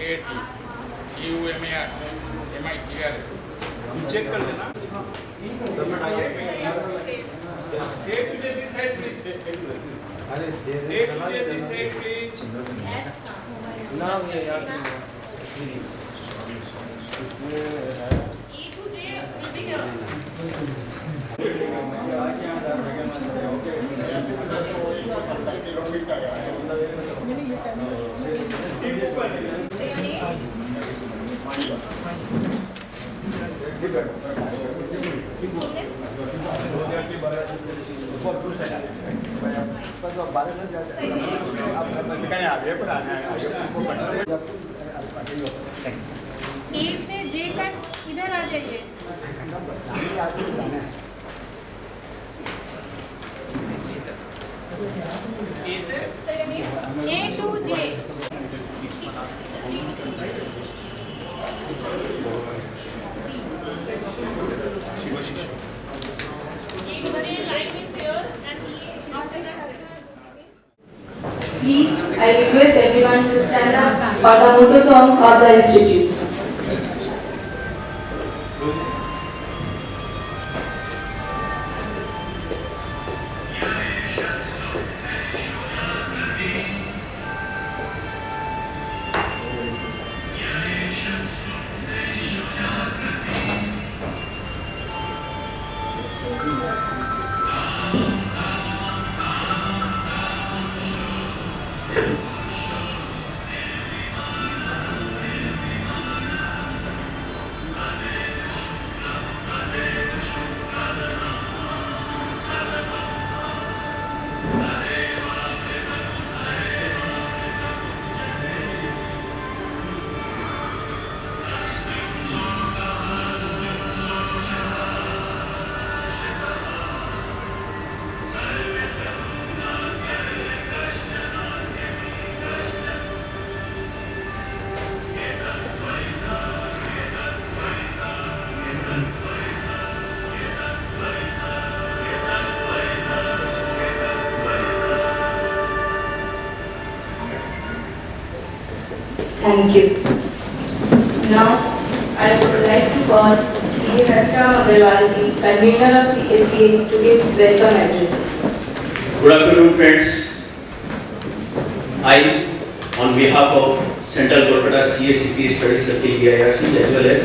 EUMR check कर देना this side please this side please now we are ए से जे तक इधर आ जाइए। A to J Please, I request everyone to stand up for the motto song of the institute. Thank you. Now, I would like to call C.A. Ratnam Agarwalji, convener of CSCA, to give welcome address. Good afternoon, friends. I, on behalf of Central Kolkata CACP Study Circle EIRC as well as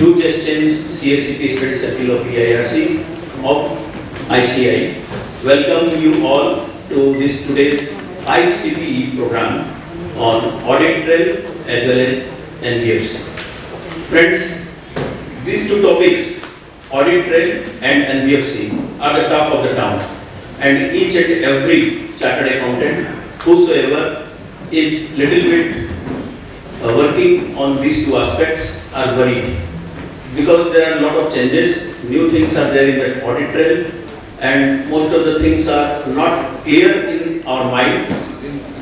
Youth Exchange CACP Study Circle of EIRC of ICI, welcome you all to this today's 5 CPE program on Audit Trail as well as NBFC. Friends, these two topics, Audit Trail and NBFC, are the top of the town, and each and every chartered accountant, whosoever is little bit working on these two aspects, are worried because there are a lot of changes, new things are there in that Audit Trail, and most of the things are not clear in our mind.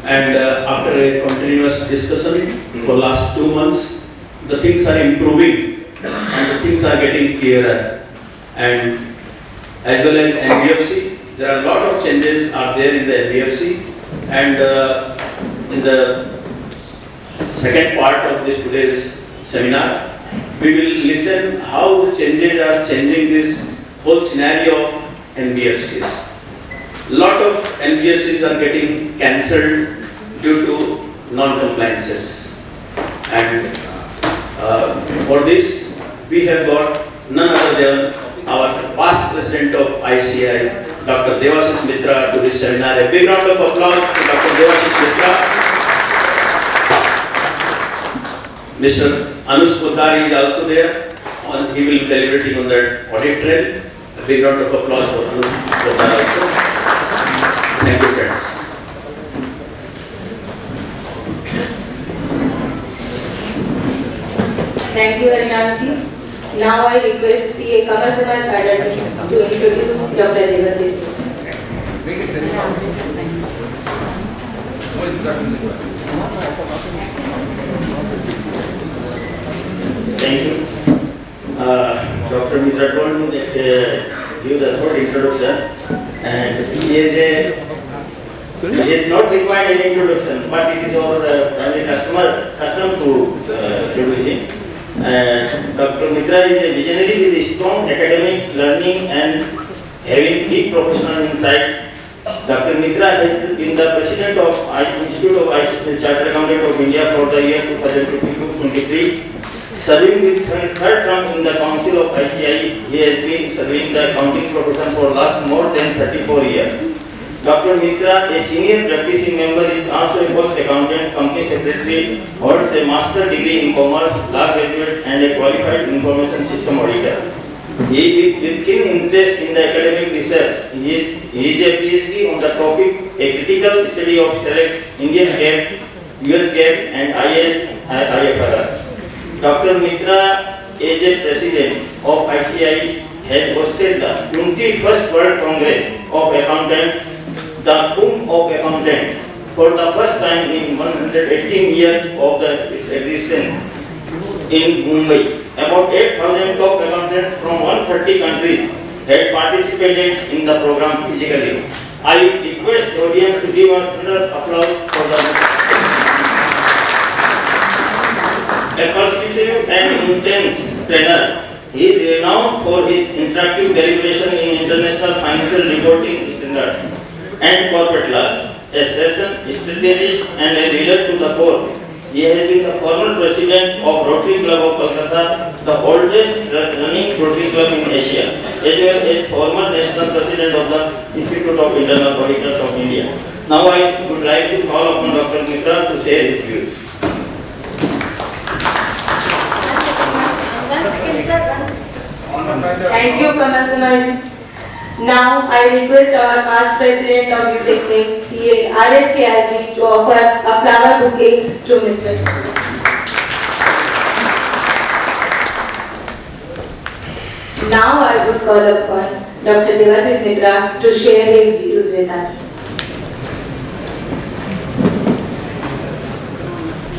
And after a continuous discussion for last 2 months, the things are improving and the things are getting clearer. And as well as NBFC, there are a lot of changes are there in the NBFC. And in the second part of this today's seminar, we will listen how the changes are changing this whole scenario of NBFCs. Lot of NBFCs are getting cancelled due to non-compliances, and for this we have got none other than our past president of ICI, Dr. Devashish Mitra, to this seminar. A big round of applause to Dr. Devashish Mitra. Mr. Anush Poddar is also there, he will be deliberating on that Audit Trail. A big round of applause for Anush Poddar also. Thank you, friends. Thank you, Harinamji. Now I request C.A. Kamal Kumar Sadati to introduce Dr. Devashish. Thank you. Dr. Mitra told me that give the short introduction, and he is a It is not required any introduction, but it is our primary custom to introduce him. Dr. Mitra is a visionary with strong academic learning and having deep professional insight. Dr. Mitra has been the president of Institute of Chartered Accountant of India for the year 2022-23. Serving with third term in the Council of ICI, he has been serving the accounting profession for last more than 34 years. Dr. Mitra, a senior practicing member, is also a post accountant, company secretary, holds a master degree in commerce, law graduate, and a qualified information system auditor. He, with keen interest in the academic research, he is a PhD on the topic, a critical study of select Indian GAAP, US GAAP, and IFRS. Dr. Mitra, as a president of ICI, has hosted the 21st World Congress of Accountants, the Boom of Accountants, for the first time in 118 years of its existence in Mumbai. About 8,000 top accountants from 130 countries had participated in the program physically. I request the audience to give a thunderous applause for the a persuasive and intense trainer. He is renowned for his interactive deliberation in international financial reporting standards and corporate law. A session strategist and a leader to the core. He has been the former president of Rotary Club of Kolkata, the oldest running Rotary Club in Asia, as well as former national president of the Institute of Internal Auditors of India. Now I would like to call upon Dr. Mitra to share his views. Thank you, Kamal Kumar. Now I request our past president of Youth Exchange, CA RSKRG, to offer a flower bouquet to Mr. Now I would call upon Dr. Devasis Mitra to share his views with us.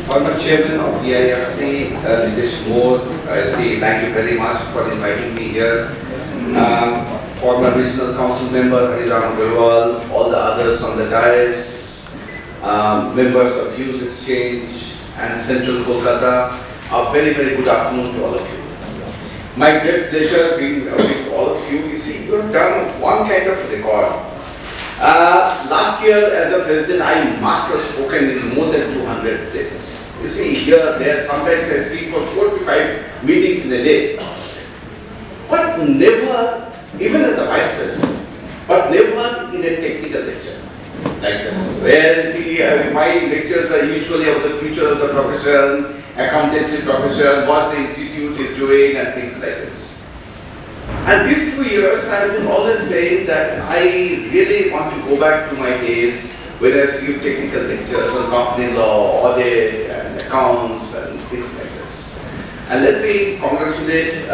Former Chairman of EIFC, Nitish Moore, I say thank you very much for inviting me here. Former Regional Council Member Harizam Agarwal, all the others on the dais, members of Youth Exchange and Central Kolkata, a very, very good afternoon to all of you. My great pleasure being with all of you. You see, you have done one kind of record. Last year as the President, I must have spoken in more than 200 places. You see, here, there, sometimes I speak for 4 to 5 meetings in a day. But never, even as a Vice President, but never in a technical lecture like this. Where, see, my lectures are usually of the future of the profession, accountancy profession, what the institute is doing and things like this. And these 2 years I have been always saying that I really want to go back to my days when I used to give technical lectures on company law, audit and accounts and things like this. And let me congratulate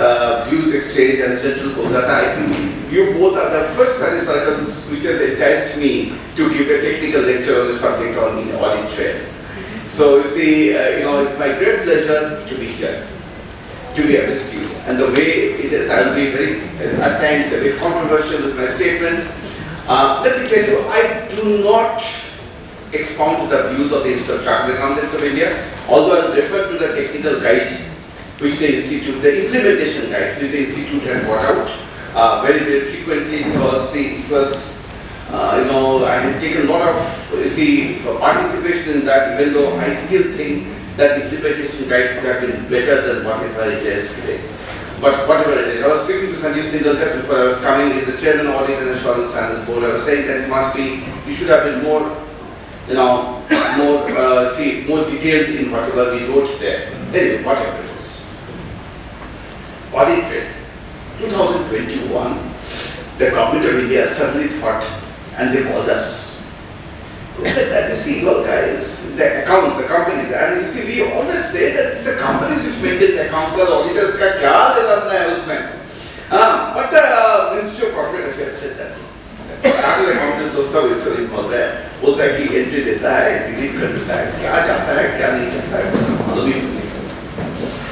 Youth Exchange and Central Kolkata. I think you both are the first study circles which has enticed me to give a technical lecture on the subject on the Audit Trail. So you see, it's my great pleasure to be here, to be amidst you. And the way it is, I will be very, at times, a bit controversial with my statements. Let me tell you, I do not expound to the views of the Institute of Chartered Accountants of India, although I will refer to the technical guide which the Institute, the implementation guide which the Institute had brought out very, very frequently, because see, it was, I had taken a lot of participation in that, even though I still think that implementation guide could have been better than whatever it is today. But whatever it is, I was speaking to Sanjeev Sindel just before I was coming. He's the chairman of Audit and Assurance Standards Board. I was saying that it must be, you should have been more, more detailed in whatever we wrote there. Anyway, whatever it is. Audit Trail 2021, the government of India suddenly thought, and they called us. They said that, you see, your guys, the accounts, the companies, and you see, we always say that it's the companies which maintain the accounts, or auditors, but the Ministry of Corporate Affairs said that. Chartered accountants लोग सब इससे बोलता है कि entry देता है, delete कर देता है, क्या जाता है, क्या नहीं जाता है, उसका मालूम ही नहीं।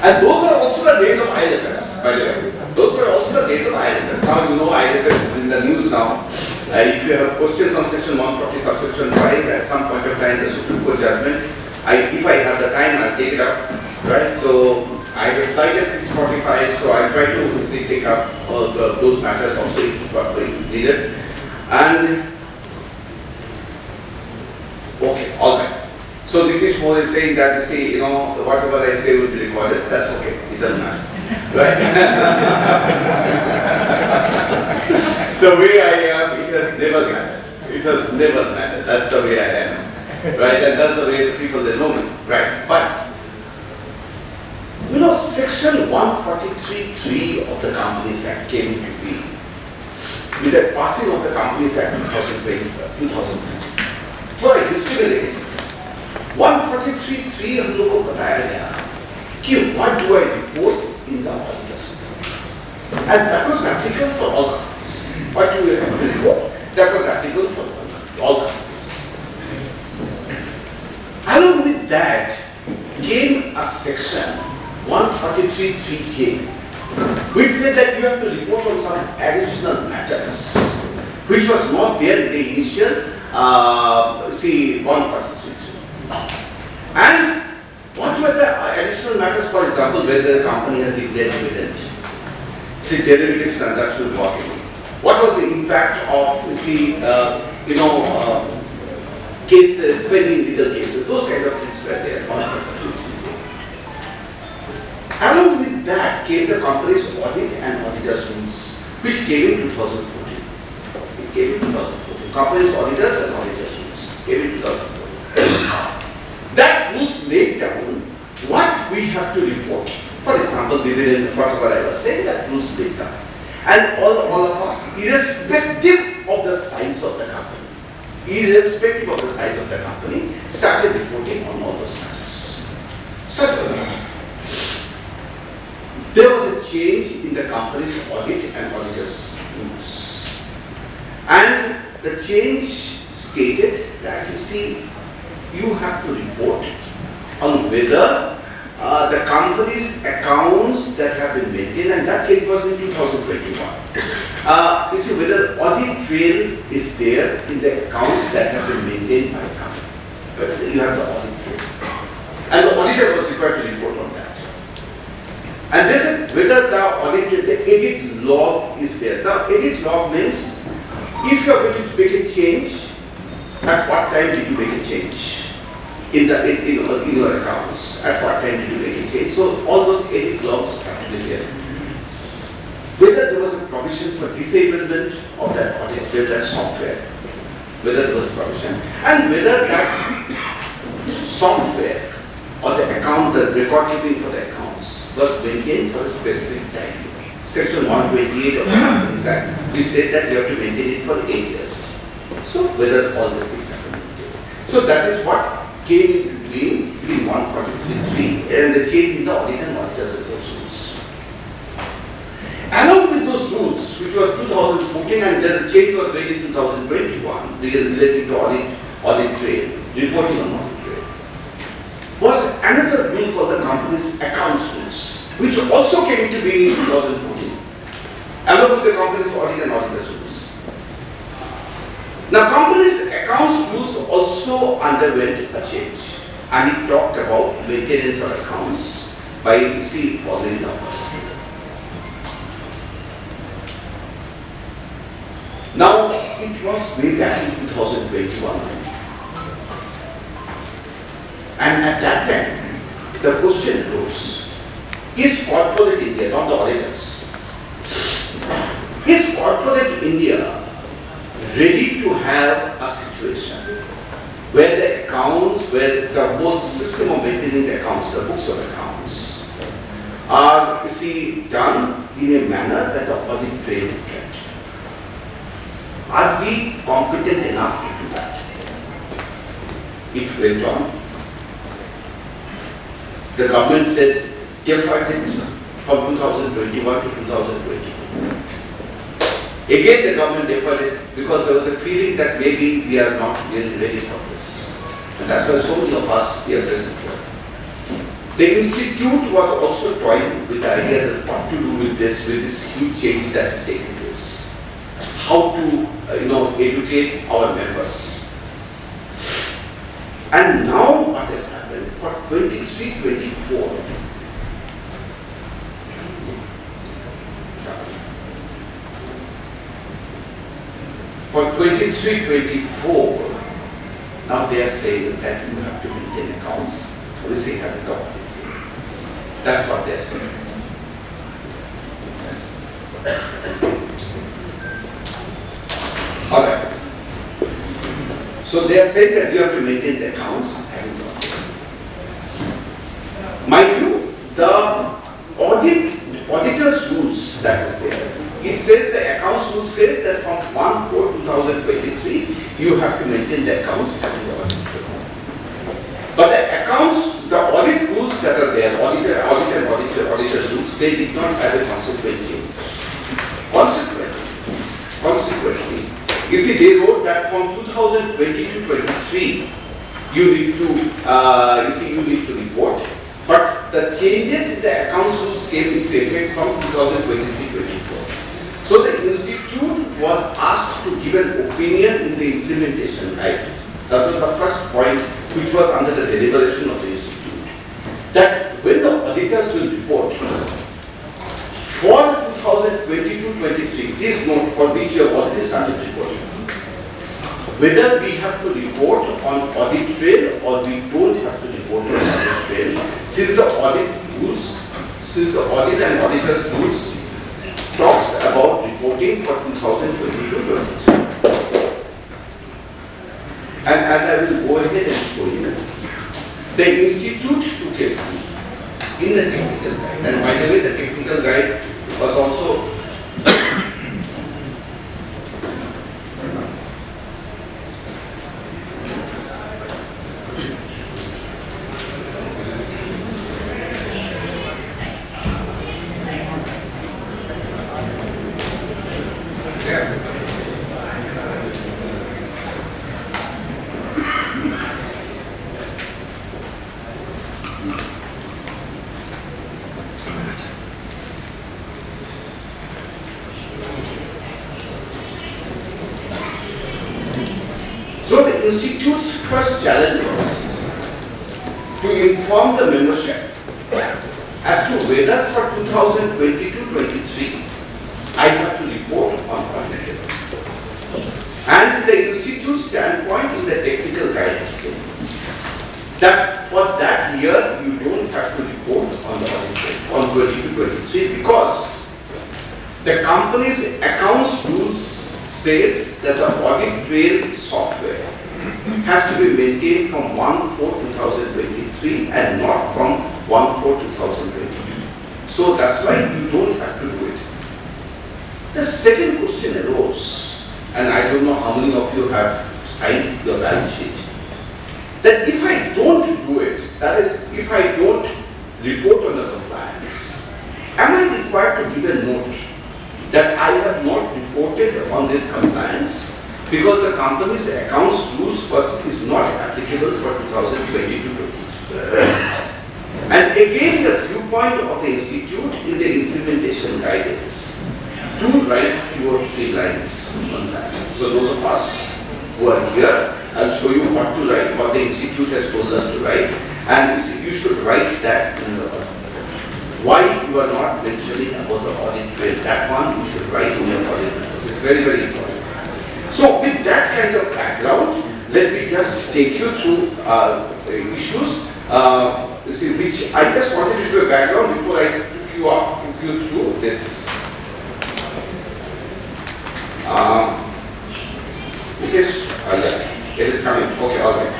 And those were also the days of IFS, by the way. Those were also the days of IFS. Now you know IFS is in the news now. If you have questions on section 140 subsection 5, at some point of time the Supreme Court judgment, if I have the time, I'll take it up, right? So I have a flight at 6:45, so I'll try to take up all those matters also if needed. And okay, all right. So Nitish Moore is saying that, you see, whatever I say will be recorded. That's okay. It doesn't matter, right? The way I am, it has never mattered. It has never mattered. That's the way I am, right? And that's the way the people they know me, right? But section 143(3) of the Companies Act came into being with the passing of the Companies Act 2020. थोड़ा history में देखें 143(3) हम लोग को बताया गया कि what do I report in the auditor's report, and that was applicable for all companies. What do we have to report? That was applicable for all companies. Along with that came a section 143(3)(j, which said that you have to report on some additional matters, which was not there in the initial 143(3). And what were the additional matters? For example, whether the company has declared dividend, derivatives transaction blocking. What was the impact of cases, pending legal cases? Those kind of things were there. Along with that came the company's audit and auditors rules, which came in 2014. It came in 2014. Company's auditors and auditors rules came in 2014. That rules laid down what we have to report. For example, dividend, whatever I was saying, that rules laid down. And all of us, irrespective of the size of the company, started reporting on all those matters. There was a change in the company's audit and auditors rules. And the change stated that, you have to report on whether the company's accounts that have been maintained, and that change was in 2021. Whether audit trail is there in the accounts that have been maintained by the company. Whether you have the audit trail. And the auditor was required to report on that. And they said whether the edit log is there. The edit log means if you are going to make a change, at what time did you make a change in your accounts? At what time did you make a change? So all those edit logs have to be there. Whether there was a provision for disablement of that audit, that software, whether there was a provision, and whether that software or the account, the record keeping for the accounts was maintained for a specific time. Section 128 of the Companies Act, we said that you have to maintain it for 8 years. So whether all these things have been maintained. So that is what came into being between 143(3) and the change in the audit and auditors rules. Along with those rules, which was 2014, and then the change was made in 2021, relating to audit trail, reporting on audit trail, was another rule called the company's accounts rules, which also came into being in 2014, along with the company's audit and auditors rules. Now, company's accounts rules also underwent a change, and it talked about maintenance of accounts by following the above. Now, it was way back in 2021, and at that time, the question arose: is corporate India, not the auditors, is corporate India ready to have a situation where the accounts, where the whole system of maintaining the accounts, the books of accounts, are done in a manner that the audit trail is kept? Are we competent enough to do that? It went on. The government said deferred it from 2021 to 2022. Again, the government deferred it because there was a feeling that maybe we are not really ready for this. And that's why so many of us here present here. The institute was also toying with the idea that what to do with this huge change that has taken place. how to, educate our members. And now what has happened for 23-24, for 23-24, now they are saying that you have to maintain accounts. We say that the audit. That's what they are saying. Alright. So they are saying that you have to maintain the accounts. Mind you, the auditor's rules that is there. It says the accounts rule says that from 1/4/2023 you have to maintain the accounts having the audit. But the accounts, the audit rules that are there, auditor's rules, they did not have a consequent change. Consequently, you see, they wrote that from 2022-23 you need to, you need to report. But the changes in the accounts rules came into effect from 2023-24. So the institute was asked to give an opinion in the implementation guide. That was the first point which was under the deliberation of the institute. That when the auditors will report for 2022-23, please note for which you have already started reporting, whether we have to report on audit trail or we don't have to report on audit trail, since the audit rules, since the audit and auditors rules talks about reporting for 2022-23. And as I will go ahead and show you, the institute took a view in the technical guide. And by the way, the technical guide was also So the institute's first challenge was to inform the membership as to whether for 2022-23 I have to report on audit. And the institute's standpoint in the technical guidance that for that year you don't have to report on the audit on 22-23 because the company's accounts rules says that the audit trail software has to be maintained from 1/4/2023 and not from 1/4/2022. So that's why you don't have to do it. The second question arose, and I don't know how many of you have signed your balance sheet, that if I don't do it, that is, if I don't report on the compliance, am I required to give a note that I have not reported on this compliance because the company's accounts rules is not applicable for 2022-23. And again, the viewpoint of the institute in the implementation guidance to write 2 or 3 lines on that. So those of us who are here, I'll show you what to write, what the institute has told us to write, and you should write that in the why you are not mentioning about the audit trail. That one you should write in your audit. It's very, very important. So with that kind of background, let me just take you through issues which I just wanted to show a background before I took you through this. It is coming. Okay, all right.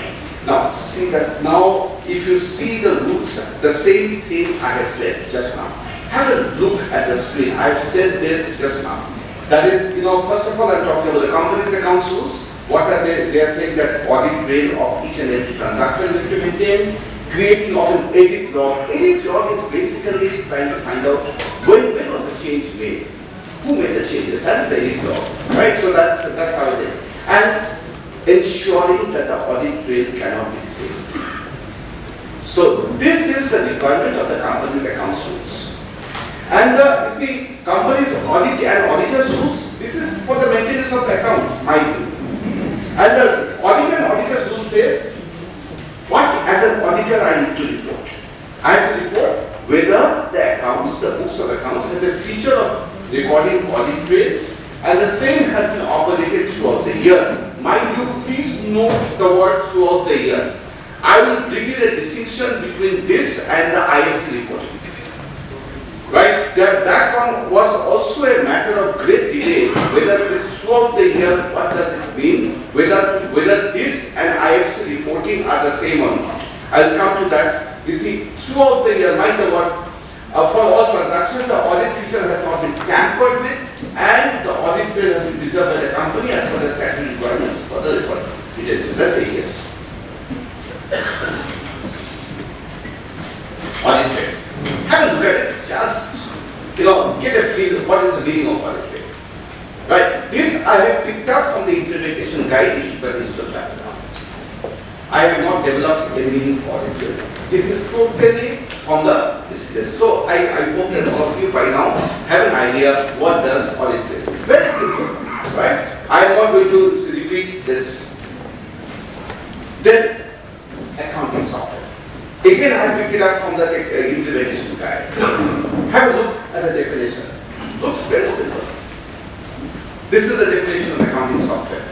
Now, see that's now, if you see the roots, the same thing I have said just now. Have a look at the screen. I have said this just now. That is, first of all, I'm talking about the company's accounts rules. What are they? They are saying that audit trail of each and every transaction will be maintained. Creating of an edit log. Edit log is basically trying to find out when was the change made. Who made the changes? That's the edit log, right? So that's how it is. And ensuring that the audit trail cannot be saved. So this is the requirement of the company's accounts rules. And you see, company's audit and auditor's rules, this is for the maintenance statements of the accounts, mind you. And the auditor and auditor's rule says, what as an auditor I need to report? I have to report whether the accounts, the books of accounts has a feature of recording audit trail and the same has been operated throughout the year. Mind you, please note the word throughout the year. I will bring in a distinction between this and the IFC reporting. Right? That one was also a matter of great debate, whether this throughout the year, what does it mean, whether this and IFC reporting are the same or not. I'll come to that. You see, throughout the year, mind the word, for all transactions, the audit feature has not been tampered with and the audit trail has been preserved by the company as per the statutory requirements for the reporting. Let's say yes. Audit trail. Have a look at it. Just, get a feel of what is the meaning of audit trail. Right? This I have picked up from the implementation guide issued by the Institute of Chartered Accountants. I have not developed a meaning for audit trail. This is totally from the this. So I hope that all of you by now have an idea what does audit trail. Very simple, right? I am not going to repeat this. Then accounting software. Again, I picked it up from the implementation guide. Have a look at the definition. Looks very simple. This is the definition of accounting software.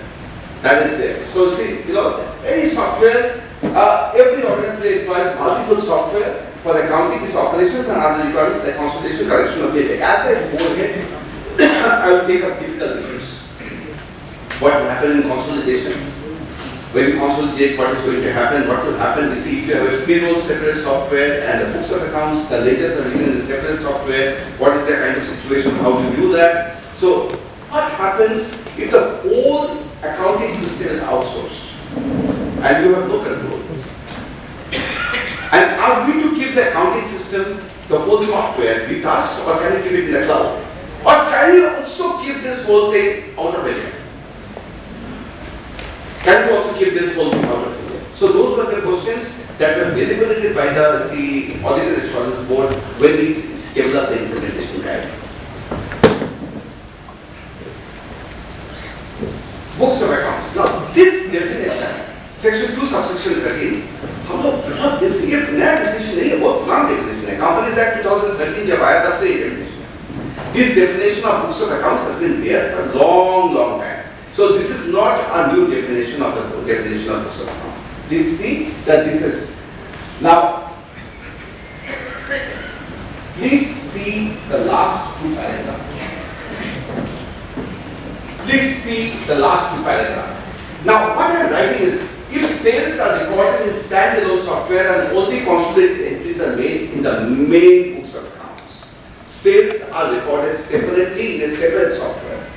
That is there. So see, any software, every audit trail requires multiple software for accounting its operations and other requirements like consultation, correction of data. As I go ahead, I will take up difficult issues. What will happen in consolidation? When you consolidate, what is going to happen? What will happen? You see, if you have a payroll separate software and the books of accounts, the ledgers are written in the separate software. What is the kind of situation? How do you do that? So, what happens if the whole accounting system is outsourced and you have no control? And are we to keep the accounting system, the whole software with us, or can you keep it in the cloud? Or can you also keep this whole thing out of India? Can we also keep this whole thing out of India? So those were the questions that were deliberated by the Auditor Assurance Board when we developed the implementation guide. Books of accounts. Now this definition, section 2 subsection 13, हम लोग बहुत दिन से ये नया definition नहीं है, बहुत पुराना definition है. Companies Act 2013 जब आया तब से ये definition. This definition of books of accounts has been there for a long time. So this is not a new definition of the definition of books of accounts. Please see that this is now. Please see the last two paragraphs. Please see the last two paragraphs. Now what I am writing is, if sales are recorded in standalone software and only consolidated entries are made in the main books of accounts, sales are recorded separately in a separate software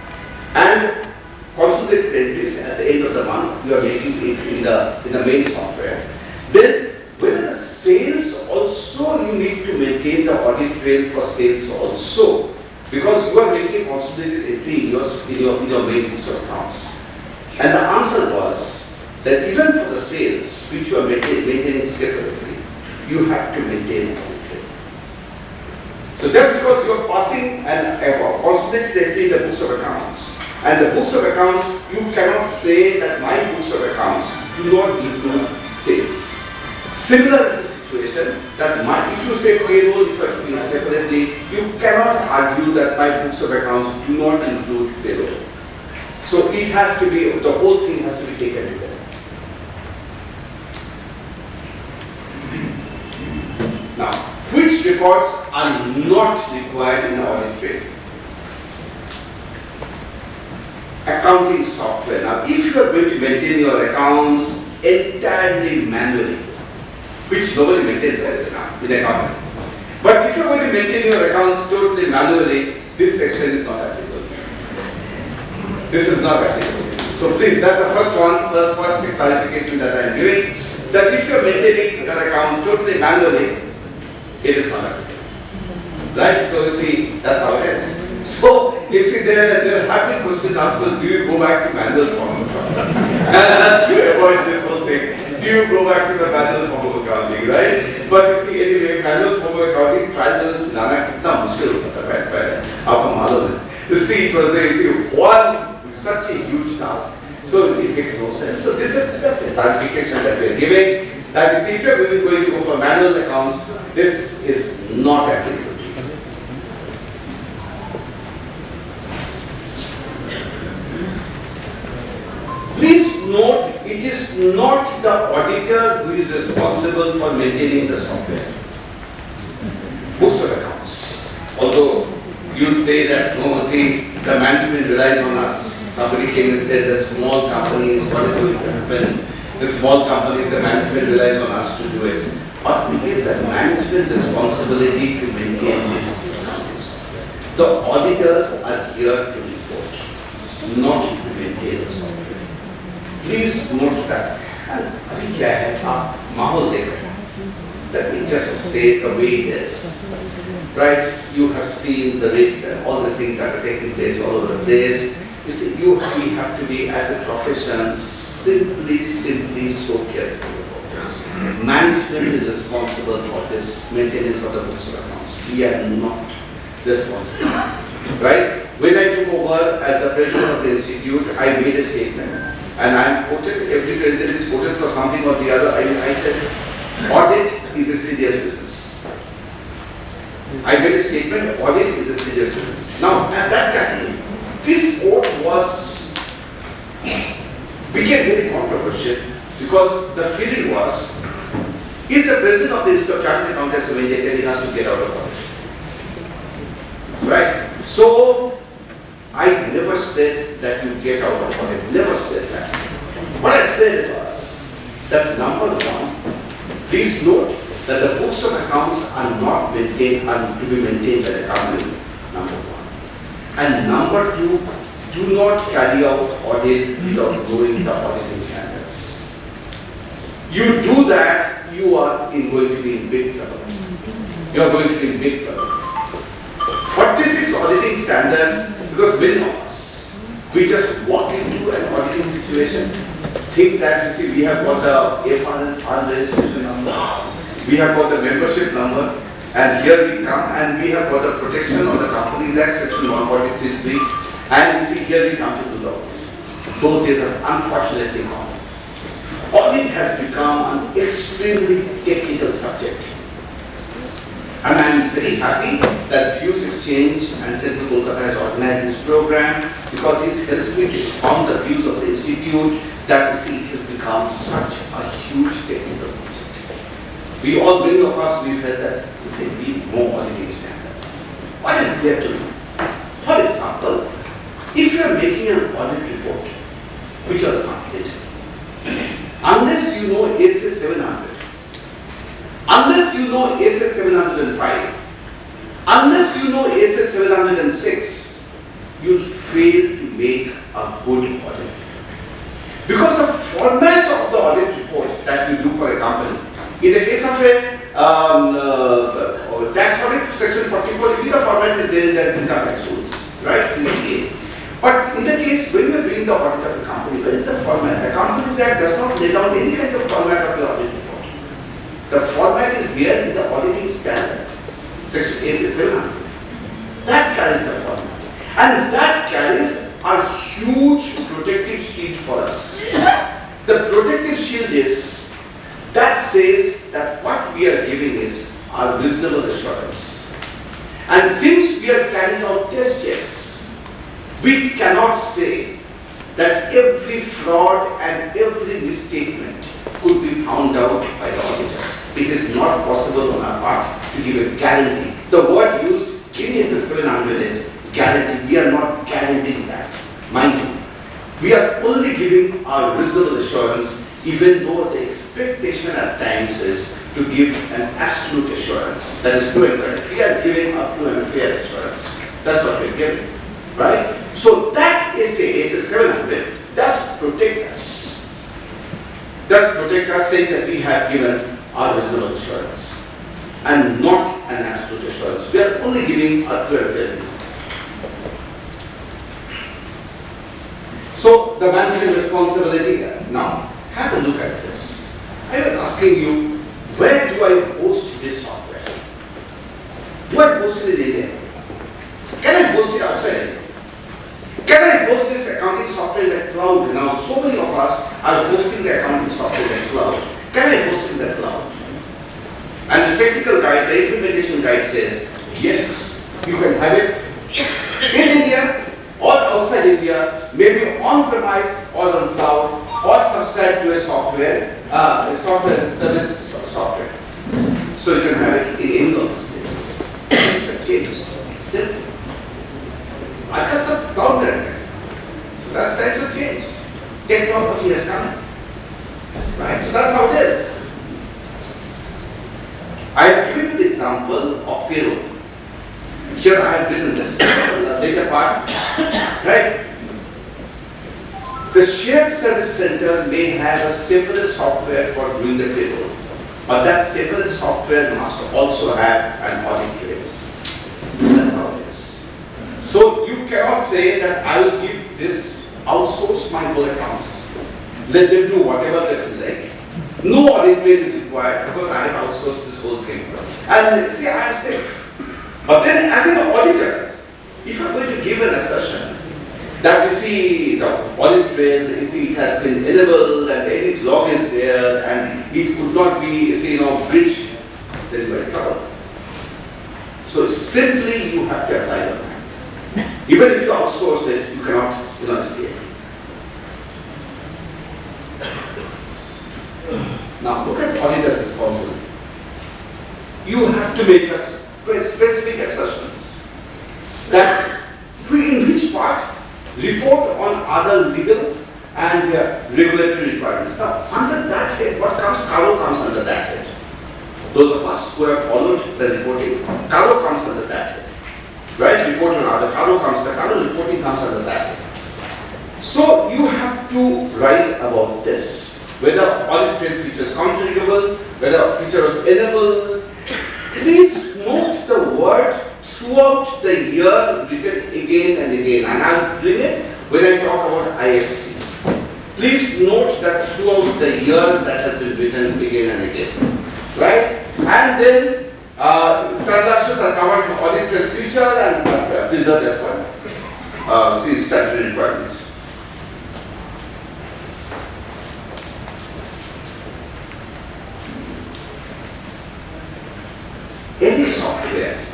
and consolidated entries at the end of the month you are making it in the main software. Then whether the sales also you need to maintain the audit trail for sales also, because you are making a consolidated entry in your main books of accounts. And the answer was that even for the sales which you are maintaining separately, you have to maintain audit trail. So just because you are passing a consolidated entry in the books of accounts, and the books of accounts, you cannot say that my books of accounts do not include sales. Similar is the situation that if you say payroll, if you are doing it separately, you cannot argue that my books of accounts do not include payroll. So it has to be, the whole thing has to be taken together. Now, which records are not required in the audit trail? Accounting software. Now, if you are going to maintain your accounts entirely manually, which nobody maintains by this now in accounting, but if you are going to maintain your accounts totally manually, this section is not applicable. This is not applicable. So please, that's the first one, the first clarification that I am giving, that if you are maintaining your accounts totally manually, it is not applicable. Right? So you see, that's how it is. So, you see, there have been questions asked, so do you go back to manual form of accounting? To avoid this whole thing, do you go back to the manual form of accounting, right? But you see, anyway, manual form of accounting, trial balance बनाना कितना मुश्किल होता था, right? आपको मालूम है. You see, it was one such a huge task. So you see, it makes no sense. So this is just a clarification that we are giving. That you see, if you are going to go for manual accounts, this is not applicable. Please note, it is not the auditor who is responsible for maintaining the software. Books of accounts. Although you will say that, no, see, the management relies on us. Somebody came and said the small companies, what is going to happen? The small companies, the management relies on us to do it. But it is the management's responsibility to maintain this accounting software. The auditors are here to report, not to maintain the software. Please note that. And अभी क्या है आप माहौल देख रहे हैं. Let me just say the way it is. Right? You have seen the rates and all these things that are taking place all over the place. You see, we have to be, as a profession, simply so careful about this. Management is responsible for this maintenance of the books of accounts. We are not responsible. Right? When I took over as the president of the institute, I made a statement. And I am quoted, every president is quoted for something or the other. I said, audit is a serious business. I made a statement, audit is a serious business. Now, at that time, this quote became very controversial because the feeling was, is the president of the Institute of Chartered Accountants of India telling us to get out of audit? Right? So, I never said that you get out of audit. Never said that. What I said was that number one, please note that the books of accounts are not maintained, are to be maintained by the company. Number one. And number two, do not carry out audit without knowing the auditing standards. You do that, you are going to be in big trouble. You are going to be in big trouble. 46 auditing standards. Because many of us, we just walk into an auditing situation, think that, you see, we have got the FR registration number, we have got the membership number, and here we come and we have got the protection of the Companies Act, section 143.3, and you see, here we come to do the audit. Those days are unfortunately gone. Audit has become an extremely technical subject. And I am very happy that Views Exchange and Central Kolkata has organized this program because this helps me to expound the views of the institute that, you see, it has become such a huge technical subject. We all, many of us, we've heard that, you see, we need more auditing standards. What is there to do? For example, if you are making an audit report, which are complicated, unless you know ASA 700, unless you know ASA 705, unless you know ASA 706, you'll fail to make a good audit. Because the format of the audit report that you do for a company, in the case of a tax audit, section 44, the format is there in the income tax rules, right? BCCI. But in the case, when you are doing the audit of a company, where is the format? The Companies Act does not lay down any kind of format of your audit report. The format is there in the auditing standard, section AC700. That carries the format. And that carries a huge protective shield for us. The protective shield is, that says that what we are giving is our reasonable assurance. And since we are carrying out test checks, we cannot say that every fraud and every misstatement could be found out by the auditors. It is not possible on our part to give a guarantee. The word used in ASA 700 is guarantee. We are not guaranteeing that. Mind you, we are only giving our reasonable assurance, even though the expectation at times is to give an absolute assurance. That is true and correct. We are giving up to and fair assurance. That's what we are giving. Right? So that ASA 700 does protect us. Does protect us, saying that we have given our reasonable assurance and not an absolute assurance. We are only giving a true and fair. So the management responsibility there. Now, have a look at this. I was asking you, where do I host this software? Do I host it in India? Can I host it outside India? Can I host this accounting software in the cloud? Now, so many of us are hosting the accounting software in the cloud. Can I host in the cloud? And the technical guide, the implementation guide says, yes, you can have it in India or outside India, maybe on-premise or on cloud, or subscribe to a software as a service software. So you can have it in any of those places. Things have changed. Simple. I've got some cloud there. So that's times have changed. Technology has come. Right? So that's how it is. I have given you the example of payroll. Here I have written this later part. Right? The shared service center may have a separate software for doing the payroll, but that separate software must also have an audit trail. That's how it is. So you cannot say that I will give this, outsource my whole accounts. Let them do whatever they feel like. No audit trail is required because I have outsourced this whole thing. And see, I am safe. But then as an auditor, if I am going to give an assertion that you see the audit trail, you see it has been enabled and any log is there and it could not be, bridged, then you are in trouble. So simply you have to apply the plan. Even if you outsource it, you cannot escape. Now look at auditor's responsibility. You have to make a specific assertion that in which part report on other legal and regulatory requirements. Now under that head, what comes? CARO comes under that head. Those of us who have followed the reporting, CARO comes under that head. Right? Report on other, CARO reporting comes under that head. So you have to write about this. Whether audit trail feature is configurable, whether a feature is enabled. Please note the word throughout the year written again and again. And I will bring it when I talk about IFC. Please note that throughout the year that has been written again and again. Right? And then transactions are covered in audit trail feature and preserved as well. See statutory requirements. Any software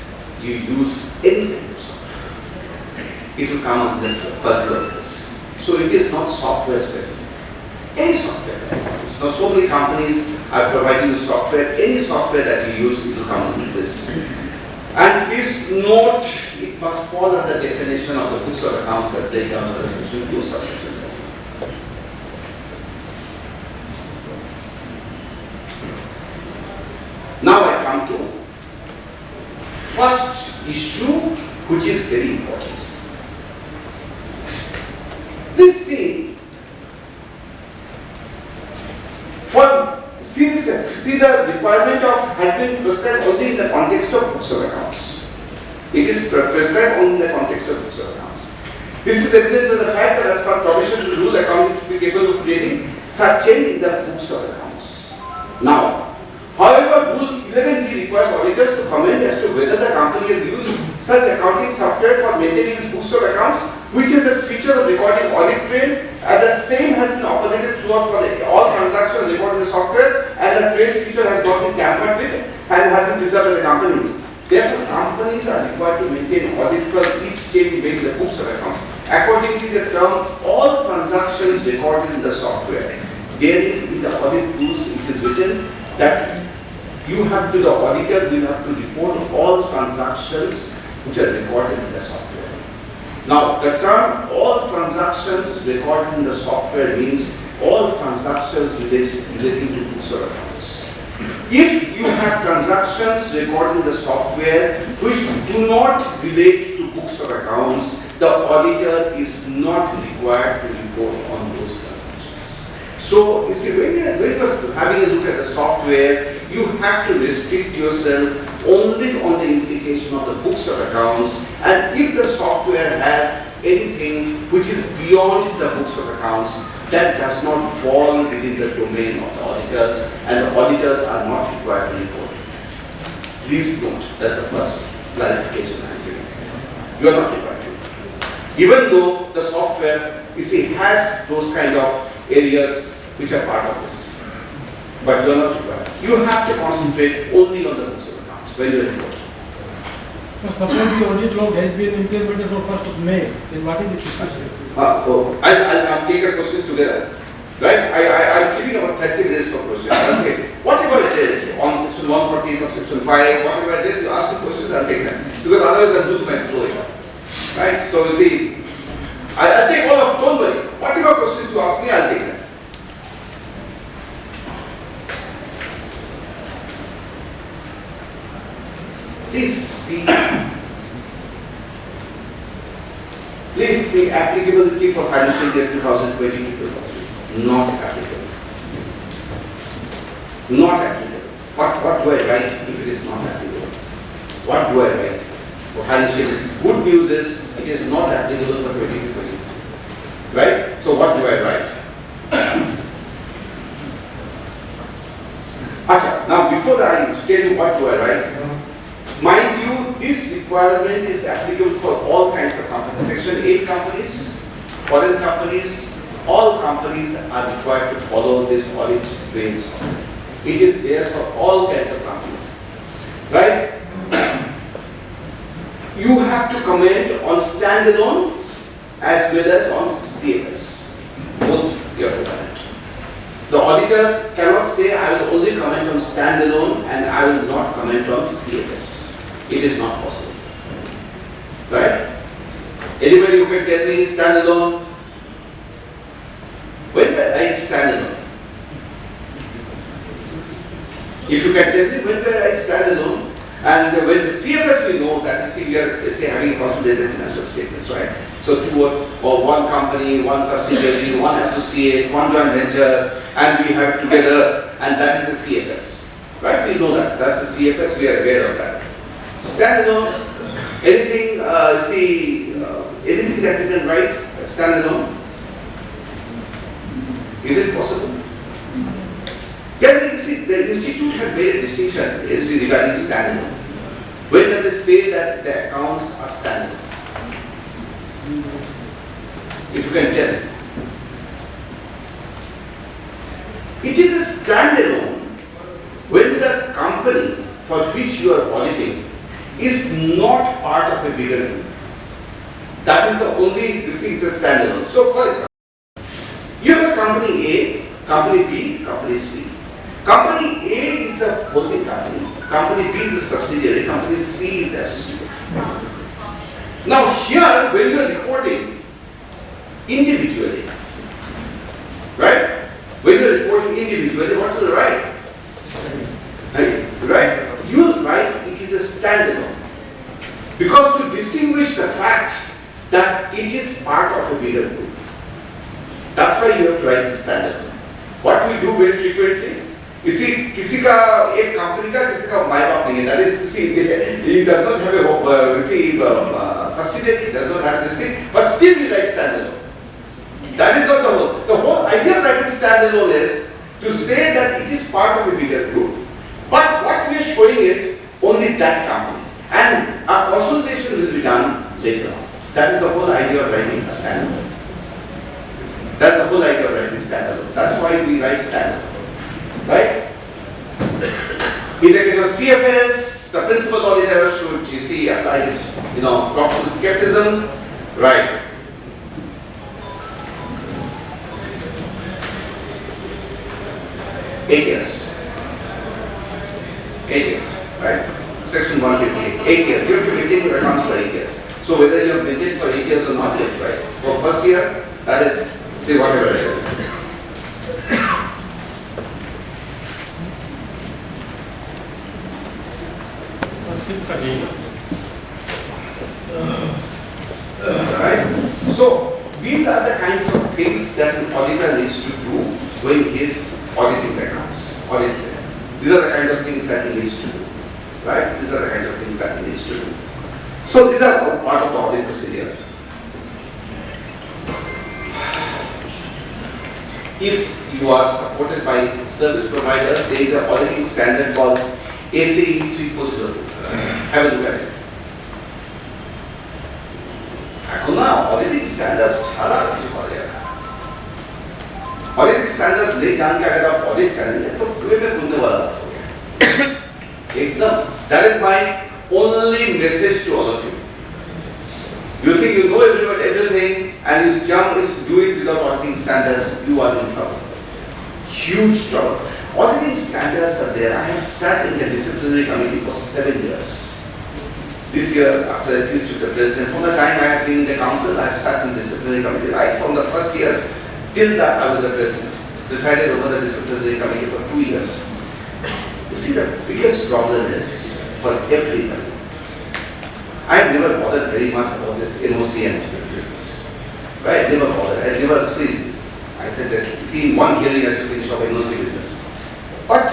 you use, any kind of software, it will come under the purview of this. So it is not software specific. Any software that you use. Now so many companies are providing you software. Any software that you use, it will come under this. And please note, it must fall under the definition of the books of accounts as laid down under section 2 subsection 2. Now I come to first issue, which is very important. Please see, see the requirement has been prescribed only in the context of books of accounts. It is prescribed only in the context of books of accounts. This is evidence of the fact that as per provision to rule, accounting should be capable of creating such change in the books of accounts. Now, however, Rule 11G requires auditors to comment as to whether the company has used such accounting software for maintaining its books of accounts, which is a feature of recording audit trail, and the same has been operated throughout for all transactions recorded in the software, and the trail feature has not been tampered with and has been preserved by the company. Therefore, companies are required to maintain audit for each change made in the books of accounts. According to the term, all transactions recorded in the software. There is in the audit rules, it is written that the auditor will have to report all transactions which are recorded in the software. Now, the term all transactions recorded in the software means all transactions relating to books or accounts. If you have transactions recorded in the software which do not relate to books or accounts, the auditor is not required to report on those transactions. So, you see, when you are having a look at the software, you have to restrict yourself only on the implication of the books or accounts, and if the software has anything which is beyond the books or accounts, that does not fall within the domain of the auditors, and the auditors are not required to report. Please note, that's the first clarification I am giving. You are not required to. Even though the software, you see, has those kind of areas which are part of this. But you are not required. You have to concentrate only on the books of accounts when you report. So suppose the audit log has been implemented on 1st of May, then what is the situation? I'll take the questions together. Right? I'm giving about 30 minutes per question. I'll take whatever it is on section 140, on section 5, whatever it is, you ask me questions, I'll take them. Because otherwise I'll lose my flow. Right? So you see, I'll take all of, don't worry. Whatever questions you ask me, I'll take them. Please see applicability for financial year 2020-2021. Not applicable. Not applicable. What do I write if it is not applicable? What do I write for financial year? Good news is it is not applicable for 2020. Right? So what do I write? Acha, now before that I tell you what do I write. Mind you, this requirement is applicable for all kinds of companies. Section 8 companies, foreign companies, all companies are required to follow this audit trail software. It is there for all kinds of companies. Right? You have to comment on standalone as well as on CFS. Both you have to comment. The auditors cannot say I will only comment on standalone and I will not comment on CFS. It is not possible. Right? Anybody who can tell me standalone? When do I write standalone? If you can tell me when do I write standalone? And when CFS we know that, you see, we are having consolidated financial statements, right? So two or one company, one subsidiary, one associate, one joint venture, and we have together, and that is the CFS. Right? We know that. That's the CFS, we are aware of that. Standalone, anything, anything that we can write standalone? Is it possible? Then you see, the institute had made a distinction regarding standalone. When does it say that the accounts are standalone? If you can tell. It is a standalone when the company for which you are auditing is not part of a bigger group. That is the only thing, is a standalone. So for example, you have a company A, company B, company C. Company A is the holding company, company B is the subsidiary, company C is the associate. Now here, when you are reporting individually, right? When you are reporting individually, what will you write? Right? You will write it is a standalone. Because to distinguish the fact that it is part of a bigger group. That's why you have to write the standalone. What we do very frequently, you see, किसी का एक company का किसी का my बाप नहीं है. That is, see, it does not have a subsidiary, it does not have this thing, but still we write standalone. That is not the whole. The whole idea of writing standalone is to say that it is part of a bigger group. But what we are showing is only that company, and our consolidation will be done later on. That is the whole idea of writing a standalone. That's the whole idea of writing standalone. That's why we write standalone. Right? In the case of CFS, the principal auditor should, you see, apply his, proper skepticism. Right. Eight years, right? Section 158, 8 years. You have to maintain your accounts for 8 years. So whether you have maintained for 8 years or not yet, right? For first year, that is, say whatever it is. Right? So these are the kinds of things that an auditor needs to do when he is auditing the accounts. These are the kind of things that he needs to do. Right? These are the kind of things that he needs to do. So these are all part of the audit procedure. If you are supported by service providers, there is an auditing standard called ACE 3402. Have a look at it. ना auditing standards छाड़ा किसी को यार auditing standards ले जान के अगर आप ऑडिट करेंगे तो कुएं में कूदने वाला एकदम that is my only message to all of you. You think you know everything and you jump do it without auditing standards, you are in trouble. Huge trouble. Auditing standards are there. I have sat in the disciplinary committee for 7 years. This year, after I ceased to be the president, from the time I have been in the council, I have sat in the disciplinary committee. Right from the first year till that I was the president, presided over the disciplinary committee for 2 years. You see, the biggest problem is for everybody. I have never bothered very much about this NOC and business. Right? Never bothered. I never seen. I said that, see, in one hearing has to finish off NOC business. But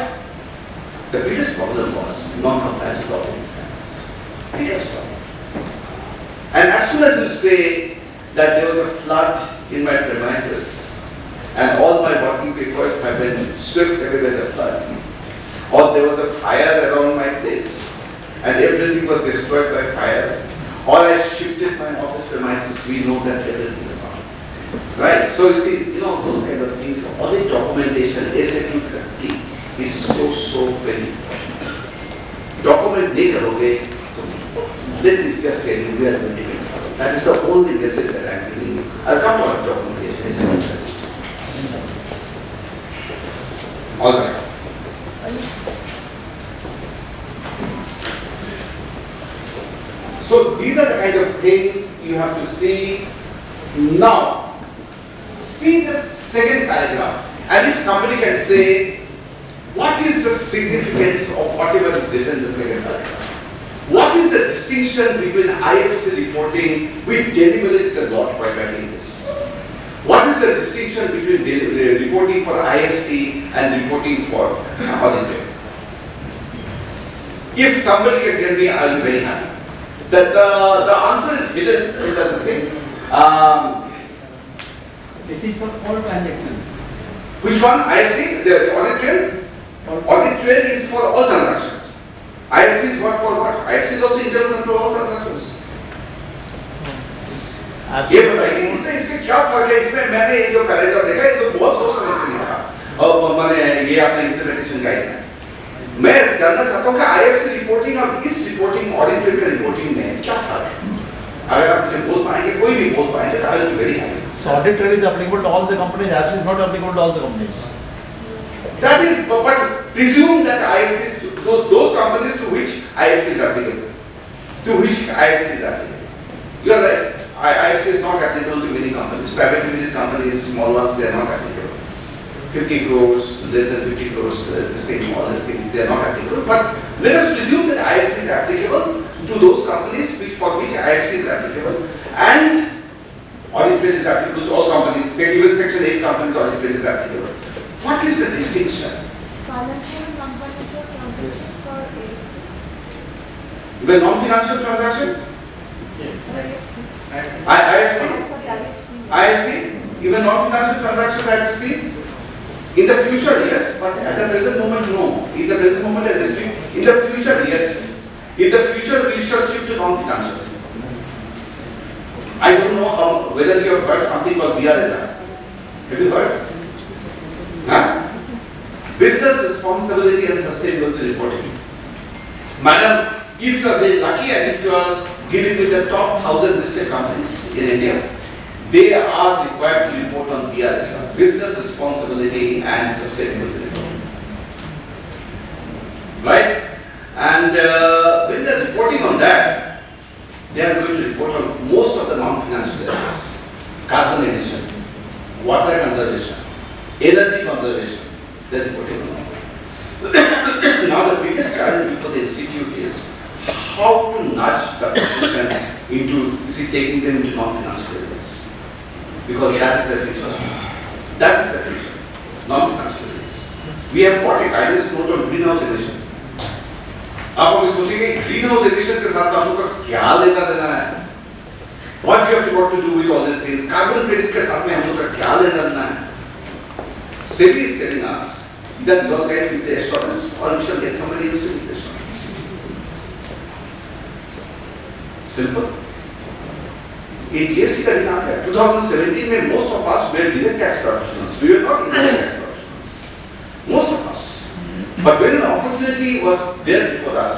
the biggest problem was non-compliance with auditing standards. Biggest problem. And as soon as you say that there was a flood in my premises and all my working papers have been swept away by the flood, or there was a fire around my place and everything was destroyed by fire, or I shifted my office premises, we know that everything is gone. Right? So you see, those kind of things, audit documentation, SA230 is so very important. Document nahi karoge, then it's just a we are going to be. That is the only message that I am giving you. I'll come to documentation, SA230. All right. So these are the kind of things you have to see. Now, see the second paragraph. And if somebody can say, what is the significance of whatever is written in the second paragraph? What is the distinction between IFC reporting? We deliberated a lot by writing this. What is the distinction between reporting for IFC and reporting for Audit Trail? If somebody can tell me, I will be very happy. That the answer is hidden in the same. This is for all transactions. Which one? IFC, the Audit Trail? Audit Trail is for all transactions. IFC is what for what? IFC is also internal control all transactions. ये बताइए इसमें क्या फर्क है? इसमें मैंने ये जो पैराग्राफ देखा ये तो बहुत सोच समझ के लिखा और मैंने ये अपना इम्प्लीमेंटेशन गाइड में मैं जानना चाहता हूँ कि IFC रिपोर्टिंग और इस रिपोर्टिंग ऑडिट ट्रेल के रिपोर्टिंग में क्या फर्क है? अगर आप मुझे बोल पाएंगे कोई भी बोल पाएंगे तो I will be very happy. So audit trail is applicable to all the companies. IFC is not applicable to all the companies. That is, but presume that IFC is those companies to which IFC is applicable. To which IFC is applicable. You are right. IFC is not applicable to many companies. Private limited companies, small ones, they are not applicable. 50 crores, less than 50 crores, this thing, all these things, they are not applicable. But let us presume that IFC is applicable to those companies for which IFC is applicable, and audit trail is applicable to all companies. Say even section 8 companies, audit trail is applicable. What is the distinction? Financial and non-financial transactions for AFC. The non-financial transactions? Yes. IFC? Sorry, IFC. IFC? Even non-financial transactions IFC? In the future, yes, but at the present moment, no. In the present moment, I restrict. In the future, yes. In the future, we shall shift to non-financial. I don't know whether you have heard something called BRSR. Have you heard? Huh? Business responsibility and sustainability reporting. Madam, if you are very lucky and if you are dealing with the top 1,000 listed companies in India, they are required to report on BRSR, business responsibility and sustainability reporting. Right? And when they are reporting on that, they are going to report on most of the non-financial areas. Carbon emission, water conservation, energy conservation, they are reporting on that. Now the biggest challenge before the institute is how to nudge the profession into taking them into non-financial areas. Because that is the future. That is the future. Non-financial areas. We have got a guidance note on greenhouse emission. आप अभी सोचेंगे green house emission के साथ आपको क्या लेना देना है? What you have got to do with all these things? Carbon credit के साथ में हम लोग का क्या लेना देना है? SEBI is telling us that you guys give the assurance or we shall get somebody else to give the assurance. Simple. ये GST का दिन आ गया 2017 में most of us were direct tax professionals. We were not indirect tax professionals. Most of us. But when the opportunity was there for us,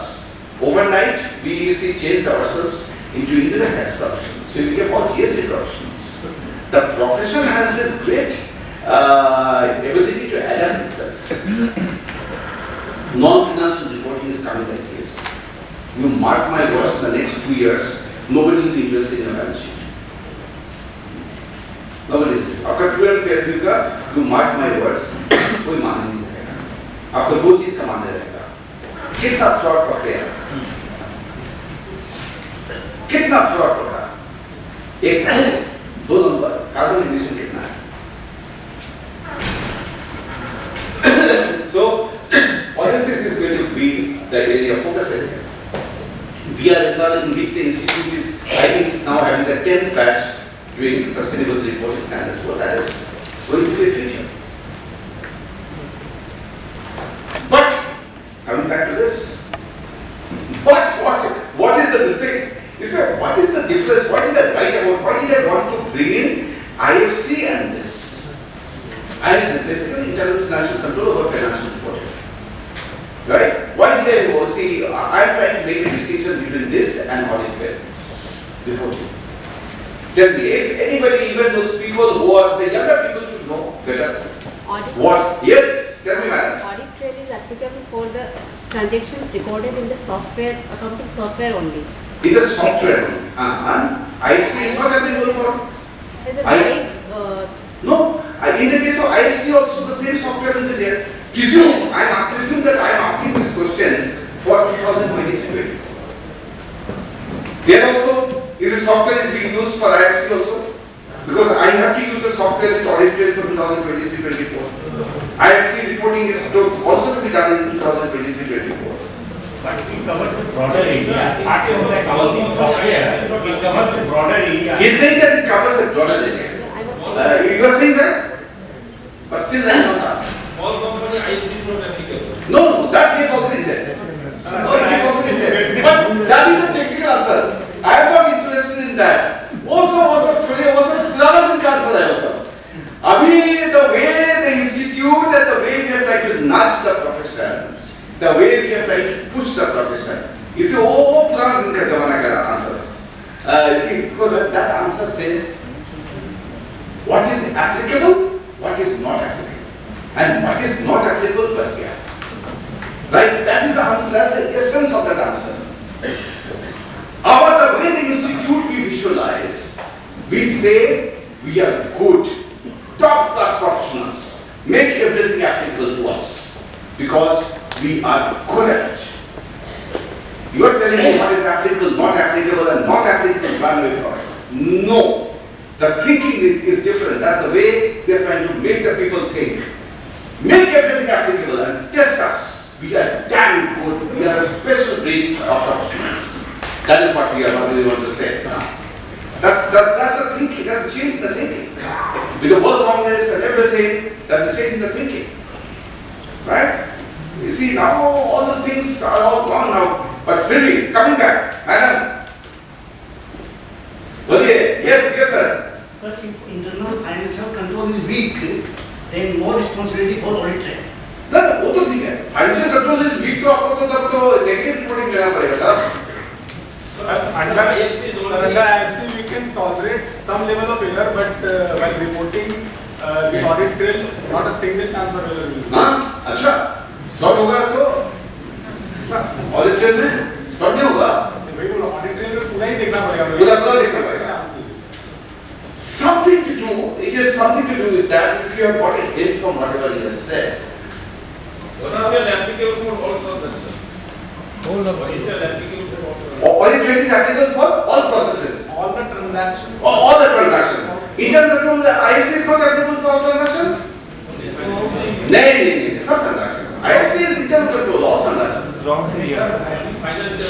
overnight BEC changed ourselves into indirect tax professionals. We became all GST professionals. The profession has this great ability to adapt itself. Non-financial reporting is coming like GST. You mark my words, in the next 2 years, nobody will be interested in a balance sheet. Nobody is. After 12 years, you mark my words, कोई मान नहीं रहेगा। आपको दो चीज का मान रहेगा। कितना फ्रॉड पकड़े? कितना फ्रॉड पकड़ा? एक, दो नंबर, कार्बन एमिशन कितना है? So, what is this is going to be the area of focus area. BRSR, in which the institute is, I think, it's now having the 10th batch doing sustainable reporting standards. Well, that is going to be a future. But coming back to this, what is the mistake? What is the difference? What is the right about? Why did I want to bring in IFC and this? IFC is basically internal financial control over financial reporting. Right? Why did I see? I'm trying to make a distinction between this and audit trail reporting. Tell me, if anybody, even those people who are the younger people, should know better. Audit. What? Yes. Tell me, madam. Audit trail is applicable for the transactions recorded in the software, accounting software only. In the software only. IFC is not applicable for. As a guide, No. In the case of IFC, also the same software will be there. I presume that I am asking this question for 2023-24. There also, is the software is being used for IFC also? Because I have to use the software with audit trail for 2023-24. IFC reporting is also to be done in 2023-24. But it covers a broader area. Part of the accounting software, it covers a broader area. He is saying that it covers a broader area. You are saying that? But still that is not answered. All company IFC is not applicable. No, that he has already said. But that is a technical answer. I am not interested in that. Also, another thing answer. Abhi, the way the institute and the way we are trying to nudge the profession, the way we are trying to push the profession, you see, plan din ka jamana ka answer. You see, because that answer says what is applicable, what is not applicable, and what is not applicable, but yeah. Right? That is the answer, that's the essence of that answer. About the way the institute we visualize, we say we are good, top class professionals, make everything applicable to us because we are good at it. You are telling me what is applicable, not applicable, and not applicable, run away from it. No. The thinking is different. That's the way they are trying to make the people think. Make everything applicable and test us. We are damn good. We are a special breed of professionals. That is what we want to say. That's the thinking. That's a change in the thinking. With the World Congress and everything, that's a change in the thinking. Right? You see, now all those things are all gone now. But really, coming back, madam. Yes, sir. Sir, if internal financial control is weak, then more responsibility for audit trail. No, वो तो ठीक है. Financial control is weak तो आपको तो तब तो negative reporting देना पड़ेगा sir. Under IFC we can tolerate some level of error, but while reporting the audit trail, not a single chance of error will be. हाँ, अच्छा. Fraud होगा तो audit trail में fraud नहीं होगा. वही बोला, audit trail में पूरा ही देखना पड़ेगा. पूरा देखना पड़ेगा. Something to do. It has something to do with that. If you have got a hint from whatever you have said. Audit applicable for all processes. Audit applicable for all processes. Audit trail is applicable for all processes. All the transactions. All the transactions. Internal control, the IFC is not applicable for all transactions. No, some transactions. IFC is internal control, all transactions. Throughout the year.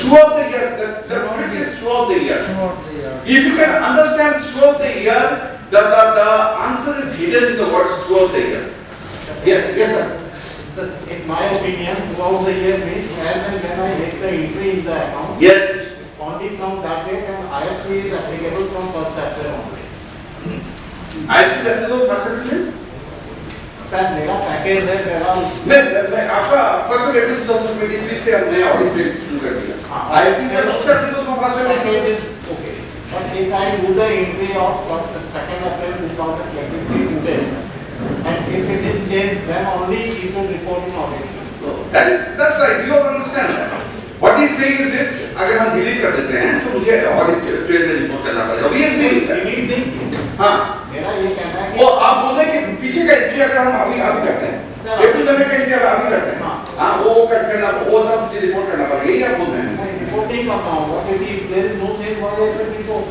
Throughout the year, the trick is throughout the year. If you can understand throughout the year, the answer is hidden in the words throughout the year. Yes, sir. Sir, in my opinion, throughout the year means as and when I make the entry in the account, Yes. counting only from that date and IFC is applicable from 1st April only. IFC is applicable first April? Sir मेरा package है मेरा मैं आपका 1st April 2023 से हमने audit trail शुरू कर दिया। IFC is applicable from 1st April. Package is okay. But if I do the entry of 2nd April 2023 today, and if it is changed, then only you should report in audit. That's right. You all understand that. What he's saying is this: अगर हम delete कर देते हैं तो मुझे audit trail में report करना पड़ेगा। We agree with that. Delete नहीं। हाँ। मेरा ये कहना है कि वो आप बोल रहे हैं कि पीछे का एंट्री अगर हम अभी करते हैं, अप्रैल तक का एंट्री अभी करते हैं, हाँ वो कट करना, वो तब मुझे रिपोर्ट करना पड़ेगा, यही आप बोल रहे हैं? रिपोर्ट नहीं करना होगा क्योंकि there is no change why I should report.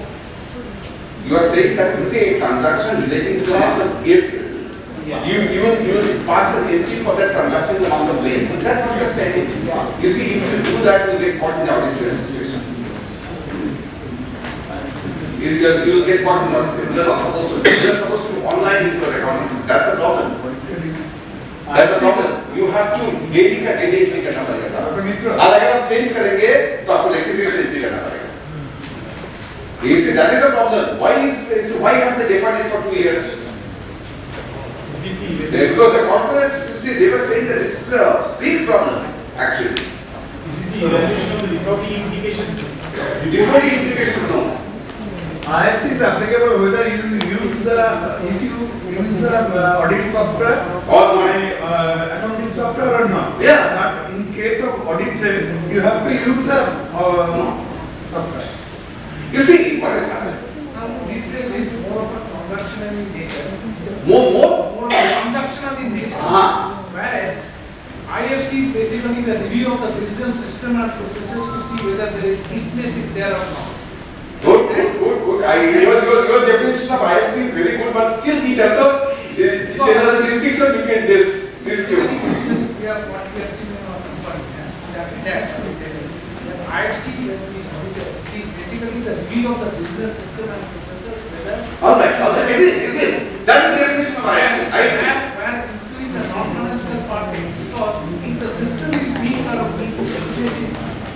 You are saying that you say transaction relating to the month of April. Yeah. You will pass as entry for that transaction in the month of May. Is that what you are saying? Yeah. You see, if you do that, you will get caught in the audit trail situation. You will get caught in the audit trail. You are not supposed to. You are supposed to be online with your accounting system. That's the problem. That's the problem. You have to daily का daily entry करना पड़ेगा साहब. अगर आप change करेंगे तो आपको rectification entry करना पड़ेगा. You see, that is the problem. Why have they deferred it for 2 years? Because the corporates, see, they were saying that this is a big problem, actually. Is it the evaluation of the reporting implications? Reporting implications, no. IFC is applicable whether you use the audit software Or not. Accounting software or not. Yeah. But in case of audit trail, you have to use the software. You see, what has happened? Audit trail is more of a transactional in nature. More? More transactional in nature. Whereas IFC is basically the review of the wisdom system and processes to see whether there is weakness is there or not. Good. Your definition of IFC is very good, but still it does not, there is a distinction between these two. We are what we have seen in our company, IFC is basically the review of the business system and processes whether. All right, again. That is the definition of IFC. Where including the non-financial part, because if the system is weak or weakness is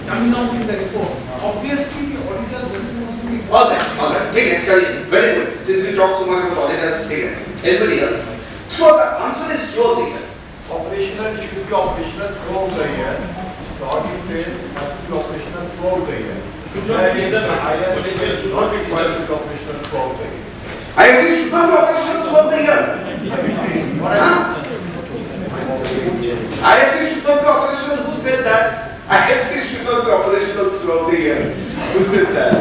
coming out in the report, obviously the auditor's responsibility. All right. Take it, very good. Since we talk so much about auditors, take it. Anybody else? So the answer is throughout the year. Operational, it should be operational throughout the year. The audit trail has to be operational throughout the year. Should not be the higher, should not be required to be operational throughout the year. IFC should not be operational throughout the year. IFC should not be operational. Who said that? IFC should not be operational throughout the year. Who said that?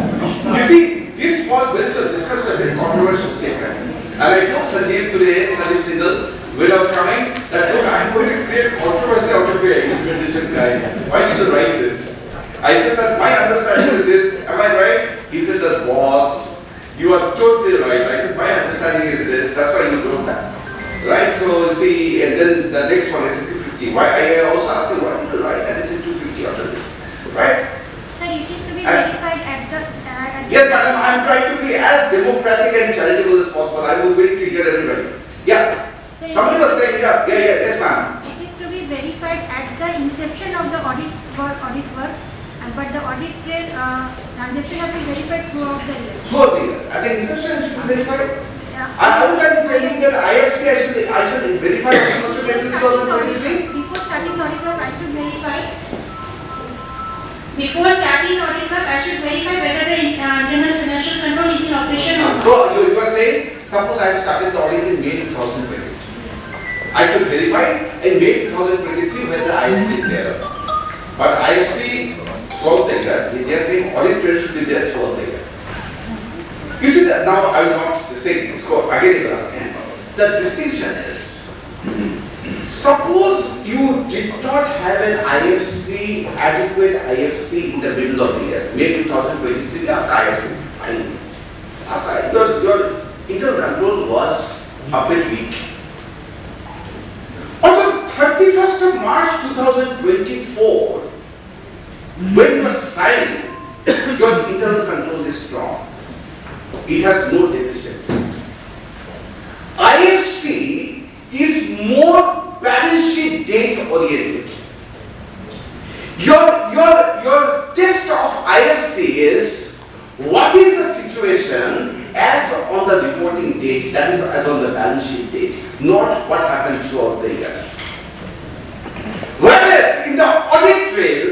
You see, this was when it was discussed a very controversial statement. And I told Sanjeev today, Sanjeev Singhal, when I was coming, that look, I'm going to create controversy out of your implementation guide. Why did you write this? I said that my understanding is this. Am I right? He said that boss, you are totally right. I said my understanding is this. That's why you wrote that. Right? So see, and then the next one is 250. Why? I also asked him why did you write that is 250 after this, right? Sir, it is to be verified at the. Yes, madam. I'm trying to be as democratic and charitable as possible. I will wait to hear everybody. Yeah. Somebody was saying, yes, ma'am. It is to be verified at the inception of the audit work, but the audit trail transaction will be verified throughout the year. Throughout the year. At the inception, it should be verified. Yeah. Are you trying to tell me that IFC I should verify the 1st of April 2023? Before starting audit work, I should verify. Before starting audit work, I should verify whether the internal financial control is in operation or not. So you are saying, suppose I have started the audit in May 2023. I should verify in May 2023 whether IFC is there. But IFC throughout the year, they are saying audit trail should be there throughout the year. You see that now I will not say this again. The distinction is, suppose you did not have an IFC, adequate IFC in the middle of the year, May 2023, IFC, fine. Your internal control was a bit weak. On the 31st of March 2024, when you are signing, your internal control is strong. It has no deficiency. IFC is more balance sheet date oriented. Your test of IFC is what is the situation as on the reporting date, that is as on the balance sheet date, not what happened throughout the year. Whereas in the audit trail,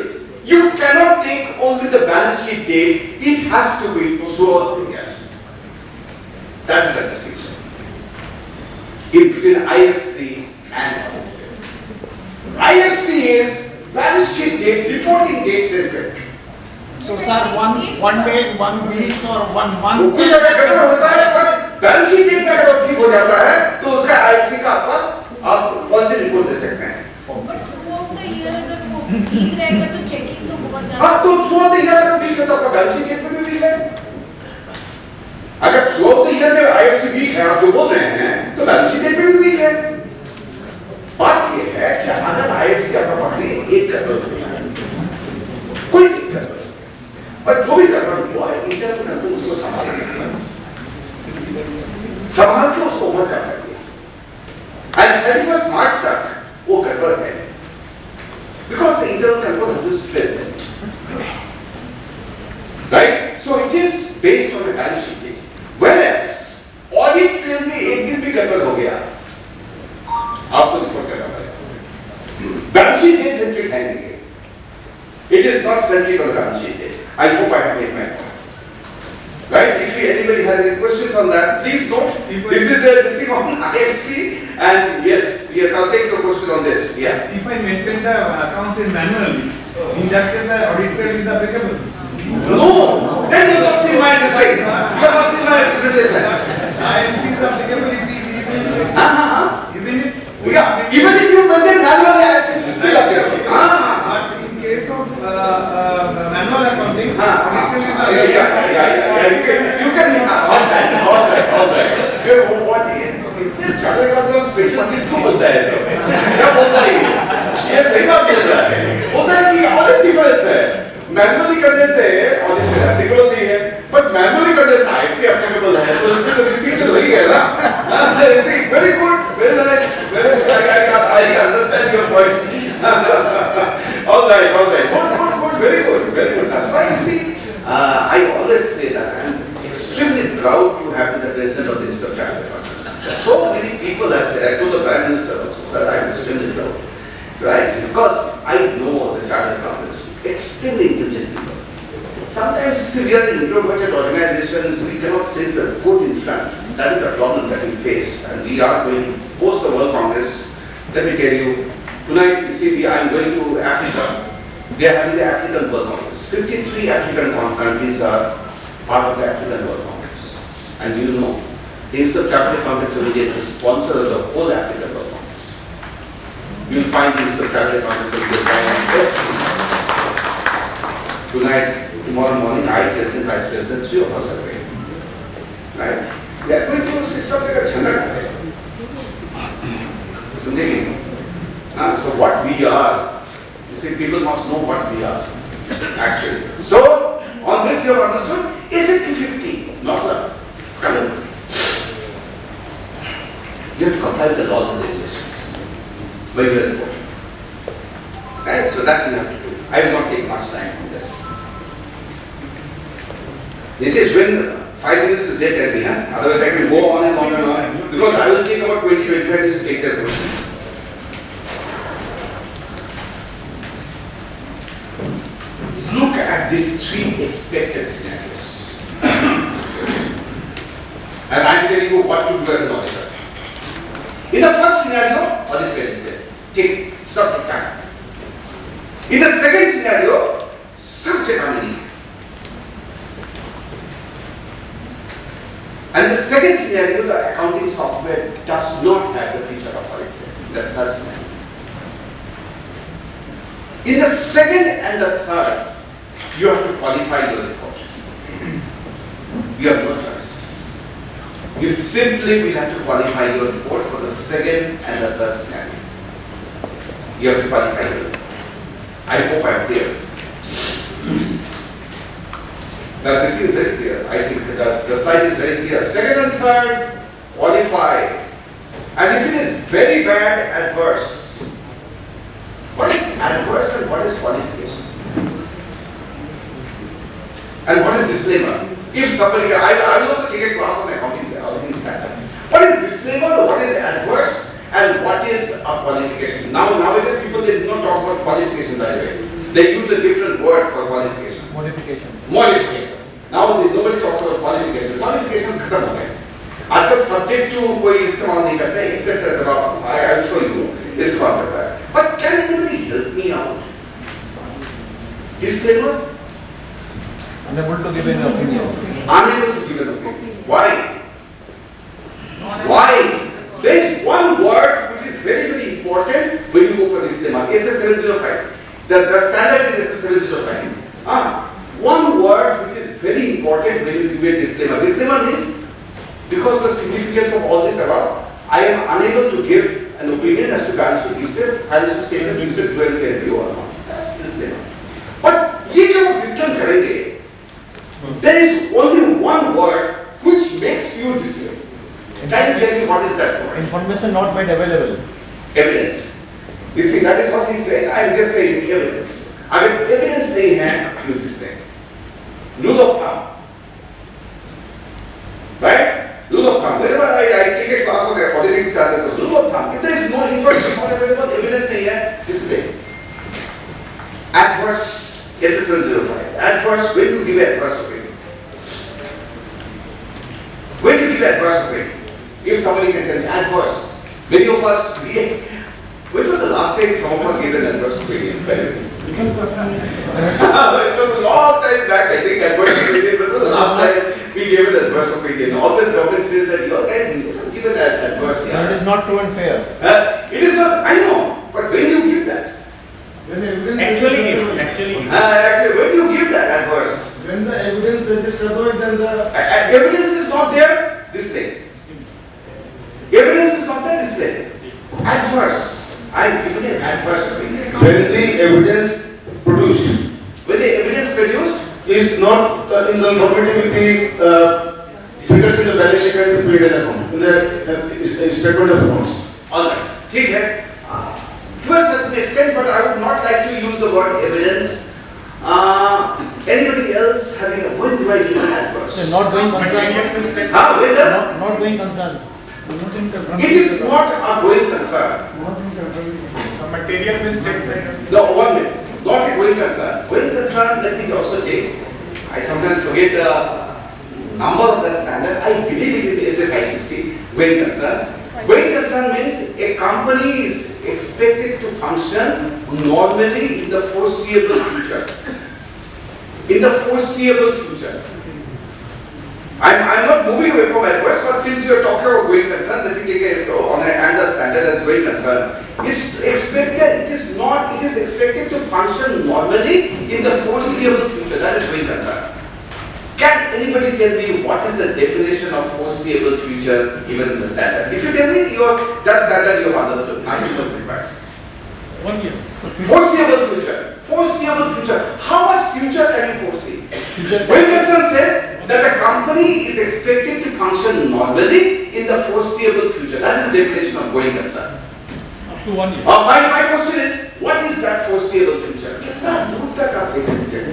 you cannot take only the balance sheet date, it has to be throughout the year. That's the distinction in between IFC and audit trail. IFC is balance sheet date, reporting date centered. So sir, one day, 1 week or 1 month. कुछ अगर गड़बड़ होता है पर balance sheet date का अगर ठीक हो जाता है तो उसका आईएफसी का आप पॉजिटिव रिपोर्ट दे सकते हैं। बट थ्रूआउट द ईयर अगर वो ठीक रहेगा तो चेकिंग तो बहुत ज्यादा। हाँ तो थ्रूआउट द ईयर अगर वीक है तो आपका बैलेंस शीट डेट में भी वीक है। अगर थ्रूआउट द ईयर में आईएफसी वीक है आप जो बोल रहे हैं तो बैलेंस शीट डेट में भी वीक है। बात ये है कि अगर आईएफसी आपका पकड़े एक गड़बड़ कोई दिक्कत नहीं, पर जो भी गड़बड़ हुआ है इंटरनल कंट्रोल उसको संभाल के उसको ओवर कर दिया एंड 31 मार्च तक वो गड़बड़ है because the internal control has been strengthened, right? So it is based on the balance sheet date, whereas audit trail में एक दिन भी गड़बड़ हो गया आपको रिपोर्ट करना पड़ेगा। बैलेंस शीट डेट सेंट्रिक है नहीं, it is not centric on the balance sheet date. I hope I have made my point. Right? If anybody has any questions on that, please note. This is this thing on IFC, and yes, I'll take your question on this. Yeah. If I maintain the accounts in manually, in that case the audit trail is applicable. No, then you have not seen my design. You have not seen my presentation. IFC is applicable if even if you maintain manually, IFC is still applicable. But in case of manual accounting, yeah. You can all right. What chartered accountant special kit क्यों बोलता है ऐसे? क्या बोलता है ये सही बात बोलता है। होता है कि ऑडिट डिफरेंस है, मैनुअली करने से ऑडिट में एप्लीकेबल नहीं है, बट मैनुअली करने से आईएफसी एप्लीकेबल है, तो इसमें तो डिस्टिंक्शन हो ही गया ना। Very good, very nice, I understand your point. All right, good, very good. That's why you see, I always say that I am extremely proud to have been the president of the Institute of Chartered Accountants. So many people have said, I told the Prime Minister also, sir, I am extremely proud, right? Because I know the Chartered Accountants, extremely intelligent people. Sometimes we are introverted organizations, we cannot place the good in front. That is the problem that we face, and we are going to post the World Congress. Let me tell you, tonight you see, I am going to Africa. They are having the African World Congress. 53 African countries are part of the African World Congress. And you know, the Institute of Chartered Accountants is the sponsor of the whole African World Congress. You will find the Institute of Chartered Accountants tonight, tomorrow morning, I, President, Vice President, 3 of us are going. Right? We are going to sit up like a chanda. So what we are, you see, people must know what we are, actually. So, on this you have understood, is it 250? Not the scandal. You have to comply with the laws and regulations when you report. Right? So that you have to do. I will not take much time on this. It is when 5 minutes is there, tell me, huh? Otherwise I can go on and on and on. Because I will take about 20-25 minutes to take their questions. Look at these 3 expected scenarios. And I am telling you what to do as an auditor. In the first scenario, audit trail is there. Take some time. In the second scenario, subject harmony. And the second scenario, the accounting software does not have the feature of audit trail. The third scenario. In the second and the third, you have to qualify your report. You have no choice. You simply will have to qualify your report for the second and the third scenario. You have to qualify your report. I hope I am clear. Now this is very clear. I think the slide is very clear. Second and third, qualify. And if it is very bad, adverse. What is adverse and what is qualification? And what is disclaimer? If somebody, I will also take a class on accounting standards. What is disclaimer? What is adverse? And what is a qualification? Nowadays people, they do not talk about qualification by the way. They use a different word for qualification. Modification. Now nobody talks about qualification. Qualifications खत्म हो गए. आजकल subject to कोई इस्तेमाल नहीं करता है, except as a I will show you इस्तेमाल करता है. But can anybody help me out? Disclaimer? Unable to give an opinion. Unable to give an opinion. Why? Why? There is one word which is very, very important when you go for disclaimer. SS705. The standard is SS705. One word which is very important when you give a disclaimer. Disclaimer means, because of the significance of all this above, I am unable to give an opinion as to financial statements you said 12 fair view or not. That's disclaimer. But ye jab disclaim karenge, there is only one word which makes you disclaim. Can you tell me what is that word? Information not made available. Evidence. You see, that is what he said. I am just saying evidence. Agar evidence nahi hai, you disclaim. Rule of thumb. Right? Rule of thumb. Whenever I take a class on the auditing standards, rule of thumb. If there is no information not available, evidence nahi hai, disclaim. Adverse, SS105. Adverse, when you give adverse opinion? When you give adverse opinion? If somebody can tell me adverse, many of us, when was the last time some of us gave an adverse opinion? It was a long time back, I think, adverse opinion, but it was the last time we gave an adverse opinion. Always government says that, you guys, you don't give an adverse. It is not true and fair. It is not, I know, but when you give that? Actually, when do you give that adverse? When the evidence is otherwise, then the evidence is not there, display. Evidence is not there, display. Adverse. I am giving an adverse opinion. When the evidence produced, when the evidence produced is not in conformity with the figures in the balance sheet and the P&L account, in the statement of accounts. Alright, ठीक है. To a certain extent, but I would not like to use the word evidence. Anybody else having a when do I give an adverse? Not going concern. Not going concern. It is not a going concern. A material misstatement. No, 1 minute. Not a going concern. Going concern, let me also take. I sometimes forget the number of that standard. I believe it is SA 560. Going concern. Going concern means a company is expected to function normally in the foreseeable future. In the foreseeable future. I'm not moving away from adverse, but since you are talking about going concern, let me take on another standard as going concern. It's expected, it is expected to function normally in the foreseeable future. That is going concern. Can anybody tell me what is the definition of foreseeable future given in the standard? If you tell me that standard you have understood, 90% back. 1 year. Foreseeable future. Foreseeable future. How much future can you foresee? Going concern says that a company is expected to function normally in the foreseeable future. That is the definition of going concern. Up to 1 year. My question is, what is that foreseeable future? कितना दूर तक आप देख सकते हैं?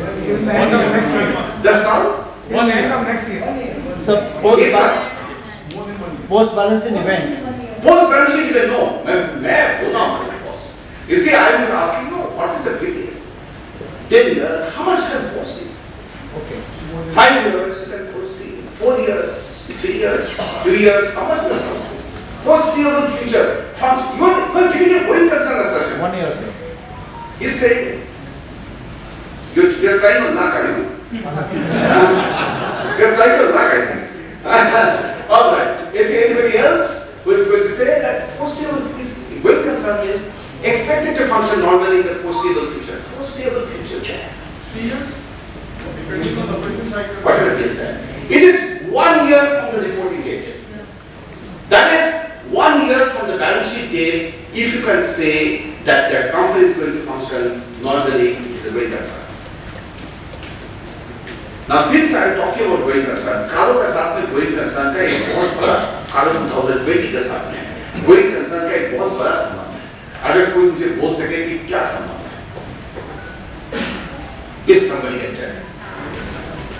Next year. The sound? 1 year. End of next year. So post balancing event. Post balance sheet event, no. मैं बोला हमारे boss. You see, I was asking you, what is the period? 10 years, how much can you foresee? Okay. 5 years, you can foresee. 4 years, 3 years, 2 years, how much can you foresee? Foreseeable future. You are giving a going concern assertion. 1 year, sir. He's saying, you're trying to luck, are you? You're trying to luck, I think. Alright. Is there anybody else who is going to say that foreseeable is going concern is expected to function normally in the foreseeable future? Foreseeable future. 3 years? Depending on the operation cycle. Whatever he said. It is 1 year from the reporting date. That is 1 year from the balance sheet date. If you can say that the company is going to function normally, it is a going concern. Now, since I am talking about going concern, कालों का साथ में going concern का एक बहुत बड़ा कालों 2020 के साथ में going concern का एक बहुत बड़ा संबंध है. अगर कोई मुझे बोल सके कि क्या संबंध है? If somebody can tell me.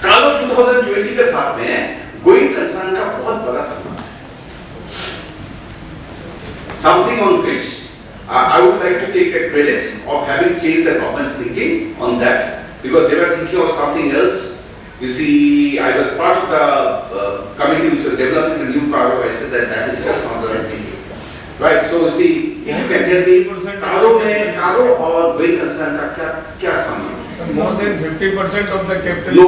कालो 2020 के साथ में गोइंग कंसर्न का बहुत बड़ा संबंध है. Something on which I would like to take the credit of having changed the government's thinking on that, because they were thinking of something else. You see, I was part of the committee which was developing the new cargo. I said that is just not the right thinking. Right, so you see, if you can tell me, cargo और going concern का क्या संबंध? More than 50% of the capital. No.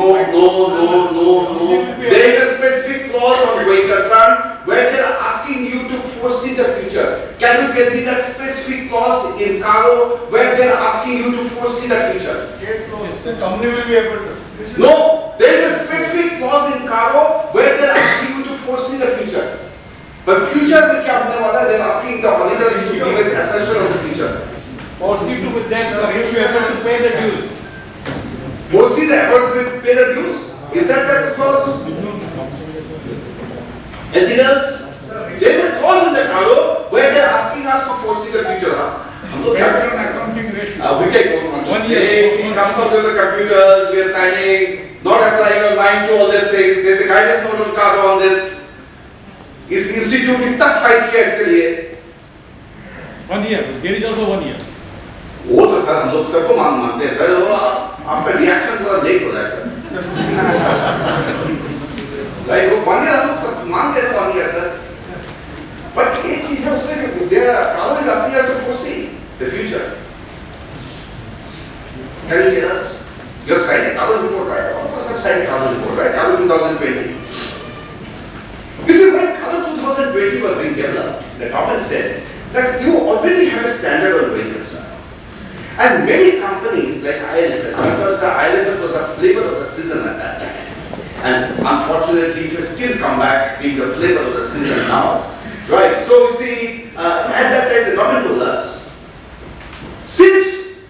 There is a specific clause on going concern where they are asking you to foresee the future. Can you tell me that specific clause in cargo where they are asking you to foresee the future? Yes, no. The company will be able to. No, there is a specific clause in cargo where they are asking you to foresee the future. But future में क्या होने वाला है? They are asking the auditors to give us an assessment of the future. Foresee to with that you should be able to pay the dues. Foresee the effort to pay the dues? Is that the clause? Anything else? There is a clause in the cargo where they are asking us to foresee the future. हम तो क्या करना है? Accounting ratio. Which I don't want to say. It comes out of the computers, we are signing, not applying our mind to all these things. There is a guidance note on cargo on this. इस institute ने तक fight किया इसके लिए 1 year. There is also 1 year. वो तो sir हम लोग सबको मानते हैं सर. वो आपका रिएक्शन थोड़ा लेट हो रहा है सर. लाइक वो 1 year हम लोग सब मान के 1 year सर. बट एक चीज है उसमें they are always asking us to foresee the future. Can you tell us? You're signing Cargo report, right? All of us are signing Cargo report, right? Cargo 2020. This is when Cargo 2020 was being developed. The government said that you already have a standard on going concern. And many companies like ILFS, because the ILFS was a flavor of the season at that time. And unfortunately, it has still come back being the flavor of the season now. Right, so you see, at that time the government told us, since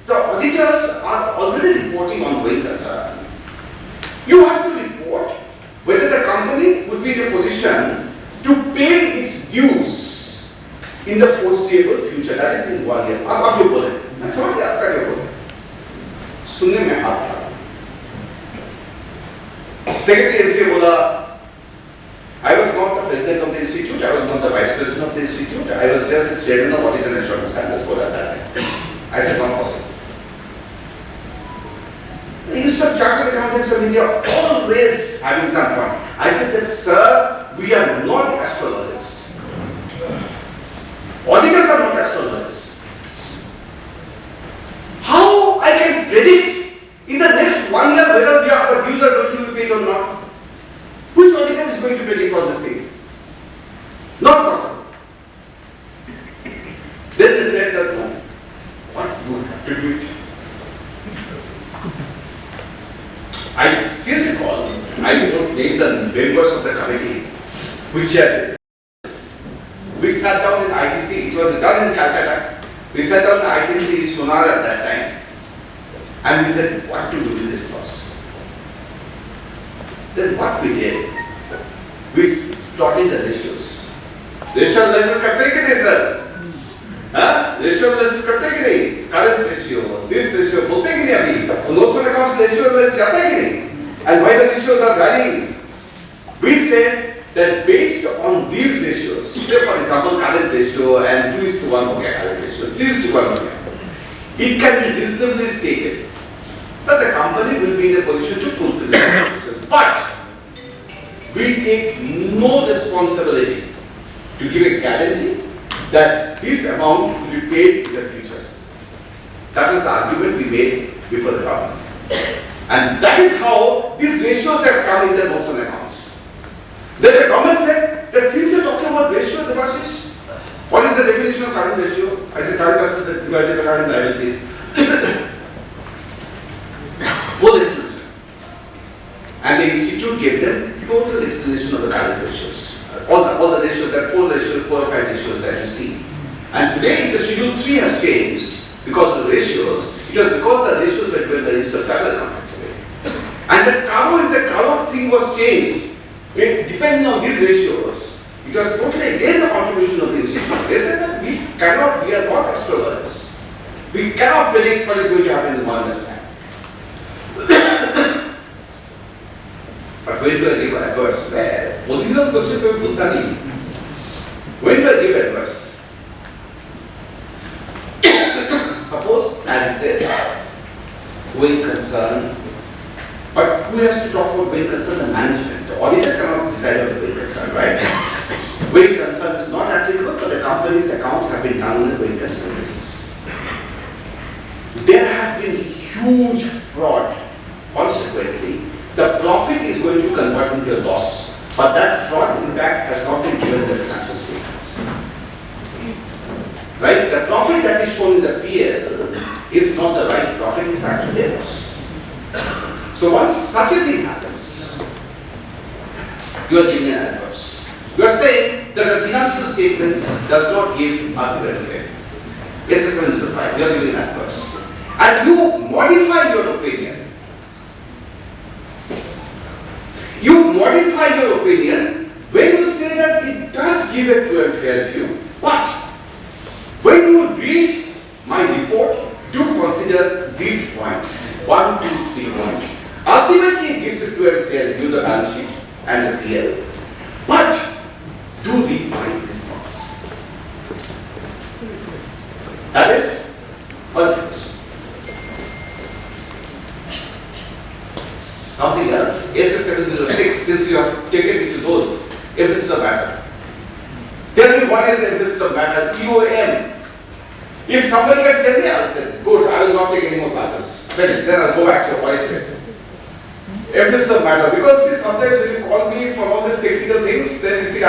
the auditors are already reporting on going concern, you have to report whether the company would be in a position to pay its dues in the foreseeable future. That is in 1 year. आप जो बोले, मैं समझ गया आपका क्या बोले. सुनने में हाथ था. Secretary NCA बोला, I was not the president of the institute, I was not the vice president of the institute, I was just the chairman of Audit and Assurance Standards Board at that time. I said, not possible. The Institute of Chartered Accountants of India always having some point. I said that, sir, we are not astrologers. Auditors are not astrologers. How I can predict in the next 1 year whether our dues are going to be paid or not? Which auditor is going to predict all these things? Not possible. Then they said that no. What you have to do it. I still recall, I don't name the members of the committee which had. We sat down in ITC, it was done in Calcutta. We sat down in ITC Sonar at that time and we said what to do with this clause. Then what we did, we plotted the ratios. Ratio analysis करते हैं कि नहीं sir? हाँ? Ratio analysis करते हैं कि नहीं? Current ratio, this ratio बोलते हैं कि नहीं अभी? Notes on accounts ratio analysis जाता है कि नहीं? And why the ratios are varying? We said that based on these ratios, say for example current ratio and 2:1 हो गया current ratio, 3:1 हो गया. It can be reasonably stated that the company will be in a position to fulfill the promises. But we take no responsibility to give a guarantee that this amount will be paid in the future. That was the argument we made before the government. And that is how these ratios have come in the notes on accounts. Then the government said that since you are talking about ratio, Devashish, what is the definition of current ratio? I said current assets divided by current liabilities. Full explanation. And the institute gave them total explanation of the current ratios. All the ratios, there are 4 or 5 ratios that you see. And today the Schedule 3 has changed because of the ratios. It was because the ratios were given by the Institute of Chartered Accountants. And the cargo thing was changed. Depending on these ratios, it was totally again the contribution of the institute. They said that we are not astrologers. We cannot predict what is going to happen in 1 year's time. when do I give adverse? Original question to bhulta nahi. When do I give adverse? Suppose, as it says, going concern. But who has to talk about going concern? The management. The auditor cannot decide on the going concern, right? Going concern is not applicable, but the company's accounts have been done on a going concern basis. There has been huge fraud. Consequently, the profit is going to convert into a loss, but that fraud impact has not been given in the financial statements. Right? The profit that is shown in the PL is not the right profit, it's actually a loss. So once such a thing happens, you are giving an adverse. You are saying that the financial statements does not give a welfare. SS705, you are giving an adverse. And you modify your opinion. You modify your opinion when you say that it does give a true and fair view. But when you read my report, do consider these points. 1, 2, 3 points. Ultimately, it gives a true and fair view, the balance sheet and the PL. But do read my these points. That is qualification. Something else, SS706, since you have taken me to those, emphasis of matter. Tell me what is the emphasis of matter, EOM. If somebody can tell me, I'll say, good, I will not take any more classes. Finish, then I'll go back to Audit Trail. Emphasis of matter, because see, sometimes when you call me for all these technical things, then you see, I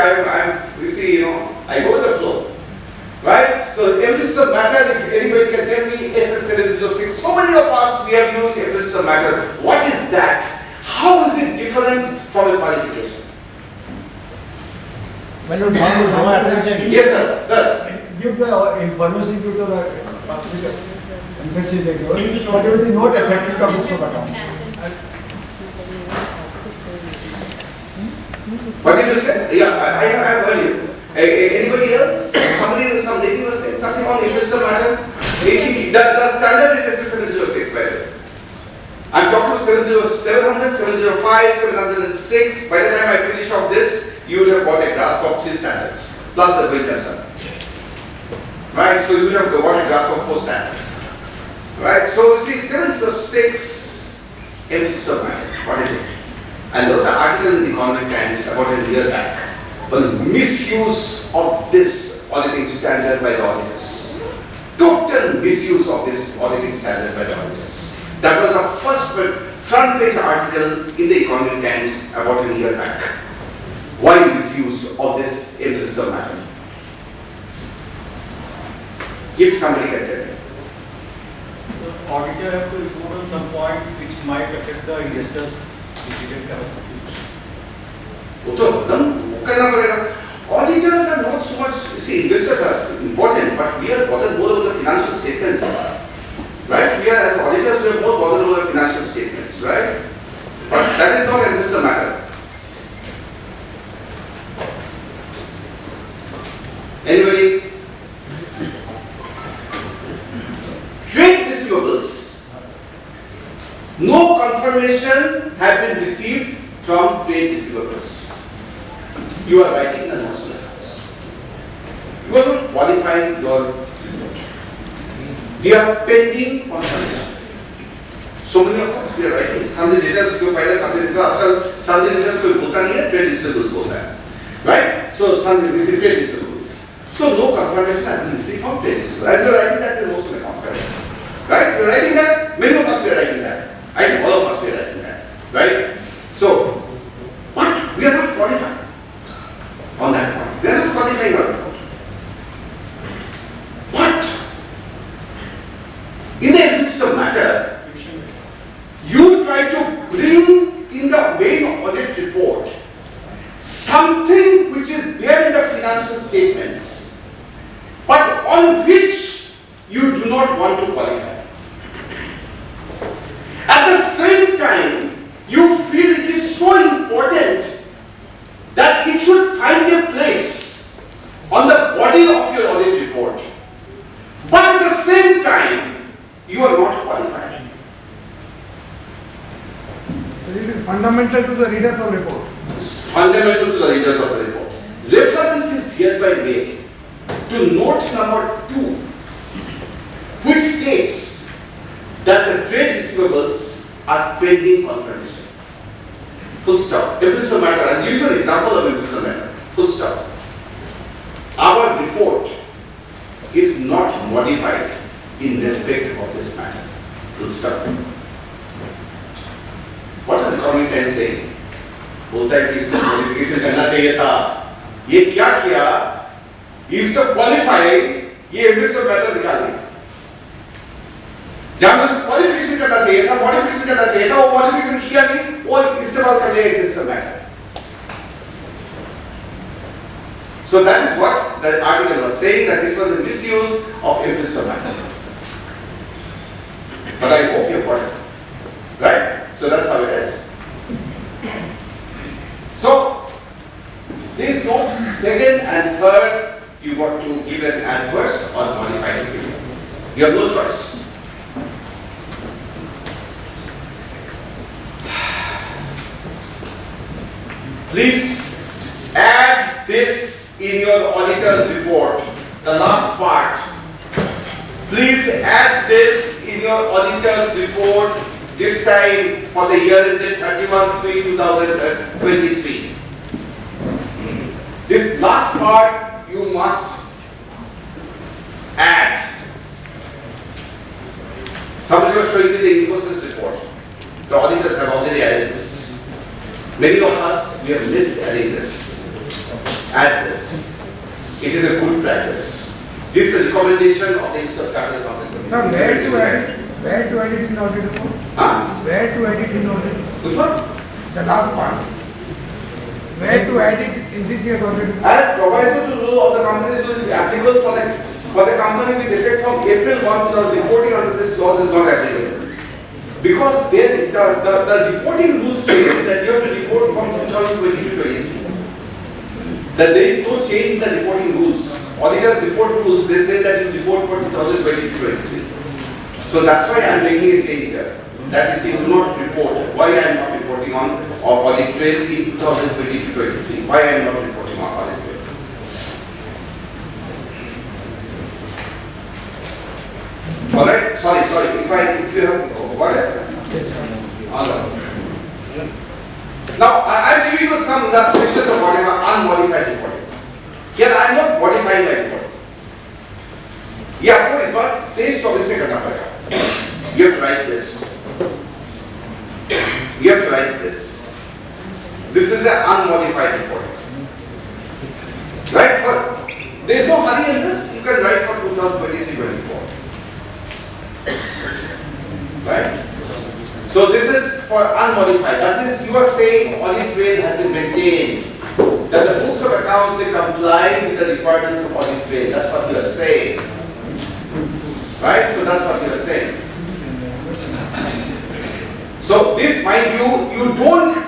go with the flow. Right? So emphasis of matter, if anybody can tell me SS706, so many of us, we have used emphasis of matter. What is that? How is it different from a qualification? When you want to know attention. Yes, sir. Sir. Give the information to the emphasis again, but everything not affected the books of account. What did you say? Yeah, I have heard you. Anybody else? Some lady was saying something on the emphasis of matter. The standard is SS706, by the way. I'm talking about 700, 705, 706. By the time I finish off this, you would have got a grasp of 3 standards, plus the going concern. Right, so you would have got a grasp of 4 standards. Right, so see, 7 plus 6, emphasis of matter. What is it? And there was an article in the Economic Times about a year back on the misuse of this auditing standard by the auditors. Total misuse of this auditing standard by the auditors. That was the first front page article in the Economic Times about a year back. Why misuse of this emphasis of matter? If somebody can tell me. The auditor have to report on some points which might affect the investors' dividend calculations. Auditors are not so much, see, investors are important, but we are bothered more about the financial statements. Right? We are, as auditors, we are more bothered about the financial statements, right? But that is not a investor matter. Anybody? Trade receivables. No confirmation had been received from trade receivables. You are writing the notes to the house. You are not qualifying your report. They are pending confirmation. So many of us, we are writing. Sunday letters, you find Sunday letters कोई बोलता नहीं है, trade receivables बोलता है. Right? So Sunday receive trade receivables. So no confirmation has been received from trade receivables. And you are writing that in the notes of the account. Right? You are writing that. Many of us we are writing that. I think all of us we are writing that. Right? So, but we are not qualified on that point. We are not qualifying our report. But in the emphasis of matter, you try to bring in the main audit report something which is there in the financial statements, but on which you do not want to qualify. At the same time, you feel it is so important that it should find a place on the body of your audit report. But at the same time, you are not qualified. It is fundamental fundamental to the readers of report. It's fundamental to the readers of the report. Reference is hereby made to note number 2, which states that the trade receivables are pending confirmation. Full stop. Episode matter. I'll give you an example of episode matter. Full stop. Our report is not modified in respect of this matter. Full stop. What is the government time saying? बोलता है कि इसमें modification करना चाहिए था. ये क्या किया? Instead of qualifying, ये episode matter निकाल दिया. जहाँ उसको क्वालिफिकेशन करना चाहिए था, मॉडिफिकेशन करना चाहिए था, वो मॉडिफिकेशन किया नहीं, वो इस्तेमाल कर लिया इस matter. So that is what the article was saying, that this was a misuse of emphasis matter. But I hope you got it, right? So that's how it is. So please note, second and third, you got to give an adverse or modified opinion. You have no choice. Please add this in your auditor's report, the last part. Please add this in your auditor's report, this time for the year ended 31/3/2023. This last part you must add. Somebody was showing me the Infosys report. The auditors have already added this. Many of us, we have missed adding this. Add this. It is a good practice. This is a recommendation of the Institute of Capital Compensation. Sir, where to add? Where to edit in audit report? Where to edit in audit? Which one? The last part. Where to add it in this year's audit report? As proviso to rule of the company's rule is applicable for the company with effect from April 1 to the reporting under this clause is not applicable. Because then the reporting rules say that you have to report from 2020 to 23. That there is no change in the reporting rules. Auditors report rules, they say that you report for 2020 to 23. So that's why I am making a change here. That is, you do not report. Why I am not reporting on Audit Trail in 2020 to 23? Why I am not reporting on Audit Trail? Alright, sorry. If you have got it? Yes. Alright. Now I am giving you some illustrations of whatever unmodified reporting. Here I am not modifying my reporting. ये आपको इस बार 23-24 से करना पड़ेगा. You have to write this. You have to write this. This is an unmodified reporting. Right? There is no hurry in this. You can write for 2023-24. Right? So this is for unmodified. That means you are saying audit trail has been maintained. That the books of accounts, they comply with the requirements of audit trail. That's what you are saying. Right? So that's what you are saying. So this, mind you,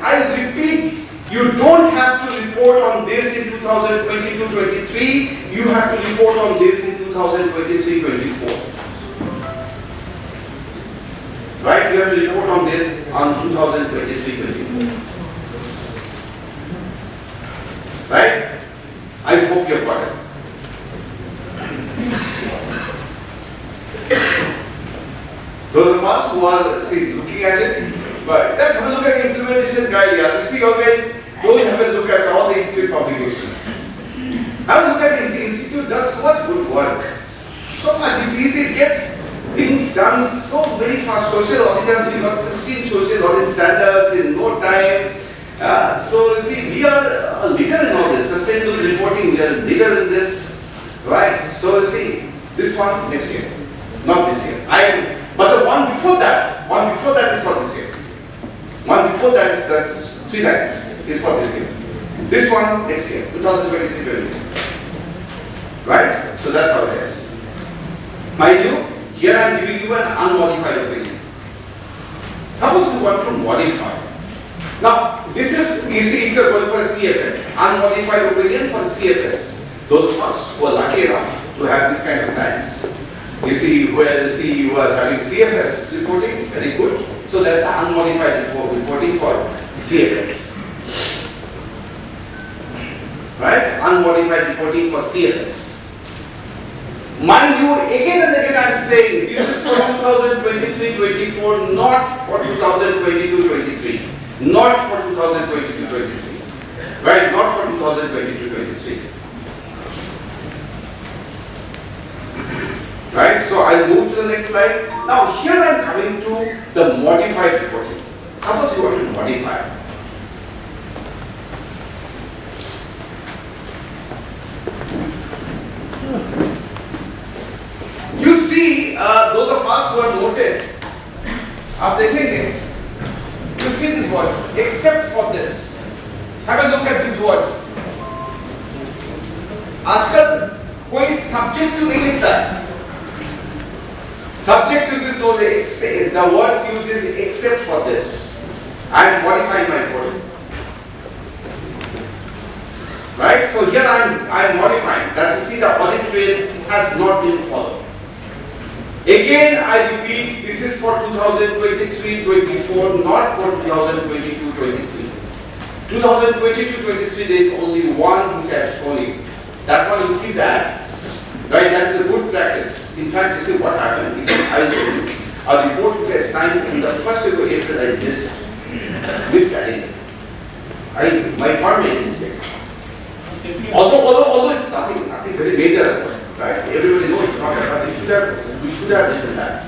I'll repeat, you don't have to report on this in 2022-23. You have to report on this in 2023-24. Right? You have to report on this on 2023-24. Right? I hope you have got it. Those of us who are looking at it, but just have a look at the implementation guide here. You see, you guys don't have a look at all the institute publications. Have a look at this. The institute does so much good work. So much. You see, it gets things done so very fast. Social auditors, we got 16 social audit standards in no time. So you see, we are a leader in all this. Sustainable reporting, we are a leader in this. Right? So you see, this one next year, not this year. But the one before that is for this year. One before that is, that's 3 times, is for this year. This one next year, 2023-24. Right? So that's how it is. Mind you, here I am giving you an unmodified opinion. Suppose you want to modify. Now, this is, you see, if you are going for a CFS, unmodified opinion for a CFS. Those of us who are lucky enough to have this kind of times. You see, where you are having CFS reporting, very good. So that's an unmodified reporting for CFS. Right? Unmodified reporting for CFS. Mind you, again and again I am saying this is for 2023-24, not for 2022-23. Not for 2022-23. Right? Not for 2022-23. Right? So I'll move to the next slide. Now here I am coming to the modified reporting. Suppose you want to modify. You see, those of us who are noted, आप देखेंगे, you see these words, except for this. Have a look at these words. आजकल कोई subject to नहीं लिखता है. Subject to this no, the words used is except for this. I am modifying my code. Right? So here I am modifying. That you see the audit trail has not been followed. Again I repeat, this is for 2023-24, not for 2022-23. 2022-23 there is only one which I have shown you. That one you please add. Right, that is a good practice. In fact, you see what happened. I will tell you. A report which I signed in the first of April, I missed it. Missed adding it. My firm made a mistake. Although it's nothing very major, right? Everybody knows it's not, but we should have written that.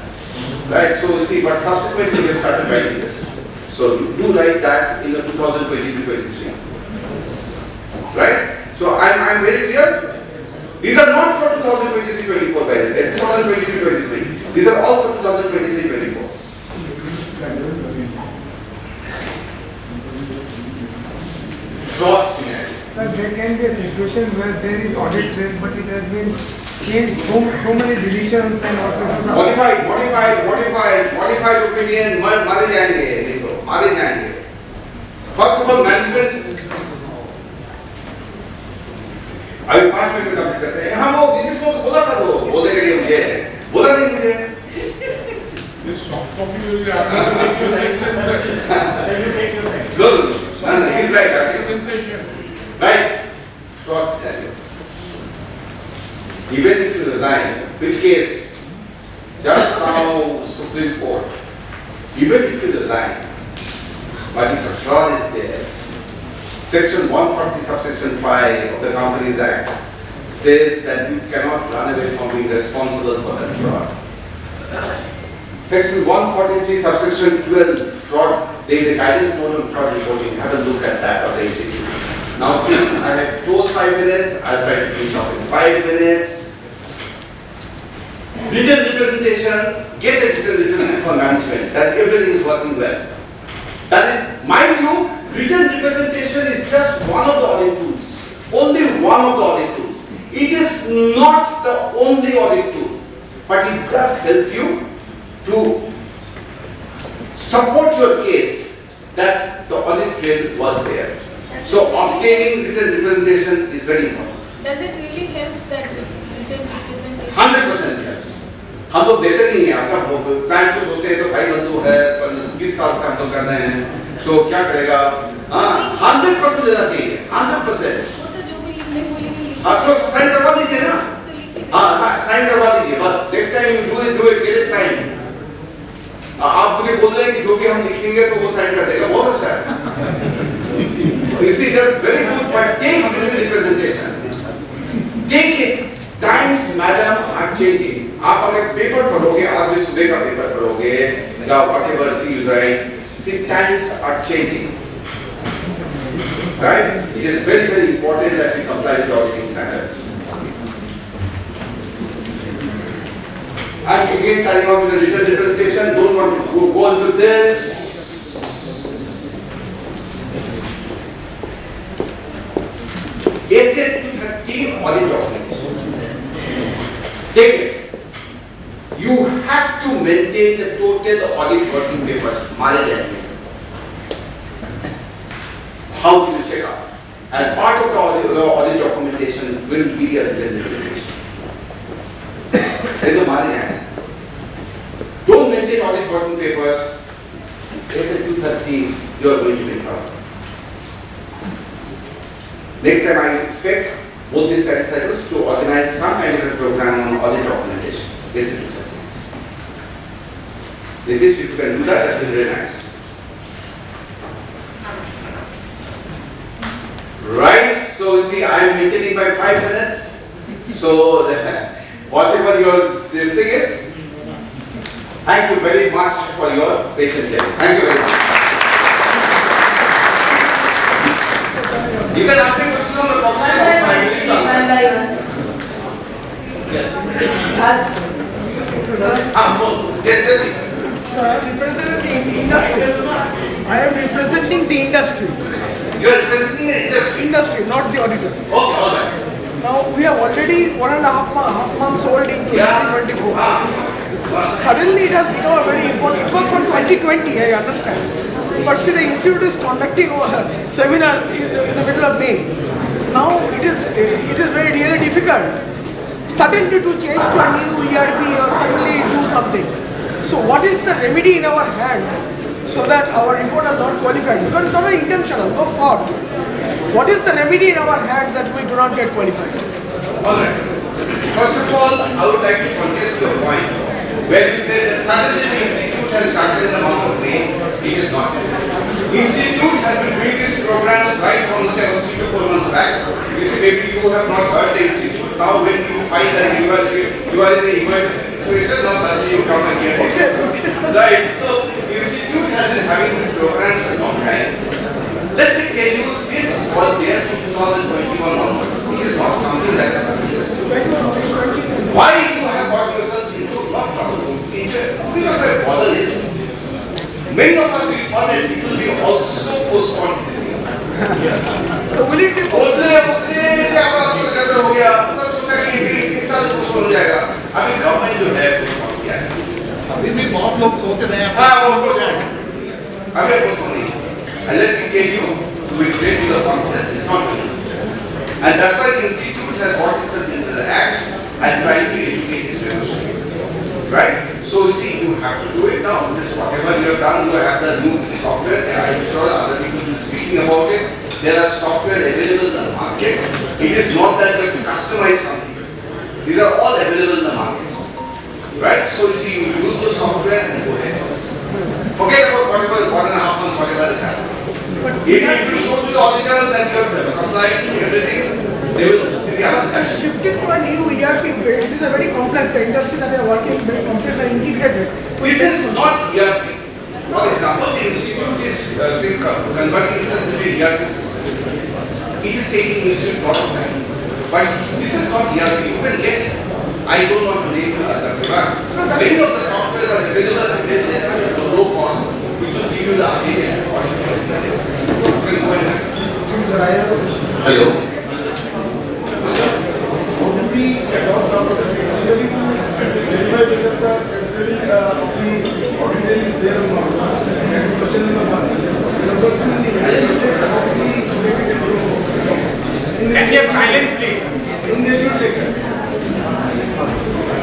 Right, so you see, but subsequently we have started writing this. So do write that in the 2022-23. Right? So I'm very clear. These are not for 2023-24 by the way, 2022-23. These are all for 2023-24. Fraud scenario. Sir, there can be a situation where there is audit trail, but it has been changed so many deletions and alterations. Modified opinion, मारे जाएंगे, देखो, मारे जाएंगे. First of all, management. अभी 5 minute में complete करते हैं. हाँ वो दिनेश को बोला था वो बोलने के लिए मुझे बोला नहीं मुझे. This soft copy will be available. Good. He's right. Right. Fraud scenario. Even if you resign, which case, just now Supreme Court, even if you resign, but if a fraud is there, Section 140 subsection 5 of the Companies Act says that you cannot run away from being responsible for that fraud. Section 143 subsection 12 fraud, there is a guidance note on fraud reporting. Have a look at that or the institute. Now since I have told 5 minutes, I'll try to finish off in 5 minutes. Written representation, get a written representation for management that everything is working well. That is, mind you, written representation is just one of the audit tools. Only one of the audit tools. It is not the only audit tool, but it does help you to support your case that the audit trail was there. So obtaining written representation is very important. Does it really help that written representation? 100% helps. हम लोग देते नहीं हैं. आपका client को सोचते हैं तो भाई बंधु है, 20 साल से हम लोग कर रहे हैं, तो क्या करेगा? 100% देना चाहिए. 100%. वो तो जो भी लिखने बोलेंगे. आप सब साइन करवा दीजिए ना. हाँ साइन करवा दीजिए बस. Next time you do it, get it signed. आप मुझे बोल रहे हैं कि जो भी हम लिखेंगे तो वो साइन कर देगा. बहुत अच्छा है. You see, that's very good, but take written representation. Take it. Times, madam, are changing. आप अगर पेपर पढ़ोगे, आज भी सुबह का पेपर पढ़ोगे, या whatever you write, see, times are changing. Right? It is very, very important that we comply with auditing standards. And again, carrying on with the written representation, don't want to go into this. Essay 230 audit documentation. Take it. You have to maintain the total audit working papers. How do you check out? And part of the audit documentation will be a written representation. Don't maintain audit working papers. Essay 230, you are going to be proud. Next time I expect both these study cycles to organize some kind of a program on audit documentation. Yes, at least if you can do that, that will be very nice. Right, so see, I am maintaining my 5 minutes. So that whatever your this thing is, thank you very much for your patient hearing. Thank you very much. You can ask me questions on the profession also. I will answer. One by one. Yes. Ask. Yes, tell me. I am representing the industry. You are representing the industry? Industry, not the auditor. Okay, all right. Now, we have already 1.5 months old in 2024. Suddenly it has become a very important, it was from 2020, I understand. But see, the institute is conducting a seminar in the middle of May. Now, it is very really difficult suddenly to change to a new ERP or suddenly do something. So what is the remedy in our hands so that our report is not qualified? Because it's not intentional, no fraud. What is the remedy in our hands that we do not get qualified? Alright. First of all, I would like to contest your point where you say that suddenly the institute has started in the month of May. It is not. The institute has been doing these programs right from say 3 to 4 months back. You see, maybe you have not heard the institute. Now when you find that you are in the emergency situation, now suddenly you come and hear it. Right. So the institute has been having these programs for a long time. Let me tell you, this was there from 2021 onwards. It is not something that has happened just why you have got yourself into a problem, into a bit of a bother is, many of us will thought that it will be also postponed this year. So will it be अभी government जो है postpone किया है। अभी भी बहुत लोग सोच रहे हैं अभी postpone नहीं। And let me tell you, to relate to the confidence is not good. And that's why the institute has got itself into the act and trying to educate its membership. Right? So you see, you have to do it now. This whatever you have done, you have the new software. I am sure other people will be speaking about it. There are software available in the market. It is not that you have to customize something. These are all available in the market. Right? So you see, you use the software and go ahead. Forget about whatever 1.5 months, whatever is happening. If you show to the auditors that you have complied to everything, they will see the other side. Shifting to a new ERP, it is a very complex. The industry that they are working is very complex and integrated. This is not ERP. For example, the institute is converting itself into an ERP system. It is taking institute a lot of time. But this is not ERP. You can get, I don't want to name the products. Many of the softwares are available at low cost, which will give you the updated audit. Hello. How do we adopt some of the technology to verify whether the calculation of the audit trail is there or not? That is question number 1. Number 2, how do we make it into Can we have silence, please? engagement letter?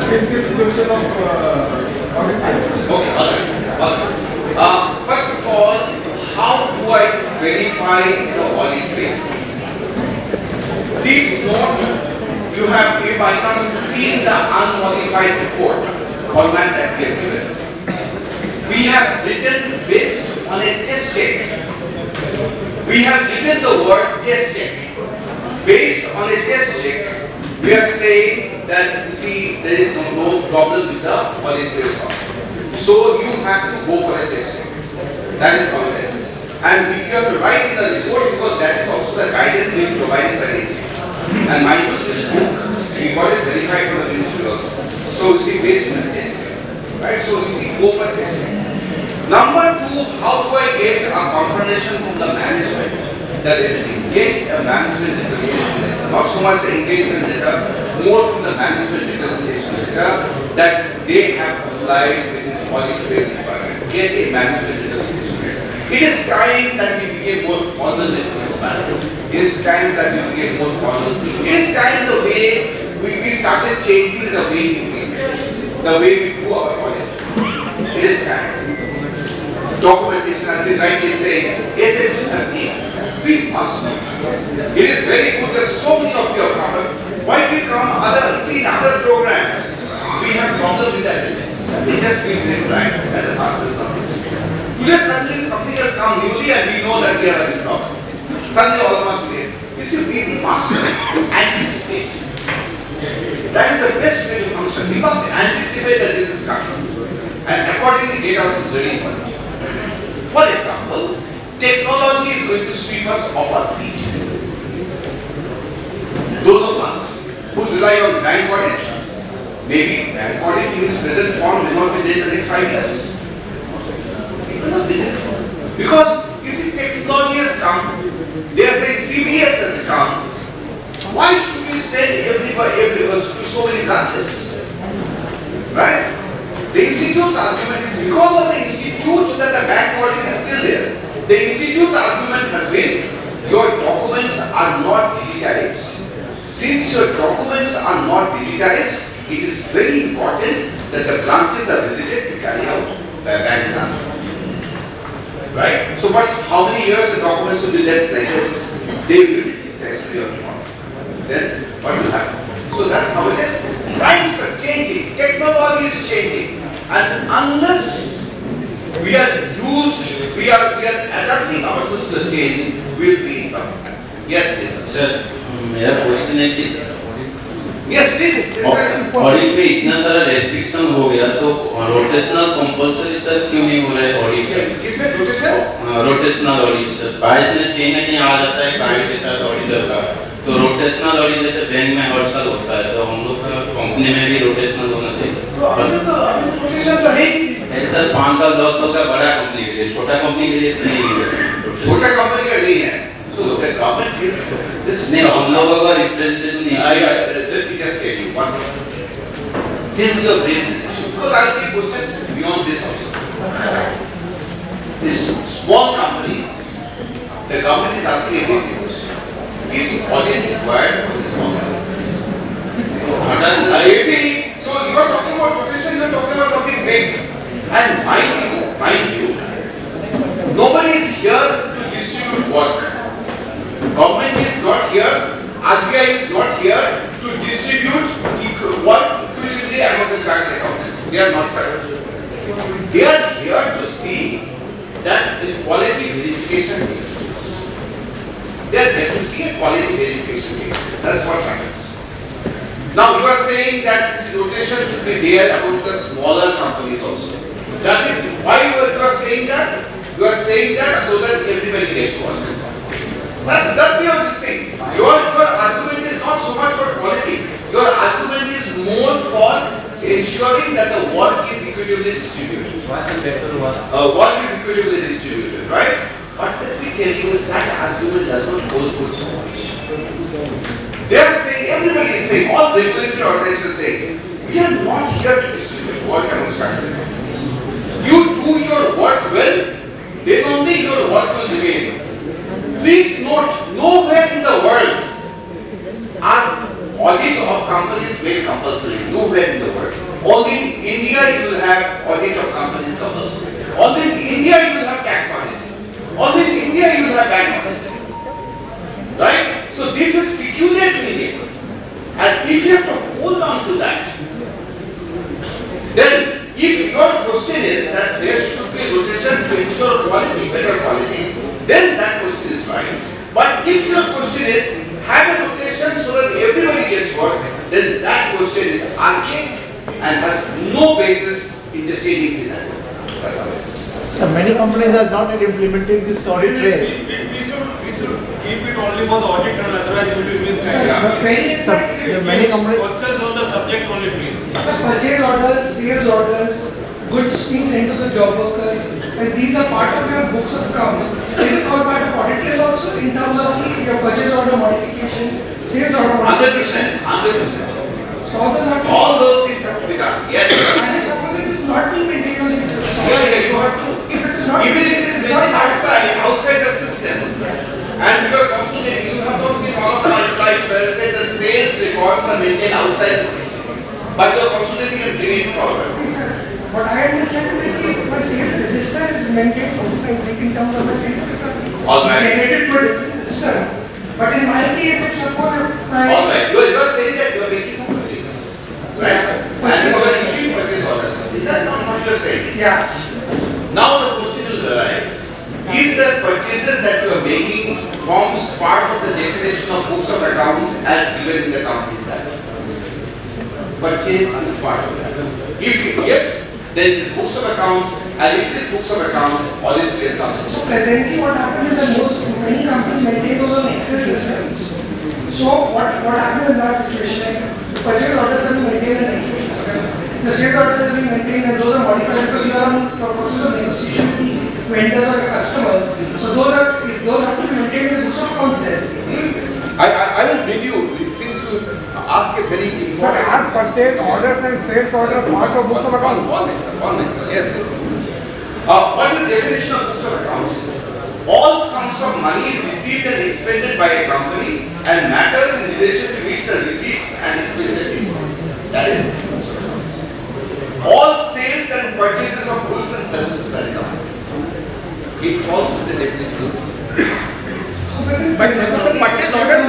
Is this question of audit trail? Okay, alright. First of all, how do I verify the audit trail? Please note, you might not have seen the unmodified report format that we have given. We have written based on a test check. We have written the word test check. Based on a test check, we are saying that, you see, there is no problem with the audit trail software. So you have to go for a test check. That is how it is. And you have to write in the report because that is also the guidance being provided by the institute. And mind you, this book, we got it verified from the ministry also. So you see, based on the test check. Right? So you see, go for test check. Number 2, how do I get a confirmation from the management that everything? Get a management representation letter. Not so much the engagement letter, more from the management representation letter that they have complied with this audit trail requirement. Get a management representation letter. It is time that we became more formal than transparent. It is time that we became more formal. It is time the way we started changing the way we think, the way we do our audit. It is time. Documentation, as is rightly saying, SA 230. we must know. It is very good that so many of you are covered. Why we come see in other programs, we have problems with attendance. Let me just be very frank as a hospital company. Today suddenly something has come newly and we know that we are having a problem. Suddenly all of us will get. You see, we must anticipate. That is the best way to function. We must anticipate that this is coming and accordingly get ourselves ready for it. For example, technology is going to sweep us off our feet. Those of us who rely on bank audit, maybe bank audit in its present form will not be there in the next 5 years. It will not be there. Because you see, technology has come. They are saying CBS has come. Why should we send everybody to so many branches? Right? The institute's argument is because of the institute that the bank audit is still there. The institute's argument has been your documents are not digitized. Since your documents are not digitized, it is very important that the branches are visited to carry out the bank transfer. Right? So, but how many years the documents will be left like this? They will be digitized to your account. Then what will happen? So that's how it is. Times are changing, technology is changing, and unless we are adapting ourselves to the change, we will be in trouble. Yes, please. Sir, मेरा question है कि yes, please. Audit पे इतना सारा restriction हो गया तो rotational compulsory sir क्यों नहीं हो रहा है ऑडिट? किसमें rotation? Rotational audit sir biasness कहीं ना कहीं आ जाता है क्लाइंट के साथ ऑडिटर का, तो रोटेशनल ऑडिट जैसे बैंक में हर साल होता है तो हम लोग का कंपनी में भी रोटेशनल होना चाहिए। तो अभी तो रोटेशन तो है सर 5 साल 10 साल का बड़ा कंपनी के लिए, छोटा कंपनी के लिए तो नहीं है। छोटा कंपनी का नहीं है। So the government feels this. नहीं हम लोगों का रिप्रेजेंटेशन नहीं है। Let me just tell you one thing. Since you have raised this issue, because I will be questions beyond this also. These small companies, the government is asking a basic question. Is audit required for the small companies? So you are talking about rotation, you are talking about something big. And mind you, nobody is here to distribute work. Government is not here, RBI is not here to distribute work equitably amongst the chartered accountants. They are not here. They are here to see that the quality verification takes place. They are there to see a quality verification takes place. That's what happens. Now you are saying that this rotation should be there amongst the smaller companies also. That is why you are saying that. You are saying that so that everybody gets work. That's your this thing. Your argument is not so much for quality. Your argument is more for ensuring that the work is equitably distributed. Work is equitably distributed, right? But let me tell you, that argument does not hold good so much. They are saying, everybody is saying, all regulatory organizations are saying, we are not here to distribute work amongst chartered accountants. You do your work well, then only your work will remain. Please note, nowhere in the world are audit of companies made compulsory. Nowhere in the world. Only in India you will have audit of companies compulsory. Only in India you will have tax audit. Only in India you will have bank audit. Right? So this is peculiar to India. And if you have to hold on to that, then if your question is that there should be rotation to ensure quality, better quality, then that question is fine. But if your question is have a rotation so that everybody gets work, then that question is archaic and has no basis in the training scenario. That's how it is. So many companies are not yet implementing this audit trail. We should keep it only for the audit trail, otherwise we will miss that. Many companies. Questions on the subject only, please. Purchase orders, sales orders, goods being sent to the job workers, and these are part of your books of accounts. Is it all part of audit trail also in terms of your purchase order modification, sales order modification? 100%. So all those things have to be done. Yes. And if suppose it is not being maintained on this software, Yeah, you have to. If it is not, even if it is maintained outside the system, and you are constantly, you have not seen all of my slides where I said the sales records are maintained outside the system, but you are constantly bringing it forward. Yes, sir. What I understand is that if my sales register is maintained outside, like in terms of my sales, it's All right. generated to a different system. system. But in my case, if suppose if my... Alright, you are saying that you are making some purchases, right? And you are issuing purchase orders. Is that not what you are saying? Yeah. Now the question will arise. Is the purchases that you are making forms part of the definition of books of accounts as given in the Companies Act? Purchase is part of that. If yes, then it is books of accounts, and if it is books of accounts, audit trail comes. So presently what happens is that many companies maintain those on Excel systems. So what happens in that situation? Like the purchase orders have been maintained in Excel system. The sales orders have been maintained and those are modified because you are in the process of negotiation with the vendors or customers. So those have to be maintained in the books of accounts there. I will read you, since you ask a very important... Sir, are purchase orders and sales orders part of books of accounts? One minute, sir. Yes, yes. What is the definition of books of accounts? All sums of money received and expended by a company and matters in relation to which the receipts and expenditure takes place. That is books of accounts. All sales and purchases of goods and services by the company. It falls with the definition of books of accounts. But the purchase orders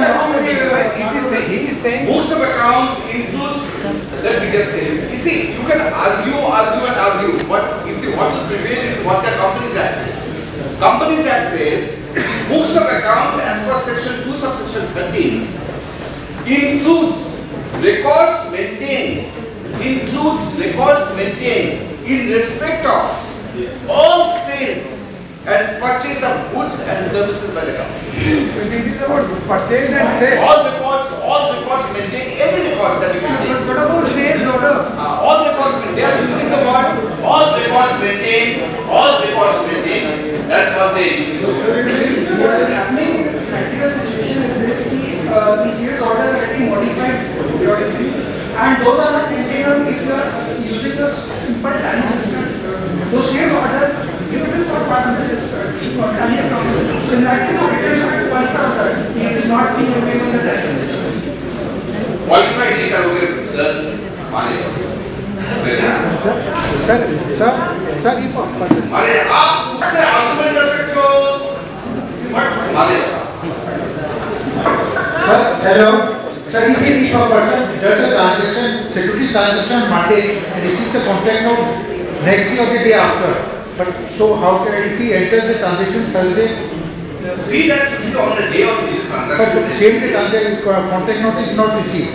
he is saying books of accounts includes, let me just tell you. You see, you can argue, but you see what will prevail is what the Companies Act says. Companies Act says books of accounts as per section 2 subsection 13 includes records maintained in respect of all sales and purchase of goods and services by the company. It is about purchase and sale. All records maintained, any records that you maintain. What about sales order? All records maintained. They are using the word all records maintained. That's what they use. What is happening in practical situation is this: the sales orders are getting modified periodically, and those are not maintained if you are using the simple tally system. Those sales orders, if it is not part of the system, or tally account, so in that case, the auditors have to qualify that it is not being maintained on the tally system. Qualify नहीं करोगे sir, माने sir if माने आप उससे argument कर सकते हो, but माने Hello. Sir, if a person does a transaction, security transaction Monday and receives the contract note next day or the day after, but so how can if he enters the transaction Thursday? See that you see on the day of this transaction. But the same day transaction contract note is not received.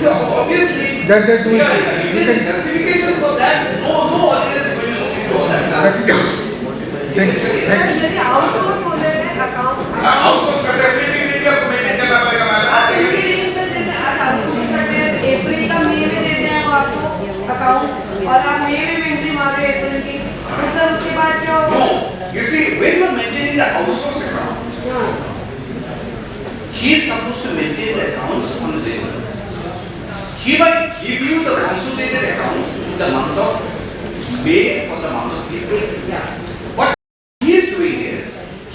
So obviously, Does that do if there is justification for that, no auditor is going to look into all that. यदि outsource हो जाए account outsource करते हैं फिर भी आपको maintain करना पड़ेगा मैडम। लेकिन सर जैसे आप आउटसोर्स करते हैं तो अप्रैल का मई में देते हैं वो आपको अकाउंट और आप मई में एंट्री मार रहे हैं अप्रैल की तो सर उसके बाद क्या होगा? No, you see, when you are maintaining the outsource accounts, he is supposed to maintain the accounts on a regular basis. He might give you the consolidated accounts in the month of May for the month of April. What he is doing is,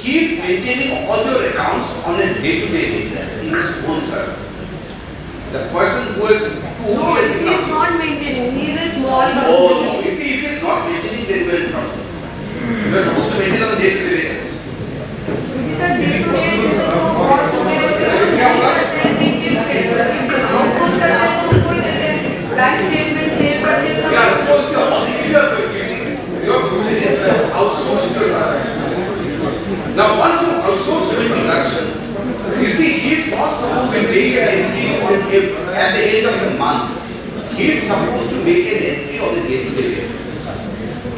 he is maintaining all your accounts on a day-to-day basis in his own server. The person who is he is not maintaining. He is a small. Oh no, you see, if he is not maintaining, then you are in trouble. You are supposed to maintain on a day-to-day basis. Sir day to day तो बहुत छोटे होते हैं देखिए outsource करते हैं तो उनको ही देते हैं बैंक स्टेटमेंट सेल करते हैं Yeah, so if you are giving your question is outsourced your transactions. Now once you outsource your transactions, you see he is not supposed to make an entry on at the end of the month. He is supposed to make an entry on a day-to-day basis.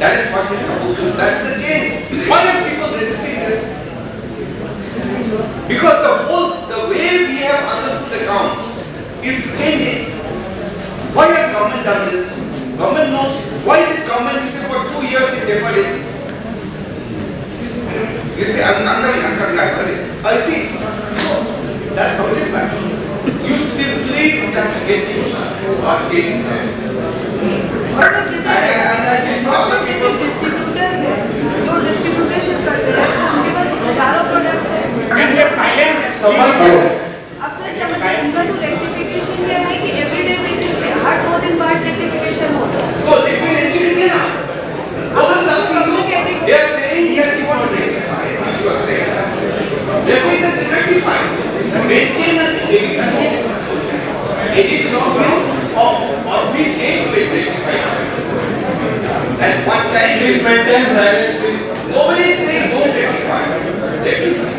That is what he is supposed to do. That is the change. Why are people resisting this? Because the way we have understood accounts is changing. Why has government done this? Government knows. Why did government say for 2 years it deferred it? You say, I'm coming. I see. So, that's how it is back. You simply have to get used to our change now. And other people. Distributors है जो distributorship करते हैं उनके पास हजारों products हैं अब sir क्या मतलब उनका तो रेक्टिफिकेशन क्या है कि एवरीडे बेसिस पे हर 2 दिन बाद रेक्टिफिकेशन होता है तो देखिए रेक्टिफिकेशन ना They are saying that you want to rectify, which you are saying. Nobody is saying don't rectify. Rectify.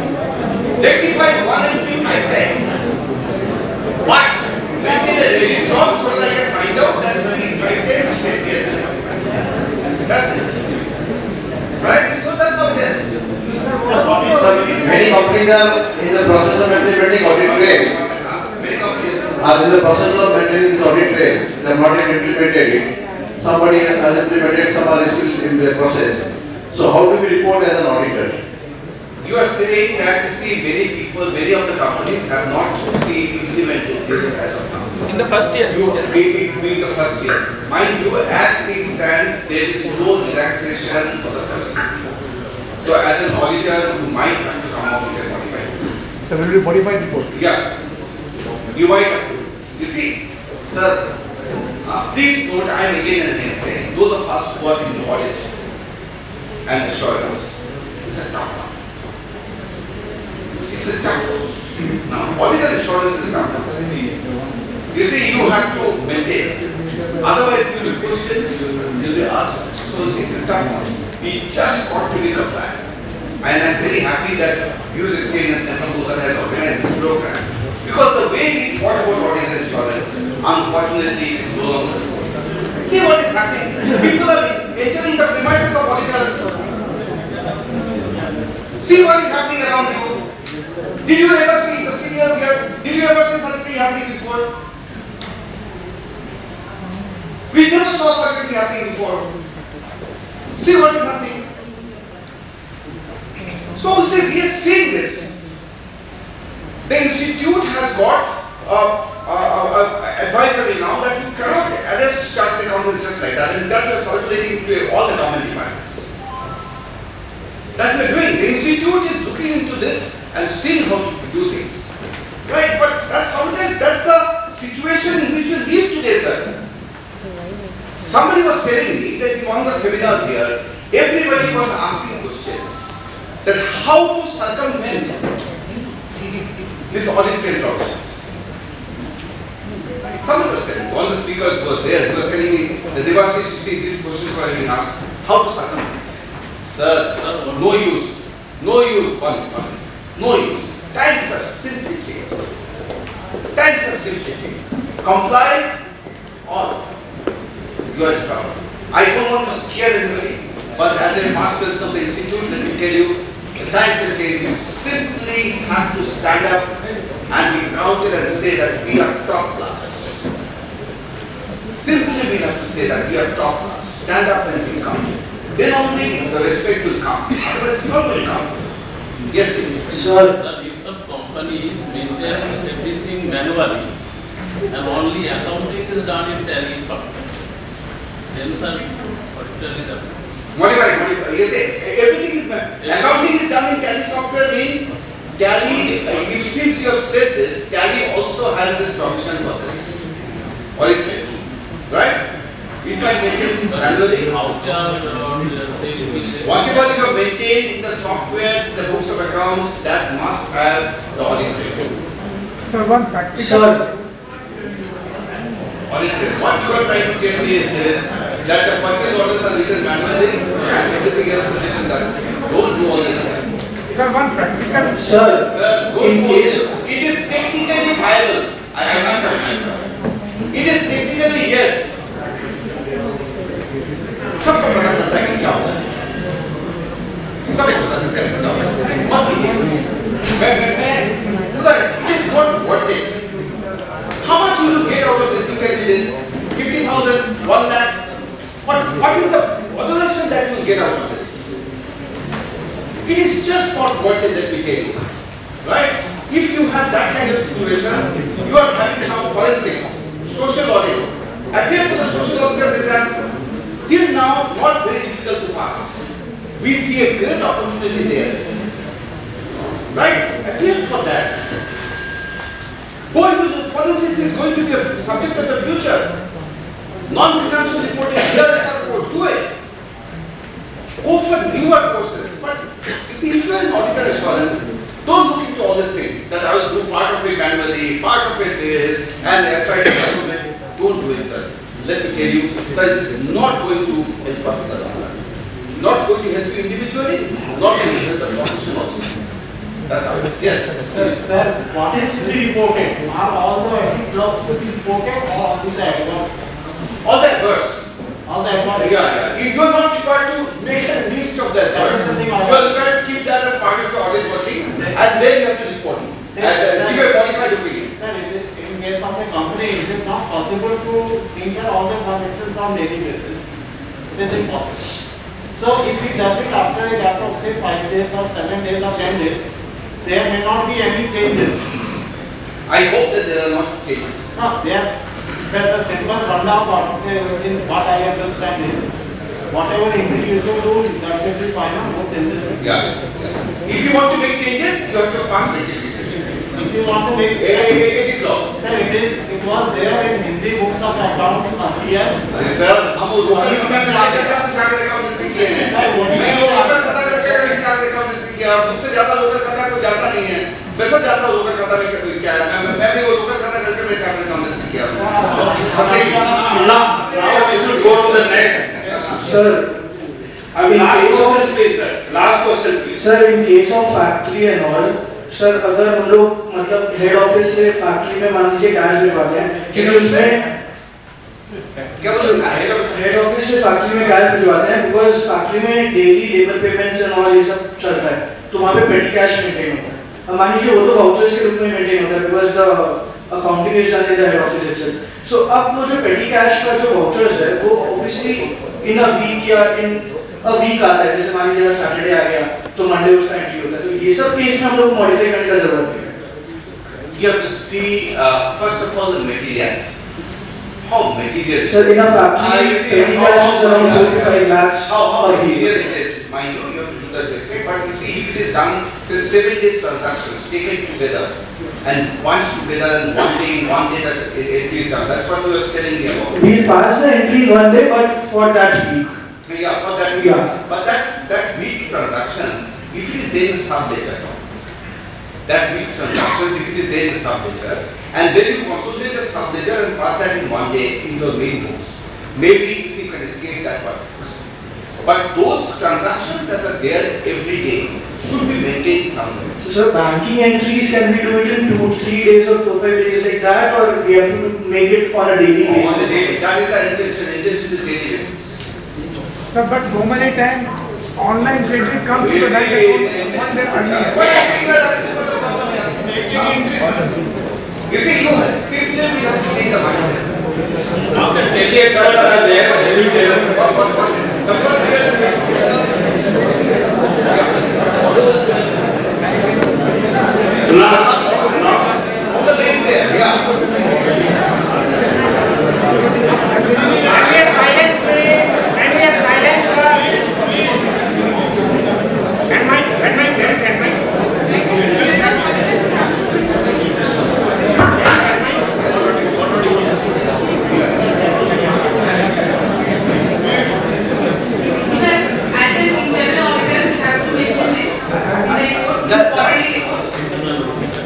Rectify 1 and 5 times. But maintain a ready log so that I can find out that you see 5 times you said yes. That's it. Right? So that's how it is. Many companies are in the process of implementing audit trail. Many companies are in the process of maintaining this audit trail. They have not yet implemented it. Somebody has implemented, some are still in the process. So how do we report as an auditor? You are saying that you see many people, many of the companies have not implemented this as of now. In the first year. You being the first year. Mind you, as things stands, there is no relaxation for the first year. So as an auditor, you might have to come up with a modified report. So will be modified report? Yeah. You might have to. You see, sir, please note, I am again and again saying, those of us who are in audit and assurance, it's a tough one. It's a tough one. Now, audit and assurance is a tough one. You see, you have to maintain. Otherwise, you will question, you will ask. So, it's a tough one. We just got to be compliant. And I'm very happy that User Experience Central Kolkata has organized this program. Because the way we thought about audit and insurance, unfortunately, is no longer the same. See what is happening. People are entering the premises of auditors. See what is happening around you. Did you ever see the seniors here? Did you ever see such a thing happening before? We never saw such a thing happening before. See what is happening. So we say we are seeing this. The institute has got advisory now that you cannot arrest chartered accountants just like that, and that we are circulating to all the government departments. That we are doing. The institute is looking into this and seeing how to do things. Right? But that's how it is. That's the situation in which we live today, sir. Somebody was telling me that in one of the seminars here, everybody was asking questions that how to circumvent this audit trail process. Somebody was telling me, one of the speakers who was there, he was telling me that Devashish, you see, these questions were being asked, how to circumvent. Sir, no use. No use, one person. No use. Times have simply changed. Times have simply changed. Comply or you are in trouble. I don't want to scare anybody, but as a past president of the institute, let me tell you, the times have changed. We simply have to stand up and be counted and say that we are top class. Simply we have to say that we are top class. Stand up and be counted. Then only the respect will come. Otherwise, it's not going to come. Yes, please. Sir, if some companies maintain everything manually and only accounting is done in Tally software, then sir, auditor is up. Modify. You say everything is accounting is done in Tally software means Tally. If since you have said this, Tally also has this provision for this. Audit, right? It might maintain things manually. Whatever you have maintained in the software, the books of accounts, that must have the audit trail. So one practical. Audit trail. What you are trying to tell me is this, that the purchase orders are written manually and everything else is written that. Don't do all this. Sir, one practical. Sir, don't do this. It is technically viable. I am not coming. It is technically yes. सबको पता चलता है कि क्या होगा, सबको पता चलता है क्या होगा, मत कीजिए, मैं उधर, it is not worth it. How much will you get out of this? You can do this, 50,000, 1 lakh, what is the valuation that you will get out of this? It is just not worth it, let me tell you, right? If you have that kind of situation, you are having now forensics, social audit, appear for the social auditor's exam. Till now, not very difficult to pass. We see a great opportunity there. Right? Appeal for that. Going to the forensics is going to be a subject of the future. Non-financial reporting, DRSR report, do it. Go for newer courses. But you see, if you are in auditor assurance, don't look into all these things. That I will do part of it manually, part of it this, and I try to implement. Don't do it, sir. Let me tell you, sir, it is not going to help us in the long run. not going to help you individually, not going to help the profession also. That's how it is. Yes. Sir, what is to be reported? Are all the audit logs to be reported or only the adverse? All the adverse. All the adverse? Yeah. You are not required to make a list of the adverse. You are required to keep that as part of your audit working, and then you have to report it. And give a modified opinion. Sir, in case of a company, it is not possible to enter all the transactions on daily basis. It is impossible. So if it does it after a gap of say 5 days or 7 days or 10 days, there may not be any changes. I hope that there are not changes. No, there. Sir, the simple rundown in what I understand is, whatever entry you should do, that should be fine on both ends. Yeah. If you want to make changes, you have to pass legislation. If you want to make edit laws. Sir, it was there in Hindi books of accounts earlier. Sir, हम वो local chartered accountancy किए हैं। मैं वो local खाता करके chartered accountancy किया। मुझसे ज़्यादा लोकल खाता कोई जाता नहीं है। वैसा जाता लोकल खाता में क्या है? मैं भी वो लोकल खाता करके मैं चार्टर्ड अकाउंटेंसी किया। Now we should go to the next. Sir, Last question, please. Sir, in case of factory and all, sir अगर हम लोग मतलब हेड ऑफिस से फैक्ट्री में मान लीजिए कैश भिजवाते हैं क्योंकि उसमें क्या बोलते हैं हेड ऑफिस से फैक्ट्री में कैश भिजवाते हैं बिकॉज फैक्ट्री में daily labour payments and all ये सब चलता है तो वहाँ पे पेटी कैश मेंटेन होता है। अब मान लीजिए वो तो वाउचर्स के रूप में मेंटेन होता है because the accounting is done in the head office itself. So अब वो जो पेटी कैश का जो वाउचर्स है वो ऑब्वियसली इन अ वीक या इन अ वीक आता है, जैसे मान लीजिए सैटरडे आ गया तो मंडे उसका एंट्री होता है, तो ये सब केस में हम लोग मॉडिफाई करने का जरूरत है। You have to see first of all the material. How material? Sir, in a factory, petty cash is around 4 to 5 lakhs. How material it is? Mind you, you have to do the testing, but you see if it is done, the 7 days transactions taken together and bunched together and one day that entry is done. That's what you were telling me about. We'll pass the entry in one day, but for that week. Yeah, for that week. Yeah. But that week transactions, if it is there in sub-ledger, that week's transactions, if it is there in sub-ledger, and then you consolidate the sub-ledger and pass that in one day in your main books, maybe you can escape that one. But those transactions that are there every day should be maintained somewhere. So, sir, banking entries, can we do it in 2-3 days or 4-5 days like that, or we have to make it on a daily basis? On a daily, that is the intention. Intention is daily basis. Sir, but so many times online credit comes to the bank account one day early. You see, you simply we have to change the mindset. Now the daily accounts are there, every day. The first year is on the lady there, yeah.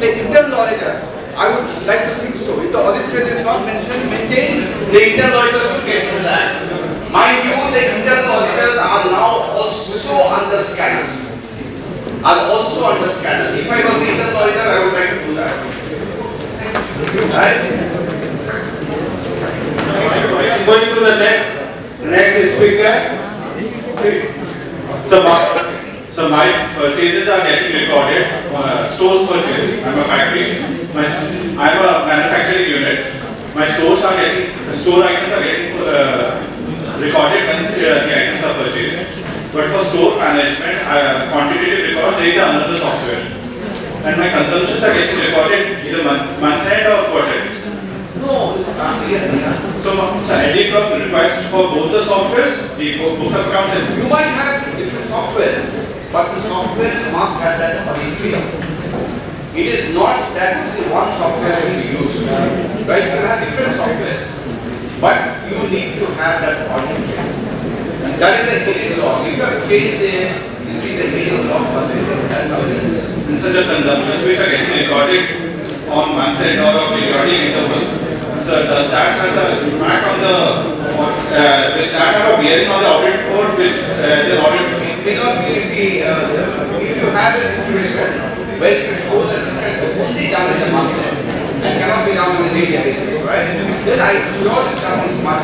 The internal auditor, I would like to think so. If the audit trail is not mentioned, maintained, the internal auditors will get to that. Mind you, the internal auditors are now also under scanner. If I was the internal auditor, I would like to do that. Right? Going to the next speaker. So my purchases are getting recorded, stores purchases. I'm a factory. I'm a manufacturing unit. My store items are getting recorded once the items are purchased. But for store management, quantitative records, there is another software. And my consumptions are getting recorded either month end or quarter. No, it's not here. So edit log requires for both the softwares, the books of accounts. You might have different softwares, but the softwares must have that audit trail. It is not that this is one software will be used, right? You can have different softwares, but you need to have that audit trail. That is the hidden log. If you have changed it, this is a hidden log. That's how it is. And so the consumptions which are getting recorded on month end or of periodic intervals, so does that has an impact on the which that have a bearing on the audit report, which the audit. It may not be, see, if you have a situation where you show that this can be only done in the month and cannot be done on a daily basis, right? Then I sure this done is much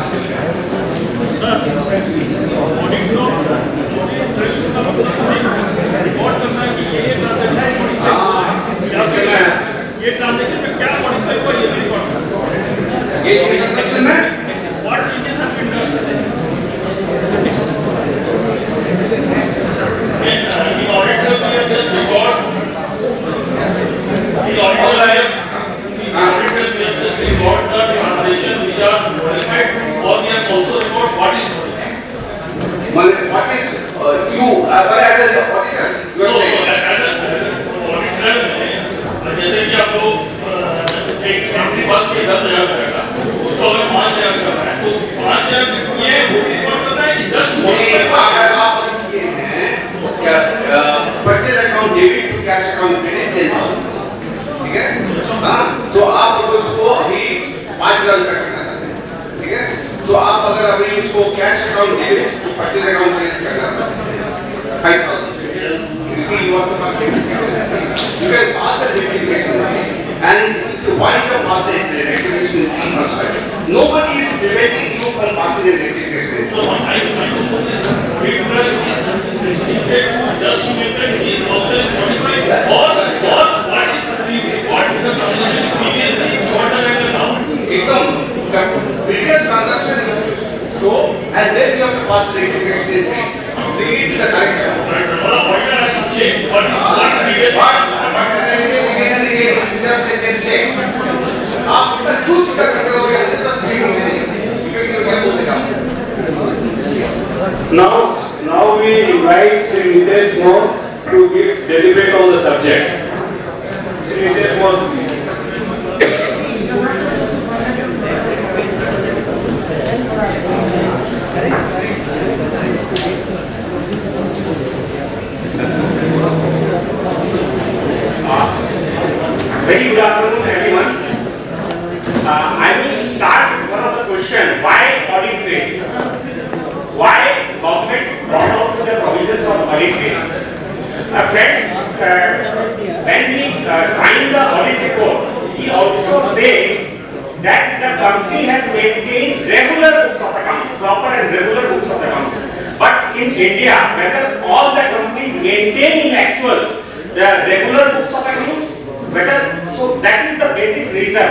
ये transaction में क्या modify हुआ ये record ये transaction में what changes have been done the auditor will just record the transaction which are modified or we have also record what is modified. What is you as an auditor you are saying as an auditor जैसे कि आप लोग एक company बस के 10,000 का उसको अगर 5,000 का है तो 5,000 ये रिकॉर्ड करना है कि just purchase account debit to cash account credit देना, ठीक है? हाँ, तो आप अगर उसको अभी 5,000 रुपये करना चाहते हैं, ठीक है? तो आप अगर अभी उसको cash account debit to purchase account credit करना चाहते हैं 5,000, you see you have to pass it. You can pass the rectification and it's the point of passing the rectification team must have. Nobody is preventing you from passing the rectification. So I restricted just to make that is also modified or what is the transaction previously what are the now? एकदम the previous transaction you have to show and then you have to pass the rectification to bring it to the correct account. What has to change? What previous? What as I say again and again, it's just a test check. आप इतना क्यों चिंता करते हो? ये अंदर का screen होने नहीं, क्योंकि वो क्या बोलते हैं? Now we invite Sri Nitesh Moore to deliberate on the subject. Sri Nitesh Moore. Very good afternoon, everyone. I will start with one of the questions: why audit trail? Why government brought out the provisions of audit trail? Friends, when we signed the audit report, he also said that the company has maintained regular books of accounts, proper and regular books of accounts. But in India, whether all the companies maintain in actual the regular books of accounts, so that is the basic reason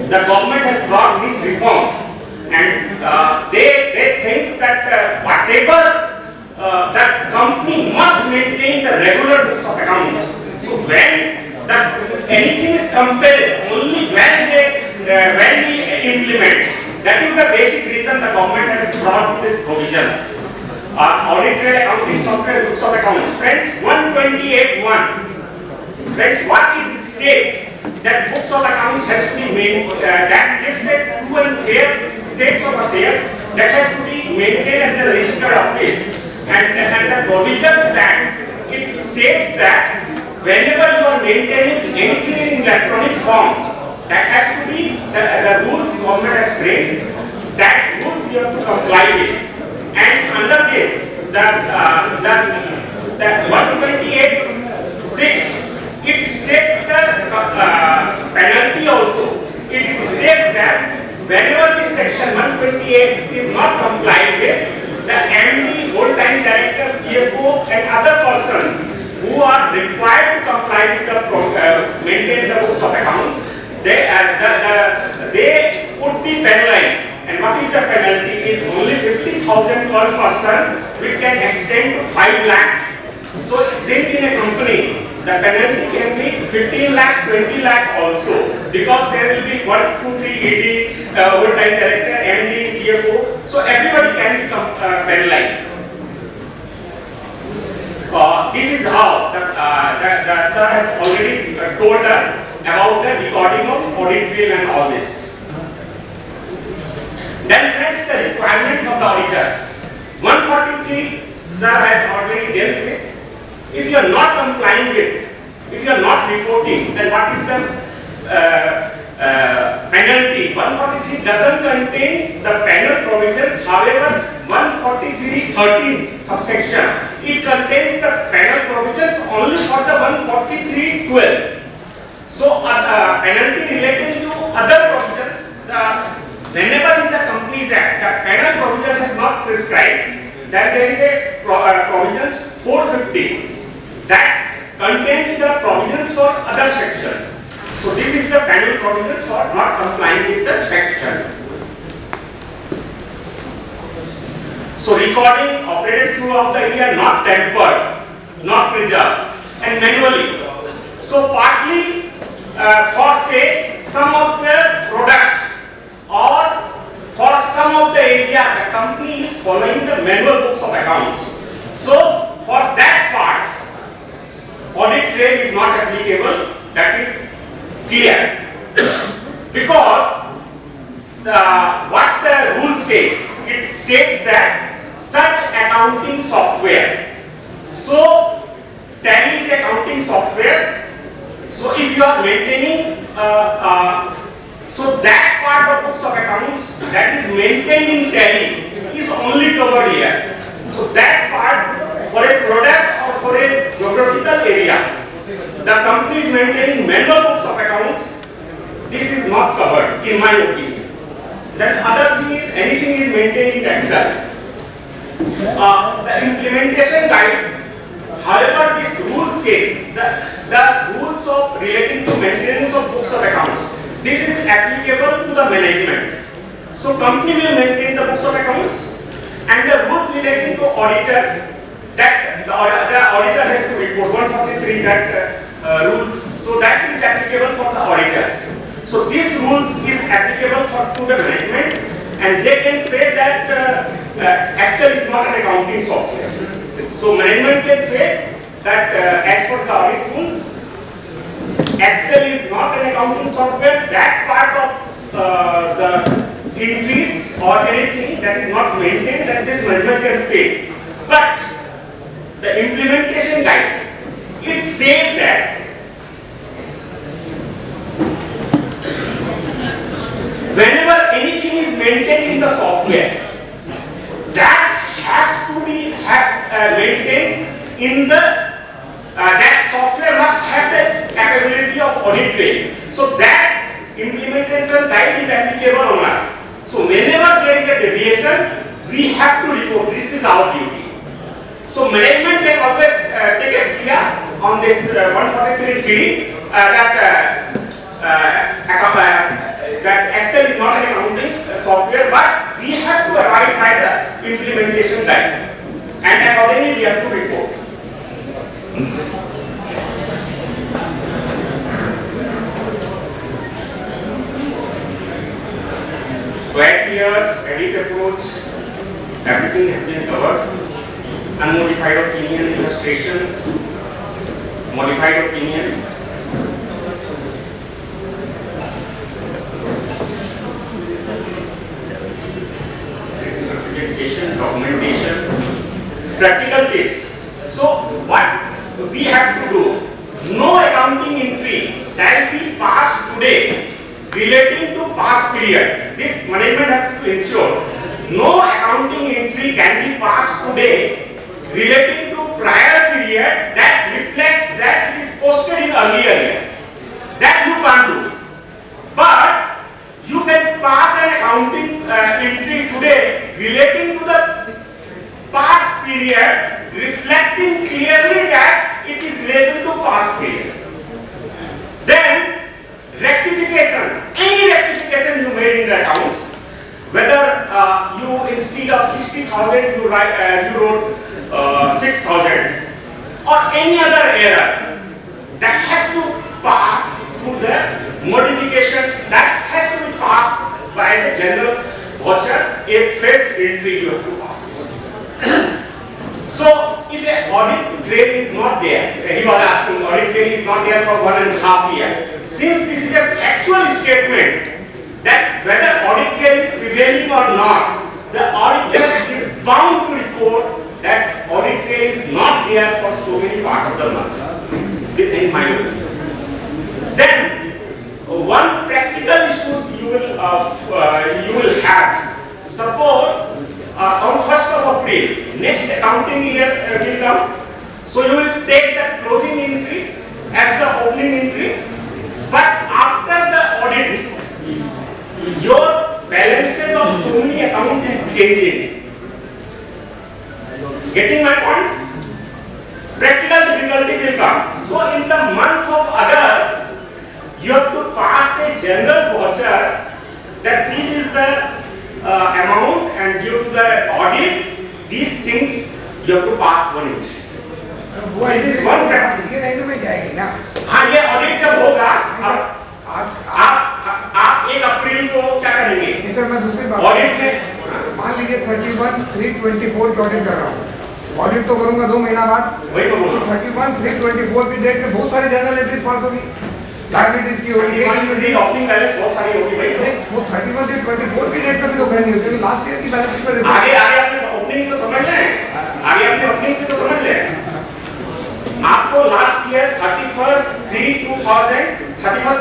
the government has brought this reform, and they think that whatever the company must maintain the regular books of accounts. So when anything is compelled, only when we implement, that is the basic reason the government has brought this provisions. Audit Trail accounting software books of accounts, friends, 128(1). Friends, what it states that books of accounts has to be made, that gives a true and fair states of affairs that has to be maintained at the registered office, and the provision that it states that whenever you are maintaining anything in electronic form, that has to be the rules government has framed, that rules you have to comply with, and under this that 128(6). It states the penalty also. It states that whenever this section 128 is not complied with, the MD, whole-time director, CFO, and other persons who are required to comply with the maintain the books of accounts, they would be penalized. And what is the penalty? Is only 50,000 per person, which can extend to 5 lakh. So think in a company, the penalty can be 15 lakh, 20 lakh also, because there will be 1, 2, 3 ED, whole-time director, MD, CFO. So everybody can be penalized. This is how the sir has already told us about the recording of audit trail and all this. Then friends, the requirement of the auditors. 143, sir has already dealt with. If you are not complying with, if you are not reporting, then what is the penalty? 143 doesn't contain the penal provisions. However, 13 subsection, it contains the penal provisions only for the 143(12). So penalty related to other provisions, whenever in the Companies Act the penal provisions is not prescribed, that there is a provisions 450 that contains the provisions for other sections. So this is the penal provisions for not complying with the section. So recording operated throughout the year, not tempered, not preserved, and manually. So partly for say some of the product or for some of the area the company is following the manual books of accounts. So for that part audit trail is not applicable, that is clear. Because what the rule says, it states that such accounting software. So Tally is accounting software. So if you are maintaining, so that part of books of accounts that is maintained in Tally is only covered here. So that part for a product or for a geographical area, the company is maintaining manual books of accounts. This is not covered, in my opinion. Then other thing is anything is maintained in Excel. The implementation guide, however, this rule says the rules of relating to maintenance of books of accounts. This is applicable to the management. So company will maintain the books of accounts, and the rules relating to auditor, that the auditor has to report 143 that rules. So that is applicable for the auditors. So this rules is applicable to the management, and they can say that Excel is not an accounting software. So management can say that as per the audit rules, Excel is not an accounting software. That part of the entries or anything that is not maintained, that this management can say. But the implementation guide, it says that whenever anything is maintained in the software, that has to be maintained in the that software must have the capability of audit trail. So that implementation guide is applicable on us. So whenever there is a deviation, we have to report. This is our duty. So management can always take a clear on this 143.3 that Excel is not an accounting software, but we have to abide by the implementation guide, and accordingly we have to report. Square years, edit approach, everything has been covered. Unmodified opinion, illustration, modified opinion. Documentation, practical tips. So what we have to do, no accounting entry shall be passed today relating to past period. This management has to ensure no accounting entry can be passed today relating to prior period that reflects that it is posted in earlier year. That you can't do. But you can pass an accounting entry today relating to the past period, reflecting clearly that it is related to past period. Then rectification, any rectification you made in the accounts, whether you instead of 60,000 you wrote 6,000 or any other error, that has to pass through the modification, that has to be passed by the general voucher, a fresh entry you have to pass. So if an audit trail is not there, he was asking, audit trail is not there for 1.5 years. Since this is a factual statement that whether audit trail is prevailing or not, the auditor is bound to report that audit trail is not there for so many part of the month, in my opinion. Then one practical issue you will have. Suppose on 1st of April, next accounting year will come. So you will take the closing entry as the opening entry, but after the audit, your balances of so many accounts is changing. Getting my point? Practical difficulty will come. So in the month of August, you have to pass a general voucher that this is the amount, and due to the audit, these things you have to pass one entry. This is one practice. ये and में जाएगी ना? हाँ, ये audit जब होगा, आप 1 अप्रैल को क्या करेंगे? सर मैं दूसरी बात ऑडिट में मान लीजिए 31/3/24 की ऑडिट कर रहा हूँ, ऑडिट तो करूंगा 2 महीना बाद, वही तो 31/3/24 की डेट में बहुत सारी जर्नल एंट्रीज पास होगी, लायबिलिटीज की होगी, ओपनिंग बैलेंस बहुत सारी होगी भाई। वो 31/3/24 की डेट में भी तो करनी होती है, लास्ट ईयर की बैलेंस शीट पर आगे अपने ओपनिंग तो समझ लें, आगे अपनी ओपनिंग तो समझ लें। आपको लास्ट ईयर 31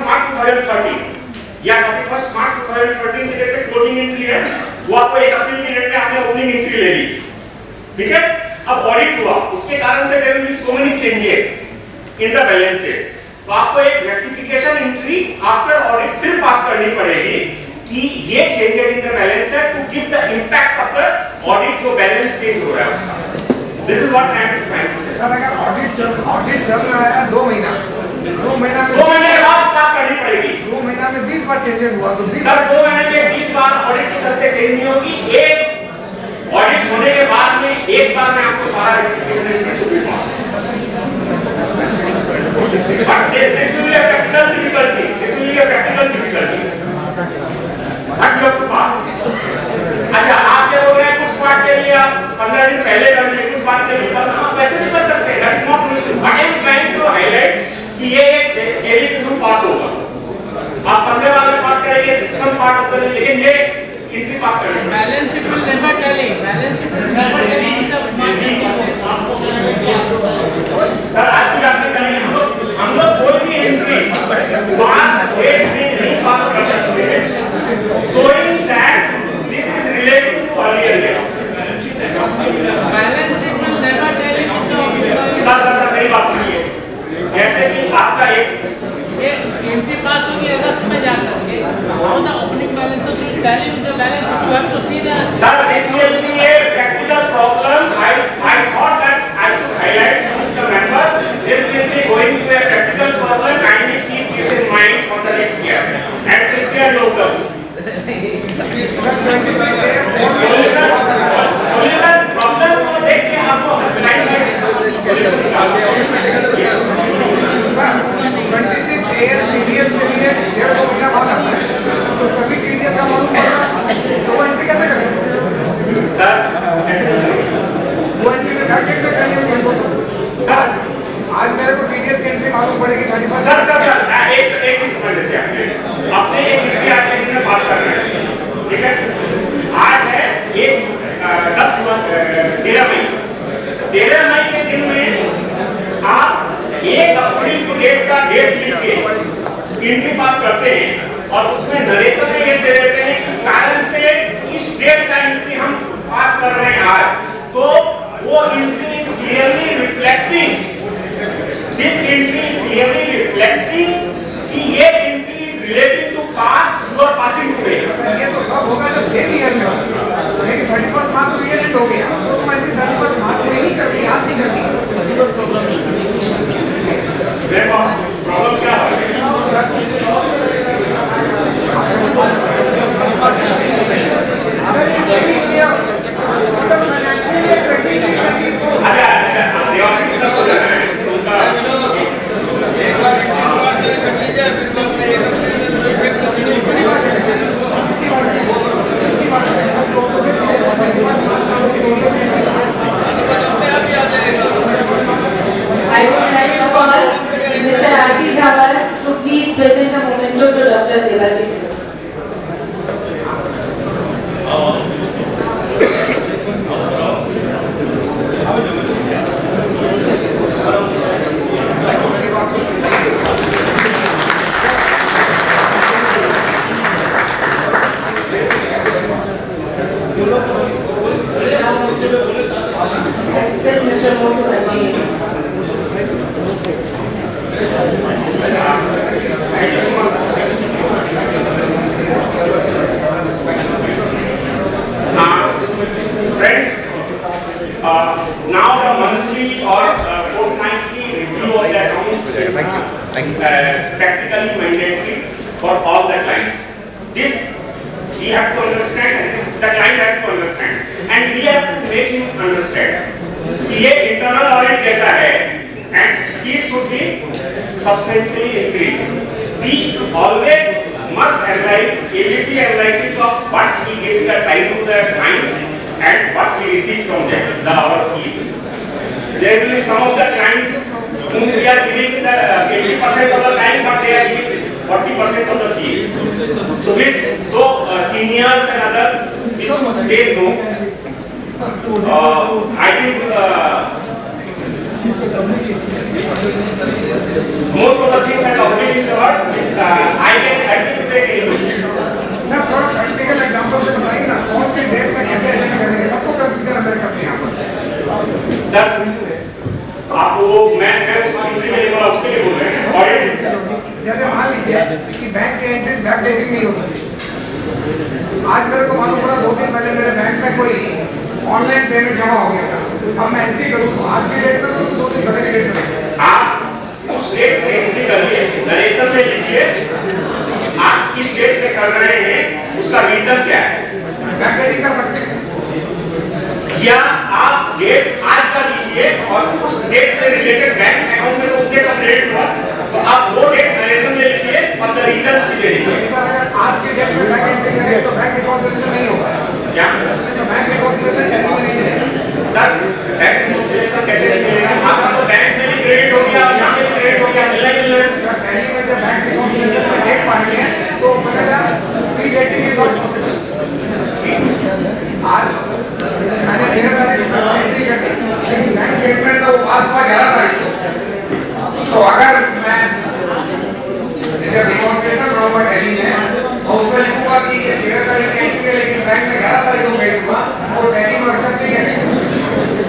मार्च 2030 या 31 मार्च 2013 की डेट पे क्लोजिंग एंट्री है, वो आपको 1 अप्रैल की डेट पे आपने ओपनिंग एंट्री ले ली, ठीक है? अब ऑडिट हुआ, उसके कारण से there will be so many changes in the balances, तो आपको एक रेक्टिफिकेशन एंट्री आफ्टर ऑडिट फिर पास करनी पड़ेगी कि ये चेंजेस इन द बैलेंस है to give the impact of the audit जो बैलेंस चेंज हो रहा है उसका। This is what I am trying. Sir अगर ऑडिट चल रहा है 2 महीना, 2 महीने के बाद पास करनी पड़ेगी। 2 महीना में 20 बार चेंजेस हुआ तो 20 सर 2 महीने में 20 बार ऑडिट के चलते चेंज नहीं होगी। एक ऑडिट होने के बाद में एक बार में आपको सारा but this will be a practical difficulty. This will be a practical difficulty. But you have to pass. अच्छा, आप क्या बोल रहे हैं? कुछ पार्ट के लिए आप 15 दिन पहले कर लें, कुछ पार्ट के लिए आप वैसे भी कर सकते हैं। That is not possible. But I am trying to highlight कि ये एक जेली थ्रू पास होगा। आप 15 बार में पास करेंगे, some part of the, लेकिन ये एंट्री पास करेंगे। Balance sheet will never tally. Balance sheet will never tally in the sir आज की बात नहीं करेंगे हम लोग कोई भी एंट्री पास डेट में नहीं पास कर सकते, showing that this is related to earlier year. Balance sheet will never tally with the sir मेरी बात सुनिए, जैसे कि आपका एक एंट्री पास होगी अगस्त में जाकर के, how the opening balances will tally with the balance sheet, you have to see that. Sir, this will be a practical problem. I thought that I should highlight to the members. There will be going to a practical problem. Kindly keep this in mind for the next year and prepare yourself. Solution problem को देख के आपको helpline में solution निकालना है। 26 AS TDS के लिए 1.5 महीना बाद आता है, तो तभी TDS का मालूम पड़ रहा है, तो वो एंट्री कैसे करेंगे? सर कैसे करेंगे? वो एंट्री में ब्रैकेट में करनी होगी हमको तो। सर आज मेरे को TDS की एंट्री मालूम पड़ेगी 31। सर एक चीज समझ लेते हैं आपने एक एंट्री आज के दिन में पास करना है, ठीक है? आज है 13 मई के दिन में आप 1 अप्रैल की डेट का डेट लिख के एंट्री पास करते हैं और उसमें नरेशन में ये दे देते हैं इस कारण से इस डेट का एंट्री हम पास कर रहे हैं आज, तो वो entry is clearly reflecting, this entry is clearly reflecting कि ये entry is relating to past, you are passing today. ये तो कब होगा जब सेम ईयर में हो, लेकिन 31 मार्च को ईयर एंड हो गया, तो तुम एंट्री 31 मार्च में ही करनी, आज नहीं करनी। प्रॉब्लम क्या है? Request Mr. Moore to continue. Friends, now the monthly or fortnightly review of the accounts is practically mandatory for all the clients. This we have to understand, and this the client has to understand, and we have to make him understand. ये internal audit जैसा है, and fees should be substantially increased. We always must analyze ABC analysis of what we give the time to the client and what we receive from them, our fees. There will be some of the clients whom we are giving the 80% of the time, but they are giving 40% of the fees. So seniors and others, we should say no. I think most of the things have already been covered. I can take any question. Sir थोड़ा practical example से बताइए ना, कौन से date में कैसे edit करेंगे, सबको कंप्यूटर अंदर करते हैं यहाँ पर। सर आप वो मैं उस कंट्री में बोला उसके लिए बोल रहे हैं। और जैसे मान लीजिए कि बैंक के एंट्रीज बैक डेटिंग नहीं हो सकती। आज मेरे को मालूम पड़ा 2 दिन पहले मेरे बैंक में कोई ऑनलाइन पेमेंट जमा हो गया था। अब मैं एंट्री करूँ तो आज की डेट में तो 2 दिन पहले की डेट में आप उस डेट में एंट्री करिए, नरेशन में लिखिए आप किस डेट पे कर रहे हैं, उसका रीजन क्या है। बैक डेटिंग कर सकते हैं या आप डेट आज का दीजिए और उस डेट से रिलेटेड बैंक अकाउंट में उस डेट का क्रेडिट हुआ तो आप वो डेट नरेशन में लिखिए और द रीजंस भी दे दीजिए। सर अगर आज की डेट में बैंक एंट्री करें तो बैंक रिकॉन्सिलिएशन नहीं होगा। क्या तो बैंक रिकॉन्सिलिएशन टैली में नहीं मिलेगा। सर बैंक रिकॉन्सिलिएशन कैसे नहीं मिलेगा? आपका तो बैंक में भी क्रेडिट हो गया और यहाँ पे भी क्रेडिट हो गया, मिलना ही मिलना है। सर टैली में जब बैंक रिकॉन्सिलिएशन में डेट मारेंगे तो मिलेगा pre dating is not possible. आज मैंने 13 तारीख को एंट्री कर दी, लेकिन बैंक स्टेटमेंट का वो पास हुआ 11 तारीख को। तो अगर मैं जब रिकॉन्सिलिएशन रॉबर टैली में और उसमें लिखूंगा कि ये 13 तारीख की एंट्री है लेकिन बैंक में 11 तारीख को क्रेडिट हुआ, वो टैली में एक्सेप्ट नहीं करेगा।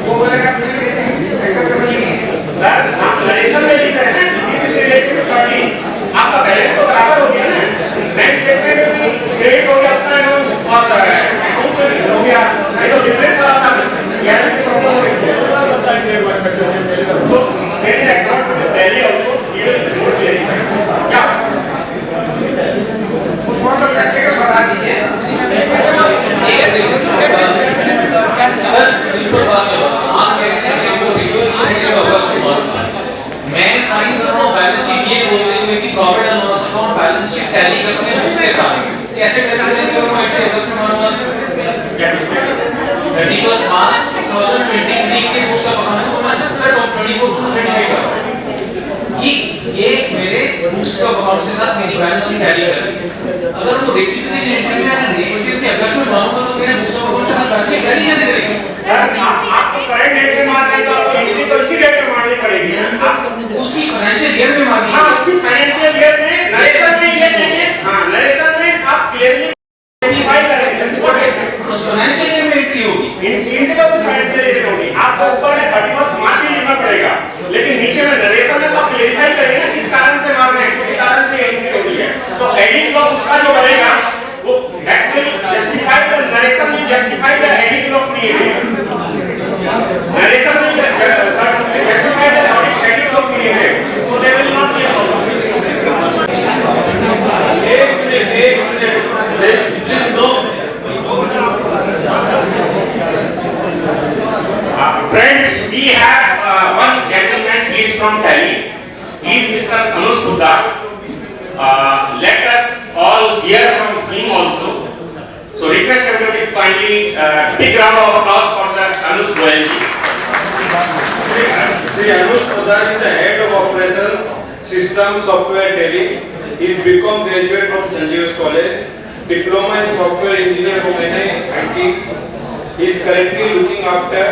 वो बोलेगा प्री डेटिंग एक्सेप्टेबल नहीं है। सर आप नरेशन में लिख रहे हैं ना, this is related to party, आपका बैलेंस तो बराबर हो गया ना, बैंक स्टेटमेंट में भी क्रेडिट हो गया अपना अमाउंट और अकाउंट में भी हो गया, ये तो डिफरेंस आ रहा था। So there is expert to Delhi also, he will more clarify. Yeah. थोड़ा सा प्रैक्टिकल बता दीजिए। सर सिंपल बात है, आप कहते हैं कि वो रिवोल्यूशन के अगस्त में मारना है, मैं साइन कर रहा हूँ बैलेंस शीट ये बोलते हुए कि profit and loss account balance sheet tally करते हैं उसके साथ कैसे करते हैं कि मैं एंट्री अगस्त में मारूंगा 31 मार्च 2023 के बुक्स ऑफ अकाउंट्स को मैं सर 24% पे कर कि ये मेरे बुक्स ऑफ अकाउंट्स के साथ मेरी बैलेंस शीट टैली कर रही है। अगर वो रेक्टिफिकेशन एंट्री में नेक्स्ट ईयर के अगस्त में मारूंगा तो मेरे बुक्स ऑफ अकाउंट के साथ बैलेंस शीट टैली कैसे करेगी? सर आप करंट डेट में मार रहे हैं तो एंट्री तो इसी डेट में मारनी पड़ेगी ना, आप उसी फाइनेंशियल ईयर में मारनी है। हाँ उसी फाइनेंशियल ईयर में नरेशन में ये देंगे। हाँ नरेशन में आप क्लियरली स्पेसिफाई करेंगे व्हाट इज उस फाइनेंशियल ईयर में एंट्री होगी, एंट्री तो उसी फाइनेंशियल ईयर में होगी। आपको ऊपर में 31 मार्च ही लिखना पड़ेगा, लेकिन नीचे में नरेशन में तो आप क्लियरिफाई करेंगे ना किस कारण से मार रहे हैं, किस कारण से एंट्री होगी है। तो एडिट लॉग उसका जो बनेगा वो actually justify the narration will justify the edit log created. Narration will justify the audit of created, so there will not be a problem. Please go. Friends, we have one gentleman. He is from Delhi. He is Mr. Anush Buddha. Let us all hear from him also. So request everybody to kindly big round of applause for the Anush Goyalji. Sri Anush Poddar is the head of operations system software Delhi. He is BCom graduate from St. James College, diploma in software engineer from NIT. He is currently looking after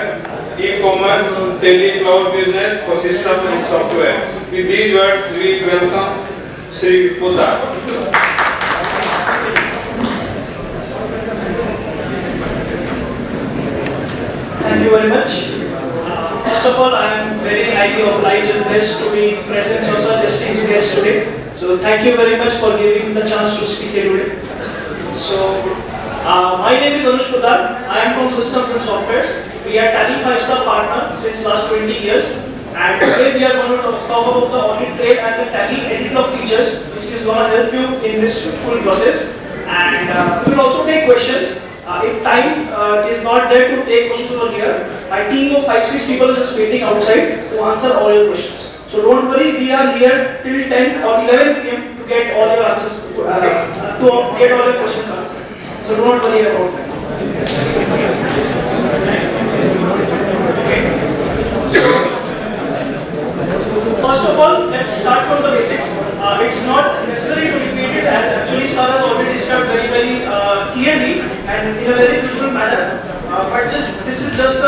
e-commerce, tele-cloud business for system and software. With these words, we welcome Sri Poddar. Thank you very much. First of all, I am very highly obliged and blessed to be present of such esteemed guests today. So thank you very much for giving the chance to speak here today. So my name is Anush Pudar. I am from Systems and Softwares. We are Tally 5-star partner since last 20 years. And today we are going to talk about the Audit Trail and the Tally edit log features, which is going to help you in this full process. And we will also take questions. If time is not there to take questions over here, my team of 5-6 people is just waiting outside to answer all your questions. So don't worry, we are here till 10 or 11 p.m. to get all your answers, to get all your questions answered. So don't worry about that. First of all, let's start from the basics. It's not necessary to repeat it, as actually sir has already described very clearly and in a very beautiful manner. But this is just a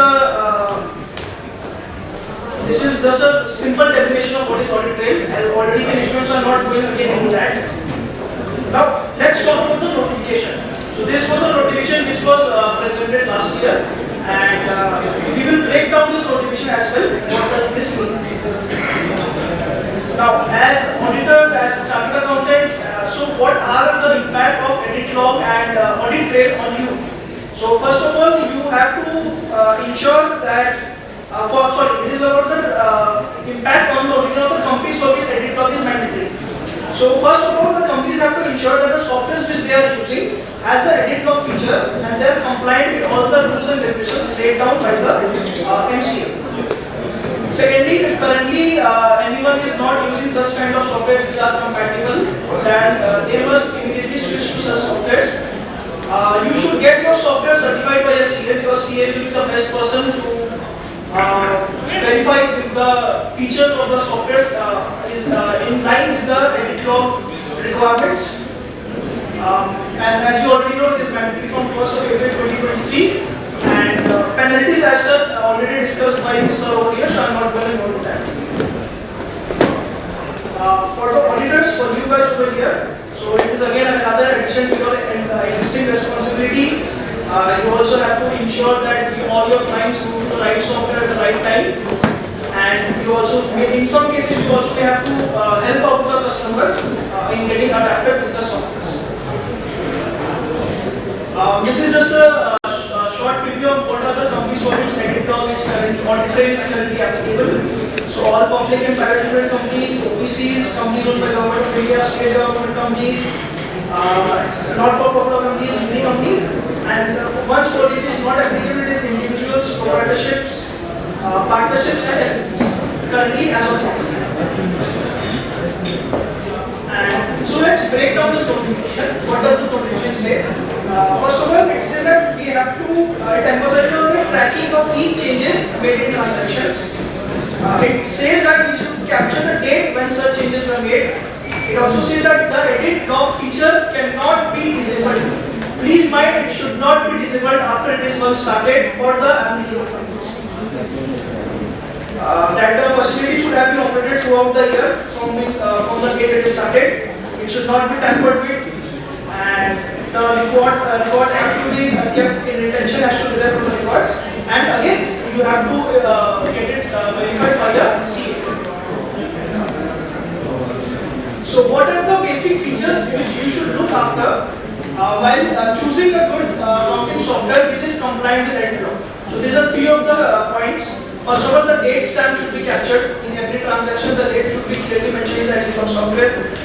simple definition of what is audit trail, and already the instruments are not going again into that. Now let's talk about the notification. So this was a notification which was presented last year, and we will break down this notification as well. What does this mean? Now, as auditors, as chartered accountants, so what are the impact of edit log and audit trail on you? So first of all, you have to ensure that, it is about the impact on the auditor of the companies for which edit log is mandatory. So first of all, the companies have to ensure that the software which they are using has the edit log feature and they are compliant with all the rules and regulations laid down by the MCA. Secondly, if currently anyone is not using such kind of software which are compatible, then they must immediately switch to such softwares. You should get your software certified by a CA, because CA will be the best person to verify if the features of the software is in line with the edit log requirements. And as you already know, it is mandatory from 1st of April 2023. And penalties as such are already discussed by Mr. over here, so I am not going to go into that. For the auditors, for you guys over here, so it is again another addition to your existing responsibility. You also have to ensure that all your clients use the right software at the right time. And you also, in some cases, you also have to help out the customers in getting adapted with the software. This is just a short video of what are the companies for which edit log is audit trail is currently applicable. So all public and private limited companies, OBCs, companies owned by government of India, state government companies, not-for-profit companies, mini companies, and once for it is not applicable, it is individuals, proprietorships, partnerships, and LLPs. Currently, as of now. And so let's break down this notification. What does this notification say? First of all, it says that we have to it emphasizes on the tracking of each changes made in transactions. It says that we should capture the date when such changes were made. It also says that the edit log feature cannot be disabled. Please mind, it should not be disabled after it is once started for the applicable companies. That the facility should have been operated throughout the year from the date it is started. It should not be tampered with, and the records have to be kept in retention as to there from the records. And again, you have to get it verified by a CA. So what are the basic features which you should look after while choosing a good accounting software which is compliant with edit log? So these are few of the points. First of all, the date stamp should be captured in every transaction. The date should be clearly mentioned in the edit log software.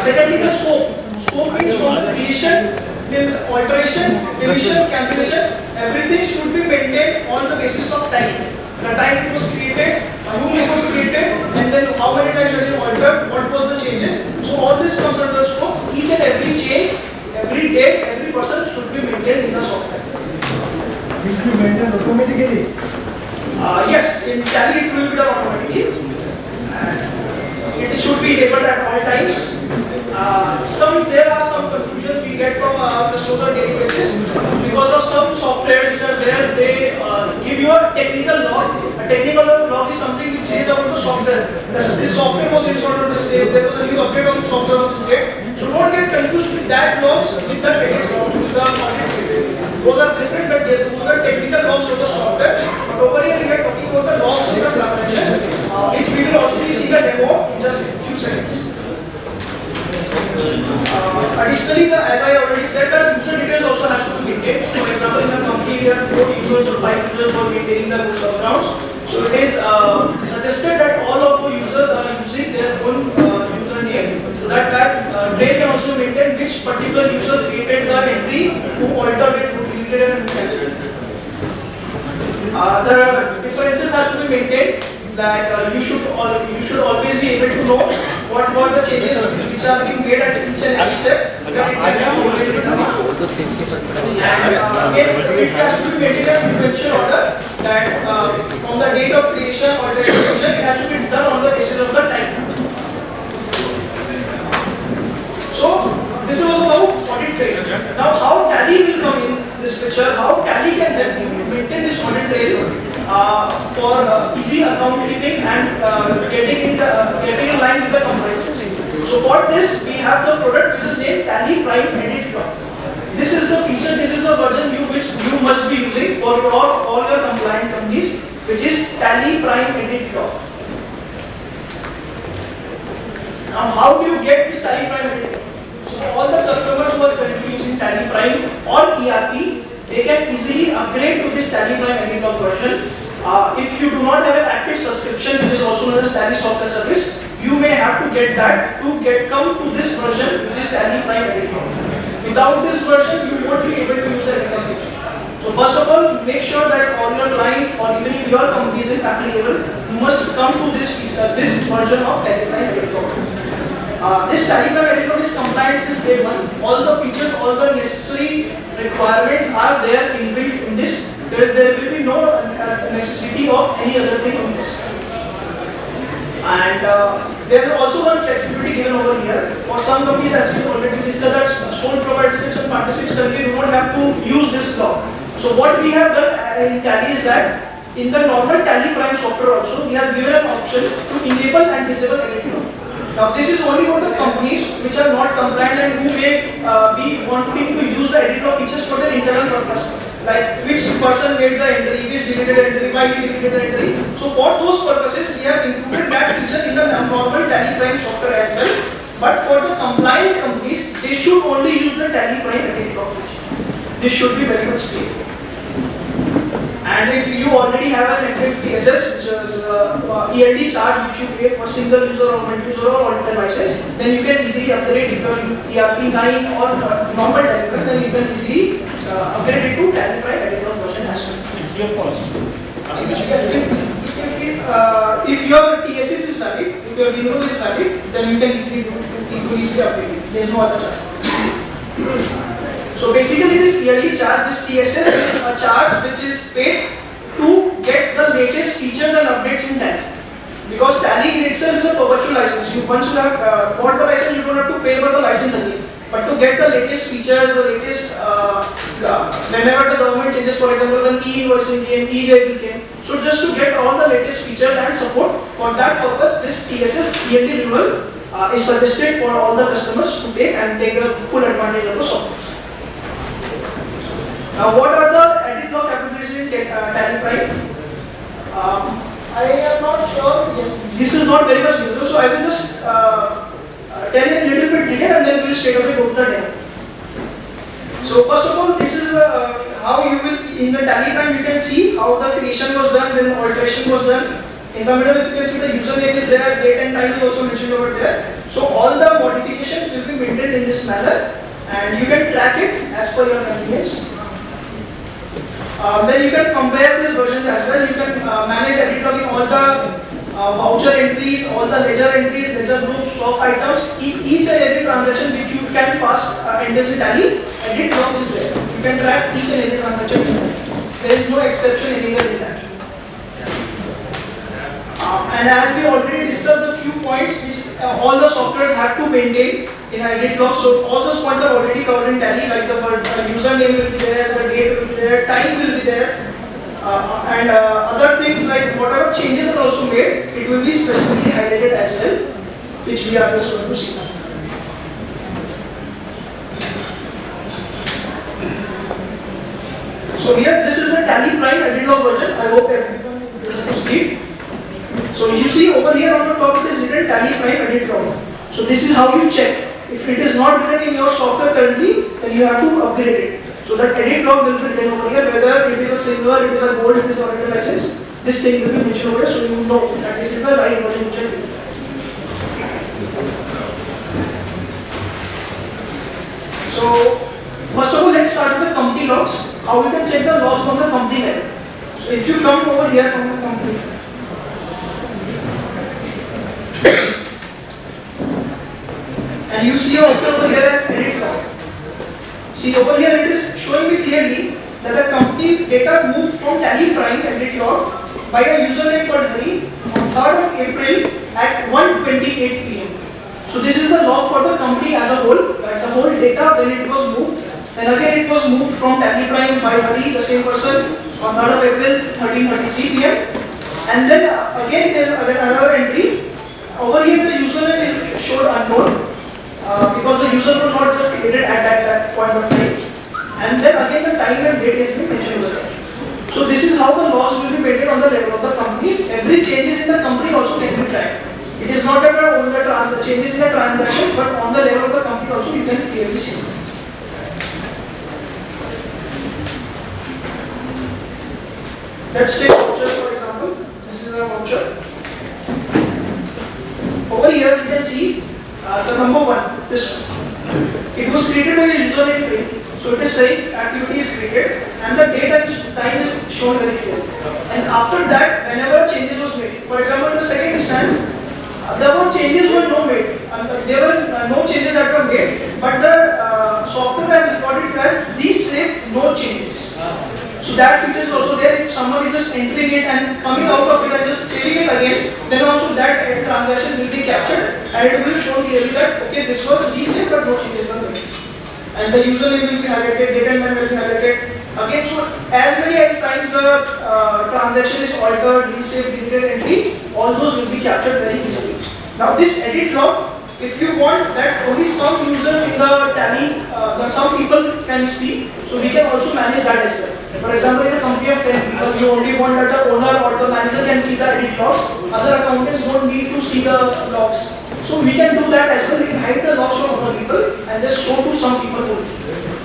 Secondly, the scope. Scope means from the creation, till alteration, deletion, cancellation, everything should be maintained on the basis of time. The time it was created, whom it was created, and then how many times it was altered, what was the changes. So all this comes under the scope. Each and every change, every date, every person should be maintained in the software. Will be maintained automatically? Yes, in Tally it will be done automatically. It should be enabled at all times. There are some confusions we get from customers on daily basis because of some software which are there. They give you a technical log. A technical log is something which says about the software. This software was installed on this day. There was a new update on the software on this date. So don't get confused with that logs with the edit log, with the audit. Those are different, but those are technical logs of the software. additionally, as I already said, that user details also has to be maintained. So, for example, in a company we have 4 users or 5 users who are maintaining the books of accounts. So it is suggested that all of the users are using their own username, so that trail can also maintain which particular user created the entry, who altered it, who deleted it, and who cancelled it. The differences have to be maintained. That you should always be able to know what were the changes which are being made at each and every step. And it has to be maintained in a sequential order. That from the date of creation or distribution, it has to be done on the basis of the time. So this was about audit trail. Now how Tally will come in this picture? How Tally can help you maintain this audit trail for easy account keeping and getting in line with the compliances. So for this, we have the product which is named Tally Prime Edit Log. This is the feature, this is the version which you must be using for all your compliant companies, which is Tally Prime Edit Log. Now, how do you get this Tally Prime Edit Log? So all the customers who are currently using Tally Prime or ERP, they can easily upgrade to this Tally Prime Edit Log version. If you do not have an active subscription, which is also known as Tally Software Service, you may have to get that to come to this version, which is Tally Prime Edit Log. Without this version, you won't be able to use the edit log feature. So first of all, make sure that all your clients or even if your company is applicable, you must come to this version of Tally Prime Edit Log. This Tally Prime Edit Log is compliant since day one. All the features, all the necessary requirements are there inbuilt in this. There will be no necessity of any other thing on this. And there is also one flexibility given over here. For some companies, as we already discussed, that sole proprietorships and partnerships currently do not have to use this log. So what we have done in Tally is that in the normal Tally Prime software also, we have given an option to enable and disable edit log. Now this is only for the companies which are not compliant and who may be wanting to use the edit log features for their internal purpose. Like which person made the entry, which deleted the entry, why he deleted the entry. So for those purposes, we have included that feature in the normal Tally Prime software as well. But for the compliant companies, they should only use the Tally Prime edit log feature. This should be very much clear. And if you already have an active TSS, which is yearly charge which you pay for single user or multi-user or all devices, then you can easily upgrade if you are ERP 9 or normal Tally Prime, then you can easily upgrade it to Tally Prime Edit Log version as well. It's your cost. If your TSS is valid, if your Windows is valid, then you can easily upgrade it. There is no other charge. So basically this yearly charge, this TSS is a charge which is paid to get the latest features and updates in Tally. Because Tally in itself is a perpetual license. Once you have bought the license, you don't have to pay for the license again. But to get the latest features, the latest, whenever the government changes, for example, when e-invoicing came, e-way came, so just to get all the latest features and support, for that purpose, this TSS yearly renewal is suggested for all the customers to take and take the full advantage of the software. Now, what are the edit log capabilities in Tally Prime? I am not sure. Yes, this is not very much visible, so I will just tell you a little bit detail and then we will straight away go to the demo. So first of all, this is how you will, in the Tally Prime you can see how the creation was done, then alteration was done. In the middle, if you can see the username is there, date and time is also mentioned over there. So all the modifications will be maintained in this manner and you can track it as per your convenience. Then you can compare these versions as well. You can manage edit logging all the voucher entries, all the ledger entries, ledger groups, stock items. Each and every transaction which you can pass enters in Tally, edit log is there. You can track each and every transaction inside. There is no exception anywhere in that. And as we already discussed the few points which all the softwares have to maintain in edit log. So all those points are already covered in Tally, like the username will be there, the date will be there, time will be there, and other things like whatever changes are also made, it will be specifically highlighted as well, which we are just going to see now. So here, this is the Tally Prime edit log version. I hope everyone is able to see. So you see over here on the top it is written Tally Prime Edit Log. So this is how you check If it is not written in your software currently, then you have to upgrade it. So that edit log will be written over here, whether it is a silver, it is a gold, it is auditor license. This thing will be mentioned over here, so you know that this is the right version which I did. So first of all, let's start with the company logs. How we can check the logs from the company level. So if you come over here from the company, and you see over here as edit log. See over here it is showing me clearly that the company data moved from Tally Prime edit log by a username called Hari on 3rd of April at 1:28 p.m. So this is the log for the company as a whole, that the whole data when it was moved. Then again it was moved from Tally Prime by Hari, the same person, on 3rd of April, 13:33 p.m. And then again there is another entry. Over here the username is showed unknown because the user was not just created at that point of time. And then again the time and date is being mentioned over there. So this is how the logs will be maintained on the level of the companies. Every changes in the company also can be tracked. It is not that on the changes in the transaction, but on the level of the company also you can clearly see. Let's take vouchers for example. This is a voucher. Over here you can see the number 1, this one. It was created by a username tree. So it is saying activity is created and the date and time is shown very clearly. And after that, whenever changes was made, for example in the second instance, there were changes were no made. There were no changes that were made, but the software has recorded it as these saved no changes. So that feature is also there. If someone is just entering it and coming out of it and just saving it again, then also that transaction will be captured and it will show clearly that okay, this was resaved but no changes were made. And the username will be highlighted, date and time will be highlighted. Again, so as many as times the transaction is altered, resaved, deleted entry, all those will be captured very easily. Now this edit log, if you want that only some users in the Tally, some people can see, so we can also manage that as well. For example, in a company of 10 people, you only want that the owner or the manager can see the edit logs. Other accountants don't need to see the logs. So we can do that as well. We can hide the logs from other people and just show to some people only.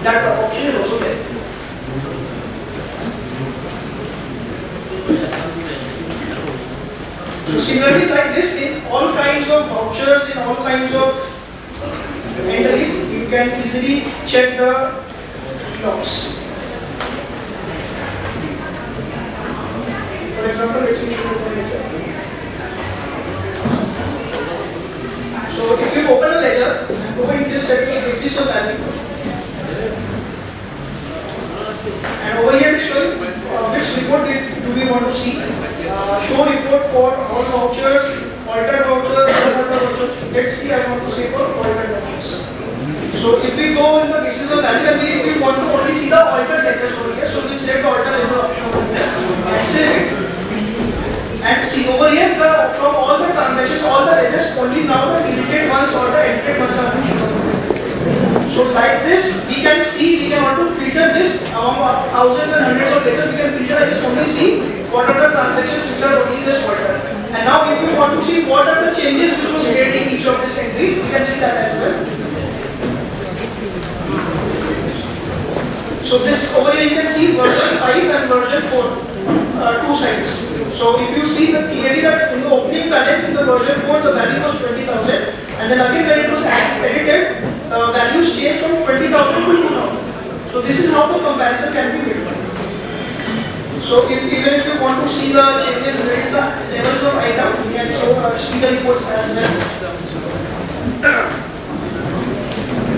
That option is also there. So similarly like this, in all kinds of vouchers, in all kinds of entries, you can easily check the logs. For example, let me show you one ledger. So if you open a ledger and go in this set of basis of value, and over here it is showing which report do we want to see. Show report for all vouchers, altered vouchers, unaltered vouchers. Let's see, I want to say for altered vouchers. So if we go in the basis of value, and if we want to only see the altered debtors over here, so we'll select alter as the option over here and save it. And see over here, from all the transactions, all the ledgers, only now the deleted ones or the edited ones are shown. So like this, we can see, we can want to filter this among thousands and hundreds of ledgers. We can filter and just only see what are the transactions which are only this quarter. And now if we want to see what are the changes which was made in each of these entries, we can see that as well. So this over here you can see version 5 and version 4, 2 sides. So if you see that clearly that in the opening balance in the version 4 the value was 20,000 and then again when it was edited the values changed from 20,000 to 2,000. So this is how the comparison can be made. So even if you want to see the changes in the levels of item, you can see the reports as well.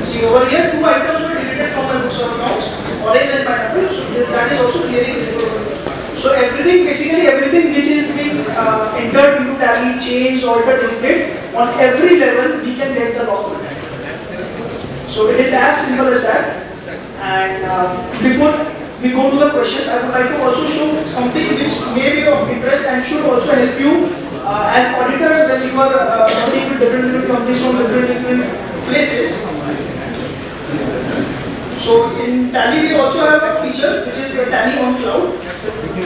See over here 2 items were deleted from my books of accounts, orange and pineapple, so that is also clearly visible over here. So everything which is being entered into Tally, changed, altered, deleted, on every level we can get the log. So it is as simple as that. And before we go to the questions, I would like to also show something which may be of interest and should also help you as auditors when you are working with different companies from different places. So in Tally we also have a feature which is the Tally on Cloud,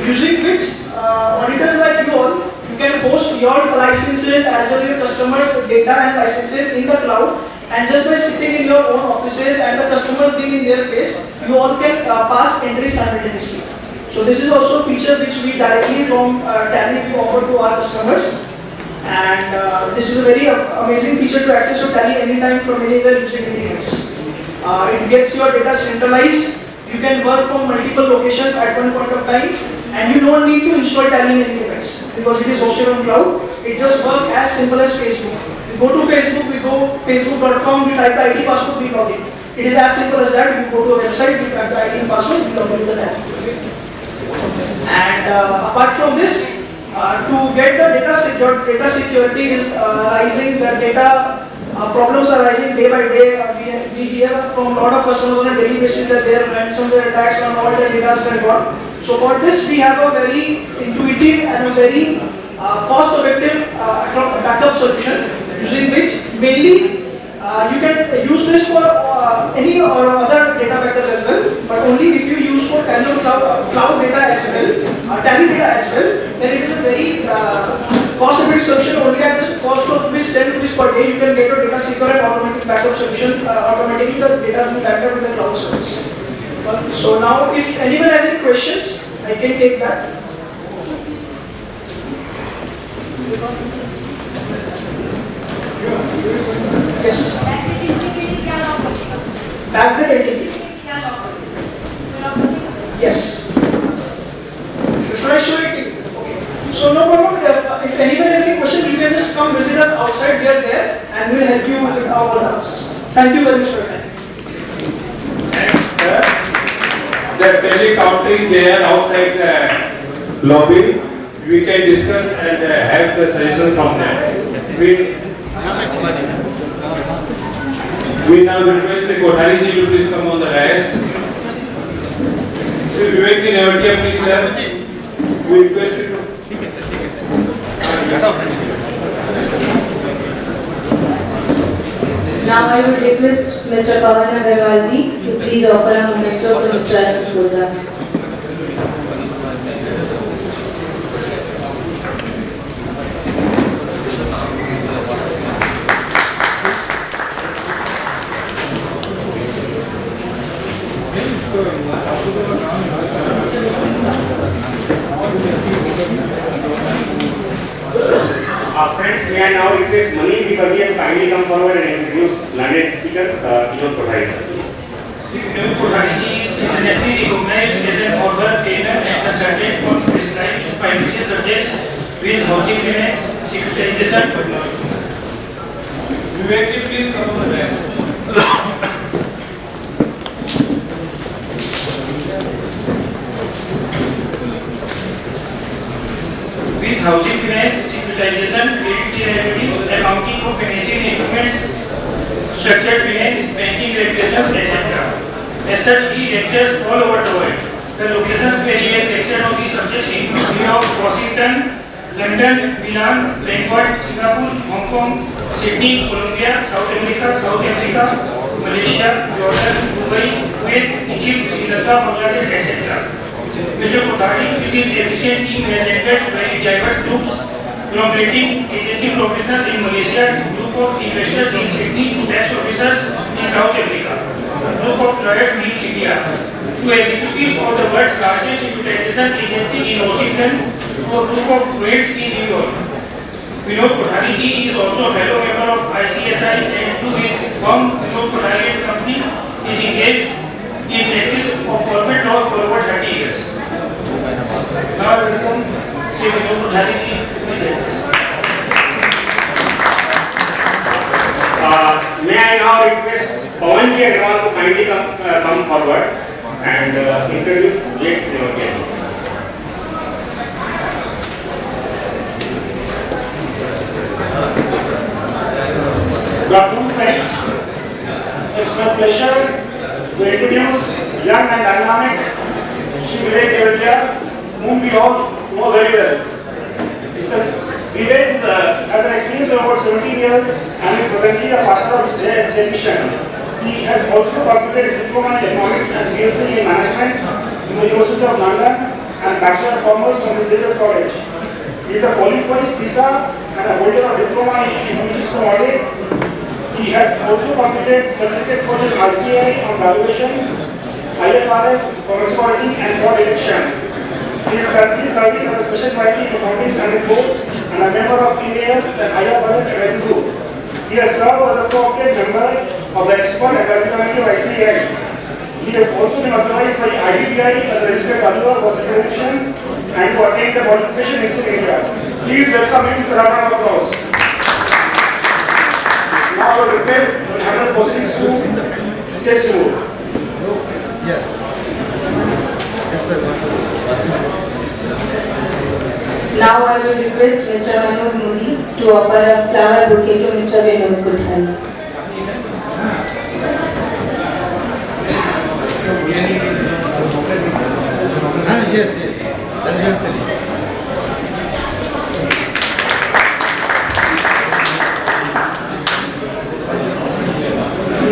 using which auditors like you all, you can host your licenses as well as your customers' data and licenses in the cloud and just by sitting in your own offices and the customers being in their place, you all can pass entries simultaneously. So this is also a feature which we directly from Tally we offer to our customers, and this is a very amazing feature to access your Tally anytime from anywhere using any device. It gets your data centralized. You can work from multiple locations at one point of time, and you don't need to install Tally in any device because it is hosted on cloud. It just works as simple as Facebook. We go to Facebook, we go facebook.com, we type the ID password, we log in. It is as simple as that. You go to a website, we type the ID password, we log in with the Tally. And apart from this, to get the data security is rising, the data problems are rising day by day. We hear from a lot of customers on a daily basis that their ransomware attacks on all their data has been gone. So for this, we have a very intuitive and a very cost-effective backup solution, using which mainly you can use this for any or other data backups as well, but only if you use for Tally cloud data as well, Tally data as well, then it is a very cost-effective solution. Only at the cost of rupees 10 rupees per day, you can get your data secure and automatic backup solution. Automatically, the data will be backed up with the cloud service. So now, if anyone has any questions, I can take that. Yes. Background entity. Yes. Should I show it? Okay. So no problem. If anyone has any question, you can just come visit us outside. We are there, and we will help you with all the answers. Thank you very much for your time. Thanks, sir. The Tally counter is there outside the lobby. We can discuss and have the suggestions from them. We now request the Kothari ji to please come on the dais. So Vivek ji Nevatia, please sir. We request you to. Now I would request Mr. Pawan Agarwal ji to please offer a manifesto to Mr. Ashish Godra. Friends, may I now request Manish Dipati to kindly come forward and introduce learned speaker, Vinod Kothari sir. Vinod Kothari ji is internationally recognized as an author, trainer and consultant for specialized financial subjects with housing finance, securitization. Vivek ji, please come on the dais. With housing finance, securitization, credit derivatives, accounting for financial instruments, structured finance, banking regulations, etc. As such, he lectures all over the world. The locations where he has lectured on these subjects include New York, Washington, London, Milan, Frankfurt, Singapore, Hong Kong, Sydney, Colombia, South America, South Africa, Malaysia, Jordan, Dubai, Kuwait, Egypt, Sri Lanka, Bangladesh, etc. Mr. Kothari, with his efficient team, has entered very diverse groups, from rating agency professionals in Malaysia to group of investors in Sydney to tax officers in South Africa, a group of lawyers in India, to executives of the world's largest securitization agency in Washington, to a group of trades in New York. Vinod Kothari ji is also a fellow member of ICSI, and through his firm Vinod Kothari and Company is engaged in practice of corporate law for over 30 years. Now I welcome Sri Vinod Kothari ji to present this. May I now request Pawan ji Agarwal to kindly come forward and introduce Vivek Nevatia. Good afternoon, friends. It's my pleasure to introduce young and dynamic Shri Vivek Nevatia, whom we all know very well. Vivek has an experience of about 17 years and is presently a partner of JSJ Mission. He has also completed his diploma in economics and BSc in management in the University of London and Bachelor of Commerce from the Xavier's College. He is a qualified CISA and a holder of diploma in Information System Audit He has also completed certificate course in RCI on valuation, IFRS, commercial auditing and fraud detection. He is currently serving as a special writing accounting standard board and a member of PAS and IFRS advisory group. He has served as a co-opted member of the expert advisory committee of ICAI. He has also been authorized by IDBI as a registered valuer for certification and to attain the qualification in India. Please welcome him to the round of applause. Now I will request the handle proceedings to test mode. Now I will request Mr. Manoj Modi to offer a flower bouquet to Mr. Vinod Kothari.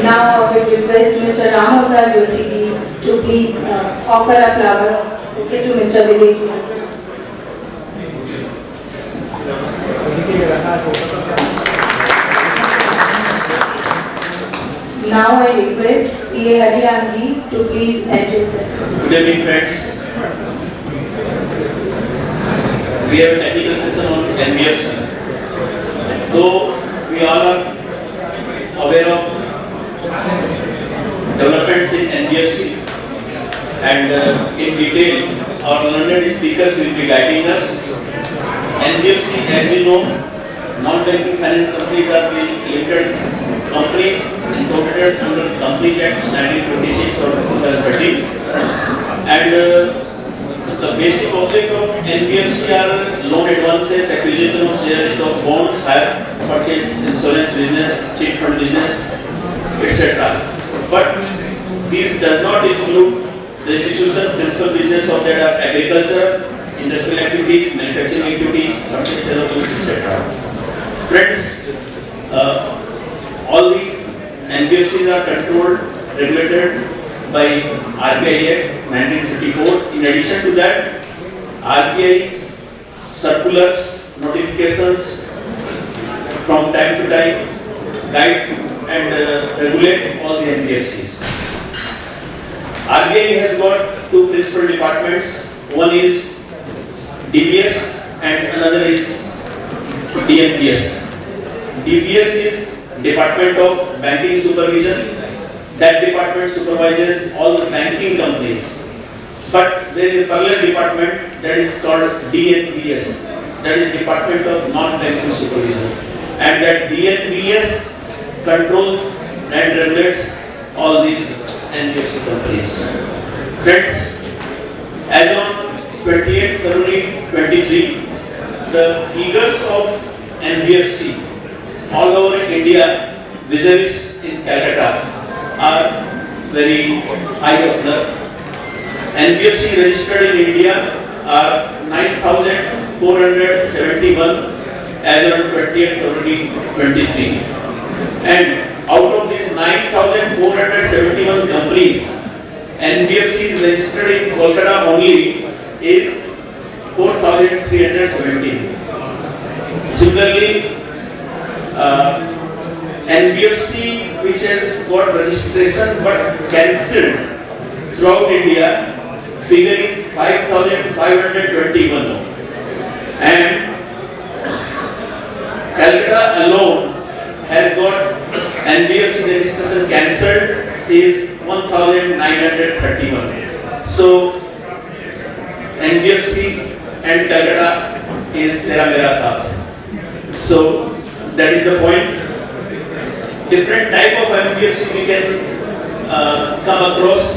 Now I will request Mr. Ramavtar Joshi ji to please offer a flower bouquet to Mr. Vivek. Now I request CA Hariram ji to please address. Good evening, friends. We have a technical session on NBFC. Though we all are aware of developments in NBFC and in detail our learned speakers will be guiding us. NBFC, as we know, non-banking finance companies are the limited companies incorporated under Companies Act 1956 or 2013, and the basic object of NBFC are loan advances, acquisition of shares of bonds, hire purchase, insurance business, cheat fund business, etc. But this does not include the institution principal business of that are agriculture, industrial activities, manufacturing activities, purchase sale of goods, etc. Friends, all the NBFCs are controlled, regulated by RBI Act 1954. In addition to that, RBI's circulars, notifications from time to time guide and regulate all the NBFCs. RBI has got two principal departments. One is DBS and another is DMPS. DBS is Department of Banking Supervision. That department supervises all the banking companies. But there is a parallel department that is called DNBS, that is Department of Non-Banking Supervision. And that DNBS controls and regulates all these NBFC companies. Friends, as on 28th February 23, the figures of NBFC all over India, vis-a-vis in Calcutta, are very high up there. NBFC registered in India are 9,471 as on 20th February 23. And out of these 9,471 companies, NBFC registered in Kolkata only is 4,317. Similarly, NBFC which has got registration but cancelled throughout India, figure is 5,521. And Calcutta alone has got NBFC registration cancelled is 1,931. So NBFC and Calcutta is Tera Mera Saath. So that is the point. Different type of NBFC we can come across.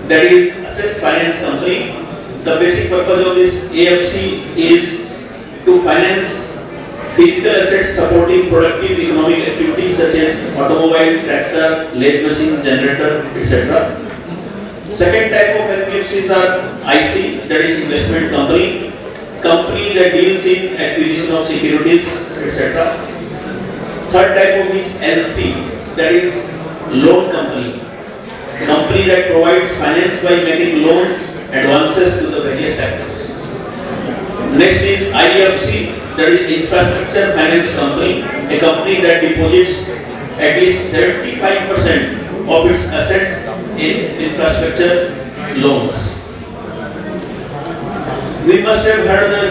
That is asset finance company. The basic purpose of this AFC is to finance physical assets supporting productive economic activities such as automobile, tractor, lathe machine, generator, etc. Second type of NBFCs are IC, that is investment company, company that deals in acquisition of securities, etc. Third type of is LC, that is loan company, company that provides finance by making loans, advances to the various sectors. Next is IFC, that is infrastructure finance company, a company that deposits at least 75% of its assets in infrastructure loans. We must have heard the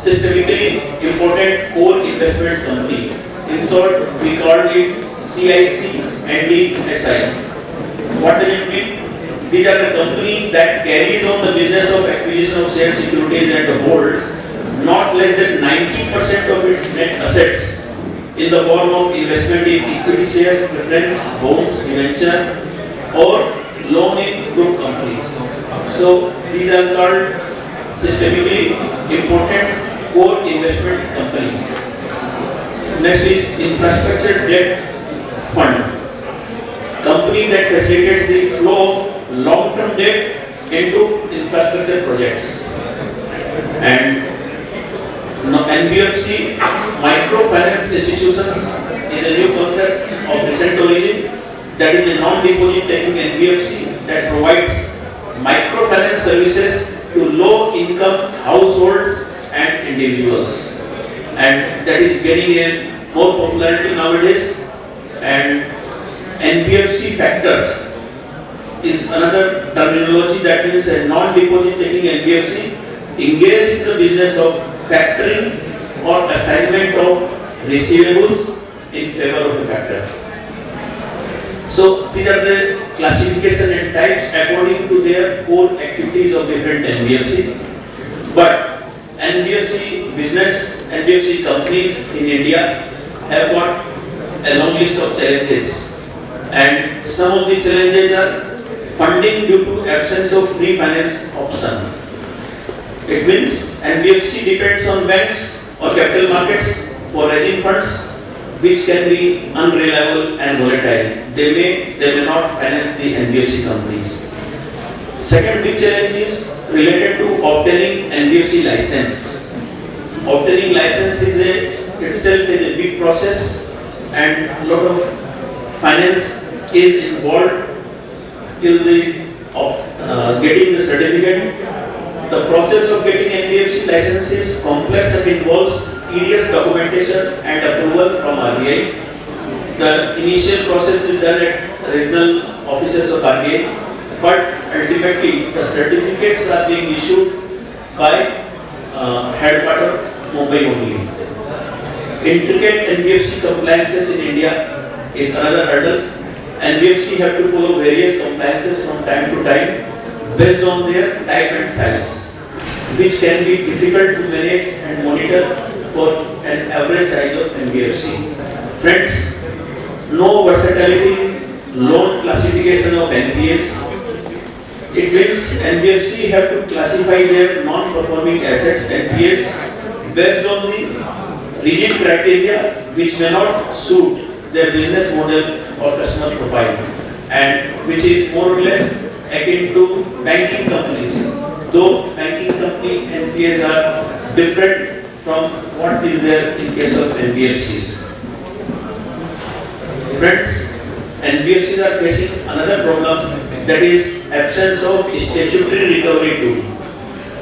systemically important core investment company. In short, we call it CIC and DSI. What does it mean? These are the company that carries on the business of acquisition of shares, securities and holds not less than 90% of its net assets in the form of investment in equity shares, preference, bonds, debenture or loan in group companies. So these are called systemically important core investment company. Next is infrastructure debt fund. Company that facilitates the flow of long-term debt into infrastructure projects. And NBFC, microfinance institutions, is a new concept of recent origin. That is a non-deposit taking NBFC that provides microfinance services to low-income households and individuals. And that is getting a more popularity nowadays. And NBFC factors is another terminology that means a non-deposit taking NBFC engaged in the business of factoring or assignment of receivables in favor of the factor. So these are the classification and types according to their core activities of different NBFC. But NBFC business, NBFC companies in India have got a long list of challenges. And some of the challenges are funding due to absence of free finance option. It means NBFC depends on banks or capital markets for raising funds, which can be unreliable and volatile. They may not finance the NBFC companies. Second big challenge is related to obtaining NBFC license. Obtaining license itself is a big process and a lot of finance is involved till the getting the certificate. The process of getting NBFC license is complex and involves tedious documentation and approval from RBI. The initial process is done at regional offices of RBI, but ultimately the certificates are being issued by headquarters Mumbai only. Intricate NBFC compliances in India is another hurdle. NBFC have to follow various compliances from time to time based on their type and size, which can be difficult to manage and monitor for an average size of NBFC. Friends, no versatility loan classification of NPAs. It means NBFC have to classify their non-performing assets NPAs based on the rigid criteria which may not suit their business model or customer profile, and which is more or less akin to banking companies. Though banking company NPAs are different from what is there in case of NBFCs. Friends, NBFCs are facing another problem, that is absence of statutory recovery tool.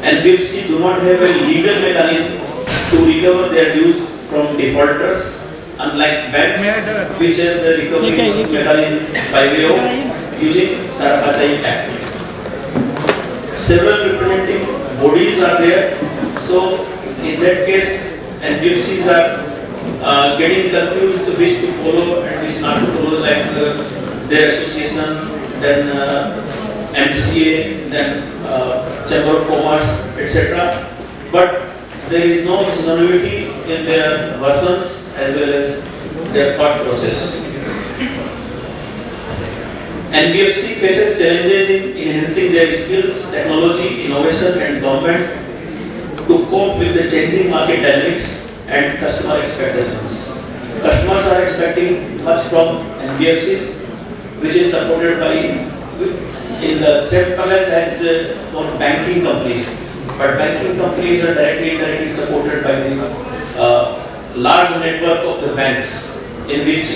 NBFC do not have a legal mechanism to recover their dues from defaulters, unlike banks which have the recovery mechanism by way of using Sarfasai Act. Several representing bodies are there, so in that case NBFCs are getting confused which to follow and which not to follow, like their associations, then MCA, then Chamber of Commerce, etc. But there is no synonymity in their versions as well as their thought process. NBFC faces challenges in enhancing their skills, technology, innovation and government to cope with the changing market dynamics and customer expectations. Customers are expecting much from NBFCs, which is supported by in the same colors as for banking companies. But banking companies are directly and indirectly supported by the large network of the banks, in which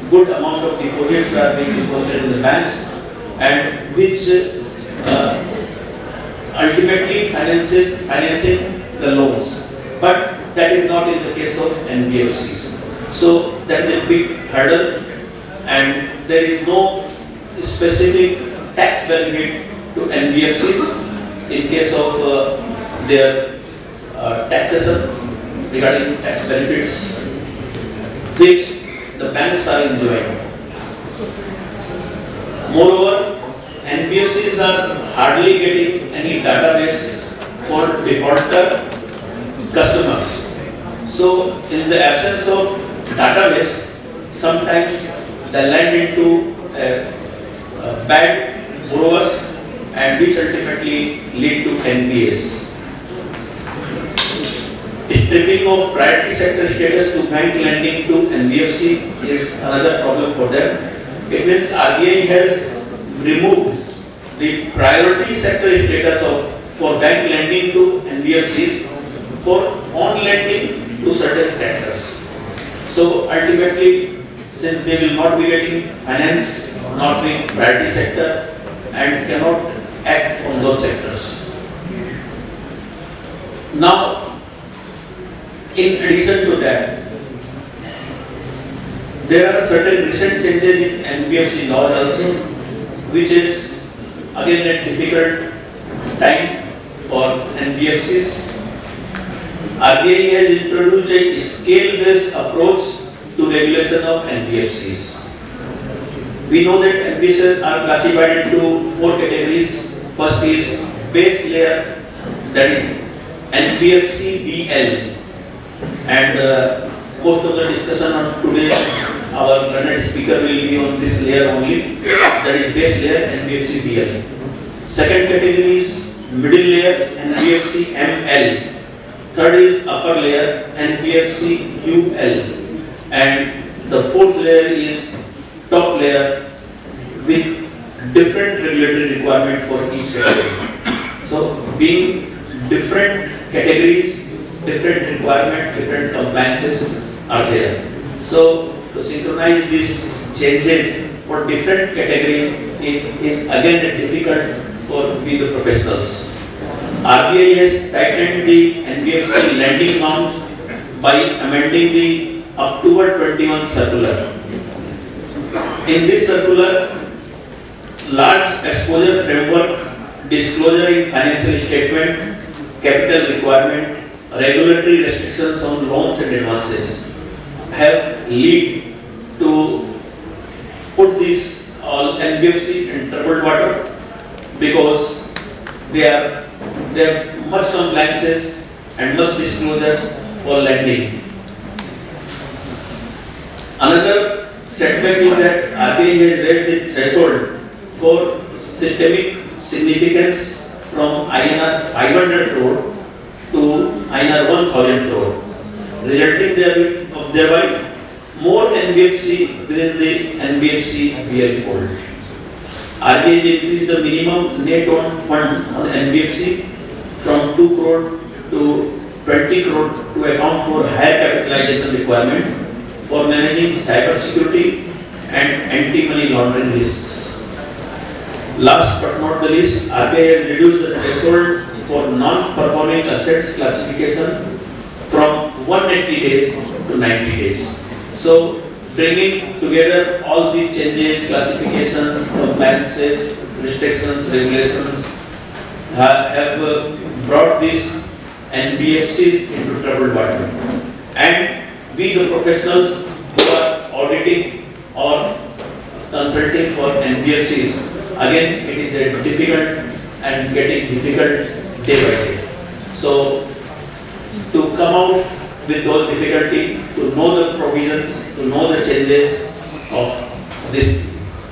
good amount of deposits are being deposited in the banks, and which ultimately financing the loans. But that is not in the case of NBFCs. So that is a big hurdle, and there is no specific tax benefit to NBFCs in case of their taxation regarding tax benefits which the banks are enjoying. Moreover, NBFCs are hardly getting any database for defaulter customers. So, in the absence of database, sometimes they land into bad borrowers, and which ultimately lead to NPAs. Stripping of priority sector status to bank lending to NBFC is another problem for them. It means RBI has removed the priority sector status for bank lending to NBFCs for on lending to certain sectors. So ultimately, since they will not be getting finance, not being priority sector, and cannot act on those sectors. Now, in addition to that, there are certain recent changes in NBFC laws also, which is again a difficult time for NBFCs. RBI has introduced a scale-based approach to regulation of NBFCs. We know that NBFCs are classified into 4 categories. First is base layer, that is NBFC BL, and most of the discussion on today, our learned speaker will be on this layer only, that is base layer NBFC BL. Second category is middle layer NBFC ML. Third is upper layer NBFC UL, and the fourth layer is top layer with different regulatory requirement for each category. So being different categories, different requirement, different compliances are there. So to synchronize these changes for different categories, it is again difficult for we the professionals. RBI has tightened the NBFC lending norms by amending the October 21 circular. In this circular, large exposure framework, disclosure in financial statement, capital requirement, regulatory restrictions on loans and advances have led to put this all NBFC in troubled water, because they have much compliances and much disclosures for lending. Another setback is that RBI has raised the threshold for systemic significance from INR 500 crore to INR 1000 crore, resulting thereby more NBFC within the NBFC BL fold. RBI increased the minimum net on fund on NBFC from 2 crore to 20 crore to account for higher capitalization requirement for managing cyber security and anti-money laundering risks. Last but not the least, RBI has reduced the threshold for non-performing assets classification from 180 days to 90 days. So, bringing together all the changes, classifications, compliances, restrictions, regulations have brought these NBFCs into troubled water. And we, the professionals who are auditing or consulting for NBFCs, again, it is a difficult and getting difficult day by day. So, to come out with those difficulty, to know the provisions, to know the changes of this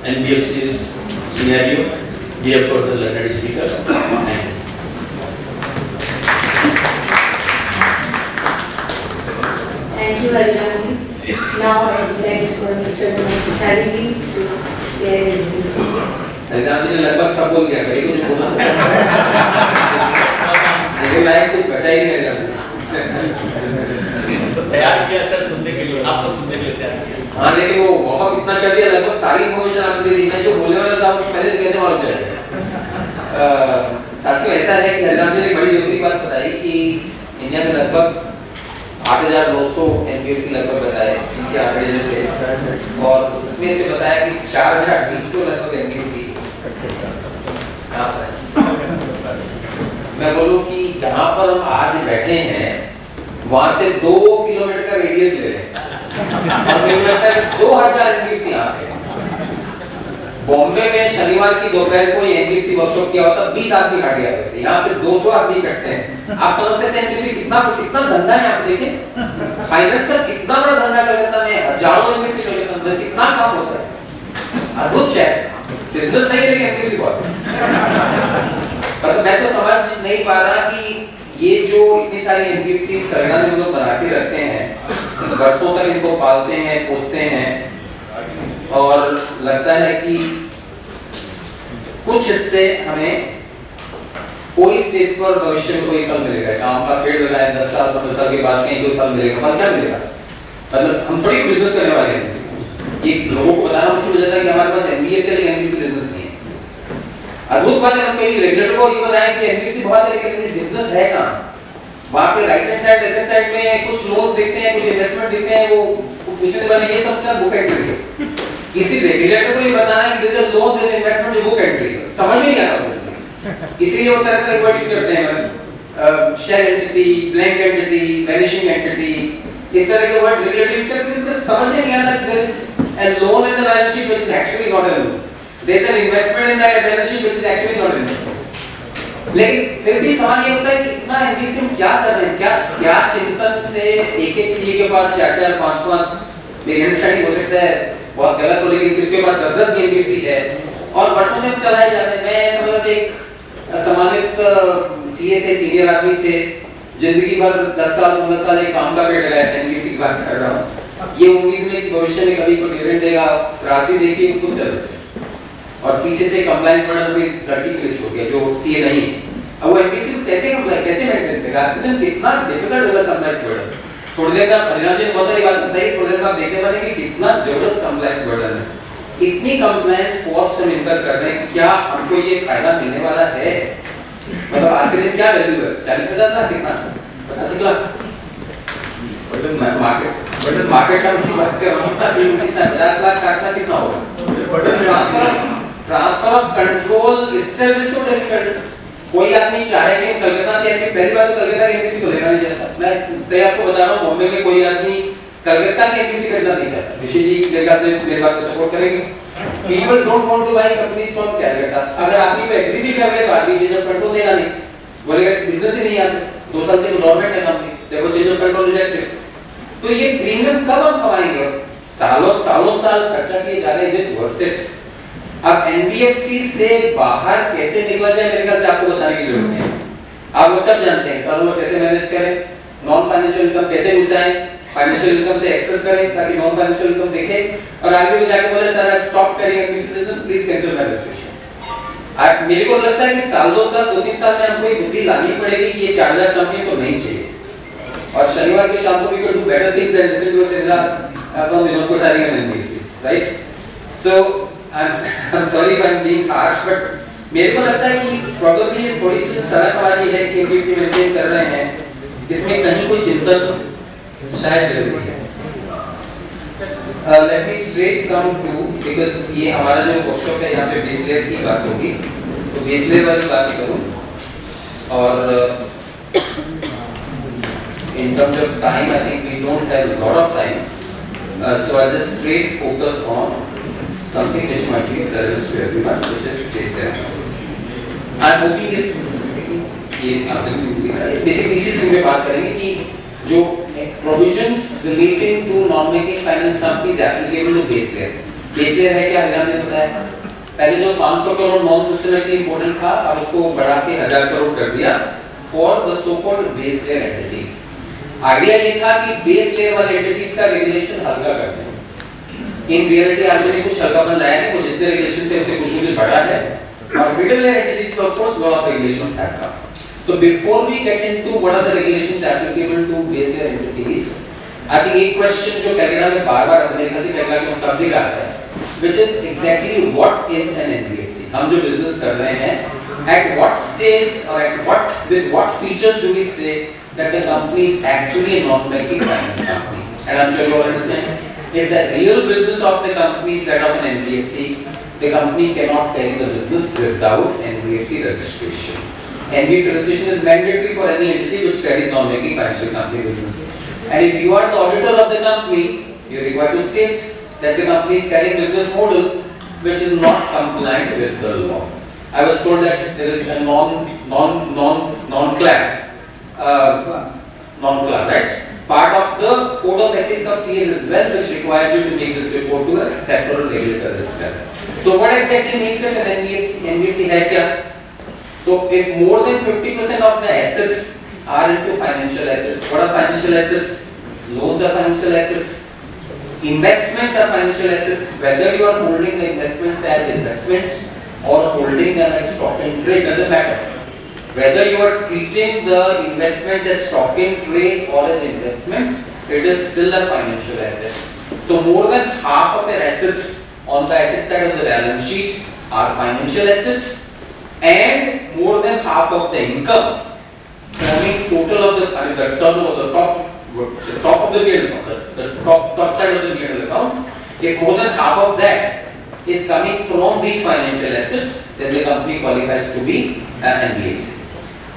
NBFC's scenario, we have got the learned speakers. Thank you. Thank you, Harijani. Now I would like for Mr. Bhutali ji to share his views. Haridas ji ने लगभग सब बोल दिया, कहीं कुछ बोला मुझे लायक कुछ बचा ही नहीं है। तैयार किया सर सुनने के लिए, आपको सुनने के लिए तैयार किया। हाँ, लेकिन वो वार्म अप इतना कर दिया, लगभग सारी इन्फॉर्मेशन आपने दे दी। मैं जो बोलने वाला था वो पहले से कैसे मालूम चलेगा। साथियों, ऐसा है कि हरिदास जी ने बड़ी जरूरी बात बताई कि इंडिया में लगभग 8,900 एनबीएफसी लगभग बताए इनके आंकड़े जो थे, और उसमें से बताया कि 4,300 लगभग एनबीएफसी कहाँ पर है। मैं बोलूँ कि जहाँ पर हम आज बैठे हैं वहाँ से 2 किलोमीटर का रेडियस ले लें और मुझे लगता है 2,000 एनबीएफसी यहाँ पे। बॉम्बे में शनिवार की दोपहर को एनबीएफसी वर्कशॉप किया होता 20 आदमी काट गया होते, यहाँ पे 200 आदमी कटते हैं। आप समझ सकते हैं एनबीएफसी कितना कितना धंधा है। आप देखें फाइनेंस का कितना बड़ा धंधा कलकत्ता में, हजारों एनबीएफसी कलकत्ता में कितना काम होता है। अद्भुत शहर, बिजनेस नहीं है लेकिन एनबीएफसी बहुत है। मतलब मैं तो समझ नहीं पा रहा कि ये जो इतनी सारी एनबीएफसी कलकत्ता में लोग बना के रखते हैं, वर्षों तक इनको पालते हैं, पोसते हैं, और लगता है कि कुछ इससे हमें कोई स्टेज पर भविष्य में कोई फल मिलेगा। काम का पेड़ लगाए 10 साल 15 साल के बाद कहीं जो फल मिलेगा, फल क्या मिलेगा? मतलब हम थोड़ी बिजनेस करने वाले हैं। ये लोगों को बताना मुश्किल हो जाता है कि हमारे पास एनबीएफसी लेकिन एनबीएफसी बिजनेस नहीं है। अद्भुत बात है, हम कहीं रेगुलेटर को ये बताएं कि एनबीएफसी बहुत है लेकिन बिजनेस है कहाँ? वहाँ पे right hand side left side में कुछ लोन्स दिखते हैं, कुछ इन्वेस्टमेंट दिखते हैं, वो पूछने से पहले ये सब क्या बुक एंट्री है। किसी रेगुलेटर को ये बताना है कि this is loan, this investment, book entry समझ में नहीं आता मुझे। इसीलिए वो तरह तरह के वर्ड यूज करते हैं, share entity, blank entity, vanishing entity, इस तरह के वर्ड रेगुलेटर यूज करते हैं, उनको समझ में नहीं आता कि there is a loan in the balance sheet which is actually not a loan. There is an investment in the balance sheet which is actually not an investment. लेकिन फिर भी सवाल ये होता है कि इतना एनबीएफसी हम क्या कर रहे हैं, क्या चिंतन से एक सीए के पास 4-4 5-5, मेरी अंडरस्टैंडिंग हो सकता है बहुत गलत हो, लेकिन किसके पास 10-10 एनबीएफसी है और वर्षों से हम चलाए जा रहे हैं। मैं समझ एक सम्मानित सीए थे, सीनियर आदमी थे, जिंदगी भर 10 साल 15 साल एक काम का पेड़ लगाया, एनबीएफसी की बात कर रहा हूँ, ये उम्मीद में कि भविष्य में कभी कोई डिविडेंड देगा, राशि देखिए कुछ चल से, और पीछे से कंप्लायंस बड़ा भी लड़की के लिए छोड़ गया जो सीए नहीं। अब वो एनबीएफसी को कैसे मेंटेन करेगा? आज के दिन कितना डिफिकल्ट होगा कंप्लायंस बर्डन। थोड़ी देर में परिणाम जी ने बहुत सारी बात बताई, थोड़ी देर में आप देखने वाले कि कितना जबरदस्त कंप्लायंस बर्डन है। इतनी कंप्लायंस कॉस्ट हम इनकर कर रहे हैं, क्या हमको ये फायदा मिलने वाला है? मतलब आज के दिन क्या वैल्यू है? 40-50 लाख, कितना 85 लाख मार्केट का उसकी बात कर रहा हूँ, कितना 50 लाख 60 लाख कितना होगा? Transfer of control itself is so difficult. कोई आदमी चाहे कि कलकत्ता से एनबी, पहली बात तो कलकत्ता की एनबीसी को लेना नहीं चाहता। मैं सही आपको बता रहा हूँ, बॉम्बे में कोई आदमी कलकत्ता की एनबीसी खरीदना नहीं चाहता। ऋषि जी की जगह से मेरे बात को सपोर्ट करेंगे। People don't want to buy companies from Calcutta. अगर आदमी को एग्री भी कर ले तो आदमी चेंज ऑफ कंट्रोल देगा नहीं, बोलेगा बिजनेस ही नहीं आते, 2 साल से तो गवर्नमेंट है कंपनी, देखो चेंज ऑफ कंट्रोल रिजेक्टेड। तो ये प्रीमियम कब हम कमाएंगे? सालों साल खर्चा किए जा रहे हैं, इज इट वर्थ इट? अब एनबीएफसी से बाहर कैसे निकला जाए, मेरे ख्याल से आपको बताने की जरूरत नहीं है। आप लोग सब जानते हैं टर्नओवर कैसे मैनेज करें, नॉन फाइनेंशियल इनकम कैसे घुसाएं, फाइनेंशियल इनकम से एक्सेस करें ताकि नॉन फाइनेंशियल इनकम दिखे, और आगे भी जाके बोले sir I stop carrying NBFC business, please cancel my registration. मेरे को लगता है कि साल 2-3 साल में हमको एक बुद्धि लानी पड़ेगी कि ये 4000 कंपनी तो नहीं चाहिए, और शनिवार के शाम को भी कुछ better things than listen to a seminar from Vinod Kothari and NBFC, right? So I'm sorry if I'm being harsh, but मेरे को लगता है कि probably ये थोड़ी सी सलाह हमारी है कि एनबीएफसी मेंटेन कर रहे हैं, इसमें कहीं कोई चिंतन शायद जरूरी है। Let me straight come to, because ये हमारा जो वर्कशॉप है यहाँ पे बेस लेयर की बात होगी, तो बेस लेयर वाली बात ही करूँ, और in terms of time I think we don't have a lot of time, so I'll just straight focus on something which might be relevant to everyone, which is base layer analysis. I'm hoping ये basically इसी से बात करेंगे कि जो provisions relating to non-banking finance companies applicable to base layer. Base layer है क्या? हरियाणा ने बताया पहले जो 500 करोड़ नॉन सिस्टमैटिकली इम्पोर्टेंट था, अब उसको बढ़ा के 1000 करोड़ कर दिया for the so-called base layer entities. Idea ये था कि बेस लेयर वाले एंटिटीज का रेगुलेशन हल्का करते हैं। इन रियलिटी आदमी ने कुछ हल्कापन लाया है, वो जितने रेगुलेशन थे उससे कुछ बढ़ा है, और मिडिल लेयर एंटिटीज पर of course lot of regulations have come. तो before we get into what are the regulations applicable to base layer entities, I think एक क्वेश्चन जो कैलेंडर में बार-बार अमेरिका से कैलेंडर के सब जगह आता है, which is exactly what is an NBFC. हम जो बिजनेस कर रहे हैं at what stage or with what features do we say that the company is actually a non-banking finance company? And I'm sure you all understand, if the real business of the company is that of an NBFC, the company cannot carry the business without NBFC registration. NBFC registration is mandatory for any entity which carries non-banking financial company business. And if you are the auditor of the company, you are required to state that the company is carrying business model which is not compliant with the law. I was told that there is a non-club, right? Part of the code of ethics of CAs as well, which requires you to make this report to a sectoral regulator as well. So what exactly makes it an NBFC है क्या? So if more than 50% of the assets are into financial assets, what are financial assets? Loans are financial assets. Investments are financial assets. Whether you are holding the investments as investments or holding them as stock in trade doesn't matter. Whether you are treating the investment as stock in trade or as investments, it is still a financial asset. So more than half of your assets on the asset side of the balance sheet are financial assets, and more than half of the income forming total of the turnover, the top of the P&L account, the top side of the P&L account, if more than half of that is coming from these financial assets, then the company qualifies to be an NBFC.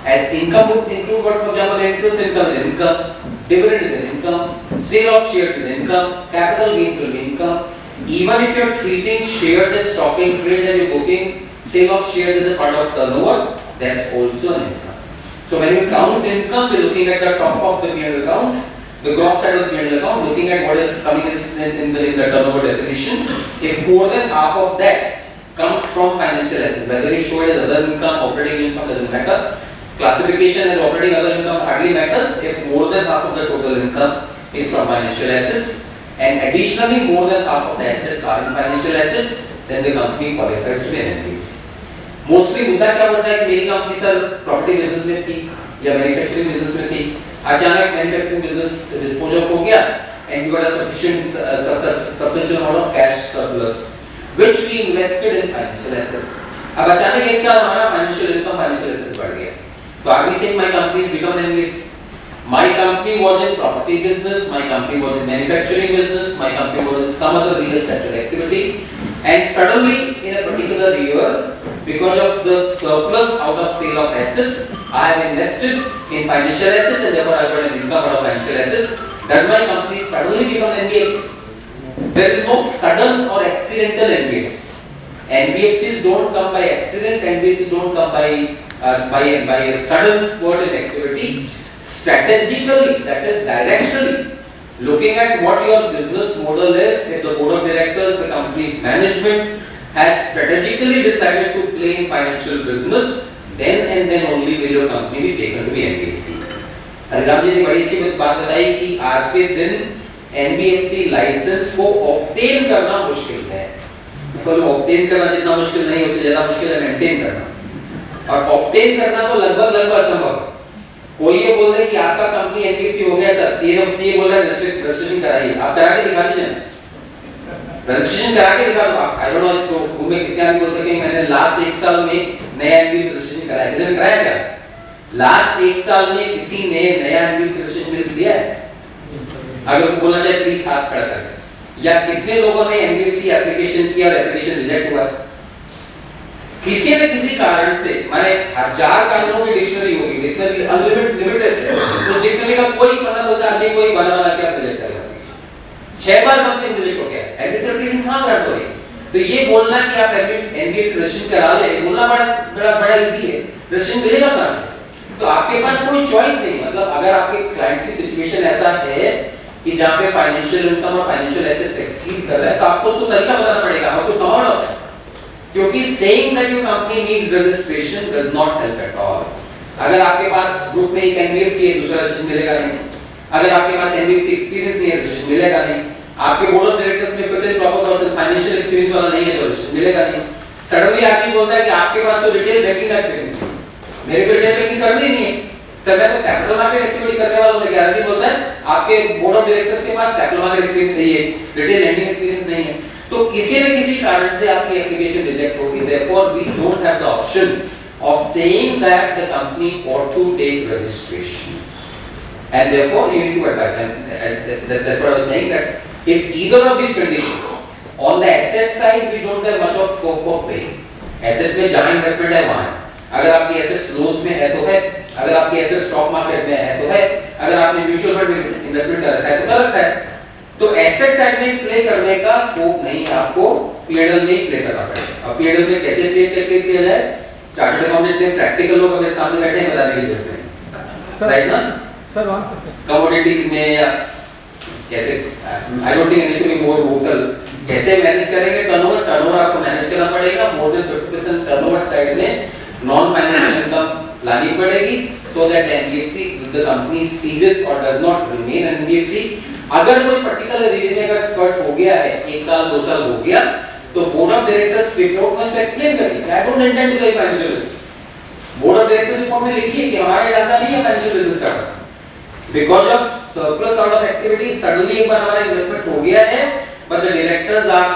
As income would include what, for example, interest income is income, dividend is an income, sale of shares is income, capital gains will be income. Even if you are treating shares as stock in trade and you are booking sale of shares as a part of turnover, that's also an income. So when you count income, we are looking at the top of the P&L account, the gross side of the P&L account, looking at what is coming in the turnover definition. If more than half of that comes from financial assets, whether you show it as other income, operating income, doesn't matter. Classification as operating other income hardly matters if more than half of the total income is from financial assets, and additionally more than half of the assets are in financial assets, then the company qualifies to be an NBFC. Mostly मुद्दा क्या होता है कि मेरी company sir property business में थी या manufacturing business में थी, अचानक मैन्युफैक्चरिंग बिजनेस डिस्पोज ऑफ हो गया and you got a substantial amount of cash surplus which we invested in financial assets. अब अचानक एक साल हमारा फाइनेंशियल इनकम फाइनेंशियल एसेट्स बढ़ गया, तो are we saying my company is become an NBFC. My company was in property business, my company was in manufacturing business, my company was in some other real sector activity, and suddenly in a particular year, because of the surplus out of sale of assets, I have invested in financial assets and therefore I got an income out of financial assets. Does my company suddenly become an NBFC? There is no sudden or accidental NBFC. NBFCs don't come by accident, NBFCs don't come by a sudden spurt in activity. Strategically, that is directionally, looking at what your business model is, if the board of directors, the company's management has strategically decided to play in financial business, then and then only will your company be taken to be NBFC. Hariram ji ने बड़ी अच्छी बात बताई कि आज के दिन NBFC licence को ऑब्टेन करना मुश्किल है, बिकॉज़ ऑब्टेन करना जितना मुश्किल नहीं उससे ज्यादा मुश्किल है मेंटेन करना, और ऑब्टेन करना तो लगभग असंभव. कोई ये बोल दे कि आपका कंपनी एनबीएफसी हो गया सर, सीए बोल रहा है रजिस्ट्रेशन कराइए, आप करा के दिखा दीजिए, रजिस्ट्रेशन करा के दिखा दो. आप आई डोंट नो इसको मुंह में कितने आदमी बोल सके मैंने लास्ट एक साल में नया एनबीएफसी रजिस्ट्रेशन कराया, किसी ने कराया क्या? लास्ट एक साल में किसी ने नया एनबीएफसी रजिस्ट्रेशन लिया है? अगर वो बोलना चाहे प्लीज हाथ खड़ा करें. या कितने लोगों ने एनबीएफसी एप्लीकेशन किया और एप्लीकेशन रिजेक्ट हुआ? किसी न किसी कारण से, माने हजार कारणों की डिक्शनरी होगी, डिक्शनरी लिमिटलेस है, उस डिक्शनरी का कोई पता होता है कोई बना के आप रिजेक्ट करेगा. 6 बार कम से कम रिजेक्ट हो गया, एनबीएफसी एप्लीकेशन कहां ग्रांट हो गई? तो ये बोलना कि आप एनबीएफसी रजिस्ट्रेशन करा ले, बोलना बड़ा इजी है, रजिस्ट्रेशन मिलेगा कहां से? तो आपके पास कोई चॉइस नहीं. मतलब अगर आपके क्लाइंट की सिचुएशन ऐसा है कि जहां पे फाइनेंशियल इनकम और फाइनेंशियल एसेट्स एक्सीड कर रहा है, तो आपको उसको तरीका बताना पड़ेगा how to come out of it. क्योंकि saying that your company needs registration does not help at all. अगर आपके पास ग्रुप में एक एनबीएफसी है, दूसरा रजिस्ट्रेशन मिलेगा नहीं. अगर आपके पास एनबीएफसी एक्सपीरियंस नहीं है, रजिस्ट्रेशन मिलेगा नहीं. आपके बोर्ड ऑफ डायरेक्टर्स में fit and proper person financial experience वाला नहीं है, तो रजिस्ट्रेशन मिलेगा नहीं. सडनली आदमी बोलता है कि आपके पास तो रिटेल बैंकिंग का एक्सपीरियंस है, मेरे को रिटेल बैंकिंग करनी नहीं है सर, मैं तो कैपिटल मार्केट एक्टिविटी करने वाला हूं. लेकिन आदमी बोलता है आपके बोर्ड ऑफ डायरेक्टर्स के पास कैपिटल मार्केट एक्सपीरियंस नहीं है, रिटेल लैंडिंग एक्सपीरियंस नहीं है. तो किसी न किसी कारण से आपकी एप्लीकेशन रिजेक्ट होगी. Therefore we don't have the option of saying that the company ought to take registration. And therefore you need to advise. And that's what I was saying, that if either of these conditions, on the asset side we don't have much of scope for play. Assets में जहाँ investment है वहाँ है. अगर आपकी assets loans में है तो है, अगर आपकी assets stock market में है तो है, अगर आपने mutual fund में investment कर रखा है तो गलत है. तो asset side में play करने का scope नहीं है, आपको P&L में ही play करना पड़ेगा. अब P&L में कैसे play किया जाए? चार्टर्ड अकाउंटेंट में practical लोग मेरे सामने बैठे हैं, बताने की जरूरत नहीं. Right ना? Sir, commodities में या कैसे, I don't think I need to be more vocal. कैसे मैनेज करेंगे टर्नओवर आपको मैनेज करना पड़ेगा. मोर देन 50% टर्नओवर साइड में नॉन फाइनेंशियल इनकम लानी पड़ेगी, so that NBFC the company ceases और डज नॉट रिमेन एनबीएफसी. अगर कोई पर्टिकुलर रीजन में अगर स्कर्ट हो गया है, 1 साल 2 साल हो गया, तो board of directors report must explain करेगी. I don't intend to take financial risk. Board of directors report में लिखिए कि हमारा इरादा नहीं है फाइनेंशियल बिजनेस का. Because of surplus sort of activity suddenly एक बार हमारा इन्वेस्टमेंट हो गया है, but the directors are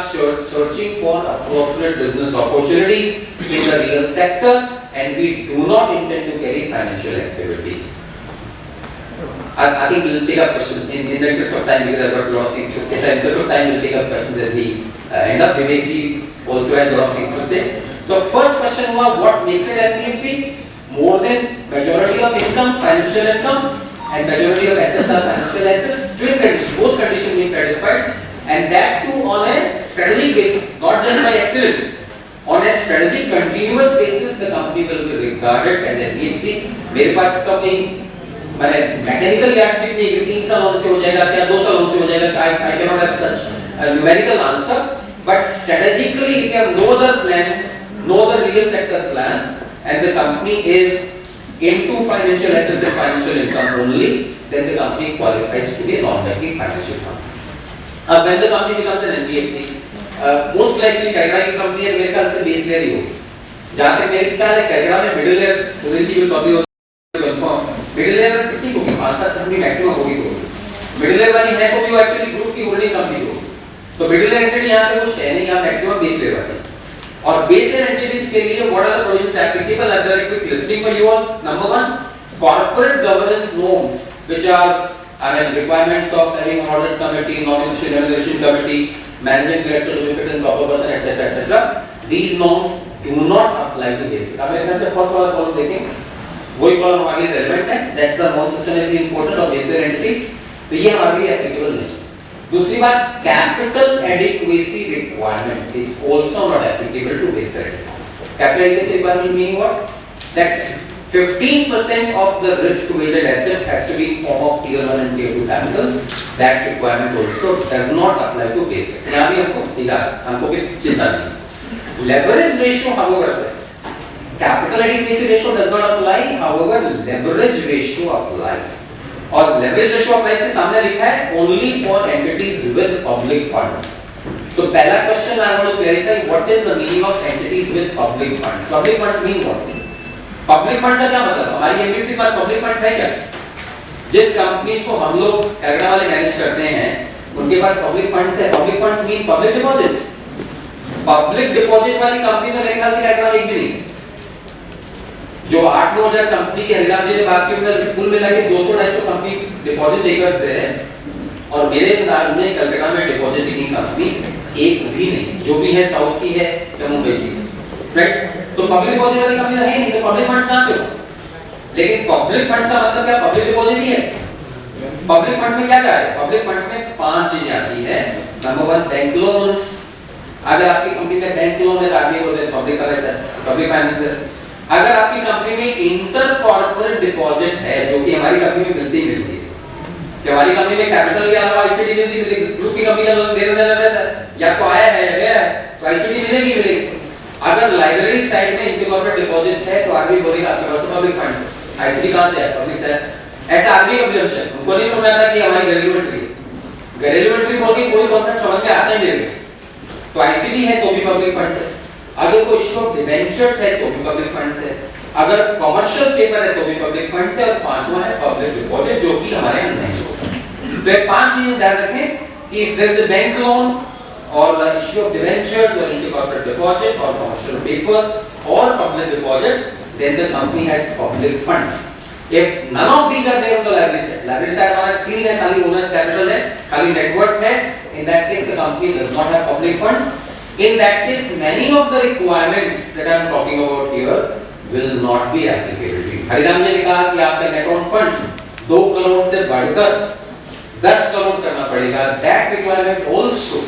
searching for appropriate business opportunities in the real sector, and we do not intend to carry financial activity. I think we'll take up questions in the interest of time, because I've got a lot of things to say. In the interest of time, we'll take up questions at the end of. Vivek ji also had a lot of things to say. So first question was, what makes it NBFC? More than majority of income, financial income, and majority of assets are financial assets. Twin condition, both conditions being satisfied. And that too on a strategic basis, not just by accident. On a strategic continuous basis, the company will be regarded as an NBFC. मेरे पास इसका कोई मैंने mechanical yardstick नहीं कि 3 सालों से हो जाएगा क्या 2 सालों से हो जाएगा. I cannot have such a numerical answer. But strategically, if you have no other plans, no other real sector plans, and the company is into financial assets and financial income only, then the company qualifies to be a non-banking financial company. When the company becomes an NBFC, most likely कैगड़ा की company है तो मेरे ख्याल से base layer ही होगी. जहाँ तक मेरे ख्याल है कैगड़ा में मिडिल लेयर उधर की will probably confirm. Middle layer कितनी होगी? 5-7 कंपनी मैक्सिमम होगी. तो मिडिल लेयर वाली है तो भी एक्चुअली ग्रुप की होल्डिंग कंपनी होगी. तो मिडिल लेयर एंटिटी यहाँ पे कुछ है नहीं, यहाँ मैक्सिमम बेस लेयर वाली. और बेस लेयर एंटिटीज के लिए what are the provisions applicable? I've done a quick listing for you all. Number 1, corporate governance norms, which are requirements of having an audit committee, nomination evaluation committee, managing director to be fit and proper person, etc., etc. These norms do not apply to basic. अब मेरे ख्याल से first वाला column देखें, वही column हमारे लिए relevant है. That's the non systemically important of basic entities. तो ये हमारे लिए एप्लीकेबल नहीं. दूसरी बात, capital adequacy requirement is also not applicable to basic entities. Capital adequacy requirement meaning what? That 15% of the risk-weighted assets has to be in form of tier 1 and tier 2 capital. That requirement also does not apply to basic. यहाँ भी हमको भी चिंता नहीं. Leverage ratio however applies. Capital adequacy ratio does not apply. However, leverage ratio applies. और leverage ratio applies के सामने लिखा है only for entities with public funds. So पहला question I want to clarify, what is the meaning of entities with public funds? Public funds mean what? Public fund का क्या मतलब? हमारी एनबीएफसी के पास पब्लिक फंड्स है क्या? जिस कंपनीज को हम लोग कैगड़ा वाले मैनेज करते हैं उनके पास पब्लिक फंड्स है. Public funds mean public deposits. Public deposit वाली कंपनी तो मेरे ख्याल से कैगड़ा में एक भी नहीं. जो 8-9 हजार कंपनी के हरियाणा जिले बाकी में कुल मिला के 200-250 कंपनी डिपॉजिट टेकर्स है, और मेरे अंदाज में कलकत्ता में डिपॉजिट की कंपनी एक भी नहीं. जो भी है साउथ की है या मुंबई की, राइट? तो पब्लिक डिपॉजिट वाली कंपनी है ही नहीं, तो पब्लिक फंड्स कहां से हो? लेकिन पब्लिक फंड्स का मतलब क्या? पब्लिक डिपॉजिट ही है. पब्लिक फंड्स में क्या क्या है? पब्लिक फंड्स में 5 चीजें आती है. Number 1, bank loans. अगर आपकी कंपनी में बैंक लोन है तो आगे बोलते हैं पब्लिक फाइनेंस है. अगर आपकी कंपनी में इंटर कॉर्पोरेट डिपॉजिट है, जो कि हमारी कंपनी में मिलती है, कि हमारी कंपनी में कैपिटल के अलावा आईसीडी मिलती है, ग्रुप की कंपनी का लोन देना रहता है, या तो आया है या गया है, तो आईसीडी मिलेगी. अगर लाइब्रेरी साइड में इंटर कॉर्पोरेट डिपॉजिट है तो आरबीआई बोलेगा आपके पास पब्लिक फंड है. आईसीडी कहां से है? पब्लिक से है. ऐसा आरबीआई का प्रिजम्पशन है. उनको नहीं समझ में आता कि हमारी घरेलू एंट्री बोल के कोई कॉन्सेप्ट समझ में आता ही नहीं. तो आईसीडी है तो भी पब्लिक फंड है. अगर कोई इशू ऑफ डिबेंचर्स है तो भी पब्लिक फंड्स है. अगर कमर्शियल पेपर है तो भी पब्लिक फंड्स है. और पांचवा है पब्लिक डिपॉजिट, जो कि हमारे यहाँ नहीं होता. तो ये 5 चीजें ध्यान रखें कि if there is a bank loan or the issue of debentures or intercorporate deposit or commercial paper or public deposits, then the company has public funds. If none of these are there on the liability side हमारा clean है, खाली owner's capital है, खाली net worth है, in that case the company does not have public funds. In that case, many of the requirements that I am talking about here will not be applicable. Hariram ji ने कहा कि आपका net on funds 2 crore से बढ़कर 10 करोड़ करना पड़ेगा. That requirement also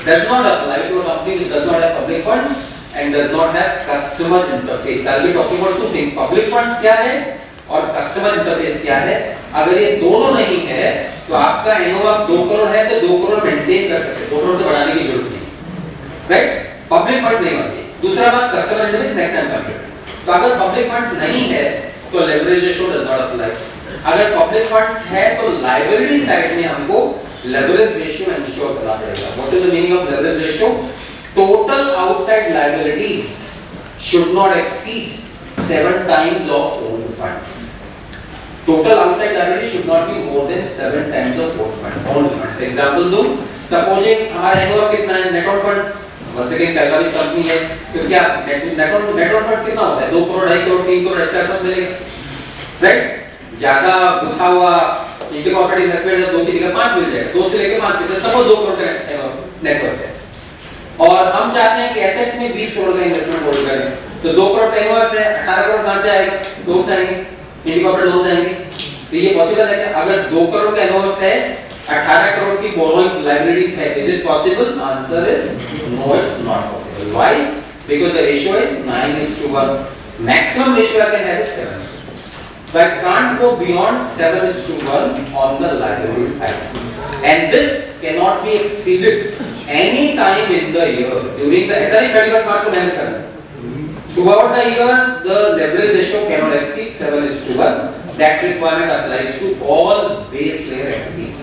does not apply to a company which does not have public funds and does not have customer interface. I will be talking about two things. Public funds क्या है और customer interface क्या है. अगर ये दोनों नहीं है तो आपका NOF 2 करोड़ है तो 2 करोड़ मेंटेन कर सकते हैं, 2 करोड़ से बढ़ाने की जरूरत नहीं, राइट. पब्लिक फंड नहीं होती. दूसरा बात customer interface next time complete. तो अगर पब्लिक फंड्स नहीं है तो leverage ratio does not apply. अगर पब्लिक फंड्स है तो लायबिलिटी साइड में हमको leverage ratio ensure करना पड़ेगा. What is the meaning of leverage ratio? Total outside liabilities should not exceed 7 times of own funds. Total outside liabilities should not be more than 7 times of own funds. Example दो. Supposing हमारा NOF कितना है? Net on funds. Once again calculate company है तो क्या net on funds कितना होता है? 2 करोड़ 2.5 करोड़ 3 करोड़ एक्स्ट्रा फंड मिलेगा, राइट. ज्यादा उठा हुआ इंटरकॉर्पोरेट इन्वेस्टमेंट जब 2 की जगह 5 मिल जाएगा, 2 से लेके 5 कितने सपोज 2 करोड़ का नेटवर्क है और हम चाहते हैं कि एसेट्स में 20 करोड़ का इन्वेस्टमेंट होल्ड करें तो 2 करोड़ का नेटवर्क है, 18 करोड़ कहां से आएगा? लोन से आएंगे, इंटरकॉर्पोरेट लोन से आएंगे. तो ये पॉसिबल है क्या? अगर 2 करोड़ का नेटवर्क है, 18 करोड़ की बोरोइंग लायबिलिटीज है, is it possible? Answer is no, it's not possible. Why? Because the ratio is 9:1. Maximum ratio I can have is 7. So I can't go beyond 7:1 on the liability side, and this cannot be exceeded any time in the year during the SRE 31st March को manage करना. Throughout the year, the leverage ratio cannot exceed 7:1. That requirement applies to all base layer entities.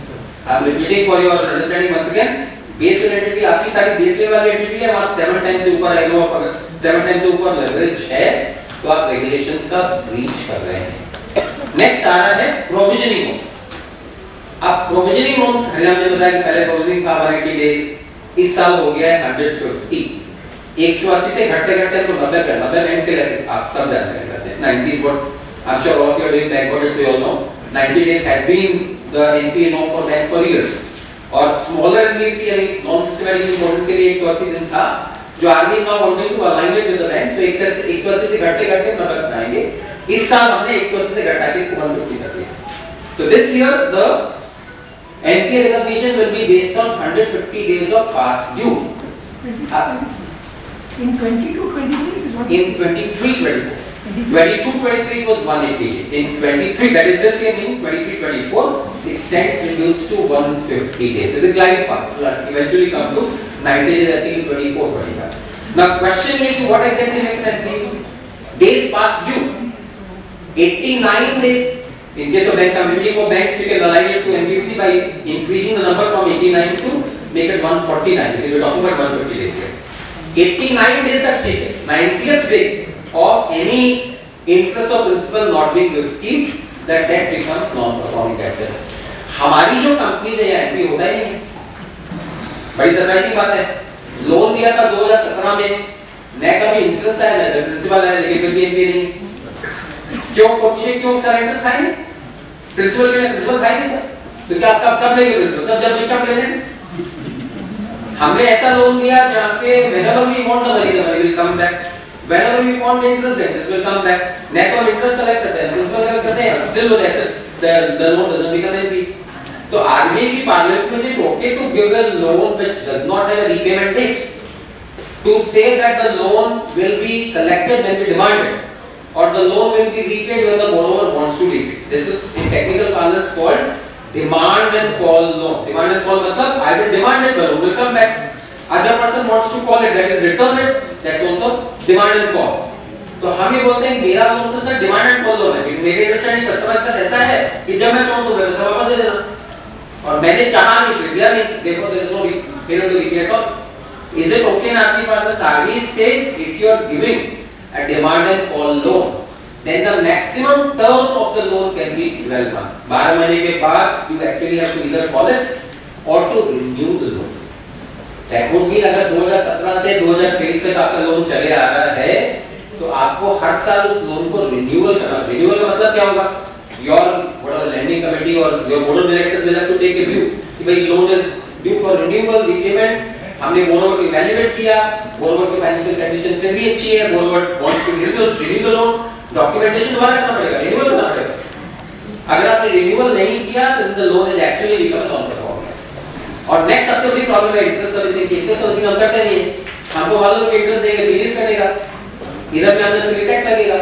I am repeating for your understanding once again. Base layer entity आपकी सारी base layer वाली entity है, वहाँ 7 times से ऊपर आएगा, अगर 7 times से ऊपर leverage है, तो आप regulations का breach कर रहे हैं. नेक्स्ट आ रहा है प्रोविजनिंग नोट्स. अब प्रोविजनिंग नोट्स हरियाणा ने बताया कि पहले प्रोविजनिंग था 180 डेज, इस साल हो गया है 150. 180 से घटते घटते तो 90 पे 90 बैंक्स के लिए आप सब जानते हैं कैसे 90 is what I'm sure all of you are doing bank audits, we all know 90 days has been the NPA norm for bank for years. और स्मॉलर NBFC यानी नॉन सिस्टमैटिक इम्पोर्टेंट के लिए 180 दिन था जो RBI now wanting to align it with the banks. तो 180 से घटते घटते 90 पे आएंगे. इस साल हमने 180 से घटा के इसको 150 कर दिया. तो this year the NPA recognition will be based on 150 days of past due. In 22-23 it is what? In 23-24. 22-23 was 180 days. In 23, that is this year, meaning 23-24, it stands reduced to 150 days. So the glide path will eventually come to 90 days, I think 24-25. Now question is what exactly makes that days past due? 89 days. In case of banks, I'm repeating for banks, we can align it to NBFC by increasing the number from 89 to make it 149. Because we're talking about 150 days here. 89 days that ठीक है. 90th day of any interest or principal not being received, that debt becomes non-performing asset. हमारी जो company है यहाँ entry होता ही नहीं है. बड़ी सरप्राइजिंग बात है. लोन दिया था 2017 में, न कभी इंटरेस्ट आया न प्रिंसिपल आया, लेकिन फिर भी एंट्री नहीं. क्यों सर इंटरेस्ट था नहीं? प्रिंसिपल के लिए प्रिंसिपल था नहीं सर. तो क्या आप कब लेंगे प्रिंसिपल? सब जब इच्छा ले लेंगे. हमने ऐसा लोन दिया जहाँ पे whenever we want the money will come back. Whenever we want interest, the interest will come back. Net और इंटरेस्ट कलेक्ट करते हैं, प्रिंसिपल कलेक्ट करते हैं, still the loan doesn't become NPA. तो आरबीआई की पार्लियामेंट में it okay to give a loan which does not have a repayment date, to say that the loan will be collected when we demand it, or the loan will be repaid when the borrower wants to repay. This is in technical parlance called demand and call loan. Demand and call मतलब I will demand it, the loan will come back. Other person wants to call it, that is return it, that's also demand and call. तो हम ये बोलते हैं मेरा loan तो sir demand and call loan है, क्योंकि मेरी अंडरस्टैंडिंग कस्टमर के साथ ऐसा है कि जब मैं चाहूँ तो मैं पैसा वापस दे देना, और मैंने चाहा नहीं इसलिए दिया नहीं. देखो there is no failure to repay at all. Is it okay in RBI parlance? RBI says if you are giving a demand and call loan, then the maximum term of the loan can be 12 months. 12 महीने के बाद you actually have to either call it or to renew the loan. That would mean अगर 2017 से 2023 तक आपका loan चले आ रहा है, तो आपको हर साल उस लोन को रिन्यूअल करना। रिन्यूअल का मतलब क्या होगा? Your whatever lending committee or your board of directors will have to take a view कि भाई loan is due for renewal, repayment। हमने borrower को evaluate किया, borrower की financial condition फिर भी अच्छी है, borrower wants to renew the loan, documentation दोबारा करना पड़ेगा, renewal करना पड़ेगा। अगर आपने renewal नहीं किया तो the loan is actually become non-performing। और next सबसे बड़ी प्रॉब्लम है इंटरेस्ट सर्विसिंग की। इंटरेस्ट सर्विसिंग हम करते नहीं है, हमको मालूम है कि इंटरेस्ट देंगे रिलीज करेगा, इधर पे हमने फ्री टैक्स लगेगा,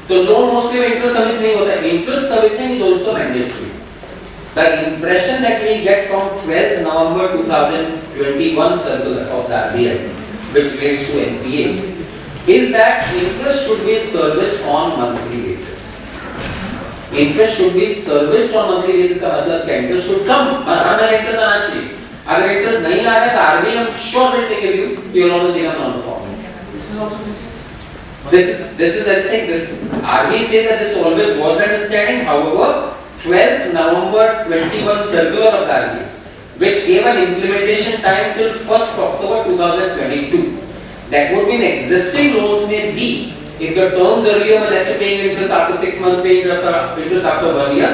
तो लोन मोस्टली में इंटरेस्ट सर्विस नहीं होता है। Interest servicing is also mandatory. The impression that we get from 12th November 2021 circular of the RBI which relates to NPAs is that interest should be serviced on monthly basis। interest should be serviced on monthly basis का मतलब क्या? interest should come, हर महीने interest आना चाहिए। अगर interest नहीं आ रहा है तो RBI हम sure will take a view कि your loan will become non-performing। This is I'm saying this RBI says that this always was understanding. However, 12th November 21 circular of the RBI which gave an implementation time till 1st October 2022 that would mean existing loans may be if the terms earlier were let's say paying interest after 6 months, paying interest after 1 year,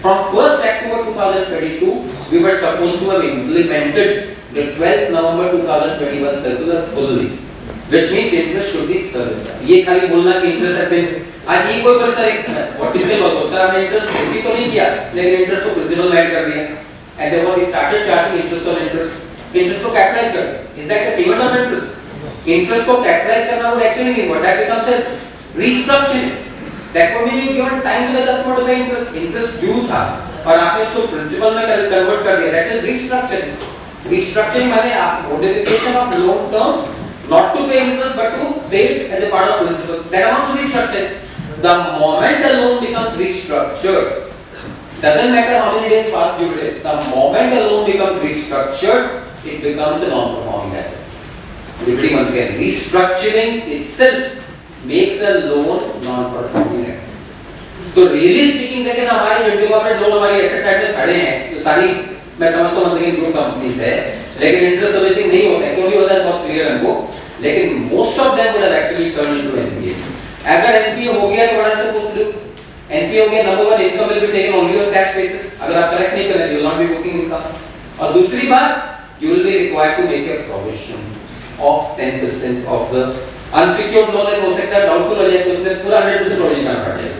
from 1st October 2022 we were supposed to have implemented the 12th November 2021 circular fully, which means interest should be serviced। ये खाली बोलना कि interest has been आज ये कोई बोले sir और typical बात हो सर हमने इंटरेस्ट रिसीव तो नहीं किया लेकिन इंटरेस्ट को प्रिंसिपल में ऐड कर दिया and therefore we started charging interest on interest। interest को capitalize कर दिया। is that the payment of interest? interest को capitalize करना would actually mean what that becomes a restructuring। that would mean you given time to the customer to pay interest। interest due था और आपने इसको principal में convert कर दिया, that is restructuring। restructuring माने आप modification of loan terms not to pay interest but to pay it as a part of principal, that amounts to restructuring। the moment a loan becomes restructured, doesn't matter how many days past due days, the moment a loan becomes restructured it becomes a non-performing asset। repeating once again, restructuring itself makes a loan non-performing asset। तो really speaking देखें ना हमारे जो individual loan हमारी asset side में खड़े हैं तो सारी मैं समझता हूं मतलब ग्रुप कंपनीज है लेकिन इंटरेस्ट सर्विसिंग नहीं होता है, क्यों नहीं होता है बहुत क्लियर है हमको, लेकिन most of them would have actually turn into NPS. अगर एनपीए हो गया तो what are supposed to do? NPA हो गया, number 1 income will be taken only on cash basis. अगर आप कलेक्ट नहीं कर रहे you will not be booking income. और दूसरी बात you will be required to make a provision of 10% of the unsecured loan है, हो सकता है डाउटफुल हो जाए तो उसमें पूरा 100% प्रोविजन करना पड़ेगा।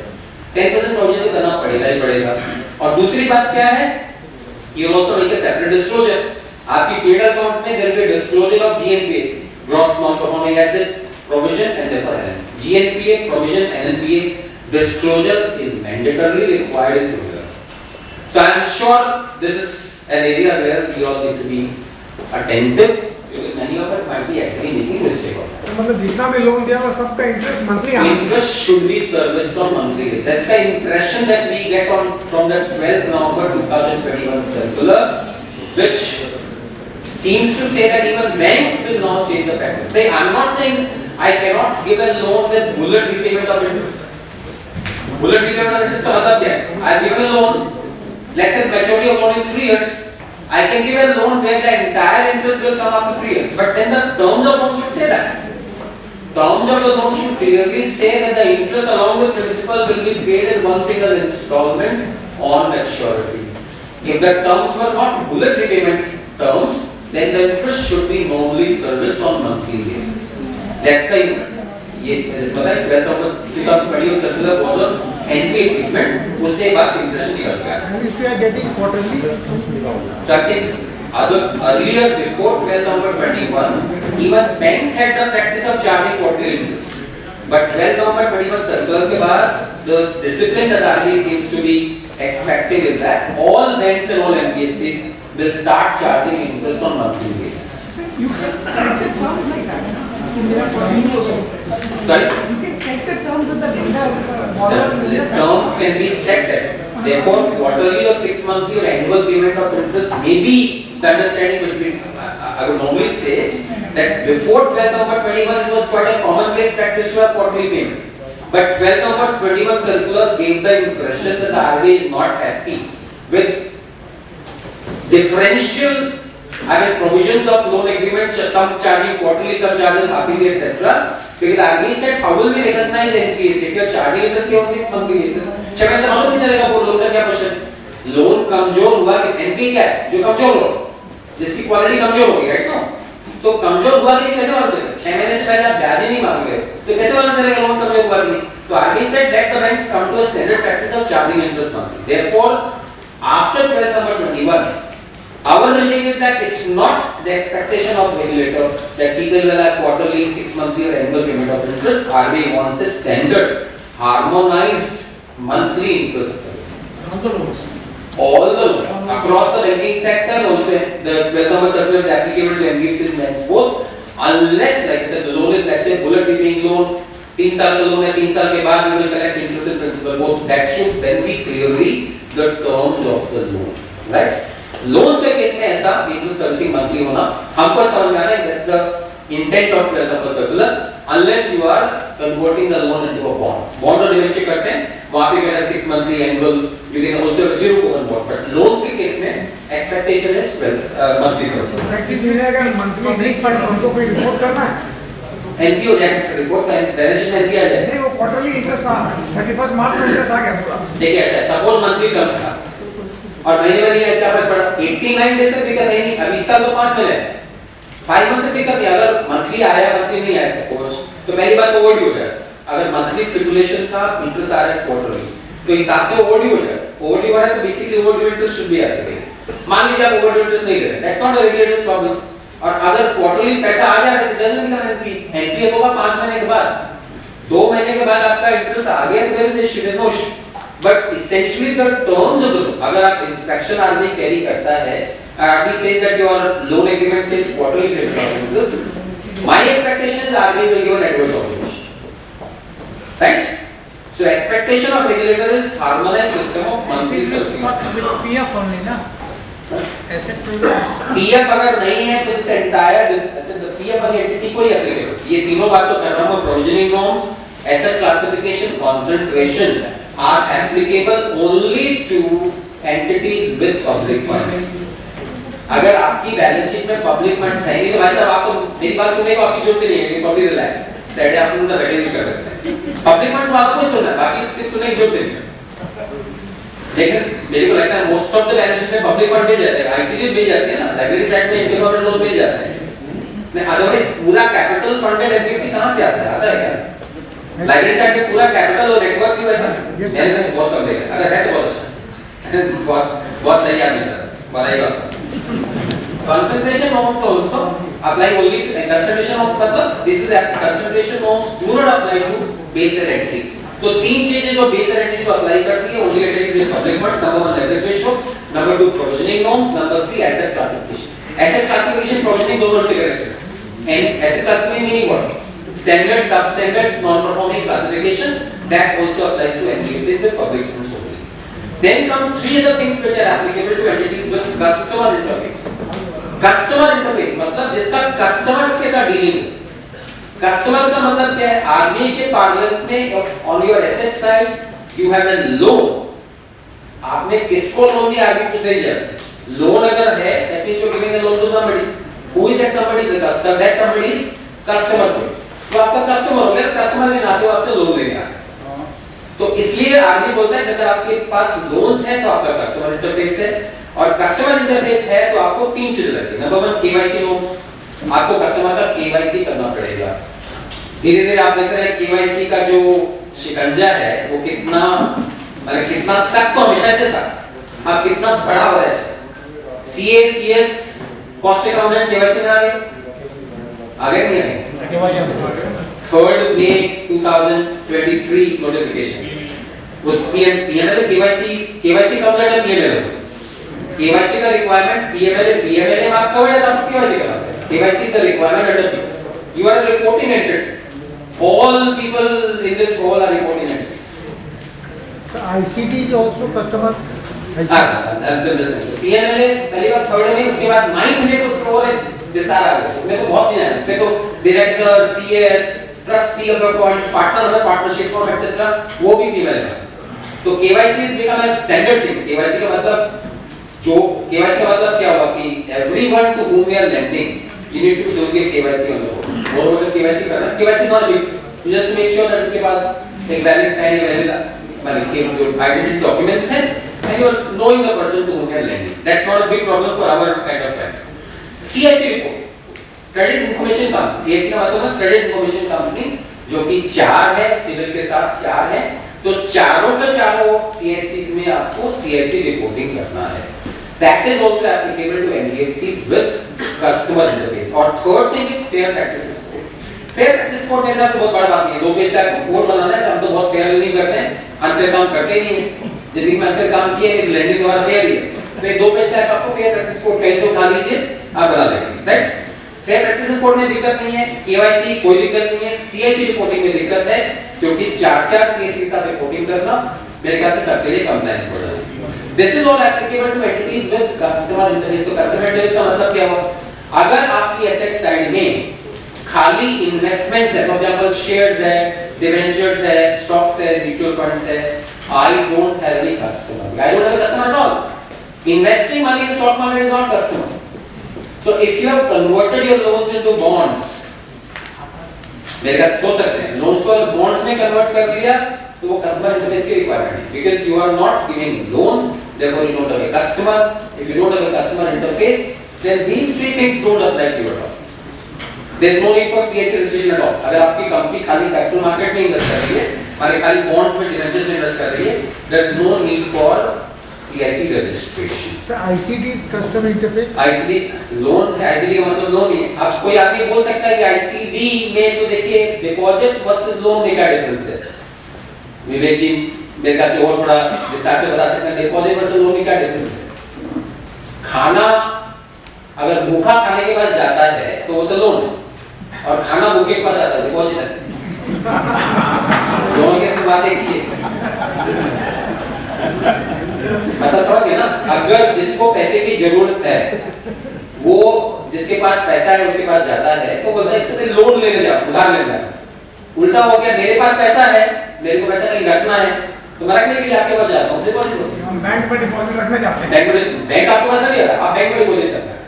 10% प्रोविजन तो करना पड़ेगा ही पड़ेगा। और दूसरी बात क्या है? You will also make a separate disclosure। आपकी P&L अकाउंट में there will be a disclosure of GNPA, gross non-performing asset, provision and therefore NNPA। GNPA, provision, NNPA disclosure is mandatorily required in Gujarat। So I am sure this is an area where we all need to be attentive because many of us might be actually making mistake of that। मतलब जितना भी loan दिया हुआ सबका interest monthly interest should be serviced on monthly basis। That's the impression that we get on from the 12th November 2021 circular, which seems to say that even banks will now change the practice। Say I'm not saying I cannot give a loan with bullet repayment of interest। bullet repayment of interest का मतलब क्या है? I have given a loan, let's say maturity of loan is 3 years, I can give a loan where the entire interest will come after 3 years, but then the terms of loan should say that। terms of the loan should clearly say that the interest along with principal will be paid in one single installment on maturity। if the terms were not bullet repayment terms then the interest should be normally serviced on monthly basis। that's the ये पता है 12th of 2021 circular was on NPA treatment, उससे बाद impression निकल गया। if you are getting quarterly starting other earlier before 12th November 21 even banks had the practice of charging quarterly interest, but 12th November 21 circular के बाद the discipline that RBI seems to be expecting is that all banks and all NBFCs will start charging interest on monthly basis। You can set the terms like that in their terms। Sorry? You can set the terms with the lender, the terms can be set that therefore quarterly or 6 monthly or annual payment of interest may be the understanding between I would normally say that before 12th November 21 it was quite a commonplace practice to have quarterly payment, but 12th November 21 circular gave the impression that the RBI is not happy with differential provisions of loan agreement, some charging quarterly, some charging half-yearly, etc. Because the RBI said, how will we recognize NPAs if you are charging interest on 6 monthly basis? 6 महीने मालूम नहीं चलेगा वो loan का क्या question? Loan कमजोर हुआ कि NPA क्या है? जो कमजोर हो, जिसकी क्वालिटी कमजोर होगी, राइट नो? तो कमजोर हुआ कि कैसे मालूम चलेगा? 6 महीने से पहले आप ब्याज ही नहीं मांग रहे, तो कैसे मालूम चलेगा लोन कमजोर हुआ कि नहीं? तो RBI said let the banks come to a standard practice of charging interest monthly. Therefore, after 12 number 21. Our reading is that it's not the expectation of regulator that people will have quarterly, 6 monthly or annual payment of interest. RBI wants a standard, harmonized monthly interest. All the loans. All the loans across the banking sector. Also, the 12 number circular is applicable to NBFCs and banks both, unless, like I said, the loan is let's say bullet repaying loan. 3 साल का loan है, 3 साल के बाद we will collect interest and principal. Both that should then be clearly the terms of the loan, right? Loans के case में ऐसा interest servicing monthly होना हमको समझ में आता है, that's the intent of the circular, unless you are converting the loan into a bond. Bond और डिबेंचर करते हैं, वहां पे कहते हैं 6 monthly annual, you can also zero coupon bond. But loans के केस में expectation is 12 monthly servicing. Practice में अगर मंथली नहीं पर उनको कोई रिपोर्ट करना है, एनपीओ जाएगा रिपोर्ट का बैलेंस शीट में एनपी आ जाए. नहीं वो क्वार्टरली इंटरेस्ट आ 31 मार्च में इंटरेस्ट आ गया पूरा. देखिए ऐसा सपोज मंथली टर्म्स था और महीने में नहीं क्या फर्क पड़ा? 89 डेज तक दिक्कत नहीं, अभी इस साल तो 5 महीने 5 मंथ तक दिक्कत नहीं. अगर मंथली आया मंथली नहीं आया सपोज, तो पहली बात तो ओवरड्यू हो जाए. अगर मंथली स्टिपुलेशन था इंटरेस्ट आ रहा है क्वार्टरली, तो हिसाब से ओवरड्यू हो जाए. ओवरड्यू हो रहा है तो basically overdue interest should be applicable. मान लीजिए आप ओवरड्यू इंटरेस्ट नहीं दे रहे, that's not a regulatory problem. और अगर क्वार्टरली पैसा आ जा रहा है तो डजंट बिकम एनपी. एनपी होगा 5 महीने के बाद, 2 महीने के बाद आपका इंटरेस्ट आ गया तो there is no issue. But essentially the terms of the loan, अगर आप इंस्पेक्शन आरबीआई कैरी करता है, RBI says that your loan agreement says quarterly payment of interest, my expectation is RBI will give an adverse obligation, right? So expectation of regulator is harmonised system of monthly servicing. PF only ना, PF अगर नहीं है तो this entire PF वाली entity को ही applicable. ये तीनों बात तो कर रहा हूं. Provisioning norms, asset classification, concentration are applicable only to entities with public funds. अगर आपकी बैलेंस शीट में पब्लिक फंड्स है नहीं तो भाई साहब आपको मेरी बात सुनने को आपकी जरूरत नहीं है. पब्लिक रिलैक्स सैटरडे आफ्टरनून का बैठे यूज कर सकते हैं. पब्लिक फंड्स आपको ही सुनना है, बाकी इसकी सुनने की जरूरत नहीं है. लेकिन मेरे को लगता है most of the balance sheet में पब्लिक फंड मिल जाते हैं, आईसीडी मिल जाते हैं ना, लाइब्रेरी साइड में इंडियन गवर्नमेंट लोन मिल जाते हैं. नहीं अदरवाइज पूरा कैपिटल फंडेड एनबीएफसी कहां से आता है? आता है क्या? लाइब्रेरी साइड में पूरा कैपिटल और नेटवर्क भी वैसा है, बहुत कम देगा. अगर है तो बहुत अच्छा, बहुत सही आदमी सर, बधाई बात. Concentration norms also apply only to concentration norms. मतलब this is that concentration norms do not apply to based entities. तो 3 चीजें जो based entity को अप्लाई करती है, only entity with public funds. Number 1 leverage ratio, number 2 provisioning norms, number 3 asset classification. Asset classification provisioning दोनों integrate है. And asset classification meaning what? Standard, substandard, non-performing classification that also applies to entities with public funds only. Then comes 3 other things which are applicable to entities with customer interface. Customer interface मतलब जिसका customers के साथ dealing. Customer का मतलब क्या है? RBI के parlance में on your asset side you have a loan. आपने किसको लोन दिया आरबीआई कुछ नहीं दिया. लोन अगर है that means you are giving a loan to somebody. Who is that somebody? The customer. That somebody is customer. तो आपका कस्टमर हो गया, कस्टमर के नाते आपसे लोन लेने आते हैं. तो इसलिए आरबीआई बोलता है कि अगर आपके पास लोन्स हैं तो आपका कस्टमर इंटरफेस है, और कस्टमर इंटरफेस है तो आपको 3 चीजें लगती है. नंबर 1 केवाईसी नोट्स, आपको कस्टमर का केवाईसी करना पड़ेगा. धीरे धीरे आप देख रहे हैं केवाईसी का जो शिकंजा है वो कितना मतलब कितना सख्त तो हमेशा से था, अब कितना बड़ा हो रहा है. CA CS cost accountant KYC में आ गए नहीं आए. 3rd May 2023 notification. उस पीएमएल केवाईसी कब तक है? पीएमएल केवाईसी का रिक्वायरमेंट पीएमएल में आप कवर्ड है, आप केवाईसी करना है. KYC is the requirement under you are reporting entity. All people in this hall are reporting entities. So ICT is also customer. PML पहली बार 3rd में, उसके बाद 9th में उसको और विस्तार आ गया. उसमें तो बहुत चीजें हैं. उसमें तो director, CS, trustee of the fund, partner of the partnership firm et cetera वो भी पीएमएल है. तो KYC is become a standard thing. KYC का मतलब क्या होगा कि everyone to whom we are lending you need to do the KYC on the board. Moreover, KYC करना, KYC not big, you just make sure that उसके पास एक valid PAN या valid मतलब कि जो identity documents हैं, and you are knowing the person to whom you are lending. That's not a big problem for our kind of clients. CIC report, credit information company. CIC का मतलब है credit information company, जो कि 4 है, civil के साथ 4 है, तो चारों का चारों CICs में आपको CIC रिपोर्टिंग करना है. That is also applicable to NBFCs with customer interface. और third thing is fair practices code. Fair practice code मेरे ख्याल से बहुत बड़ा बात नहीं है. 2 पेज का कोड बनाना है, हम तो बहुत fair नहीं करते हैं, unfair काम करते ही नहीं हैं. जिंदगी में unfair काम किए हैं, lending के बाद fair ही है. तो ये 2 पेज का आपको fair practice code कहीं से उठा लीजिए, आप बना लेंगे, right? Fair practices code में दिक्कत नहीं है, KYC कोई दिक्कत नहीं है, CIC रिपोर्टिंग में दिक्कत है, क्योंकि 4 CIC के साथ रिपोर्टिंग करना मेरे ख्याल से सबके लिए compliance code है. This is all applicable to entities with customer interface. तो customer interface का मतलब क्या हुआ? अगर आपकी asset side में खाली investments है, for example shares है, debentures है, stocks है, mutual funds है, I don't have any customer. I don't have a customer at all. Investing money in stock market is not customer. So if you have converted your loans into bonds, मेरे ख्याल सोच सकते हैं, loans को bonds में convert कर लिया, तो वो customer interface की requirement है, because you are not giving loan, therefore you don't have a customer. If you don't have a customer interface, then these 3 things don't apply to you at all. There is no need for CIC registration at all. अगर आपकी company खाली capital market में invest कर रही है, खाली bonds में, debentures में invest कर रही है, there is no need for CIC registration. So ICD customer interface. ICD loan है, ICD का मतलब लोन ही है. अब कोई आदमी बोल सकता है कि ICD में तो देखिए डिपॉजिट वर्सेस लोन में क्या डिफरेंस है. विवेक जी मेरे ख्याल से और थोड़ा विस्तार से बता सकते हैं डिपॉजिट वर्सेस लोन में क्या डिफरेंस है. खाना अगर भूखा खाने के पास जाता है तो वो तो लोन है, और खाना भूखे के पास जाता है डिपॉजिट है. दोनों की बात एक ही है. मतलब समझ गए ना. अगर जिसको पैसे की जरूरत है वो जिसके पास पैसा है उसके पास जाता है तो बोलता है इससे लोन लेने जाओ, उधार लेने जाओ. उल्टा हो गया, मेरे पास पैसा है, मेरे को पैसा कहीं रखना है तो मैं रखने के लिए आपके पास जाता हूँ, डिपॉजिट. हम बैंक में डिपॉजिट रखने जाते हैं. बैंक आपके पास नहीं आता, आप बैंक में डिपॉजिट करते हैं.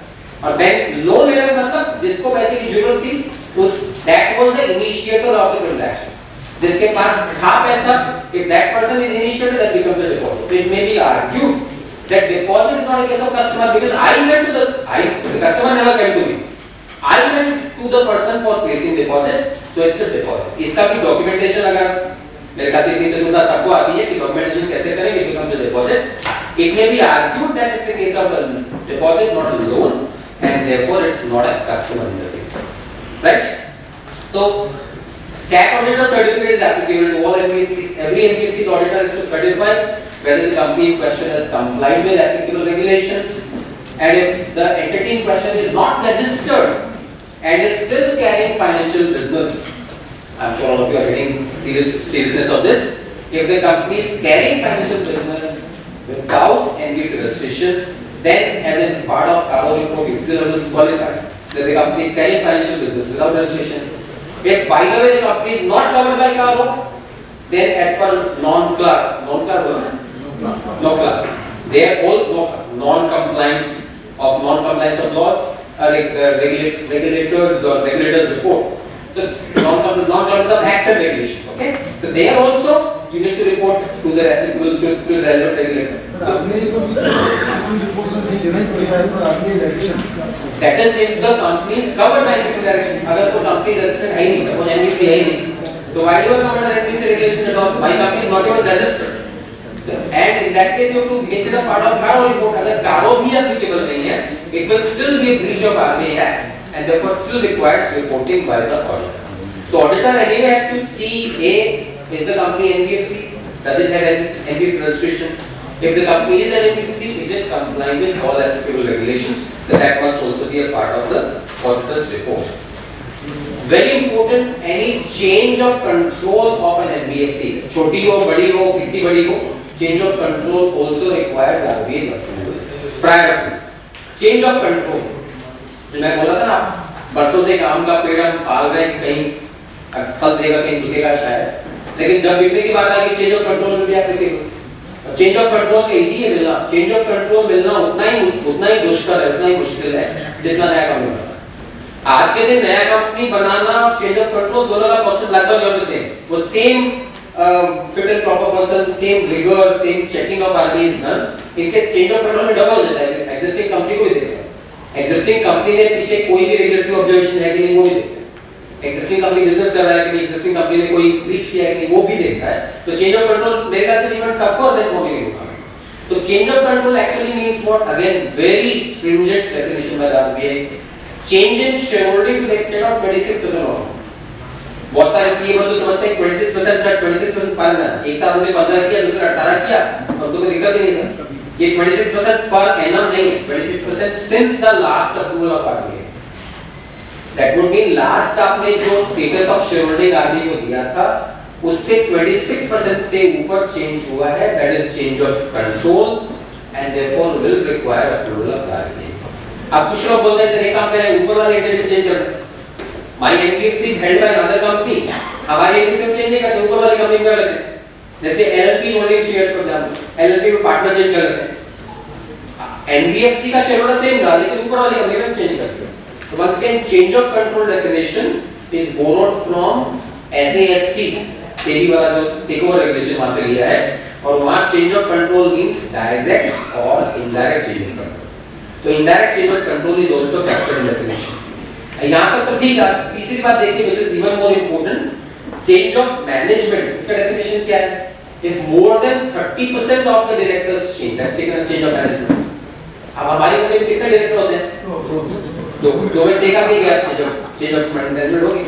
और बैंक लोन लेने का मतलब जिसको पैसे की जरूरत थी उस that was the initiator of the transaction. जिसके पास था पैसा, if that person is initiated, that becomes a deposit. It may be argued that deposit is not a case of customer because the customer never came to me. I went to the person for placing deposit, so it's a deposit. इसका भी documentation अगर मेरे ख्याल से इतनी चतुरता सबको आती है कि documentation कैसे करें, it becomes a deposit. It may be argued that it's a case of a deposit, not a loan, and therefore it's not a customer interface. Right? So Stat auditor certificate is applicable to all NBFCs. Every NBFC auditor is to certify whether the company in question has complied with applicable regulations, and if the entity in question is not registered and is still carrying financial business. I'm sure all of you are getting seriousness of this. If the company is carrying financial business without NBFC registration, then as a part of CARO report, you still have to qualify that the company is carrying financial business without registration. If by the way the company is not covered by CARO, then as per non-clerk, they are also non-compliance of laws, regulators report. So non-compliance of acts and regulations. Okay, so they are also you need to report to the applicable to the relevant regulator. That is if the company is covered by NBFC direction. अगर कोई company registered है नहीं, suppose NBFC है नहीं, तो why do you come under NBFC regulations at all? My company is not even registered. So, and in that case you have to make it a part of CARO report. अगर CARO भी applicable नहीं है, it will still be a breach of RBI Act and therefore still requires reporting by the auditor. So auditor anyway has to see is the company NBFC? Does it have NBFC registration? If the company is an NBFC, is it complying with all applicable regulations? So that must also be a part of the auditor's report. Very important, any change of control of an NBFC, छोटी हो, बड़ी हो, कितनी बड़ी हो, change of control also requires RBI's approval. Prior change of control. जो मैं बोला था ना, बरसों से काम का पेड़ हम पाल रहे हैं, कहीं फल देगा, कहीं टूटेगा शायद. लेकिन जब बिकने की बात आ गई, चेंज ऑफ कंट्रोल मिल गया एप्लीकेबल. चेंज ऑफ कंट्रोल का इजी है मिलना. चेंज ऑफ कंट्रोल मिलना उतना ही दुष्कर है, उतना ही मुश्किल है जितना नया काम मिलना. आज के दिन नया कंपनी बनाना और चेंज ऑफ कंट्रोल दोनों का प्रोसेस लगभग सेम, वो same fit and proper person, same rigour, same checking of RBI is done. इनके चेंज ऑफ कंट्रोल में डबल हो जाता है, एग्जिस्टिंग कंपनी को भी देखते हैं, एग्जिस्टिंग कंपनी ने पीछे कोई भी रेगुलेटरी ऑब्जर्वेशन है कि नहीं वो भी देखते हैं, एग्जिस्टिंग कंपनी बिजनेस कर रहा है कि नहीं, एग्जिस्टिंग कंपनी ने कोई ब्रीच किया है कि नहीं वो भी देखता है। तो चेंज ऑफ कंट्रोल मेरे ख्याल से even tougher than forming a new company. So change of control actually means what? Again, very stringent definition by the RBI. Change in shareholding to the extent of 26% of. बहुत सारे CA बंधु समझते हैं 26% से 26% per annum, एक साल उन्होंने 15 किया, दूसरा 18 किया, और तो कोई दिक्कत ही नहीं था। ये 26% पर एनम नहीं, 26% since the last approval of RBI. That would mean last आपने जो status of shareholding RBI को दिया था, उससे 26% से ऊपर चेंज हुआ है, that is change of control and therefore will require approval of the RBI. अब कुछ लोग बोलते हैं एक काम करें, ऊपर वाले एंटिटी चेंज कर दें, my NBFC is held by another company, हमारी NBFC चेंज नहीं करते, ऊपर वाली कंपनी कर लेते हैं, जैसे LLP होल्डिंग शेयर्स पर जाते हैं, LLP में पार्टनर चेंज कर लेते हैं, NBFC का शेयर होल्डर सेम रहा लेकिन ऊपर वाली कंपनी में चेंज करते हैं। तो once again change of control definition is borrowed from SAST, SEBI वाला जो टेकओवर रेगुलेशन वहां से लिया है, और वहां change of control means direct और इनडायरेक्ट चेंज ऑफ कंट्रोल। तो indirect change of control is also captured in definition. यहां तक तो ठीक है। तीसरी बात देखिए which is even more important, change of management, इसका डेफिनेशन क्या है? If more than 30% of the directors change, that's equal to change of management. अब हमारी कंपनी में कितने डायरेक्टर होते हैं? दो में से एक आदमी गया, चेंज ऑफ मैनेजमेंट होगी।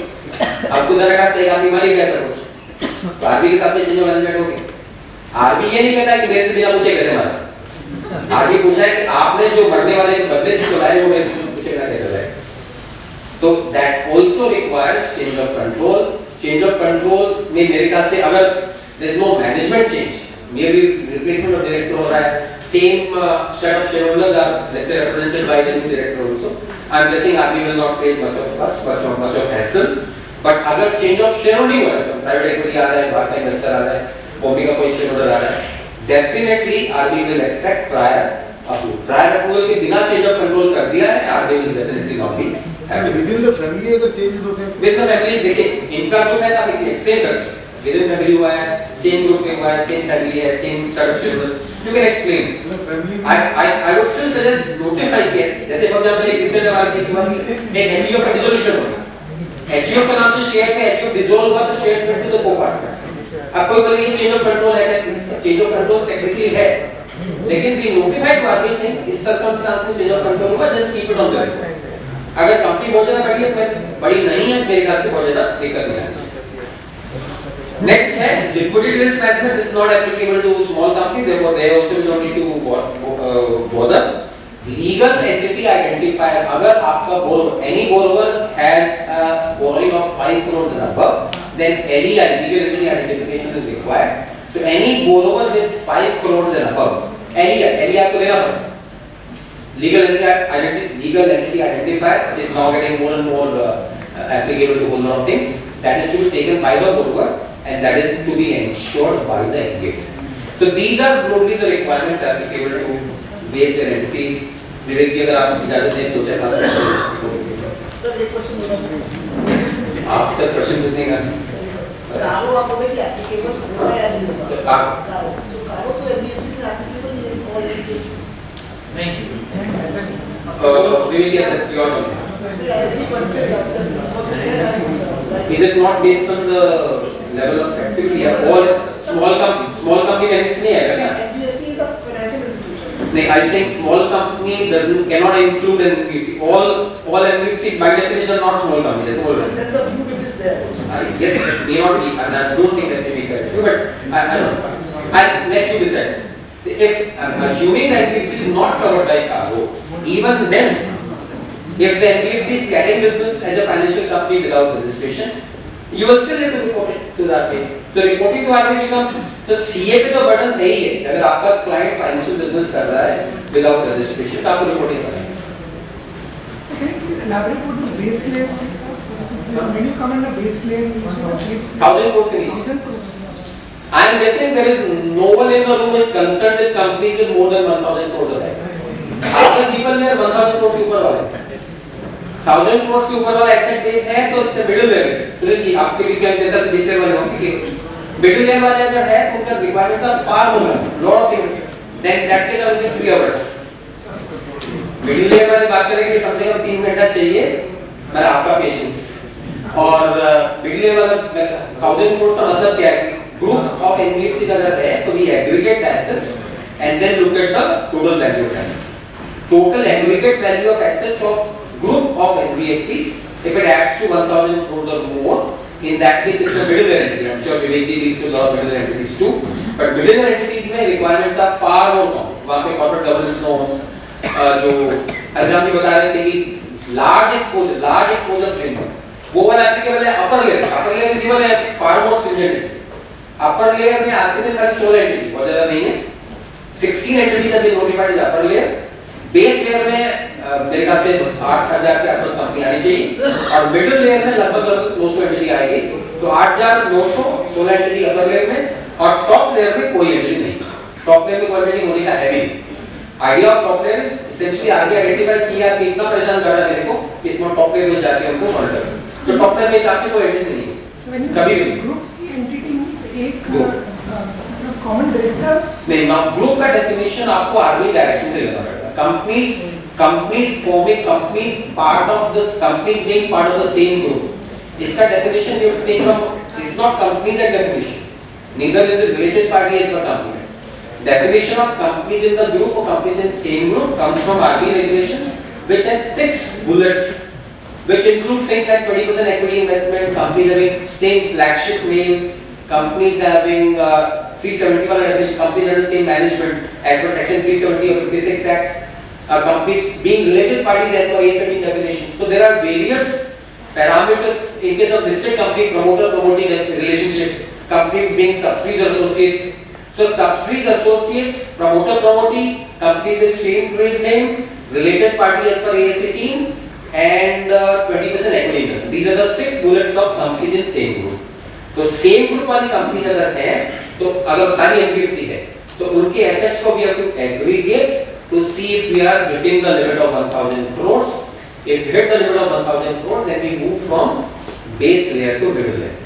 अब खुद रखा एक आदमी मर गया सपोज, तो आरबी के साथ चेंज ऑफ मैनेजमेंट हो गया। आरबी ये नहीं कहता कि मेरे से बिना पूछे कैसे मारा, आरबी पूछा है कि आपने जो मरने वाले के बदले से बुलाए वो मेरे से पूछे ना कैसे लाए। तो that also requires change of control. Change of control में मेरे ख्याल से अगर there is no management change, may be replacement of director हो रहा है, same set of shareholders are let's say represented by the new director also, I am guessing RBI will not create much of fuss, much of hassle. But अगर change of shareholding हो रहा है, private equity आ रहा है, बाहर का investor आ रहा है, बॉम्बे का कोई शेयरहोल्डर आ रहा है, definitely RBI will expect prior approval. Prior approval के बिना चेंज ऑफ कंट्रोल कर दिया है, RBI will definitely not be happy. Within the family अगर चेंजेस होते हैं, विद द फैमिली देखिए इनका जो है आप एक्सप्लेन कर सकते हैं, विद इन फैमिली हुआ है, सेम ग्रुप में हुआ है, सेम फैमिली है, same set of shareholder, you can explain. I would still suggest notify case, जैसे फॉर एग्जांपल एक रिसेंट हमारा केस हुआ कि एक एचईओ का डिसोल्यूशन हो गया, एचईओ का नाम से शेयर थे, एचईओ डिसॉल्व हुआ तो शेयर्स वेंट टू द को-पार्टनर्स। अब कोई बोले ये चेंज ऑफ कंट्रोल है क्या? चेंज ऑफ कंट्रोल टेक्निकली है, लेकिन we notified to RBI saying इस सर्कमस्टेंस में चेंज ऑफ कंट्रोल होगा, just keep it on the record. अगर कंपनी बहुत ज्यादा बड़ी है तो बड़ी नहीं है मेरे ख्याल से बहुत ज्यादा दिक्कत नहीं है। नेक्स्ट है liquidity risk management is not applicable to small company, therefore they also we don't need to bother. Legal entity identifier, अगर आपका borrower any borrower has a borrowing of 5 crores and above, then LEI, legal entity identification is required. So any borrower with 5 crores and above, LEI आपको लेना पड़ेगा। Legal entity identifier is now getting more and more applicable to a whole lot of things. That is to be taken by the borrower and that is to be ensured by the NBFC. So these are broadly the requirements applicable to base their entities. विवेक जी अगर आप इजाजत दें तो चर्चा करें। Sir एक question आप sir प्रश्न पूछने का कारो आप बोले कि एप्लीकेबल होगा या नहीं होगा? कारो तो एनबीएफसी में एप्लीकेबल है और एनबीएफसी नहीं, ऐसा नहीं। Vivek ji that's your turn. Is it not based on the level of activity? Yes. All small company NBFC नहीं है क्या? NBFC is a financial institution. नहीं, I think small company cannot include NBFC. All NBFCs by definition are not small companies. There's a view which is there. Yes, it may not be, and I don't think that may be correct. But I don't know. I'll let you decide this. If I'm assuming that NBFC is not covered by cargo, even then, if the NBFC is carrying business as a financial company without registration, you will still have to report it to the RBI. So reporting to RBI becomes, so CA पे तो burden है ही है। अगर आपका client financial business कर रहा है without registration, तो आपको reporting करना है। So can you please elaborate what is base layer? When you come under base layer, you say what base layer? 1000 crores के नीचे। I am guessing there is no one in the room is concerned with companies with more than 1000 crores of assets. Other people here 1000 crores के ऊपर वाले। 1000 crores के ऊपर वाला asset base है तो इट्स मिडिल लेयर। सुनिए जी आपके भी क्या कहते हैं बेस लेयर वाले होंगे कि मिडिल लेयर वाले अगर है तो उनका requirements are far more lot of things then that case I will 3 hours. Middle layer वाले बात करेंगे कि कम से कम 3 घंटा चाहिए मेरा आपका पेशेंस। और मिडिल लेयर वाला 1000 crores का मतलब क्या है? ग्रुप ऑफ एनबीएफसीज अगर है तो we aggregate the assets and then look at the total value of assets. Total aggregate value of assets of group of NBFCs, if it adds to 1000 crores or more, in that case it's a middle layer entity. I'm sure Vivek ji deals with a lot of middle layer entities too. But middle layer entities में requirements are far more common. वहाँ पे corporate governance norms जो अरविंद जी बता रहे थे कि large exposure framework, वो वाला applicable है upper layer. Upper layer is even a far more stringent. Upper layer में आज के दिन खाली 16 entities, बहुत ज़्यादा नहीं है. 16 entities have been notified as upper layer. Base layer में मेरे ख्याल से 8000 के आसपास कंपनी आनी चाहिए और मिडिल लेयर में लगभग 900 एंटिटी आएगी। तो 8900 16 एंटिटी अपर लेयर में और टॉप लेयर में कोई एंटिटी नहीं। टॉप लेयर में कोई एंटिटी होने का है भी नहीं। Idea of top layer is essentially आगे आइडेंटिफाई किया कि इतना परेशान कर रहा है मेरे को इसमें टॉप लेयर में जाके हमको मॉनिटर करें। तो टॉप लेयर में हिसाब से कोई एंटिटी नहीं है कभी भी। ग्रुप की एंटिटी मींस एक कॉमन डायरेक्टर्स नहीं ना। ग्रुप का डेफिनेशन आपको आर्मी डायरेक्शन से लेना पड़ेगा। companies forming companies part of this companies being part of the same group. इसका definition you take from it's not companies and definition. Neither is it related party as per company. Definition of companies in the group or companies in same group comes from RBI regulations, which has 6 bullets, which include things like 20% equity investment, companies having same flagship name, companies having 371 definition, companies under the same management as per section 370 of 56 Act. Companies being related parties as per A17 definition. So there are various parameters in case of listed company, promoter-promotee relationship, companies being subsidiaries or associates. So subsidiaries, associates, promoter-promotee, companies with same trade name, related party as per A18 and 20% equity investment. These are the 6 bullets of companies in same group. तो same group वाली company अगर है तो अगर सारी NBFC है तो उनके एसेट्स को भी हम aggregate to see if we are hitting the limit of 1000 crores. If we hit the limit of 1000 crores, then we move from base layer to middle layer.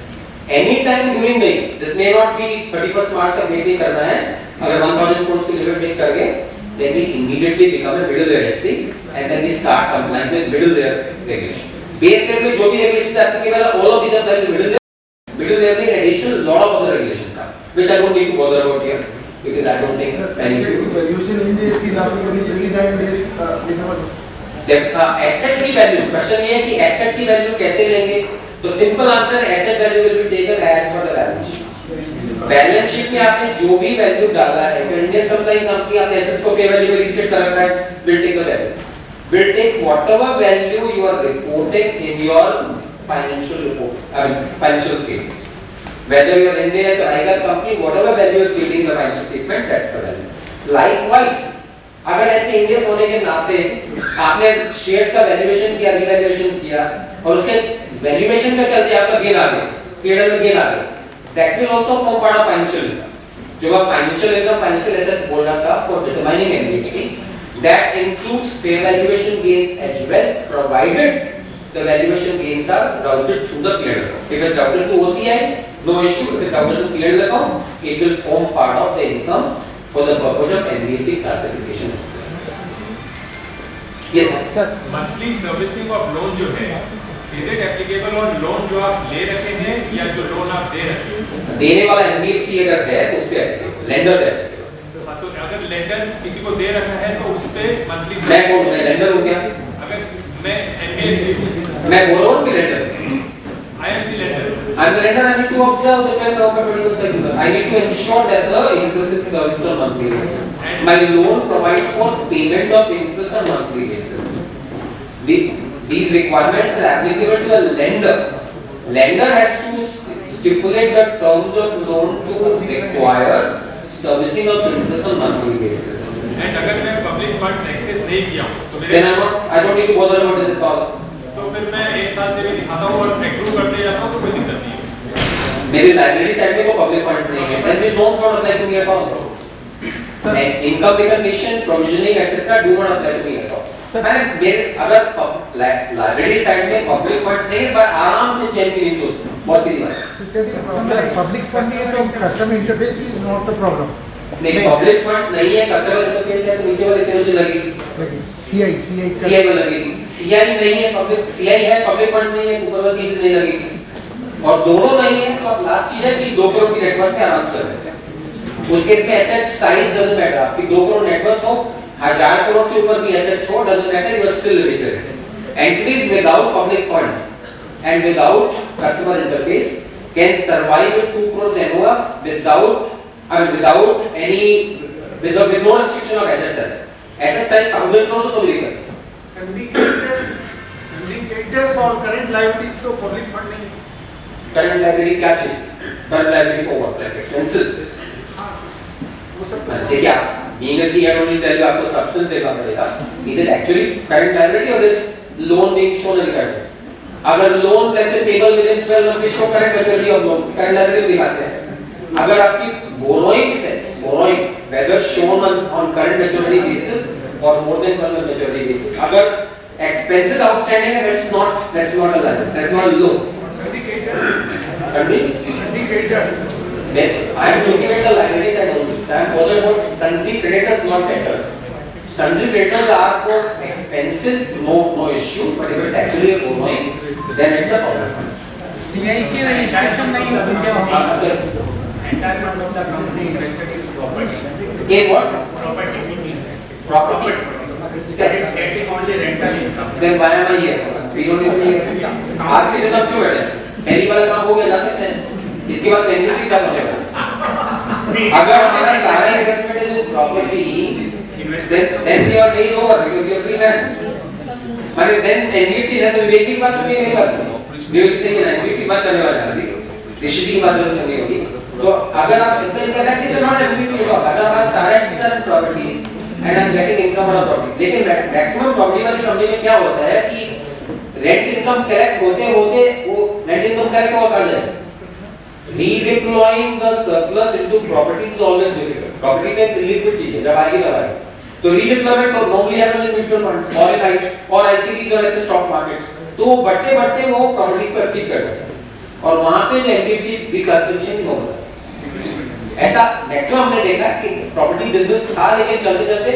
Any time during the year, this may not be 31st March तक wait नहीं करना है. अगर 1000 crores की limit hit कर गए, then we immediately become a middle layer entity and then we start complying with middle layer regulation. Base layer में जो भी regulations applicable है, all of these apply to middle layer. Middle layer में in addition lot of other regulations come, which I don't need to bother about here. Because I don't think valuation in days के हिसाब से कभी चली जाए days लिखा हुआ asset की value क्वेश्चन ये है कि asset की value कैसे लेंगे तो simple answer asset value will be taken as per the balance sheet। Balance sheet में आपने जो भी वैल्यू डाला है तो इंडियन कंपनी आपने एसेट्स को फेयर वैल्यू में रीस्टेट कर रखा है will take the value will take whatever value you are reporting in your financial report financial statements। Whether you are India or Aiga company, whatever value is stating in the financial statements, that's the value. Likewise, अगर ऐसे Indian होने के नाते आपने shares का valuation किया, revaluation किया और उसके वैल्यूएशन का चलते आपका गेन आ गया, पीएनएल में गेन आ गया, that will also form part of financial income। जो आप financial income, financial assets बोल रहा था for determining NBFC, that includes fair valuation gains as well, provided the valuation gains are routed through the P&L account. If it's routed to OCI, no issue. If it's routed to P&L account, it will form part of the income for the purpose of NBFC classification। Yes sir। Monthly servicing of loan जो है, is it applicable on loan जो आप ले रखे हैं या जो loan आप दे रहे हैं? देने वाला NBFC अगर है तो उस पे लेंडर है। तो अगर लेंडर किसी को दे रखा है तो उस पे मंथली मैं लेंडर हूँ क्या? अगर मैं NBFC मैं बोल रहा हूँ कि lender I am the lender. I am the lender. I need to observe the 12th November 20 circular. I need to ensure that the interest is serviced on monthly basis. My loan provides for payment of interest on monthly basis. These requirements are applicable to a lender. Lender has to stipulate the terms of loan to require servicing of interest on monthly basis. And अगर मैं public funds access नहीं किया तो मेरे then I don't need to bother about this at all. तो फिर मैं एक साल से भी दिखाता हूँ और एक्रूव करते जाता हूँ तो कोई दिक्कत नहीं है। मेरी लाइब्रेरी साइड में कोई पब्लिक फंड्स नहीं है, then these loans not apply to me at all. And income recognition, provisioning, etc. do not apply to me at all. मैंने अगर लाइब्रेरी साइड में पब्लिक फंड्स नहीं है, पर आराम से चेन की नीचे होती है, बहुत सीधी बात। पब्लिक फंड नहीं है तो customer interface is not a problem. नहीं, पब्लिक फंड्स नहीं है, कस्टमर इंटरफेस है, तो नीचे वाले तीनों से लगेगी। सीआई में लगेगी। सीआई नहीं है, पब्लिक सीआई है, पब्लिक फंड नहीं है, ऊपर वाली चीज नहीं लगेगी। और दोनों नहीं है तो अब लास्ट चीज है कि 2 करोड़ की नेटवर्क पे आराम से कर सकते हैं। उसके इसके एसेट साइज डजंट मैटर, आपकी 2 करोड़ नेटवर्क हो, 1000 करोड़ से ऊपर की एसेट्स हो, doesn't matter, you are still limited. Entities without public funds and without customer interface can survive with 2 crore NOF without any with no restriction of asset size. Asset size 1000 crore तो भी दिक्कत है। Syndicators और current liabilities तो public fund नहीं। Current liability क्या चीज? Current liability for what? Like expenses. देखिए आप being a CA I don't tell you आपको substance देखना पड़ेगा. Is it actually current liability or is it loan being shown as current? अगर loan let's say payable within 12 months we show current maturity of loans, current liability दिखाते हैं। अगर आपकी borrowings है, borrowing whether shown on current maturity basis or more than 12 month maturity basis, अगर expenses outstanding है, that's not a liability, that's not a loan. Syndicators. Then I am looking at the liability side only. I am bothered about sundry creditors, not debtors. Sundry creditors are for expenses, no issue, but if it's actually a borrowing, then it's a problem. CIC registration नहीं हो तो क्या होगा? Entire fund of the company invested in property. In what? Property. Getting only rental income. Then why am I here? We don't even need. आज के दिन अब क्यों बैठे? पहली वाला काम हो गया, जा सकते हैं। इसके बाद एनबीएफसी क्या बनेगा? अगर हमारा सारा investment is in property, then your day is over because you are free man. माने then एनबीएफसी है तो विवेक की बात सुनिए, मेरी बात सुनिए। विवेक से ये एनबीएफसी की बात करने वाले हैं अभी। ऋषि की बात जरूर सुननी होगी। तो अगर आप इतना करना कि नॉट एनबीएफसी जॉब, अगर हमारा सारा expense in properties and I am getting income on property, लेकिन मैक्सिमम प्रॉपर्टी वाली कंपनी में क्या होता है कि रेंट इनकम कलेक्ट होते होते वो रेंट इनकम कलेक्ट और आ जाए। Redeploying the surplus into properties is always difficult. Property पे लिक्विड चीज है, जब आएगी तब आएगी। तो रीडिप्लॉयमेंट तो normally happen in mutual funds और इन आई और आईसीडीज और ऐसे स्टॉक मार्केट्स। तो बढ़ते बढ़ते वो प्रॉपर्टीज पर सीख कर जाते हैं और वहां पे जो एनबीएफसी डिक्लासिफिकेशन ही होगा। ऐसा मैक्सिमम हमने देखा कि प्रॉपर्टी बिजनेस था, लेकिन चलते चलते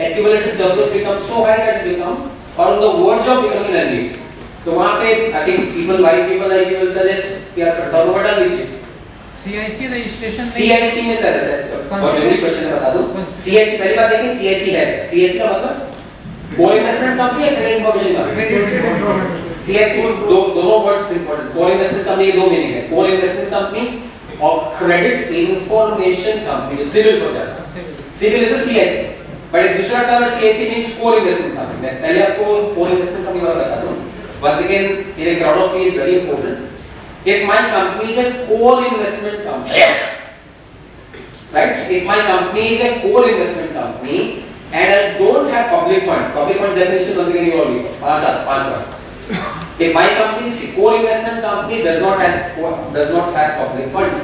accumulated surplus becomes so high that it becomes और on the verge of becoming an NBFC. तो वहां पे I think people wise people like you will suggest कि यार टर्नओवर डाल दीजिए। सीआईसी रजिस्ट्रेशन सीआईसी में सर ऐसा और मेरी क्वेश्चन बता दूं। सीआईसी पहली बात देखिए, सीआईसी है, सीआईसी का मतलब कोर इन्वेस्टमेंट कंपनी या क्रेडिट इन्फॉर्मेशन कंपनी। सीआईसी दोनों words important. Core investment company के दो मीनिंग है, कोर इन्वेस्टमेंट कंपनी और credit information company, CIBIL for that. CIBIL is a CIC, but एक दूसरा टर्म है CIC means core investment company. मैं पहले आपको कोर इन्वेस्टमेंट कंपनी वाला बता दूं। Once again, in a crowd of C is very important. If my company is a core investment company, right? If my company is a core investment company and I don't have public funds definition once again you all know. पांच बार. If my company is a core investment company does not have public funds,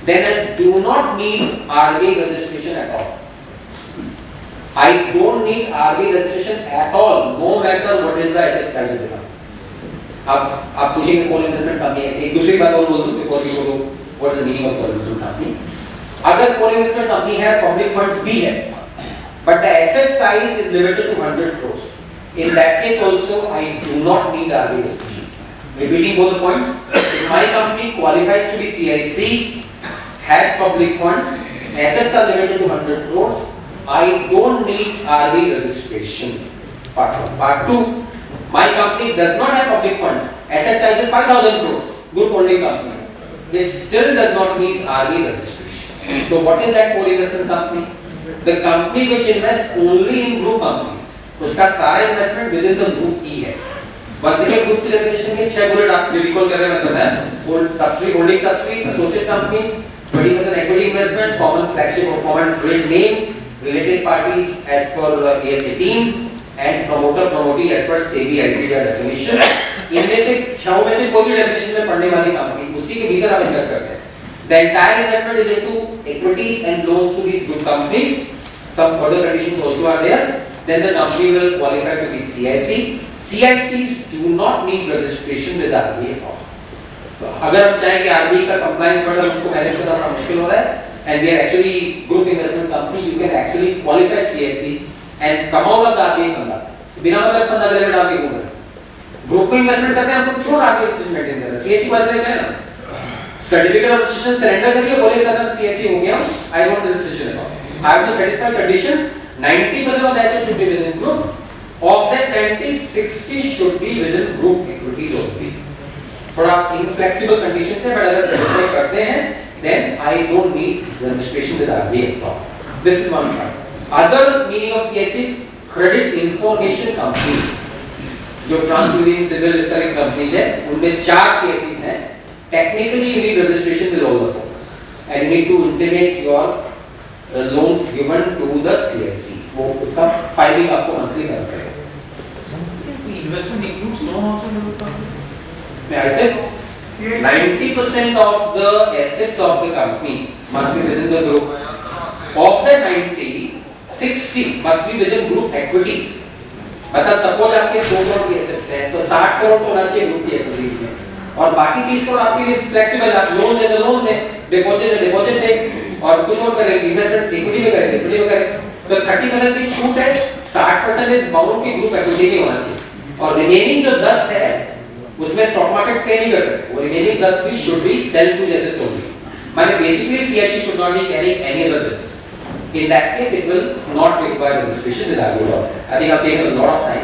then I do not need RBI registration at all. I don't need RBI registration at all, no matter what is the asset size of the company. आप पूछेंगे core investment company है। एक दूसरी बात और बोल दूं before we go to what is the meaning of core investment company. अगर कोर इन्वेस्टमेंट कंपनी है, पब्लिक फंड्स भी है, but the asset size is limited to 100 crores, in that case also I do not need RBI registration. Repeating both the points, if my company qualifies to be CIC, has public funds, assets are limited to 100 crores, I don't need RBI registration. Part 1. Part 2, my company does not have public funds, asset size is 5,000 crores, good holding company, it still does not need RBI registration. So what is that core investment company? The company which invests only in group companies, उसका सारा investment within the group ही है। Once again group की definition के 6 bullet आप recall कर रहे हैं, मतलब है subsidiary, holding subsidiary, associate companies, 20% equity investment, common flagship or common trade name, related parties as per AS 18 and promoter promotee as per SEBI ICD definition। इनमें से 6 में से कोई भी definition में पढ़ने वाली कंपनी, उसी के भीतर आप इन्वेस्ट करते हैं। The entire investment is into equities and loans to these good companies. Some further conditions also are there, then the company will qualify to the CIC. CICs do not need registration with RBI. तो अगर हम चाहें कि RBI का compliance बड़ा उनको manage करना बड़ा मुश्किल हो रहा है, and we are actually group investment company, you can actually qualify CIC and come out of the RBI फंडा. बिना मतलब फंडा गले में डाल के घूम रहे हैं. ग्रुप में इन्वेस्टमेंट करते हैं हम तो क्यों RBI रजिस्ट्रेशन मेंटेन कर रहे हैं? CIC क्वालिफाई करें ना. सर्टिफिकेट ऑफ रजिस्ट्रेशन सरेंडर करिए, बोले सर CIC हो गया, I want registration now. I have to satisfy condition. 90% of the assets should be within group. Of that 90, 60 should be within group equities only. थोड़ा inflexible conditions है, but अगर satisfy करते हैं, then I don't need registration with RBI at all. This is one part. Other meaning of CIC is credit information companies. जो transmitting civil इस तरह की companies है, उनमें 4 CICs हैं. Technically, you need registration with all the 4, and you need to intimate your loans given to the CICs. वो उसका filing आपको मंथली करना पड़ेगा. Investment includes loan also in the company. I said 90% of the assets of the company must be within the group. Of the 90, 60 must be within group equities. मतलब suppose आपके 100 करोड़ की assets हैं, तो 60 करोड़ तो होना चाहिए ग्रुप की इक्विटीज में, और बाकी 30 करोड़ आपके लिए फ्लेक्सिबल, आप लोन दे तो लोन दे, डिपॉजिट दे डिपॉजिट दे, और कुछ और करें, इन्वेस्टमेंट इक्विटी में करें इक्विटी में करें. तो 30% की छूट है, 60% इज बाउंड की ग्रुप इक्विटी नहीं होना चाहिए, और रिमेनिंग जो 10 है उसमें स्टॉक मार्केट पे नहीं कर सकते. वो रिमेनिंग 10 भी should be self use assets only. माने basically CIC should not be carrying any other business. In that case, it will not require registration with RBI. I think I've taken a lot of time.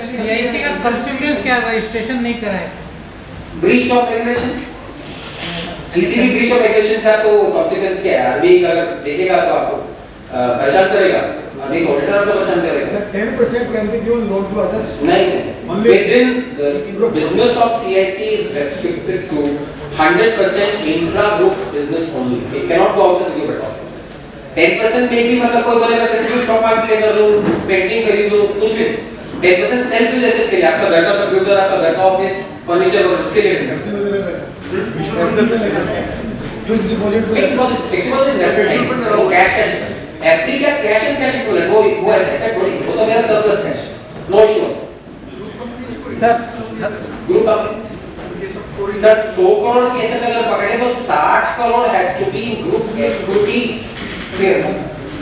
CIC का consequence क्या registration नहीं कराए? Breach of regulations. किसी भी breach of regulation का तो consequence क्या है? RBI अगर देखेगा तो आपको परेशान करेगा. अभी ऑडिटर आपको परेशान करेगा. 10% can be given loan to others. नहीं. Within the business of CIC is restricted to 100% intra-group business only. It cannot go outside the group at all. 10% में भी मतलब कोई बोलेगा कि स्टॉक मार्केट कर लूं, पेंटिंग खरीद लूं, कुछ भी. 10% सेल्फ यूज एसेट्स के लिए, आपका घर का कंप्यूटर, आपका घर का ऑफिस, फर्नीचर और उसके लिए. फिक्स्ड डिपॉजिट इन्वेस्टमेंट वो कैश FD क्या कैश एंड कैश इक्विवेलेंट, वो ऐसा थोड़ी, वो तो मेरा surplus cash. No issue sir. Group company sir 100 crore की एसेट अगर पकड़े तो 60 crore has to be in group equities.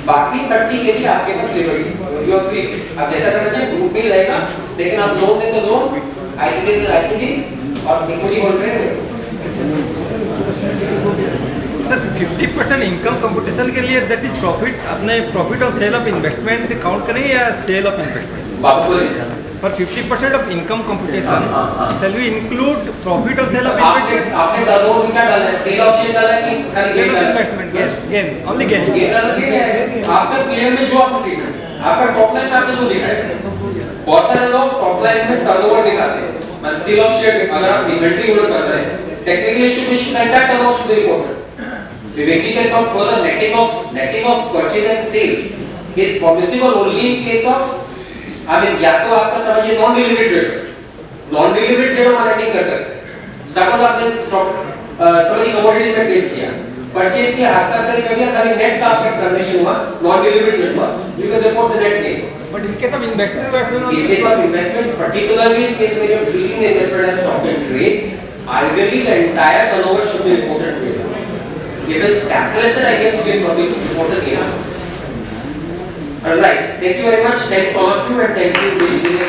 बाकी 30 के लिए आपके पास लिबर्टी, यू आर फ्री. आप जैसा करना चाहें ग्रुप में ही रहेगा, लेकिन आप लोन दे तो लोन, ICD तो ICD, और इक्विटी होल्ड करें. सर 50% इनकम कंपटीशन के लिए दैट इज प्रॉफिट, अपने profit of sale of investment count करें या सेल ऑफ इन्वेस्टमेंट? बात बोलिए. For 50% of income computation, shall we include profit of sale of investment? आपने टर्नओवर क्या डाला है? सेल ऑफ शेयर डाला है कि खाली गेन डाला है? Investment gain only gain. Gain डालना ठीक है. आपका पीएम में जो आपको ट्रीटमेंट, आपका टॉप लाइन में आपने जो दिखाया है, बहुत सारे लोग टॉप लाइन में टर्नओवर दिखाते हैं, मतलब सेल ऑफ शेयर. अगर आप इन्वेंटरी होल्ड कर रहे हैं, technically should entire turnover should be reported. Vivek ji can talk further. Netting of purchase and sale is permissible only in case of, I mean, या तो आपका समझिए नॉन डिलीवरी ट्रेडर नेटिंग कर सकते हैं. सपोज आपने स्टॉक समझिए commodities में ट्रेड किया, परचेज किया, आपका सेल कर दिया, खाली नेट का आपका ट्रांजैक्शन हुआ, नॉन डिलीवरी ट्रेड हुआ, you can report the net gain. But in case of investment, in case of investments, particularly in case where you are treating the investment as stock and trade, ideally the entire turnover should be reported to you. If it's capitalized, I guess you can probably report the gain. Alright, thank you very much. Thanks all of you, and thank you for being here.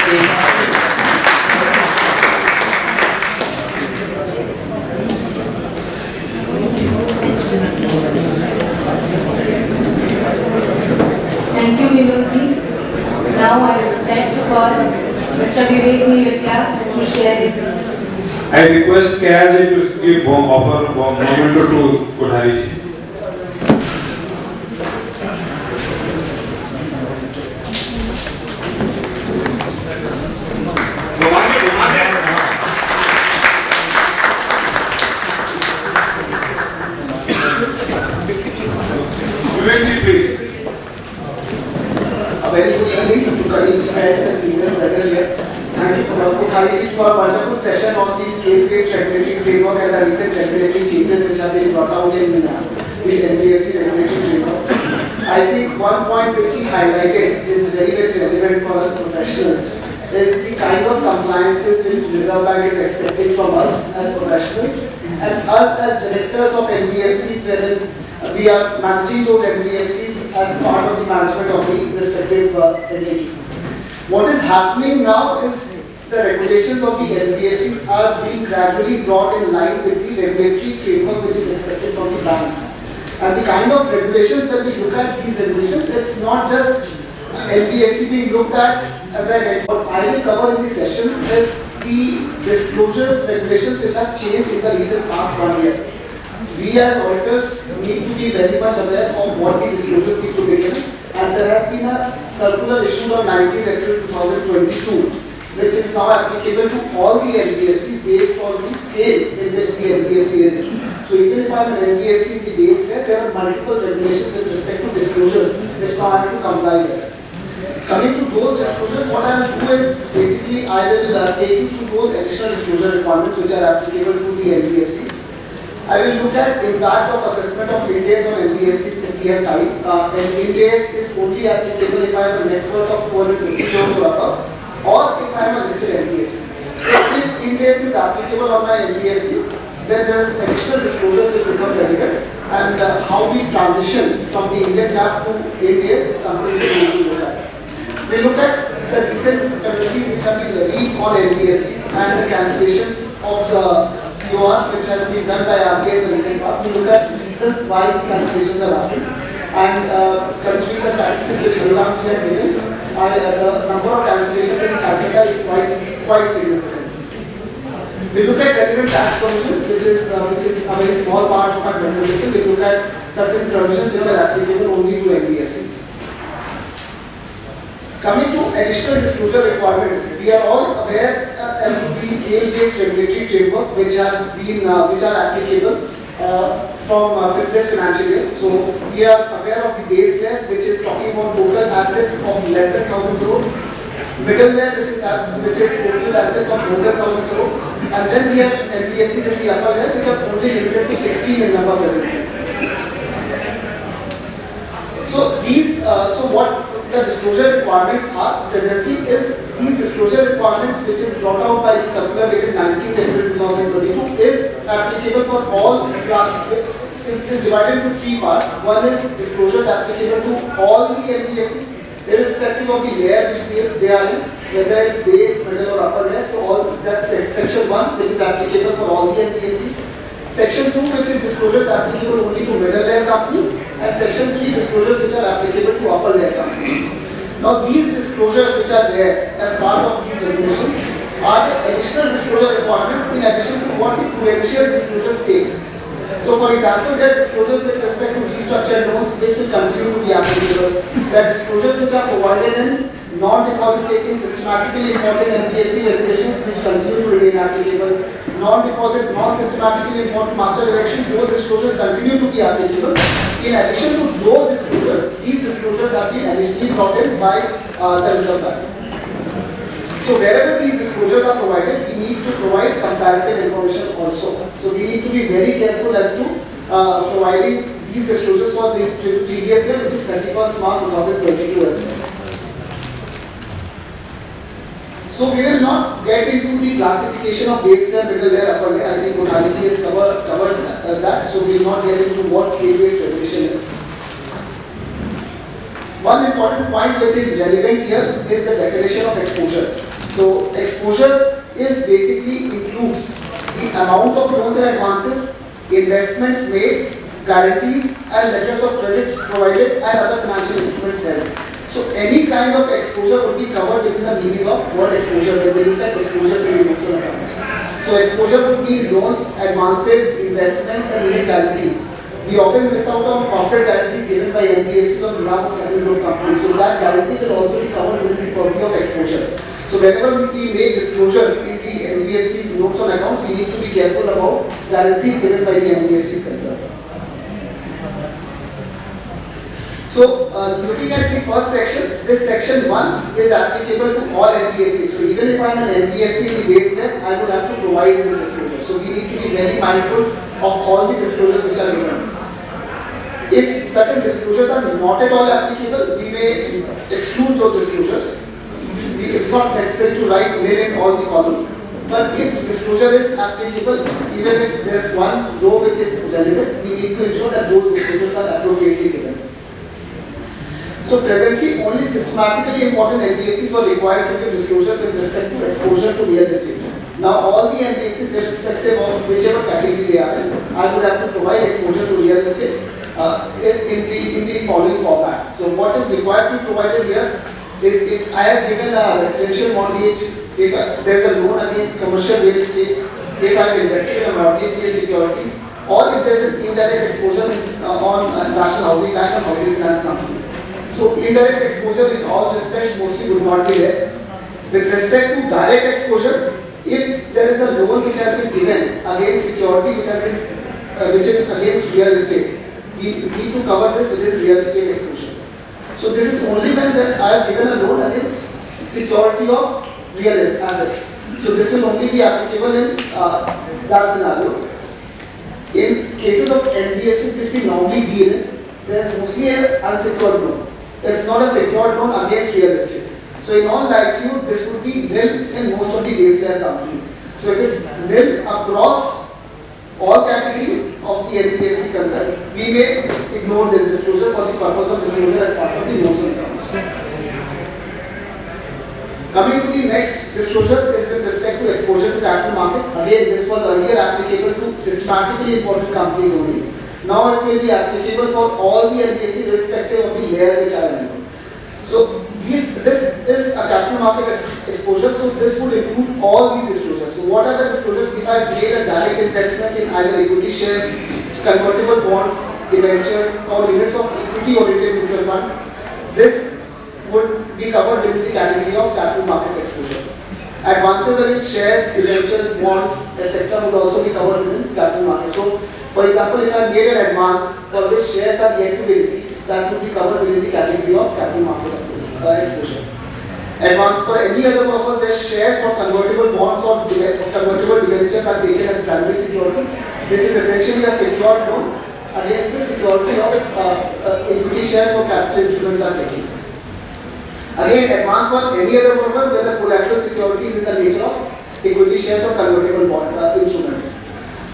Thank you, Vinodji. Now I would like to call Mr. Vivek Nirvya to share his views. I request KRJ to give offer moment to Kodhari ji. Vivek ji, please. A very good evening to colleagues, friends and seniors present here. Thank you, Kodhari ji, for a wonderful session on the scale-based regulatory framework and the recent regulatory changes which have been brought out in the NBFC regulatory framework. I think one point which he highlighted is very, very relevant for us professionals is the kind of compliances which Reserve Bank is expecting from us as professionals and us as directors of NBFCs, wherein we are managing those NBFCs as part of the management of the respective entity. What is happening now is the regulations of the NBFCs are being gradually brought in line with the regulatory framework which is expected from the banks. And the kind of regulations that we look at, these regulations, it's not just NBFC being looked at. As what I will cover in this session is the disclosures regulations which have changed in the recent past 1 year. We as auditors need to be very much aware of what the disclosures need to be given, and there has been a circular issued on 19th April 2022 which is now applicable to all the NBFCs based on the scale in which the NBFC is. So even if I am an NBFC in the base there are multiple regulations with respect to disclosures which now I have to comply with. Coming to those disclosures, what I will do is basically I will take you through those additional disclosure requirements which are applicable to the NBFCs. I will look at impact of assessment of Ind AS on NBFCs if we have time. And Ind AS is only applicable if I have a net worth of 250 crores or above, or if I am a listed NBFC. If Ind AS is applicable on my NBFC, then there is additional disclosures which become relevant, and how we transition from the Indian GAAP to Ind AS is something we need to look at. We look at the recent penalties which have been levied on NBFCs and the cancellations of the COR which has been done by RBI in the recent past. We look at reasons why the cancellations are happening, and considering the statistics which Haruram had given, the number of cancellations in Calcutta is quite significant. We look at relevant tax provisions, which is a very small part of our presentation. We look at certain provisions which are applicable only to NBFCs. Coming to additional disclosure requirements, we are all aware as to the scale-based regulatory framework which are applicable from this financial year. So we are aware of the base layer which is talking about total assets of less than 1,000 crore, middle layer which is total assets of more than 1,000 crore, and then we have NBFCs in the upper layer which are only limited to 16 in number presently. So what the disclosure requirements are presently is these disclosure requirements which is brought out by the circular dated 19th April 2022 is applicable for all is divided into three parts. One is disclosures applicable to all the NBFCs irrespective of the layer which they are in, whether it's base, middle or upper layer. So all that's section 1 which is applicable for all the NBFCs. Section 2 which is disclosures applicable only to middle layer companies, and section 3 disclosures which are applicable to upper layer companies. Now these disclosures which are there as part of these regulations are the additional disclosure requirements in addition to what the prudential disclosures state. So for example, there are disclosures with respect to restructured loans which will continue to be applicable. There are disclosures which are provided in non-deposit taking systematically important NBFC regulations which continue to remain applicable. Non-deposit, non-systematically important master direction, those disclosures continue to be applicable. In addition to those disclosures, these disclosures have been additionally brought in by the Reserve Bank. So wherever these disclosures are provided, we need to provide comparative information also. So we need to be very careful as to providing these disclosures for the previous year, which is 31st March 2022 as well. So we will not get into the classification of base layer, middle layer, upper layer. I think Mutali has covered that. So we will not get into what scale-based regulation is. One important point which is relevant here is the definition of exposure. So exposure is basically includes the amount of loans and advances, investments made, guarantees and letters of credit provided and other financial instruments held. So any kind of exposure would be covered within the meaning of what exposure when we look at disclosures in the books of accounts. So exposure would be loans, advances, investments and even guarantees. We often miss out on corporate guarantees given by NBFCs on behalf of certain loan companies. So that guarantee will also be covered within the purview of exposure. So whenever we make disclosures in the NBFC's notes on accounts, we need to be careful about guarantees given by the NBFCs concerned. So looking at the first section, this section 1 is applicable to all NBFCs. So even if I am an NBFC in the base layer, I would have to provide this disclosure. So we need to be very mindful of all the disclosures which are given. If certain disclosures are not at all applicable, we may exclude those disclosures. It's not necessary to write nil in all the columns. But if disclosure is applicable, even if there's one row which is relevant, we need to ensure that those disclosures are appropriately given. So presently, only systematically important NBFCs were required to give disclosures with respect to exposure to real estate. Now all the NBFCs, irrespective of whichever category they are in, I would have to provide exposure to real estate in the following format. So what is required to be provided here is if I have given a residential mortgage, if there is a loan against commercial real estate, if I have invested in a mortgage-based securities, or if there is an indirect exposure on National Housing Bank and Housing Finance Company. So indirect exposure in all respects mostly would not be there. With respect to direct exposure, if there is a loan which has been given against security which is against real estate, we need to cover this within real estate exposure. So this is only when I have given a loan against security of real assets. So this will only be applicable in that scenario. In cases of NBFCs which we normally deal in, there is mostly an unsecured loan. It's not a secured loan against real estate. So in all likelihood, this would be nil in most of the base layer companies. So if it's nil across all categories of the NBFC concerned, we may ignore this disclosure for the purpose of disclosure as part of the notes on accounts. Coming to the next disclosure is with respect to exposure to capital market. Again, this was earlier applicable to systematically important companies only. Now it will be applicable for all the NBFCs irrespective of the layer which I am in. So this is a capital market exposure, so this would include all these disclosures. So what are the disclosures? If I made a direct investment in either equity shares, convertible bonds, debentures, or units of equity-oriented mutual funds, this would be covered within the category of capital market exposure. Advances against shares, debentures, bonds, etc. would also be covered within capital market. So, for example, if I made an advance for which shares are yet to be received, that would be covered within the category of capital market exposure. Advance for any other purpose where shares or convertible bonds or convertible debentures are taken as primary security, this is essentially a secured loan against the security of equity shares or capital instruments are taken. Again, advance for any other purpose where the collateral security is in the nature of equity shares or convertible bond instruments.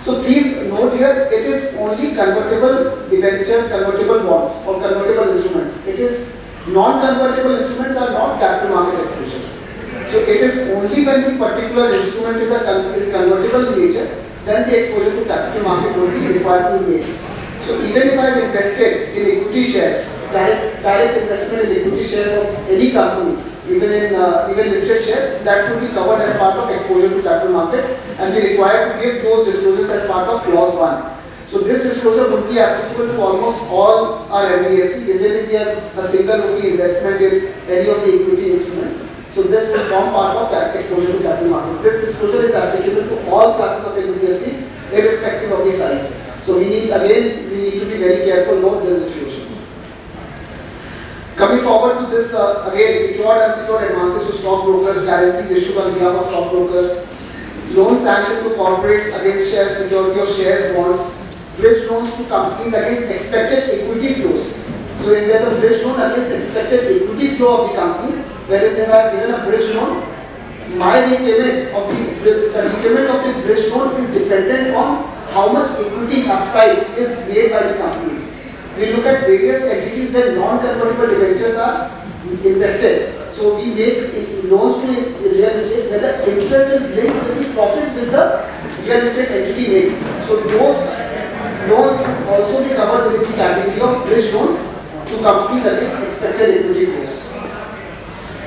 So please note here, it is only convertible debentures, convertible bonds or convertible instruments. It is non-convertible instruments are not capital market exposure. So it is only when the particular instrument is convertible in nature, then the exposure to capital market will be required to be made. So even if I have invested in equity shares, direct investment in equity shares of any company, even listed shares, that will be covered as part of exposure to capital markets and be required to give those disclosures as part of clause 1. So this disclosure would be applicable to almost all our NBFCs, even if we have a single rupee investment in any of the equity instruments. So this will form part of that exposure to capital market. This disclosure is applicable to all classes of NBFCs, irrespective of the size. So we need to be very careful about this disclosure. Coming forward to this, again, secured and unsecured advances to stockbrokers, guarantees issued on behalf of stockbrokers, loans sanctioned to corporates against shares, security of shares, bonds, bridge loans to companies against expected equity flows. So if there is a bridge loan against expected equity flow of the company, wherein if I have given a bridge loan, my repayment of the bridge loan is dependent on how much equity upside is made by the company. We look at various entities where non-convertible debentures are invested. So we make loans to real estate where the interest is linked with the profits which the real estate entity makes. So those loans also be covered within the category of bridge loans to companies against expected equity flows.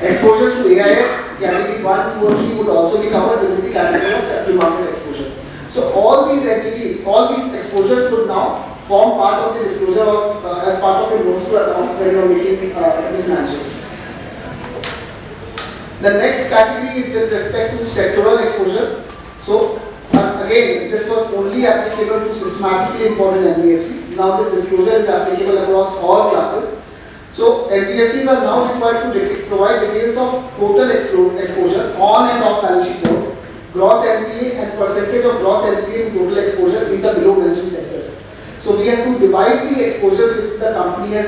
Exposures to AIF, category 1, 2 or 3 would also be covered within the category of capital market exposure. So all these entities, all these exposures would now form part of the disclosure of as part of your notes to accounts when you are making the financials. The next category is with respect to sectoral exposure. So again, this was only applicable to systematically important NBFCs. Now this disclosure is applicable across all classes. So NBFCs are now required to provide details of total exposure on and off balance sheet loan, gross NPA and percentage of gross NPA to total exposure in the below mentioned sectors. So we have to divide the exposures which the company has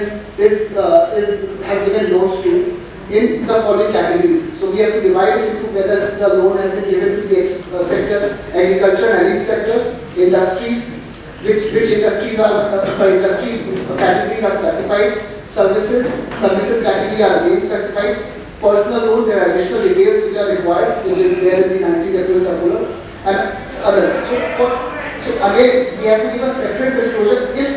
given loans to in the following categories. So we have to divide it into whether the loan has been given to the sector, agriculture and allied sectors, industries, which industries are industry categories are specified, services category are again specified, personal loan, there are additional details which are required, which is there in the 90 April circular, and others. So again, we have to give a separate disclosure if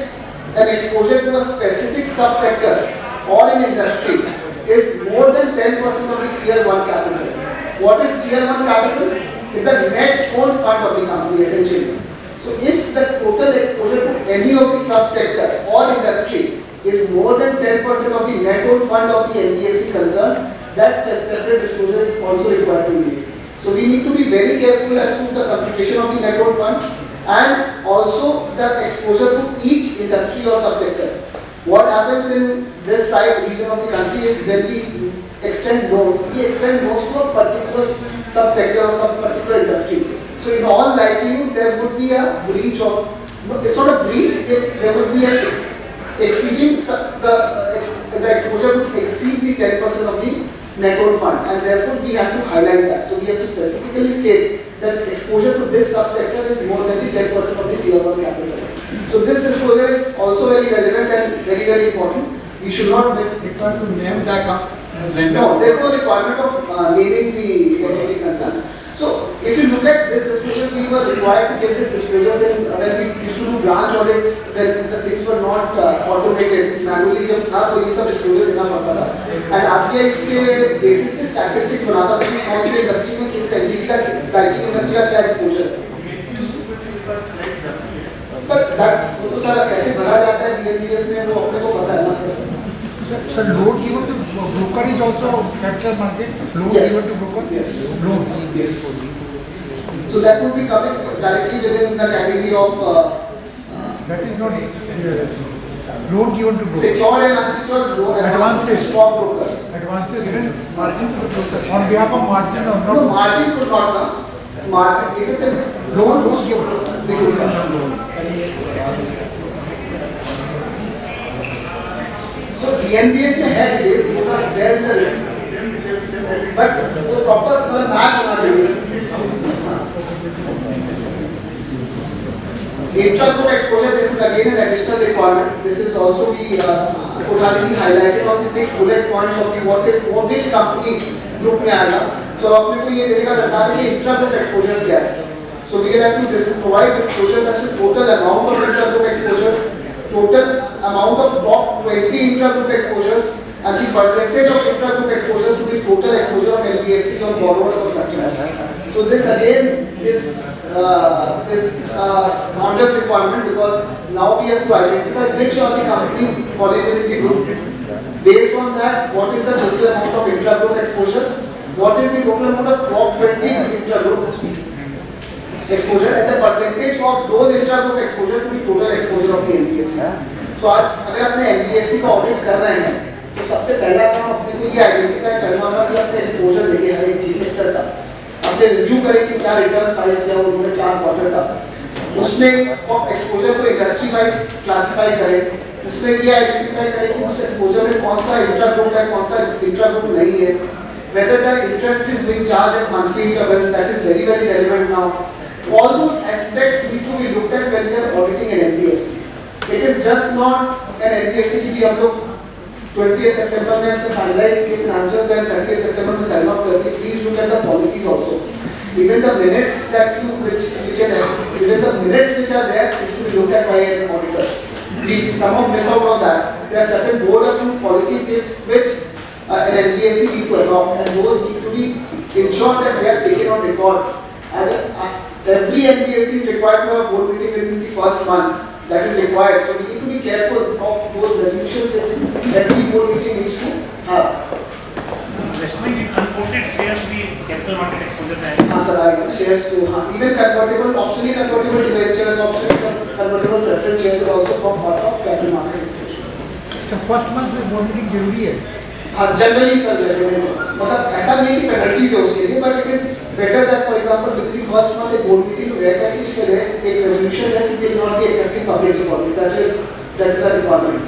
an exposure to a specific subsector or an industry is more than 10% of the tier 1 capital. What is tier 1 capital? It's a net owned fund of the company essentially. So if the total exposure to any of the subsector or industry is more than 10% of the net owned fund of the NBFC concerned, that separate disclosure is also required to be made. So we need to be very careful as to the computation of the net owned fund and also the exposure to each industry or subsector. What happens in this side region of the country is when we extend loans to a particular subsector or some particular industry. So in all likelihood there would be a breach of, it's not a breach, there would be an exceeding the exposure would exceed the 10% of the net owned fund, and therefore we have to highlight that. So we have to specifically state that exposure to this subsector is more than the 10% of the tier 1 capital. So this disclosure is also very relevant and very important. We should not miss. Required to name the lender. No, there is no requirement of naming the entity concerned. So if you look at this disclosure, we were required to give this disclosures when we used to do branch audit, when the things were not automated, manually जब था तो ये सब disclosure देना पड़ता था. And RBI इसके basis पे statistics बनाता था कि कौन सी industry में किस entity का banking industry का क्या exposure है. But that वो तो सारा कैसे भरा जाता है DLPS में वो अपने को पता है ना. Sir, loan given to broker is also captured market. Loan given to broker. Yes. Loan. Yes. So that would be coming directly within the category of. That is not loan given to broker. Secured and unsecured loan advances to stock brokers. Advances given margin to broker on behalf of margin or not. No, margins could not come. Margin, if it's a loan to broker, it will come. So DNBS में है details, those are there in the but वो proper match होना चाहिए. Intra-group exposure, this is again an additional requirement. This is also the Kothari highlighted on the 6 bullet points of the which companies group में आएगा. So अपने को ये देने का दरकार है कि intra-group exposures क्या है. So we will have to provide disclosures as to total amount of intra-group exposures, total amount of top 20 intra-group exposures, and the percentage of intra-group exposures to the total exposure of NBFCs on borrowers or customers. So this again is on-this requirement because now we have to identify which are the companies falling within the group. Based on that, what is the total amount of intra-group exposure? What is the total amount of top 20 intra-group exposure and the percentage of those intra-group exposure to the total exposure of the NBFC. So आज अगर अपने NBFC का audit कर रहे हैं तो सबसे पहला काम अपने को ये आइडेंटिफाई करना होगा कि अपने एक्सपोजर देखें हर एक चीज सेक्टर का, अपने रिव्यू करें कि क्या रिटर्न्स फाइल किया उन्होंने 4 क्वार्टर का, उसमें एक्सपोजर को इंडस्ट्री वाइज क्लासिफाई करें, उसमें ये आइडेंटिफाई करें कि उस एक्सपोजर में कौन सा इंट्रा ग्रुप है कौन सा इंट्रा ग्रुप नहीं है, whether the interest is being charged at monthly intervals, that is very relevant now. All those aspects need to be looked at when we are auditing an NBFC. It is just not an NBFC कि हम लोग 20th September में हमने finalize किए financials and 30th September में sign off करके. Please look at the policies also. Even the minutes that you even the minutes which are there is to be looked at by an auditor. We somehow miss out on that. There are certain board approved policies which an NBFC need to adopt, and those need to be ensured that they are taken on record. Every NBFC is required to have a board meeting within the first month. That is required. So we need to be careful of those resolutions that every board meeting needs to have. Investment in unquoted shares भी capital market exposure है. हाँ sir, आएगा shares तो हाँ even convertible, optionally convertible debentures, optionally convertible preference shares will also form part of capital market exposure. So first month में board meeting जरूरी है. हाँ generally sir relevant है. मतलब ऐसा नहीं है कि penalties है उसके लिए, but it is better that for example within the first month a board meeting where that is एक resolution है कि will not be accepting public deposits. That is a requirement.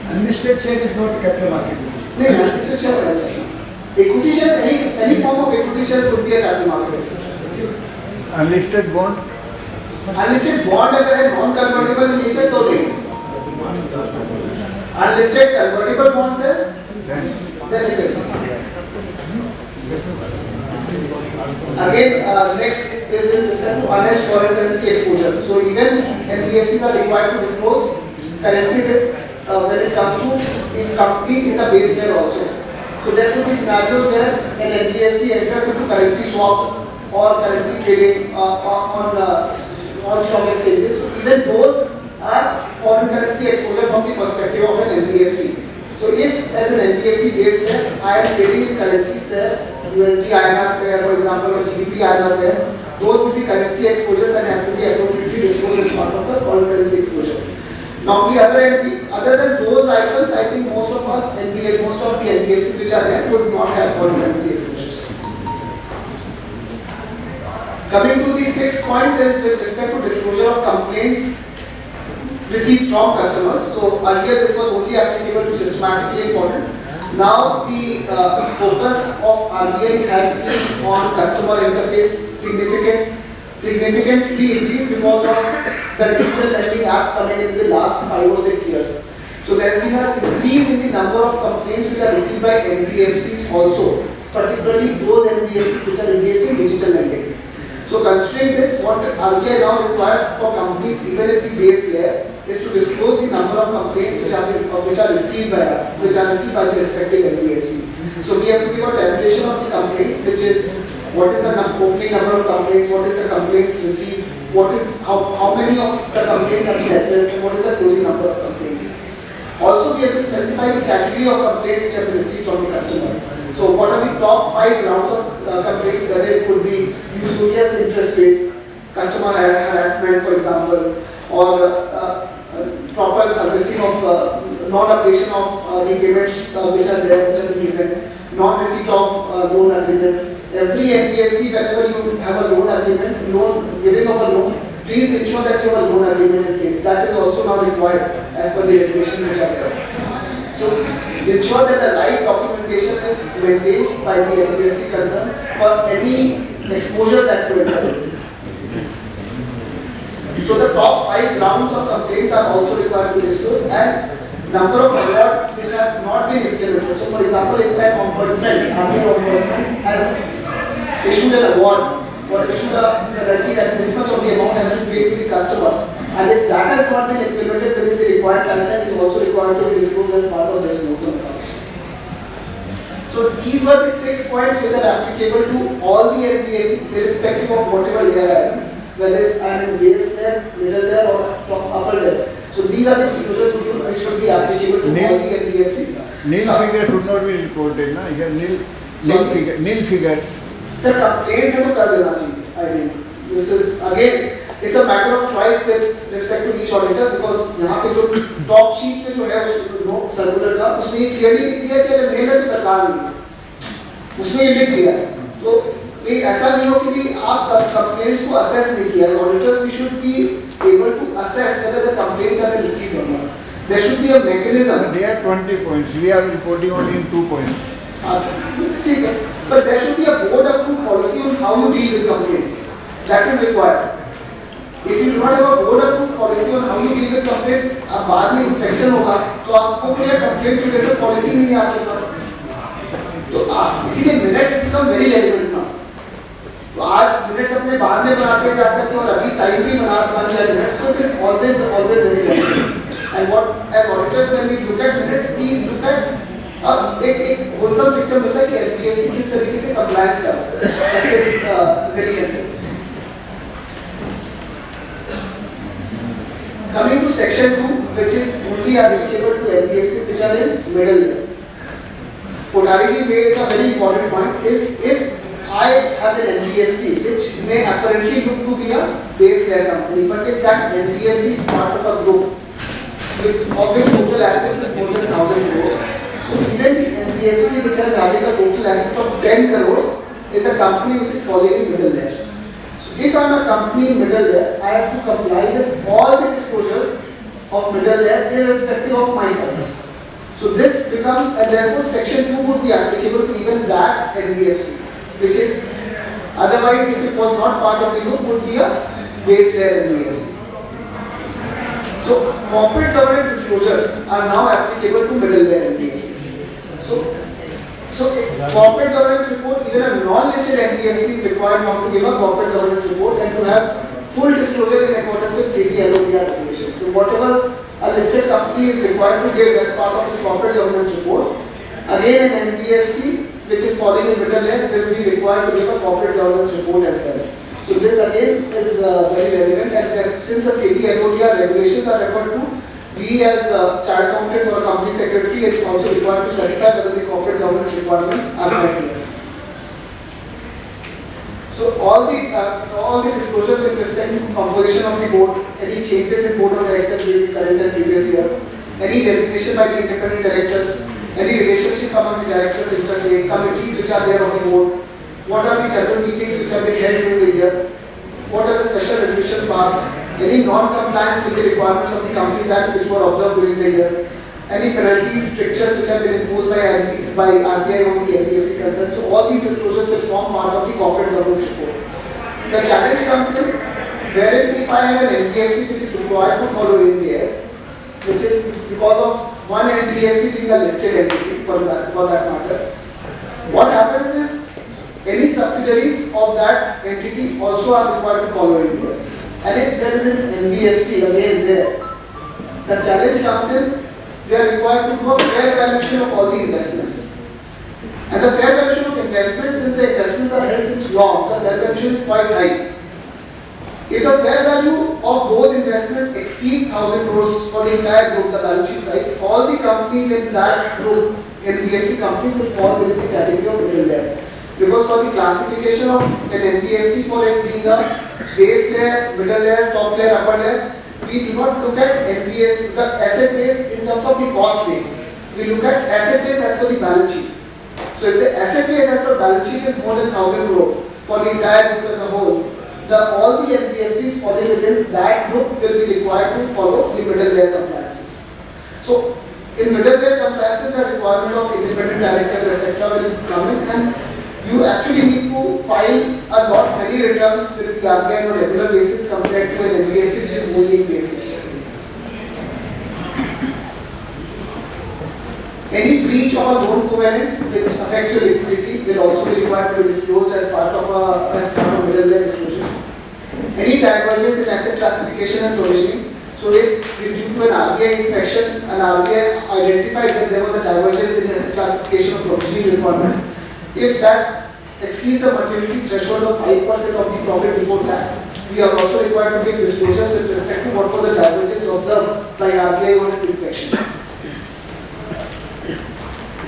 Unlisted share is not capital market. No, unlisted shares are sir. Equity shares, any form of equity shares would be a capital market exposure. Unlisted bond. Unlisted bond अगर है non-convertible in nature तो नहीं. Unlisted convertible bonds है, then it is. Again, next is with respect to honest foreign currency exposure. So even NBFCs are required to disclose currency risk when it comes to in companies in the base layer also. So there could be scenarios where an NBFC enters into currency swaps or currency trading on stock exchanges. So even those are foreign currency exposure from the perspective of an NBFC. So if as an NBFC based layer, I am trading in currency pairs, USD INR pair for example or GBP INR pair, those would be currency exposures and have to be appropriately disclosed as part of the foreign currency exposure. Normally other than those items, I think most of the NBFCs which are there would not have foreign currency exposures. Coming to the sixth point is with respect to disclosure of complaints received from customers. So earlier this was only applicable to systematically important. Now the focus of RBI has been on customer interface significantly increased because of the digital lending apps coming in the last 5 or 6 years. So there has been an increase in the number of complaints which are received by NBFCs also, particularly those NBFCs which are engaged in digital lending. So considering this, what RBI now requires for companies even at the base layer is to disclose the number of complaints which are received by the respective NBFC. So we have to give a tabulation of the complaints, which is what is the opening number of complaints, what is the complaints received, what is how many of the complaints have been addressed, and what is the closing number of complaints. Also, we have to specify the category of complaints which have been received from the customer. So what are the top 5 rounds of complaints, whether it could be usurious interest rate, customer harassment for example, or proper servicing of non-updation of repayments which are there, which have been given, non-receipt of loan agreement. Every NBFC, whenever you have a loan agreement, giving of a loan, please ensure that you have a loan agreement in place. That is also now required as per the regulations which are there. So ensure that the right documentation is maintained by the NBFC concerned for any exposure that will occur. So the top 5 rounds of complaints are also required to be disclosed, and number of awards which have not been implemented. So for example, if an ombudsman, has issued an award or issued a penalty that this much of the amount has to be paid to the customer, and if that has not been implemented within the required timeline, it is also required to be disclosed as part of this notes on accounts. So these were the 6 points which are applicable to all the NBFCs irrespective of whatever layer I am, whether it's in base layer, middle layer or upper layer. So these are the disclosures which should be applicable to all the NBFCs. Nil figure should not be reported, na? Here nil figure. Sir, complaints है तो कर देना चाहिए. I think this is again it's a matter of choice with respect to each auditor, because यहाँ पे जो top sheet पे जो है नोट सर्कुलर का उसमें ये clearly लिख दिया कि अगर मेल है तो दरकार नहीं है, उसमें ये लिख दिया है. तो ये ऐसा नहीं हो कि आप complaints को assess नहीं किया. As auditors we should be able to assess whether the complaints have been received or not. There should be a mechanism. There are 20 points. We are reporting only in 2 points. ठीक है, but there should be a board approved policy on how you deal with complaints. That is required. If you do not have a board approved policy on how you deal with complaints, अब बाद में inspection होगा तो आपको कोई complaints की वजह से policy नहीं है आपके पास. तो आप इसीलिए minutes become very relevant now. तो आज minutes अपने बाद में बनाते जाते हैं और अभी time भी बन जाए minutes, तो it is always very relevant. And what as auditors when we look at minutes, we look at एक wholesome picture मिलता है कि NBFC किस तरीके से compliance कर रहा है. That is very helpful. Coming to section 2, which is only applicable to NBFCs which are in middle layer. Kothari ji made a very important point is if I have an NBFC which may apparently look to be a base layer company, but if that NBFC is part of a group with obvious total assets is more than 1,000 crores. So even the NBFC which has having a total assets of 10 crores is a company which is falling in middle layer. So if I am a company in middle layer, I have to comply with all the disclosures of middle layer irrespective of my size. So this becomes, and therefore section 2 would be applicable to even that NBFC, which is otherwise if it was not part of the group would be a base layer NBFC. So corporate governance disclosures are now applicable to middle layer NBFCs. So corporate governance report, even a non-listed NBFC is required now to give a corporate governance report and to have full disclosure in accordance with SEBI LODR regulations. So whatever a listed company is required to give as part of its corporate governance report, again an NBFC which is falling in middle layer will be required to give a corporate governance report as well. So this again is very relevant, as since the SEBI LODR regulations are referred to, we as chartered accountants or company secretary is also required to certify whether the corporate governance requirements are met here. So all the disclosures with respect to composition of the board, any changes in board of directors during the current and previous year, any resignation by the independent directors, any relationship amongst the directors, interstate committees which are there on the board, what are the general meetings which have been held during the year, what are the special resolutions passed, any non-compliance with the requirements of the Companies Act which were observed during the year, any penalties, strictures which have been imposed by RBI on the NBFC concerned. So all these disclosures will form part of the corporate governance report. The challenge comes in wherein if I have an NBFC which is required to follow NBS, which is because of one NBFC being a listed entity for that matter, what happens is any subsidiaries of that entity also are required to follow NBS. And if there is an NBFC again there, the challenge comes in, they are required to do a fair valuation of all the investments. And the fair valuation of investments, since the investments are held since long, the fair valuation is quite high. If the fair value of those investments exceed 1,000 crores for the entire group, the balance sheet size, all the companies in that group, NBFC companies, will fall within the category of middle layer. Because for the classification of an NBFC for it being a base layer, middle layer, top layer, upper layer, we do not look at NBFC, the asset base in terms of the cost base. We look at asset base as per the balance sheet. So if the asset base as per balance sheet is more than 1,000 crore for the entire group as a whole, all the NBFCs falling within that group will be required to follow the middle layer compliances. So in middle layer compliances, the requirement of independent directors etc. will come in, and you actually need to file a lot many returns with the RBI on a regular basis compared to an NBFC which is only in base layer. Any breach of a loan covenant which affects your liquidity will also be required to be disclosed as part of middle layer disclosures. Any divergence in asset classification and provisioning. So if due to an RBI inspection, an RBI identified that there was a divergence in asset classification or provisioning requirements, if that exceeds the materiality threshold of 5% of the profit before tax, we are also required to give disclosures with respect to what was the divergence observed by RBI on its inspection.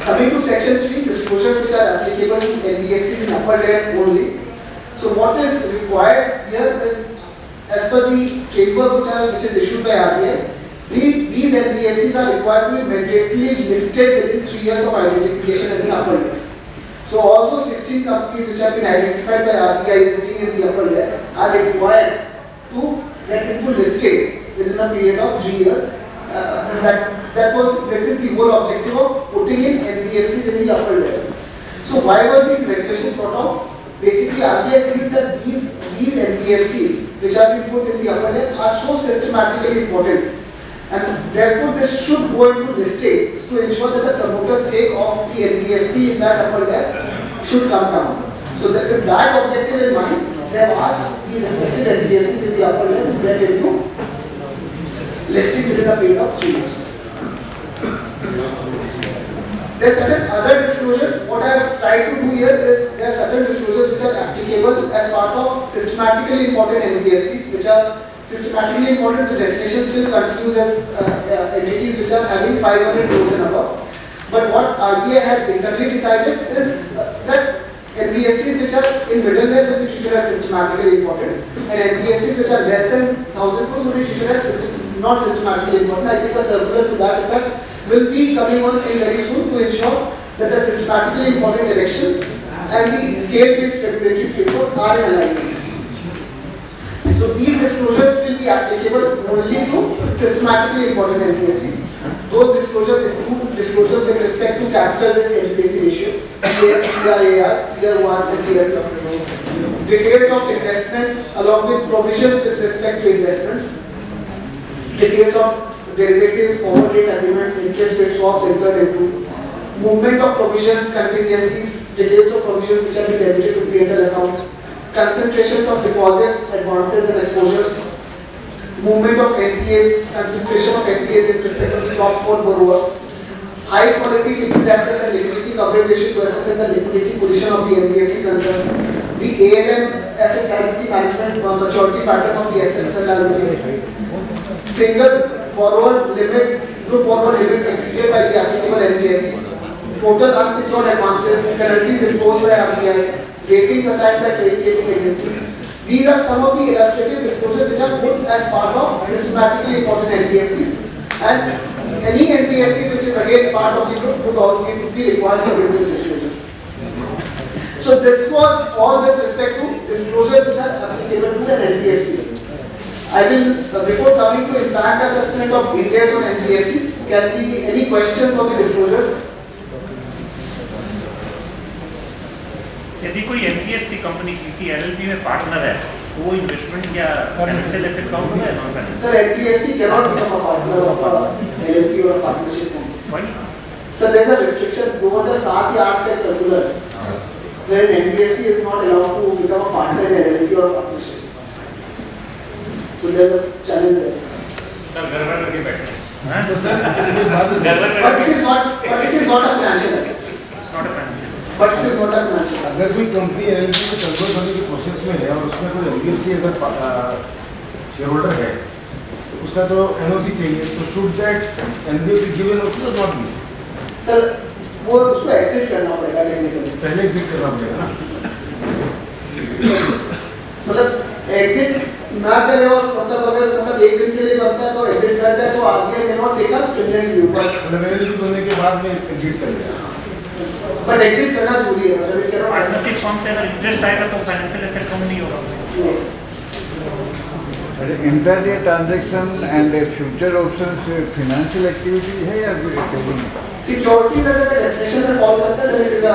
Coming to section 3, disclosures which are applicable to NBFCs in upper layer only. So what is required here is, as per the framework which is issued by RBI, these NBFCs are required to be mandatorily listed within 3 years of identification as an upper layer. So all those 16 companies which have been identified by RBI as being in the upper layer are required to get into listing within a period of 3 years. This is the whole objective of putting in NBFCs in the upper layer. So why were these regulations brought out? Basically, RBI feels that these NBFCs which have been put in the upper layer are so systematically important, and therefore this should go into listing to ensure that the promoter stake of the NBFC in that upper layer should come down. So that with that objective in mind, they have asked the respective NBFCs in the upper layer to get into listing within a period of 3 years. There are certain other disclosures. What I have tried to do here is there are certain disclosures which are applicable as part of systematically important NBFCs, which are systematically important. The definition still continues as entities which are having 500 crores and above. But what RBI has internally decided is that NBFCs which are in middle layer will be treated as systematically important, and NBFCs which are less than 1,000 crores will be treated as not systematically important. I think a circular to that effect will be coming on very soon to ensure that the systematically important directions and the scale-based regulatory framework are in alignment. So these disclosures will be applicable only to systematically important NBFCs. Those disclosures include disclosures with respect to capital risk adequacy ratio, CRAR, Tier 1 and Tier 2. Details of investments along with provisions with respect to investments. Details of derivatives, forward rate agreements, interest rate swaps entered into. Movement of provisions, contingencies, details of provisions which have been debited to P&L account. Concentrations of deposits, advances and exposures. Movement of NPAs, concentration of NPAs in respect of the top 4 borrowers, high quality liquid assets and liquidity coverage ratio to ascertain the liquidity position of the NBFC concerned, the ALM asset liability management maturity pattern of the assets and liabilities, single borrower limit, group borrower limit exceeded by the applicable NBFCs, total unsecured advances, penalties imposed by RBI, ratings assigned by credit rating agencies. These are some of the illustrative disclosures which are put as part of systematically important NBFCs, and any NBFC which is again part of the group would all need to be required to do this disclosure. So this was all with respect to disclosures which are applicable to an NBFC. I will, before coming to impact assessment of India's on NBFCs, can be any questions on the disclosures? यदि कोई NBFC company किसी LLP में partner है तो वो investment या financial asset count होगा या non financial? Sir, NBFC cannot become a partner of a LLP or a partnership company. Why? Sir, there is a restriction 2007 या 8 का circular where NBFC is not allowed to become a partner in LLP or a partnership. So there is a challenge there. Sir घर में लगे बैठे हैं। तो sir but it is not a financial asset. It's not a financial. But it is not a financial. अगर कोई company LLP में control करने की प्रोसेस में है और उसमें कोई एनबीएफसी अगर शेयर होल्डर है तो उसका तो एनओसी चाहिए, तो should that NBFC give NOC और नॉट गिव? सर वो उसको एक्सेप्ट करना पड़ेगा टेक्निकली, पहले एग्जिट करना पड़ेगा ना, मतलब एग्जिट ना करे और मतलब एक दिन के लिए बनता है तो एग्जिट कर जाए तो आगे may not take a standard view, मतलब एलएलपी बनने के बाद में एग्जिट कर लेगा, बट एग्जिट करना जरूरी है, मतलब इट कैनॉट पार्टनरशिप फॉर्म से अगर इंटरेस्ट आएगा तो फाइनेंशियल एसेट काउंट नहीं होगा। Intraday transaction and future options financial activity है या ट्रेडिंग? सिक्योरिटीज अगर डेफिनेशन में फॉल करता है तो it is a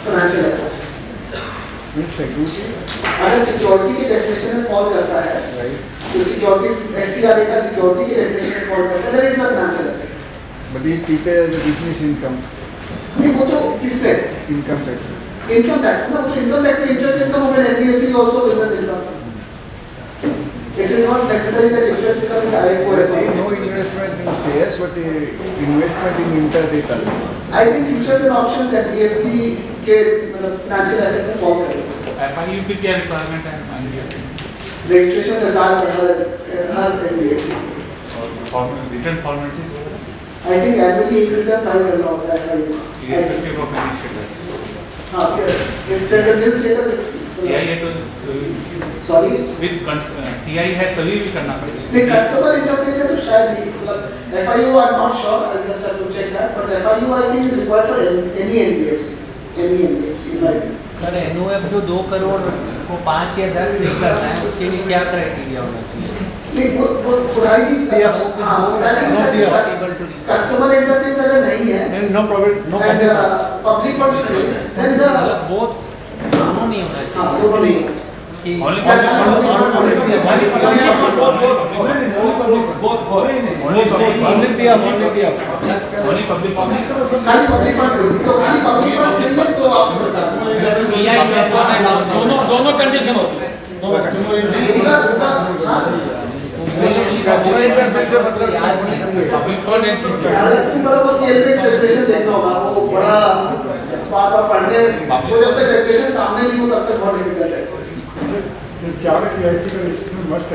financial asset. अगर सिक्योरिटी की डेफिनेशन में फॉल करता है तो सिक्योरिटीज एससीआरए का सिक्योरिटी की डेफिनेशन में फॉल करता है तो it is a financial asset. But ये ट्रीटेड एज बिजनेस इनकम? नहीं, वो तो किस पे? Income tax. इनकम टैक्स ना, वो तो इनकम टैक्स में interest income of an NBFC is also business income. It is not necessary that interest income is IFO as well. No investment in shares, but investment in intraday transaction. I think futures and options NBFC के मतलब financial asset में fall करेगा। FIU की क्या requirement है? Registration requires हर NBFC। और return formalities? I think annually एक return file करना होता है FIU। Irrespective of any status. हाँ, if there is a nil status CI तो sorry with CI है तभी भी करना पड़ेगा। नहीं, कस्टमर इंटरफेस है तो शायद नहीं, मतलब FIU I am not sure, I'll just have to check that, but FIU I think is required for any NBFC in my view। Sir NOF जो 2 करोड़ को 5 या 10 नहीं करना है उसके लिए क्या क्राइटेरिया होना चाहिए? नहीं, वो पुरानी चीज कस्टमर इंटरफेस अगर नहीं है no problem and public funds नहीं देन द बोथ दोनों नहीं होना चाहिए। हां, दोनों नहीं होना चाहिए। Only दोनों कंडीशन होती है। पढ़ने वो जब तक रेपुटेशन सामने नहीं हो तब तक बहुत डिफिकल्ट है। चार सीआईसी का रजिस्टर मस्ट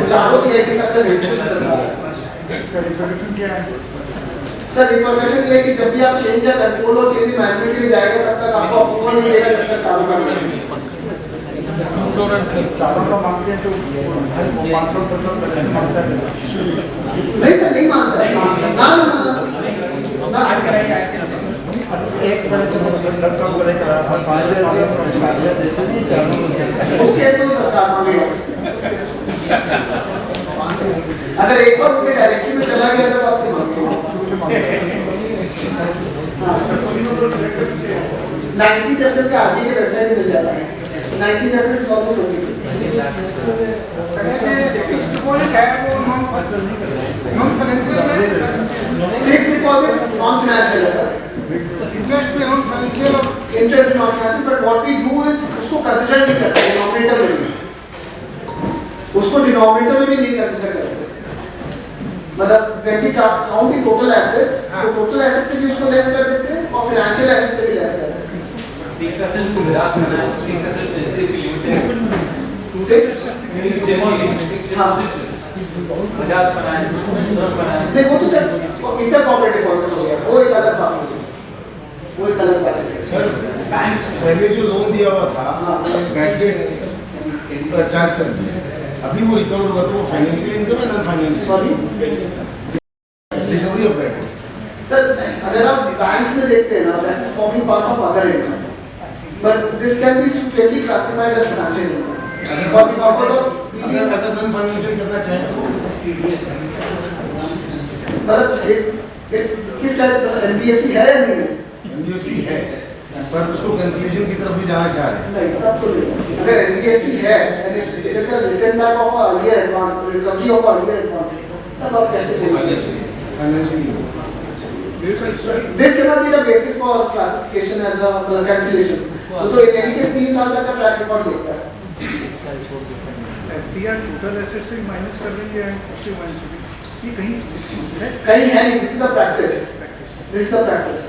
चारों सीआईसी का सर रजिस्ट्रेशन इसका रिफॉर्मेशन क्या है? सर रिफॉर्मेशन ये कि जब भी आप चेंज या कंट्रोल और चेंज मैनेजमेंट के लिए जाएगा तब तक आपको अप्रूवल नहीं देगा जब तक चालू करना चारों का मांगते हैं तो 510 मांगता है। नहीं सर, नहीं मानता है ना एक पहले से 10 साल पहले करा था उस केस में सरकार मांगेगा। अगर एक बार उनके डायरेक्शन में चला गया तो आपसे मांगेगा। 19th अप्रैल के आगे के वेबसाइट में मिल जाता है। 19th April 2022। Fix deposit non financial है सर। इंटरेस्ट पे नॉन फाइनेंशियल और interest non financial, but what we do is उसको कंसीडर नहीं करते डिनोमिनेटर में, उसको डिनोमिनेटर में भी नहीं कंसीडर करते। मतलब when we count the total assets, तो टोटल एसेट से भी उसको लेस कर देते हैं और फाइनेंशियल एसेट से भी लेस कर देते हैं। Fix asset to Bajaj Finance, fix asset SC limited, fix deposits, हां बजाज फाइनेंस, सुंदर फाइनेंस, देखो तो सर इंटर कॉर्पोरेट डिपॉजिट हो गया, वो एक अलग बात है, वो एक अलग बात है। सर बैंक्स पहले जो लोन दिया हुआ था बैड डेट चार्ज कर दिया, अभी वो रिकवर होगा तो वो फाइनेंशियल इनकम है non financial, sorry recovery of bad debt. Sir अगर आप बैंक्स में देखते हैं ना, that's forming part of other income, but this can be suitably classified as financial income for the purpose of अगर नॉन फाइनेंशियल करना चाहे तो मतलब किस टाइप एनबीएफसी है या नहीं है? एनबीएफसी है पर उसको कैंसिलेशन की तरफ भी जाना चाह रहे हैं। नहीं तब तो नहीं। अगर एनबीएफसी है and it's a return back of earlier advance, recovery of earlier advance, तब आप कैसे बोलेंगे financially? This cannot be the basis for classification as a cancellation. तो in any case 3 साल तक का ट्रैक रिकॉर्ड देखता है। एफडीआर टोटल एसेट से माइनस कर देंगे एंड उससे माइनस ये कहीं है नहीं, this is a practice, this is a practice.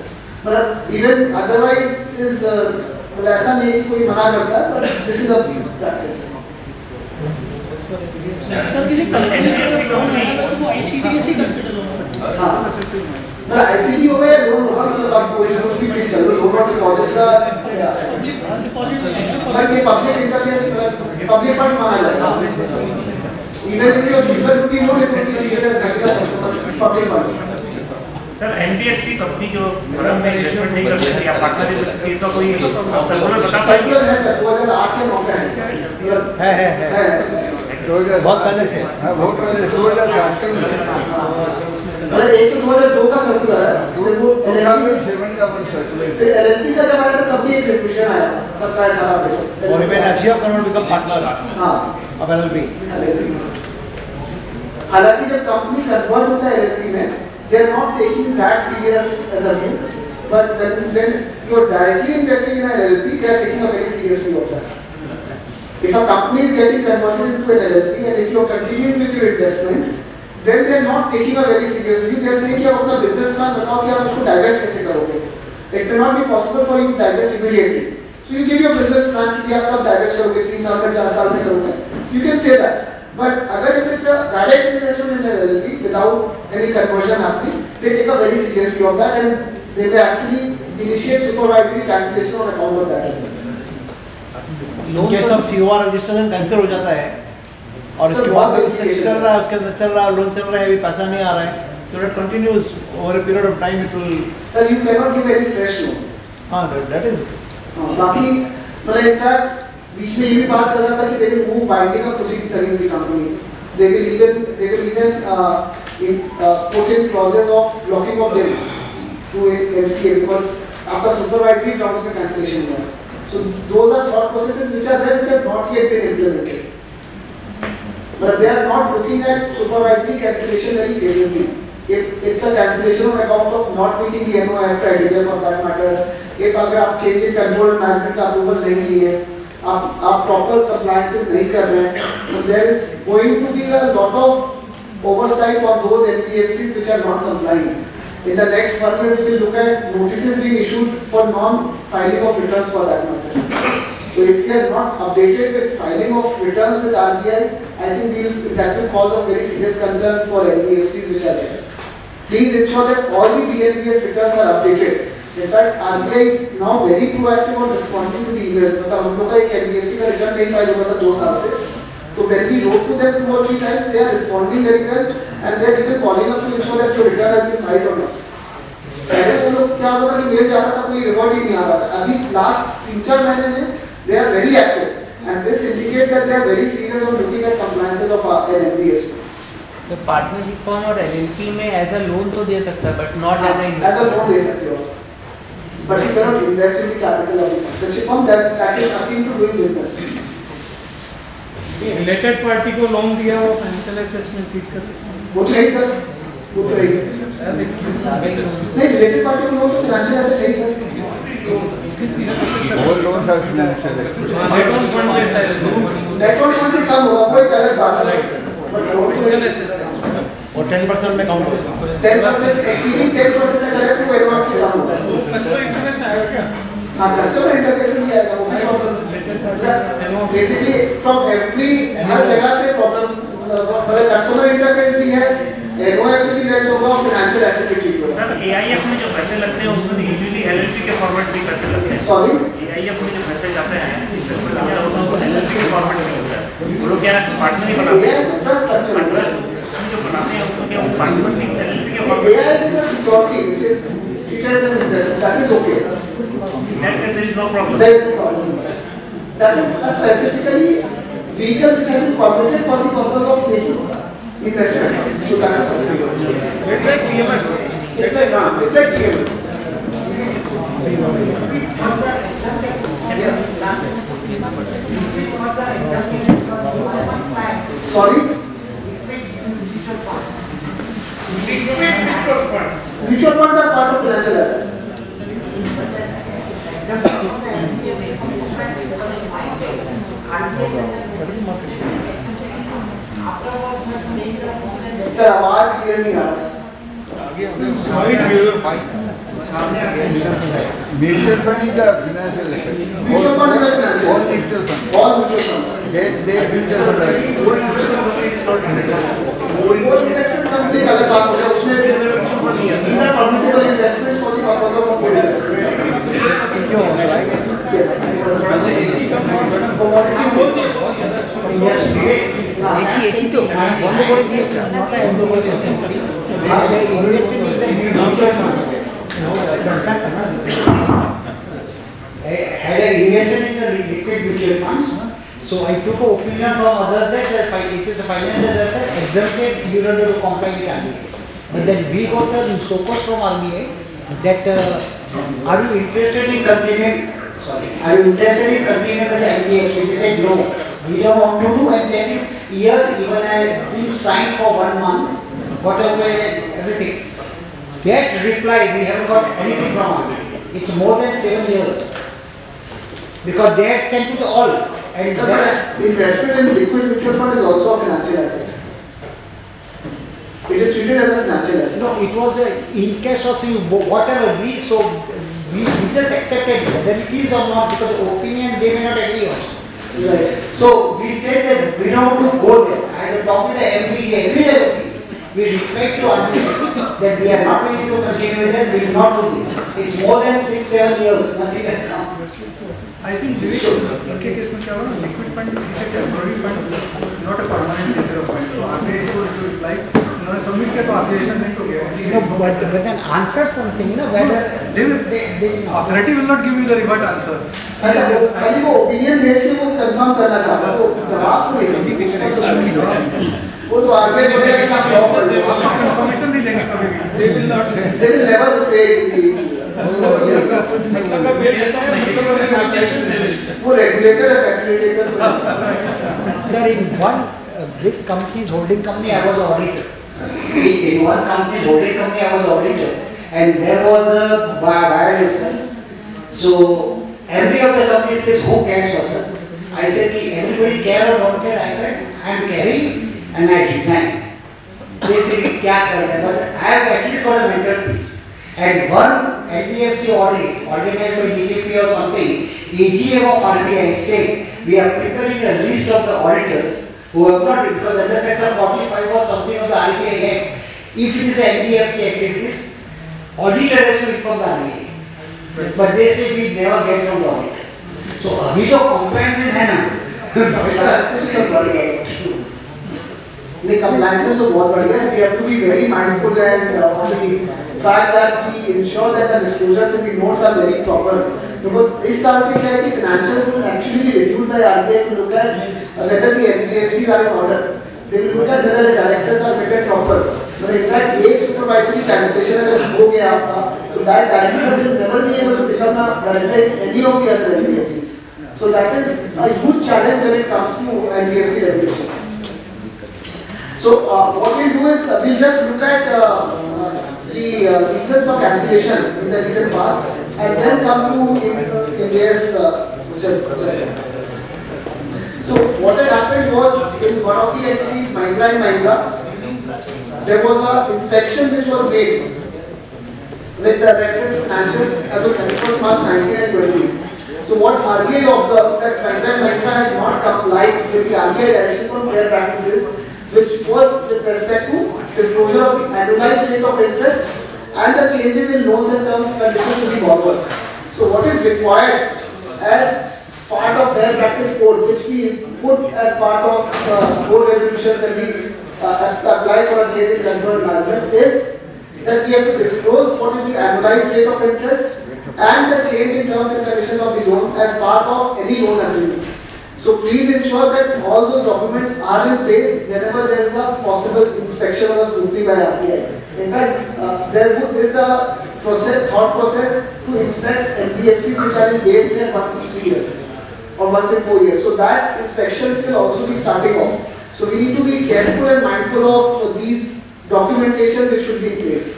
मतलब इवन अदरवाइज इज मतलब ऐसा नहीं कि कोई मना करता है, but this is a practice. Sir किसी कंपनी से लोन नहीं तो वो आईसीडीएस ही कंसीडर होगा। हां मतलब आईसीडी होगा या लोन होगा, मतलब आप कोई भी ट्रीट कर लो, लोन और डिपॉजिट का डिपॉजिट है बट ये पब्लिक इंटरफेस पब्लिक फंड्स माना जाएगा। Even if you are single to be loan it will be treated as regular customer public funds. Sir NBFC company जो फर्म में इन्वेस्टमेंट नहीं कर सकती या पार्टनरशिप इस चीज का कोई सर्कुलर बता पाएंगे? सर्कुलर है सर, 2008 के मौका है। है 2000 बहुत पहले से, हां बहुत पहले 2007 से मतलब एक तो 2002 का सर्कुलर है, फिर वो 2007 का वन सर्कुलर, फिर एलएलपी का जब आया था तब भी एक रिविजन आया था 17-18 में, और even Asia crore become partner हां अब एलएलपी। हालांकि जब कंपनी कन्वर्ट होता है एलएलपी में, they are not taking that serious as a view, but when you are directly investing in an LLP, they are taking a very serious view of that. If a company is getting converted into an LLP and if you are continuing with your investment, then they are not taking a very serious view. They are saying कि आप अपना business plan बताओ कि आप उसको divest कैसे करोगे. It may not be possible for you to divest immediately. So you give your business plan कि आप कब divest करोगे, 3 साल में 4 साल में करोगे. You can say that. But अगर if it's a direct investment in an LLP without any conversion happening, they take a very serious view of that and they may actually initiate supervisory cancellation on account of that as well. Loan के सब COR registration cancel हो जाता है और इसके बाद चल रहा है, उसके अंदर चल रहा है, लोन चल रहा है, अभी पैसा नहीं आ रहा है, so that continues over a period of time it will. Sir, you cannot give any fresh loan. हाँ, that is. बाकी मतलब in fact बीच में ये भी बात चल रहा था कि they will move binding of proceedings against the company. They will even put in clauses of blocking of them to MCA because आपका supervisory grounds में cancellation हुआ है. So those are thought processes which are there which have not yet been implemented. But they are not looking at supervisory cancellation very favorably. If it's a cancellation on account of not meeting the NOIF criteria for that matter, if अगर आप change in control management का approval नहीं लिए, आप proper compliances नहीं कर रहे हैं, so there is going to be a lot of oversight on those NBFCs which are not complying. In the next 1 year, we will look at notices being issued for non-filing of returns for that matter. So if we are not updated with filing of returns with RBI, I think that will cause a very serious concern for NBFCs which are there. Please ensure that all the PNBS returns are updated. In fact, RBI is now very proactive on responding to the emails. मतलब हम लोग का एक NBFC का return नहीं file हुआ था 2 साल से, तो when we wrote to them 2 or 3 times, they are responding very well and they are even calling up to ensure that your return has been filed or not. पहले वो लोग क्या होता था कि मेल जाता था कोई रिकॉर्ड ही नहीं आ रहा था, अभी लास्ट 3 तीन-चार महीने में they are very active, and this indicates that they are very serious on looking at compliances of an NBFC. तो पार्टनरशिप फॉर्म और एलएलपी में एज अ लोन तो दे सकता है, but not as a loan दे सकते हो, but you cannot invest in the capital of the partnership firm that is akin to doing business. Related party को loan दिया वो फाइनेंशियल एसेट्स में ट्रीट कर सकते हैं। वो तो है ही सर, वो तो है ही। नहीं, रिलेटेड पार्टी को लोन तो फाइनेंशियल एसेट है ही सर। वो loan sir financial network fund से कम होगा, कोई अलग बात है, बट लोन तो है। और 10% में काउंट होगा। 10% एक्सीडिंग 10% तक करें तो एडवांस से कम होगा। कस्टमर इंटरफेस आएगा क्या? हाँ, कस्टमर इंटरफेस में भी आएगा, वो भी प्रॉब्लम। बेसिकली फ्रॉम एवरी हर जगह से प्रॉब्लम, मतलब कस्टमर इंटरफेस भी है, एनओएस भी लेस होगा और फाइनेंशियल एसेट भी ठीक होगा। सर एआईएफ में जो पैसे लगते हैं उसमें यूजुअली एलएलपी के फॉर्मेट भी पैसे लगते हैं। सॉरी, एआईएफ में जो पैसे जाते हैं एलएलपी के फॉर्मेट में लगता है। वो लोग क्या पार्टनर ही बनाते हैं, ट्रस्ट स्ट्रक्चर जो बनाते हैं उसको क्या पार्टनरशिप एलएलपी के format AI is a security which is treated as an investment. That is okay. there is no problem. There is no problem. That is a specifically vehicle which has been permitted for the purpose of making investments. So that is okay. It's like PMS. It's like PMS. Sorry? Mutual funds are part of financial assets. Sir आवाज clear नहीं आ रहा। Mutual fund is a financial asset. Mutual fund is a financial All asset. mutual funds. All mutual funds. They build their own asset. Most investment company का अलग बात होता है, उसमें these are permissible investments for the purpose of yes. AC তো বন্ধ করে দিয়েছে, নটায় বন্ধ করে দিয়েছে। Had I invested in the liquid mutual funds, so I took an opinion from others that it is a financial asset exempted, you don't have to comply with RBI. But then we got a SOCOS from RBI that are you interested in continuing? Sorry, are you interested in continuing as an NBFC? They said no, we don't want to do, and then here even I have been signed for 1 month, whatever everything. Get reply, we haven't got anything from RBI. It's more than 7 years. Because they had sent to the all. And investment in liquid mutual fund is also a financial asset. It is treated as a financial asset. No, it was in cash or whatever we, so we just accepted whether it is or not, because the opinion they may not agree on. Right. So we said that we don't want to go there. I had to talk with the MD, every day. We replied to RBI that we are not willing to continue with that, we will not do this. It's more than 6-7 years, nothing has come. I think this उनके case में क्या हुआ ना, liquid fund is a temporary fund, not a permanent nature of fund. तो RBI is going to reply, उन्होंने submit किया तो application नहीं हो गया। No, but then answer something, whether they authority will not give you the revert answer. अच्छा, खाली वो ओपिनियन देश के वो कंफर्म करना चाहता है, तो जवाब तो नहीं वो तो आगे बोलेगा कि आप लॉ कर लो, आप इन्फॉर्मेशन नहीं देंगे कभी भी। they will never say वो रेगुलेटर है, facilitator. Sir, in one big company's holding company, I was auditor. In one company's holding company, I was auditor, and there was a violation. So every of the company says, "Who cares for sir?" I said, "Everybody care or don't care." I said, "I am caring, and I resign." They said, "क्या करें?" But I have at least got a mental peace. And one NBFC audit organized by DKP or something, AGM of RBI said, we are preparing a list of the auditors who have not, because under section 45 or something of the RBI Act, if it is NBFC activities, auditor has to inform the RBI. But they say we never get from the auditors. So अभी जो compliance है ना, the compliances तो बहुत बढ़ गया है. We have to be very mindful and on the fact that we ensure that the disclosures in the notes are very proper. Because इस साल से क्या है कि financials will actually be reviewed by RBI to look at whether the NBFCs are in order. They will look at whether the directors are fit and proper. But in fact, एक supervisory cancellation अगर हो गया आपका, तो that director will never be able to become a director in any of the other NBFCs. So that is a huge challenge when it comes to NBFC regulations. So what we'll do is we'll just look at the reasons for cancellation in the recent past, and then come to India's So what had happened was in one of the entities, Mahindra and Mahindra, there was an inspection which was made with the reference to financials as of 31st March 19 and 20. So what RBI observed that Mahindra and Mahindra had not complied with the RBI directions on fair practices, which was with respect to disclosure of the annualized rate of interest and the changes in loans and terms and conditions to the borrowers. So what is required as part of fair practice code, which we put as part of code resolutions that we apply for a change in control management, is that we have to disclose what is the annualized rate of interest and the change in terms and conditions of the loan as part of any loan agreement. So please ensure that all those documents are in place whenever there is a possible inspection or scrutiny by RBI. In fact, there is a thought process to inspect NBFCs which are in base there once in 3 years or once in 4 years. So that inspections will also be starting off. So we need to be careful and mindful of these documentation which should be in place.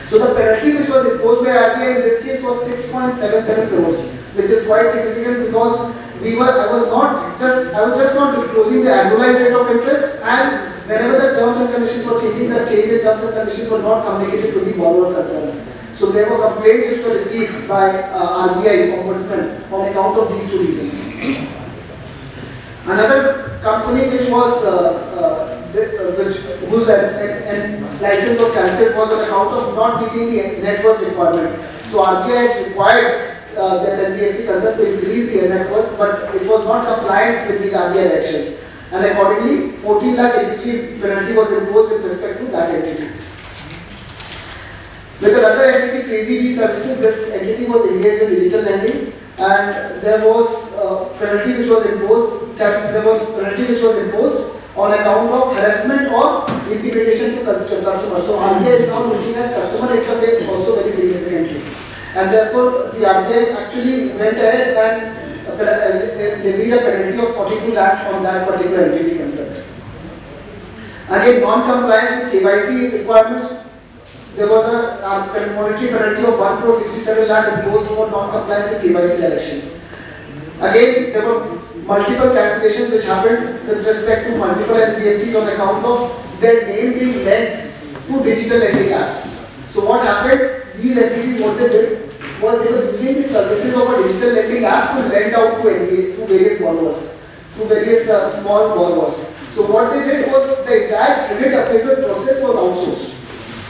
So the penalty which was imposed by RBI in this case was 6.77 crores, which is quite significant because I was just not disclosing the annualized rate of interest, and whenever the terms and conditions were changing, the change in terms and conditions were not communicated to the borrower concerned. So there were complaints which were received by RBI ombudsman on account of these two reasons. Another company which was whose license was cancelled was on account of not meeting the net worth requirement. So RBI required that NBFC concerned to increase the net worth, but it was not compliant with the RBI directions, and accordingly 14 lakh penalty was imposed with respect to that entity. With another entity, Crazy Bee Services, this entity was engaged in digital lending, and there was penalty which was imposed. There was penalty which was imposed on account of harassment or intimidation to customers. So RBI is now looking at customer interface also very significantly, and therefore the RBI actually went ahead and levied a penalty of 42 lakhs on that particular entity concerned. Again, non-compliance with KYC requirements. There was a monetary penalty of 1 crore 67 lakh imposed for non-compliance with KYC directions. Again, there were multiple cancellations which happened with respect to multiple NBFCs on account of their name being lent to digital lending apps. So what happened? These entities, what they did was they were using the services of a digital lending app to lend out to various borrowers, to various small borrowers. So what they did was the entire credit appraisal process was outsourced.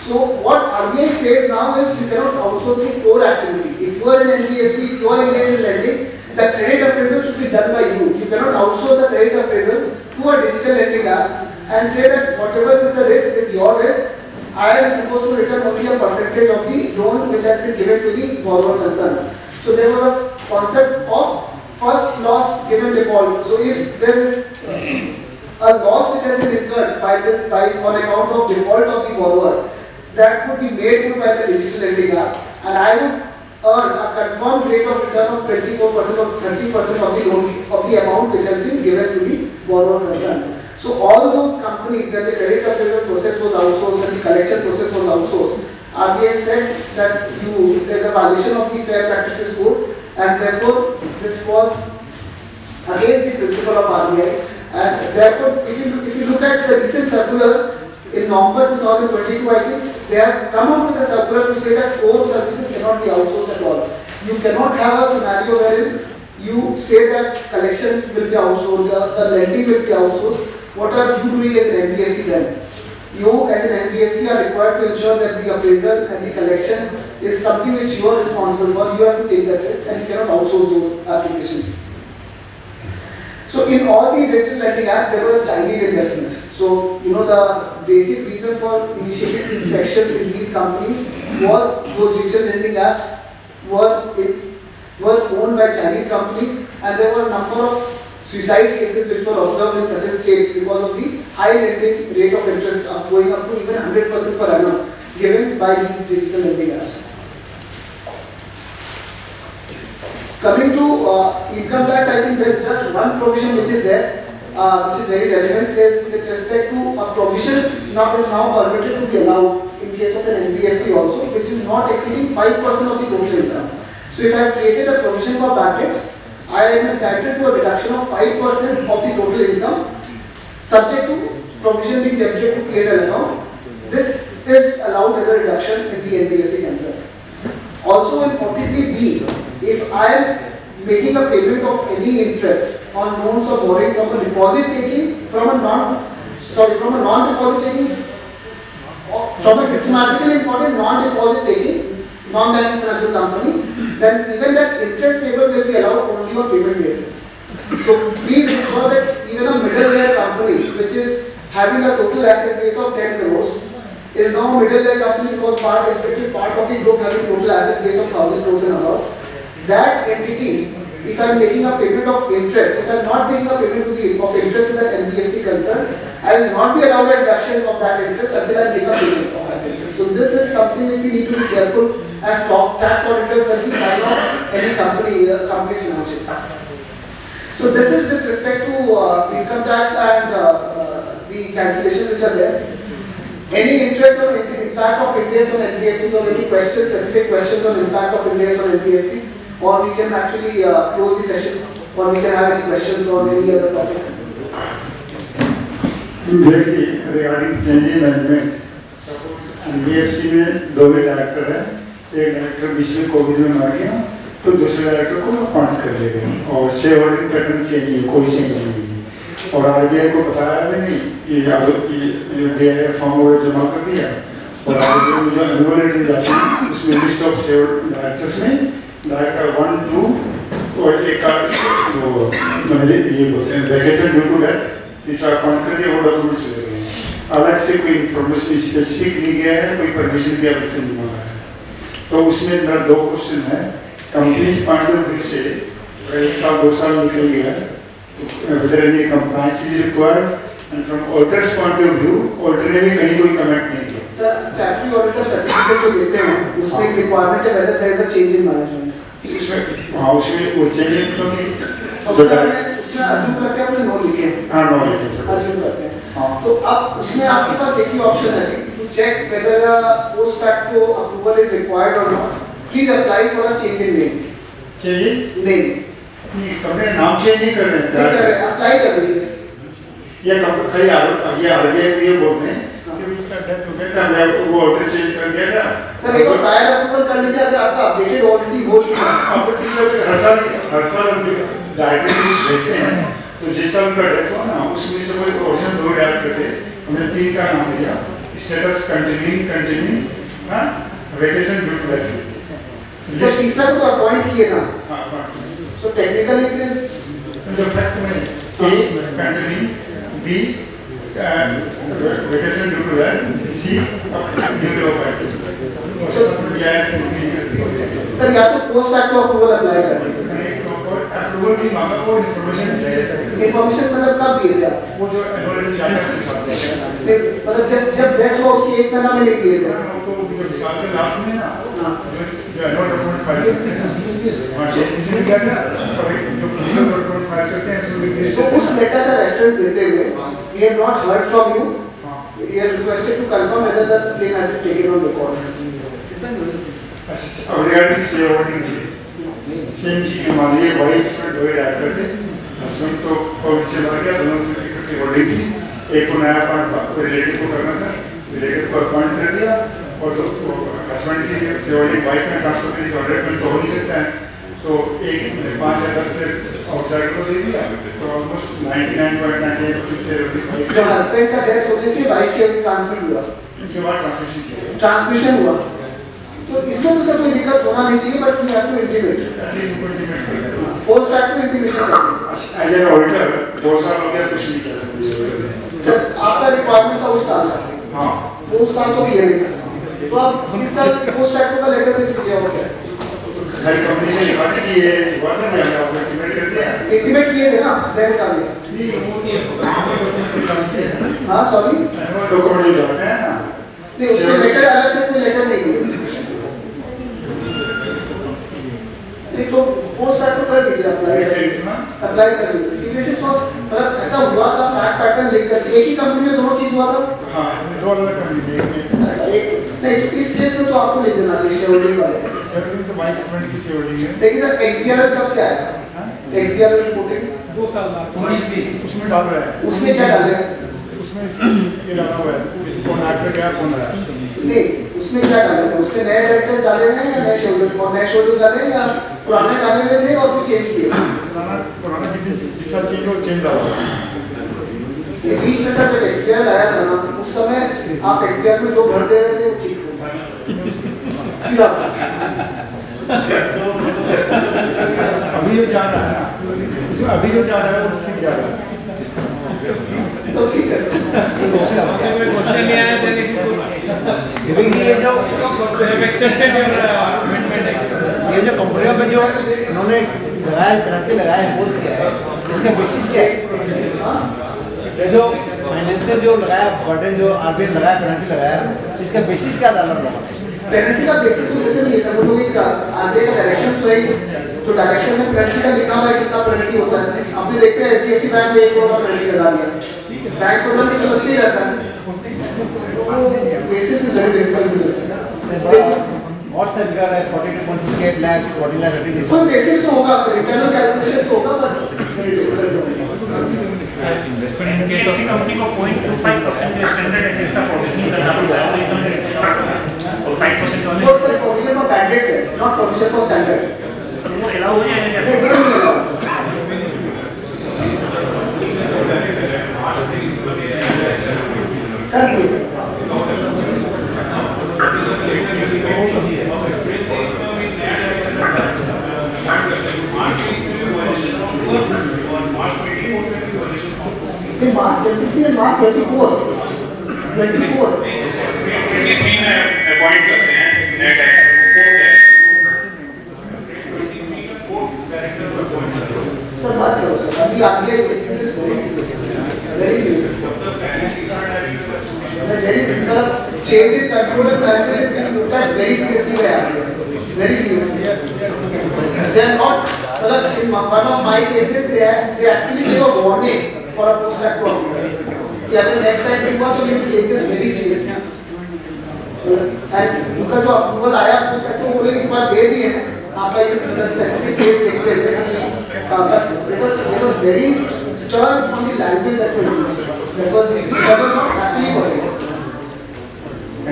So what RBI says now is you cannot outsource the core activity. If you are an NBFC, if you are engaged in lending, the credit appraisal should be done by you. You cannot outsource the credit appraisal to a digital lending app and say that whatever is the risk is your risk. I am supposed to return only a percentage of the loan which has been given to the borrower concerned. So there was a concept of first loss given default. So if there is a loss which has been incurred on account of default of the borrower, that would be made good by the digital lending app, and I would earn a confirmed rate of return of 24% or 30% of the loan of the amount which has been given to the borrower concerned. So all those companies where the credit appraisal process was outsourced and the collection process was outsourced, RBI said that there is a violation of the fair practices code, and therefore this was against the principle of RBI. And therefore, if you look at the recent circular in November 2022, I think they have come out with a circular to say that core services cannot be outsourced at all. You cannot have a scenario wherein you say that collections will be outsourced, the lending will be outsourced. What are you doing as an NBFC then? You as an NBFC are required to ensure that the appraisal and the collection is something which you are responsible for. You have to take that risk and you cannot outsource those applications. So in all the digital lending apps, there was a Chinese investment. So, you know, the basic reason for initiating inspections in these companies was those digital lending apps were owned by Chinese companies, and there were a number of suicide cases which were observed in certain states because of the high lending rate of interest of going up to even 100% per annum given by these digital lending apps. Coming to income tax, I think there is just one provision which is there, which is very relevant, is with respect to a provision now is now permitted to be allowed in case of an NBFC also, which is not exceeding 5% of the total income. So if I have created a provision for bad debts, I am entitled to a deduction of 5% of the total income, subject to provision being debited to P&L account. This is allowed as a reduction in the NBFC concern. Also in 43B, if I am making a payment of any interest on loans or borrowing from a deposit taking, from a non-deposit taking, from a systematically important non-deposit taking, non-banking financial company, then even that interest payable will be allowed only on payment basis. So please ensure that even a middle layer company which is having a total asset base of 10 crores is now a middle layer company because it is part of the group having total asset base of 1000 crores and above. That entity, if I am making a payment of interest, if I am not making a payment of interest to that NBFC concern, I will not be allowed a reduction of that interest until I make a payment of that interest. So this is something which we need to be careful as tax auditors when we sign off any company's financials. So this is with respect to income tax and the cancellations which are there. Any interest or impact of interest on NBFCs or any questions, specific questions on impact of interest on NBFCs, or we can actually close the session, or we can have any questions on any other topic. Regarding change in management, NBFC में दो ही director हैं, एक director बीच में Covid में मर गया, तो दूसरे डायरेक्टर को अपॉइंट कर ले गए और शेयर होल्डिंग पैटर्न चेंज नहीं, कोई चेंज नहीं है और आरबीआई को बताया भी नहीं, ये डीआईए फॉर्म वगैरह जमा कर दिया और आरबीआई में जो एनुअल रिटर्न जाती है उसमें लिस्ट ऑफ शेयर डायरेक्टर्स में डायरेक्टर 1, 2 और एक का जो ये बोलते हैं वैकेशन ड्यू टू डेथ तीसरा अपॉइंट कर दिया, वो डॉक्यूमेंट चले गए, अलग से कोई इंफॉर्मेशन स्पेसिफिक नहीं गया है, कोई परमिशन भी आपसे नहीं मांगा है। तो उसमें मेरा दो क्वेश्चन है, कंपनी पॉइंट ऑफ व्यू से 1 साल 2 साल निकल गया, तो whether any compliance is required and from auditor's point of view, auditor ने भी कहीं कोई कमेंट नहीं किया। सर स्टैट्यूटरी ऑडिटर सर्टिफिकेट जो देते हैं उसमें एक रिक्वायरमेंट है whether there is a change in management। उसमें वो चेंज उसमें अज्यूम करते हैं अपने नो लिखे, हाँ नो लिखे सर, अज्यूम करते हैं। तो अब उसमें आपके पास एक ही ऑप्शन है to check whether post facto approval is required और not, please apply for a change in name. Change name company नाम चेंज नहीं कर रहे हैं, अप्लाई कर दीजिए। ये खाली ये आरबीआई को ये बोलते हैं कि उसका डेथ हो गया था, वो ऑर्डर चेंज कर दिया था सर, एक बार प्रायर अप्रूवल कर लीजिए अगर आपका अपडेटेड ऑलरेडी हो चुका है। अपडेटेड हर साल डायरेक्टर लिस्ट भेजते हैं, तो जिस साल का डेथ हुआ ना उसमें से कोई ऑप्शन 2 डाल करके हमने 3 का नाम दिया, स्टेटस कंटिन्यू हां vacation due to death. Sir तीसरा को तो अपॉइंट किए ना, so technically it is the fact में A continue, B vacation due to that, C due to appointment। Sir या तो पोस्ट फैक्टो अप्रूवल अप्लाई कर दीजिए, अप्रूवल की मांगा को इन्फॉर्मेशन मतलब कब दिए थे आप? वो जो एनुअल चार्ट मतलब जब डेथ हुआ उसके 1 महीना में नहीं दिए थे, तो जो साल के लास्ट में ना जो एनुअल डॉक्यूमेंट फाइल करते हैं इसमें क्या था, जो एनुअल डॉक्यूमेंट फाइल करते हैं उसमें तो उस लेटर का रेफरेंस देते हुए we have not heard from you, we are requested to confirm whether the same has been taken on record। अब रिगार्डिंग शेयर होल्डिंग सेम चीज मान लीजिए भाई इसमें 2 डायरेक्टर थे, हस्बैंड तो कोविड से मर गया, दोनों की इक्विटी होल्डिंग थी, एक को नया अपॉइंट रिलेटिव को करना था, रिलेटिव को अपॉइंट कर दिया और तो हस्बैंड की शेयर होल्डिंग वाइफ में ट्रांसफर करी तो 100% तो हो नहीं सकता है, तो एक 5 या 10 से आउटसाइडर को दे दिया, तो ऑलमोस्ट 99.98% शेयर होल्डिंग जो हस्बैंड का डेथ होने से वाइफ के ट्रांसमिट हुआ, इसके बाद ट्रांसमिशन हुआ, तो इसमें तो सर कोई दिक्कत होना नहीं चाहिए, but we have to intimate post facto intimation करते हैं। एज एन ऑडिटर 2 साल हो गया कुछ नहीं कर सकते। सर आपका रिक्वायरमेंट था उस साल का, हाँ वो उस साल तो भी है नहीं, तो आप इस साल पोस्ट एक्ट का लेटर दे दीजिए और क्या। सारी कंपनी से लिखा था कि ये वर्षन में हमने आपको इंटीमेट कर दिया, इंटीमेट किए थे ना, देन का दिया। हाँ सॉरी, डॉक्यूमेंट जाते हैं ना, नहीं उसमें लेटर अलग से कोई लेटर नहीं दिया। नहीं तो पोस्ट एक्ट कर दीजिए, अप्लाई कर दीजिए। दिस इज फॉर, मतलब ऐसा हुआ था फैक्ट पैटर्न लिख कर, एक ही कंपनी में दोनों चीज हुआ था। हाँ दो अलग कंपनी में, अच्छा एक नहीं, तो इस केस में तो आपको लिख देना चाहिए शेयर होल्डिंग वाले। शेयरहोल्डिंग तो बाइक सीमेंट की शेयरहोल्डिंग है। देखिए सर एक्सपीआरएल कब से आया था? एक्सपीआरएल रिपोर्टिंग 2 साल बाद 19-20 उसमें डाल रहा है। उसमें क्या डाले हैं? उसमें ये डाला हुआ है कौन एक्टर गया कौन आया। नहीं उसमें क्या डाले हैं? उसमें नए डायरेक्टर्स डाले हुए हैं या नए शेयरहोल्डर्स, और नए शेयरहोल्डर्स डाले हैं या पुराने डाले हुए थे और फिर चेंज किए? पुराना जितना चेंज हो चेंज डाला। ये बीच में सर जब एक्सपीआरएल आया था ना, उस समय आप एक्सपीआरएल में जो भर दे रहे थे वो ठीक हो, सीधा बात। अभी जो जा रहा है ना, उसमें अभी जो जा रहा है वो ठीक जा रहा है, तो ठीक है सर। कोई क्वेश्चन नहीं आया देने की ये जो कंपनियों में जो उन्होंने लगाया पेनल्टी लगाया इम्पोज किया है, इसका बेसिस क्या है? ये जो फाइनेंशियल जो लगाया बर्डन जो आरबीआई लगाया पेनल्टी लगाया, इसका बेसिस क्या डाला होगा? पेनल्टी का बेसिस तो देते नहीं है सर, वो तो एक आरबीआई का डायरेक्शन तो है, तो डायरेक्शन में पेनल्टी का लिखा हुआ है कितना पेनल्टी होता है। आपने देखते हैं एचडीएफसी बैंक में 1 करोड़ का पेनल्टी लगा दिया, बैंक से पेनल्टी तो लगते ही रहता है, तो basis is very difficult to justify. What's the figure है 42.58 lakhs, 40 lakh 30 कोई बेसिस तो होगा सर, इंटरनल कैलकुलेशन तो होगा, पर किसी कंपनी को 0.25% जो स्टैंडर्ड एसेट्स का प्रोविजनिंग करना पड़ता है, और 5% वाले वो सर प्रोविजन फॉर बैंडेड्स है, नॉट प्रोविजन फॉर स्टैंडर्ड। वो अलाउ हो जाएगा क्या? नहीं बिल्कुल नहीं अलाउ। कर दीजिए। March 23 and March 24. 24. 23 में अपॉइंट करते हैं नेट है 4 है। सर बात करो सर, अभी आपने statement is very serious, very serious. Very मतलब change in control and parameter is being looked at very seriously by RBI, very seriously. They are not, मतलब in one of my cases they actually gave a warning for a post fact to appear. कि अगर next time से हुआ तो you have to take this very seriously. And उनका जो approval आया post fact को बोले इस बार दे दिए हैं, आपका ये स्पेसिफिक केस देखते हुए but they were very stern on the language that was used. That was not actually correct.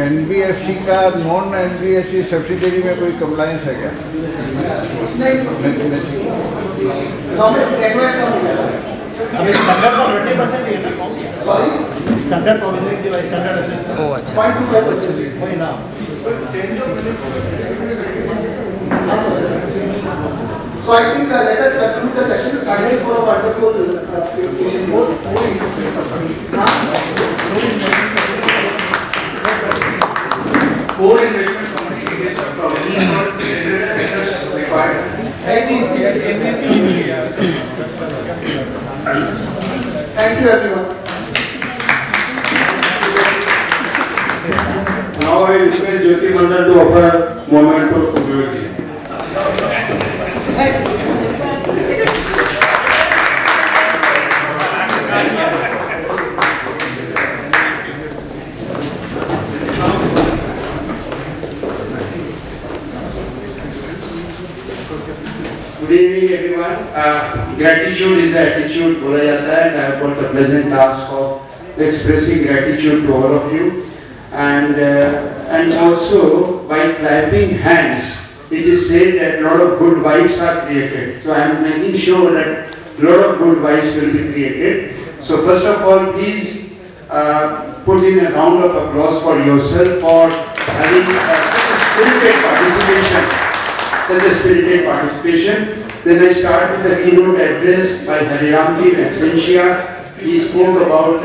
NBFC का नॉन एनबीएफसी सब्सिडरी में कोई कंप्लायंस है क्या? नहीं गवर्नमेंट नेटवर्क का मिला अभी स्टैंडर्ड का 20% है ना? सॉरी स्टैंडर्ड प्रोविजनिंग की स्टैंडर्ड एसेट। ओह अच्छा 0.25% वही ना। So I think let us conclude the session. Thank you for a wonderful presentation. Core investment company is a provision for standard assets required. Thank you everyone. Now I request Jyoti Mandal to offer a moment to conclude. Good evening everyone. Gratitude is the attitude बोला जाता है, and I have got the pleasant task of expressing gratitude to all of you, and also by clapping hands it is said that a lot of good vibes are created. So I am making sure that a lot of good vibes will be created. So first of all, please put in a round of applause for yourself for having such a spirited participation. Then I start with the keynote address by Hariramji Vensentia. He spoke about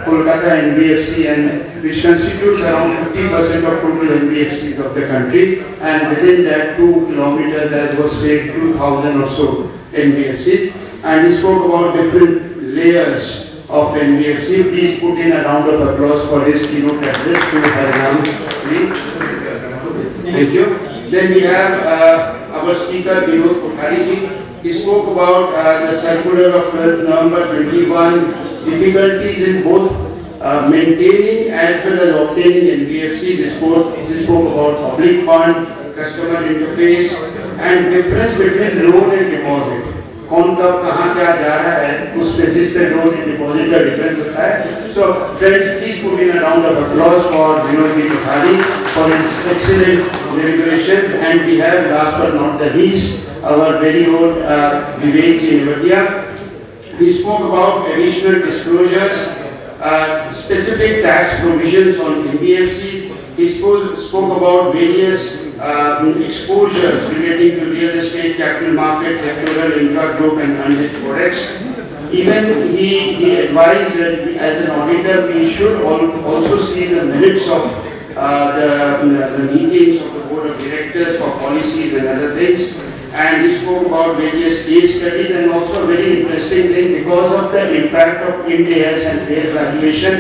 Kolkata NBFC, and which constitutes around 50% of total NBFCs of the country, and within that 2 kilometers, as was said, 2,000 or so NBFCs. And he spoke about different layers of NBFC. Please put in a round of applause for his keynote address to Harinam, please. Thank you. Then we have our speaker, Vinod Kothari ji. He spoke about the circular of November 21, difficulties in both maintaining as well as obtaining NBFC. He spoke about public fund, customer interface, and difference between loan and deposit. कौन कब कहाँ क्या जा रहा है उस basis पे loan and deposit का डिफरेंस होता है. So friends, please put in a round of applause for Vinod Kothari for his excellent deliberations. And we have, last but not the least, our very own Vivek Ji Nevatia. He spoke about additional disclosures, specific tax provisions on NBFCs. He spoke about various exposures relating to real estate, capital markets, sectoral, intra-group and unhedged forex. Even he advised that as an auditor we should also see the minutes of the meetings of the board of directors for policies and other things. And he spoke about various case studies, and also a very interesting thing, because of the impact of Ind AS and fair valuation,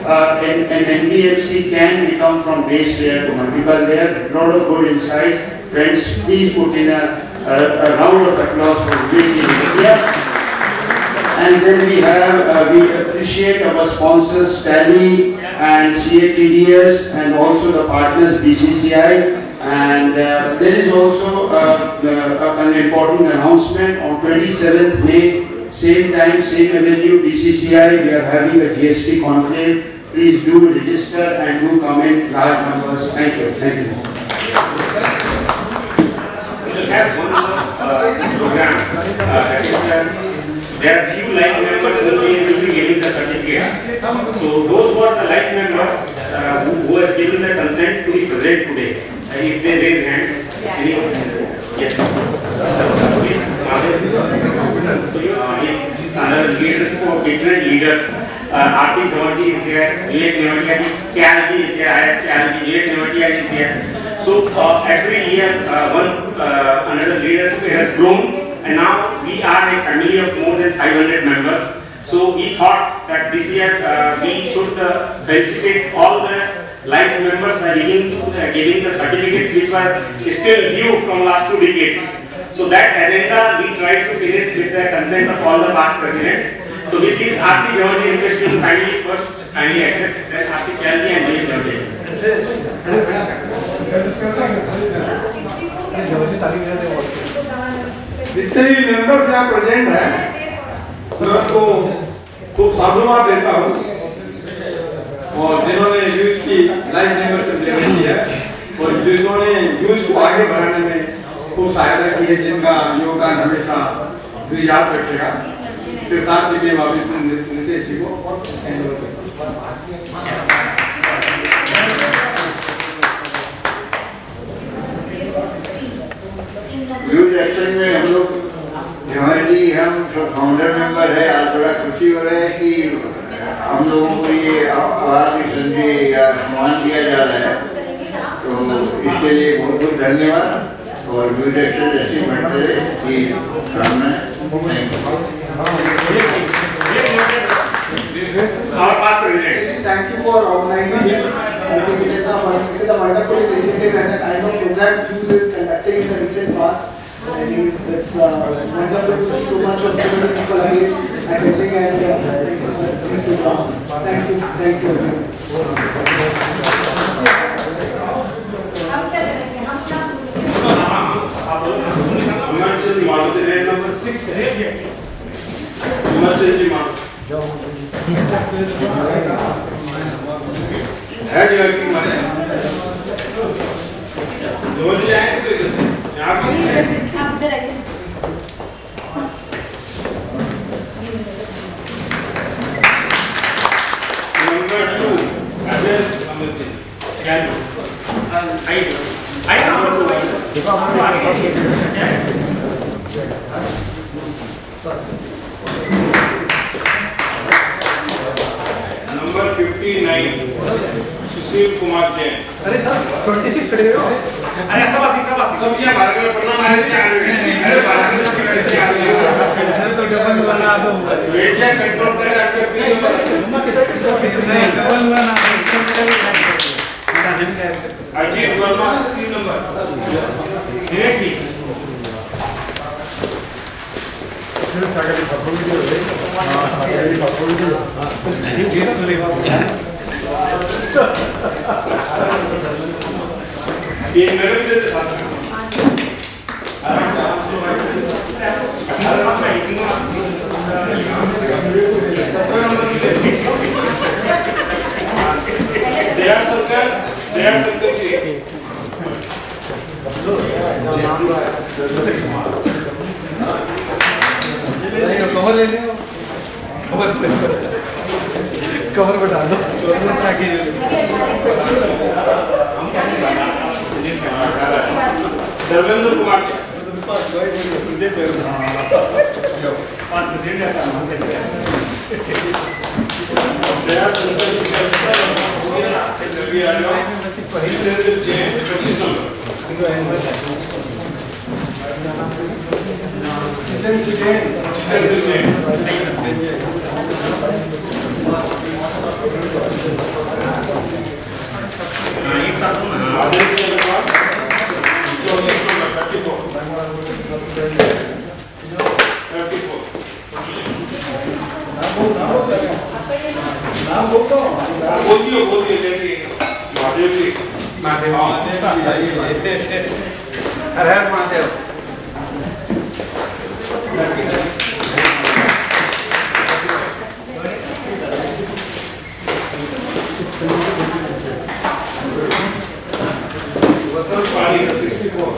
an NBFC can become from base layer to multiple layer. A lot of good insights. Friends, please put in a round of applause for India. And then we have, we appreciate our sponsors, Tally and CATDS, and also the partners BCCI. And there is also an important announcement on 27th May, same time, same avenue, BCCI, we are having a GST conclave. Please do register and do come in large numbers. Thank you. Thank you. We will have one program. There are few life members who will be giving the certificates. So those who are the life members who has given the consent to be present today, if they raise hand, yes. Please, other leaders, different leaders. RC Chaudhary is there, Vivek Nevatia ji, KLG is there, IS KLG, Vivek Nevatia is there. So every year another leadership has grown, and now we are a family of more than 500 members. So we thought that this year we should felicitate all the life members by giving the certificates which was still due from last 2 decades. So that agenda we tried to finish with the consent of all the past presidents. So with this, RC Chaudhary requesting kindly first kindly address, then RC Chaudhary and Vivek Nevatia. जितने भी members यहाँ present हैं सबको खूब साधुवाद देता हूँ, और जिन्होंने न्यूज की लाइव मेंबरशिप ले रही है और जिन्होंने न्यूज को आगे बढ़ाने में खूब सहायता की है, जिनका योगदान हमेशा याद रखेगा। इसके साथ ही मैं वापस नितेश जी को व्यूज एक्शन में हम लोग जी हम फाउंडर मेंबर है। आज बड़ा खुशी हो रहा है कि हम लोगों को ये आवाज संधि या सम्मान दिया जा रहा है, तो इसके लिए बहुत बहुत धन्यवाद और व्यूज एक्शन ऐसे बढ़ते रहे कि कामना है। Thank you for organizing this. I think it is a wonderful initiative and the kind of programs Views is conducting in the recent past. I think it's wonderful to see so much of so many people again attending and these programs. Thank you. Thank you again. Number 6 emergency mark है जी लड़की मारे जो ले आएंगे तो इधर से यहाँ पे आप इधर आइए। Number 2 address Amriti क्या आई number 2 देखो आप 59 सुशील कुमार जैन। अरे सर 26 खड़े हो। अरे सब ये भारत में पढ़ना है क्या? अरे भारत में क्या है? तो डबल बना दो। वेटिया कंट्रोल करे आपके 3 नंबर। नहीं डबल बना दो। अजीत वर्मा 3 नंबर। ये ठीक। सागर पकड़ वीडियो है। हां सागर पकड़ वीडियो। हां ये तो लेगा। ये मेरे भी देते साथ में। दया सरकार जी कवर ले लो। कवर बैठा दो। धर्मेंद्र कुमार दया शंकर जैन 25 नंबर। हर हर महादेव। वसंत पारी 64।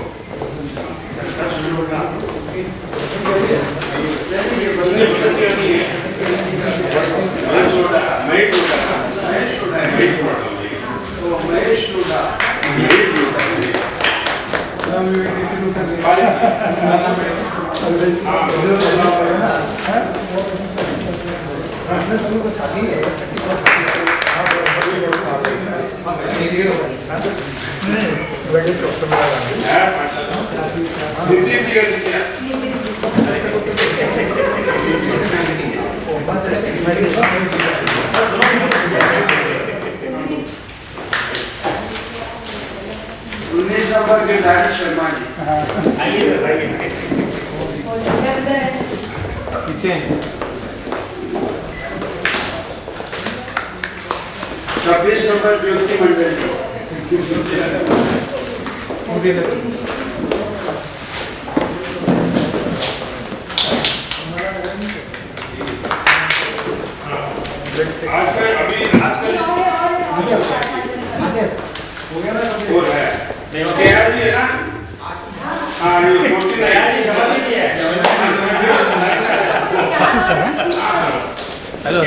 नंबर के दानिश शर्मा जी। आइए बताइए। पीछे 26 नंबर ज्योति मंडल जी। आजकल हो गया ना वो है केआर जी है ना। हाँ ये 49 हेलो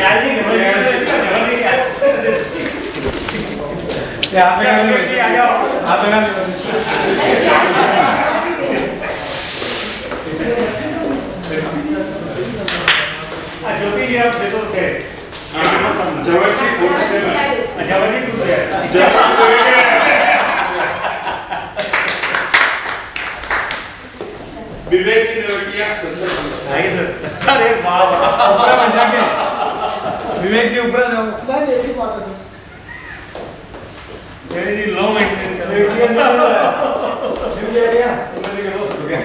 ज्योति जी आप देखो थे जवाजी 47 जवाजी कुछ है विवेक की नवटिया 70 नंबर। आइए सर। अरे वाह वाह ऊपर बन जाके विवेक के ऊपर जाओ। नहीं ये भी बात है सर। मेरे जी लो मेंटेन कर ये नहीं हो रहा है। क्यों किया गया? मेरे के लॉस हो गया।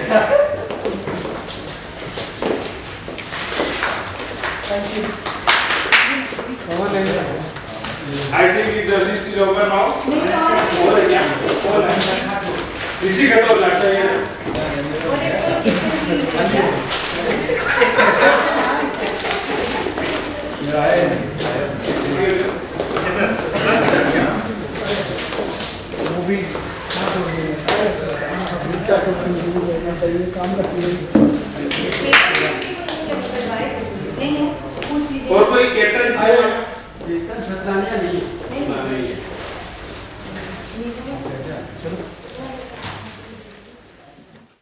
Thank you. I think the list is over now. और है क्या? और है। इसी का तो लक्ष्य है। वो भी क्या कुछ नहीं काम और कोई केतन सत्रानिया नहीं। नहीं। चलो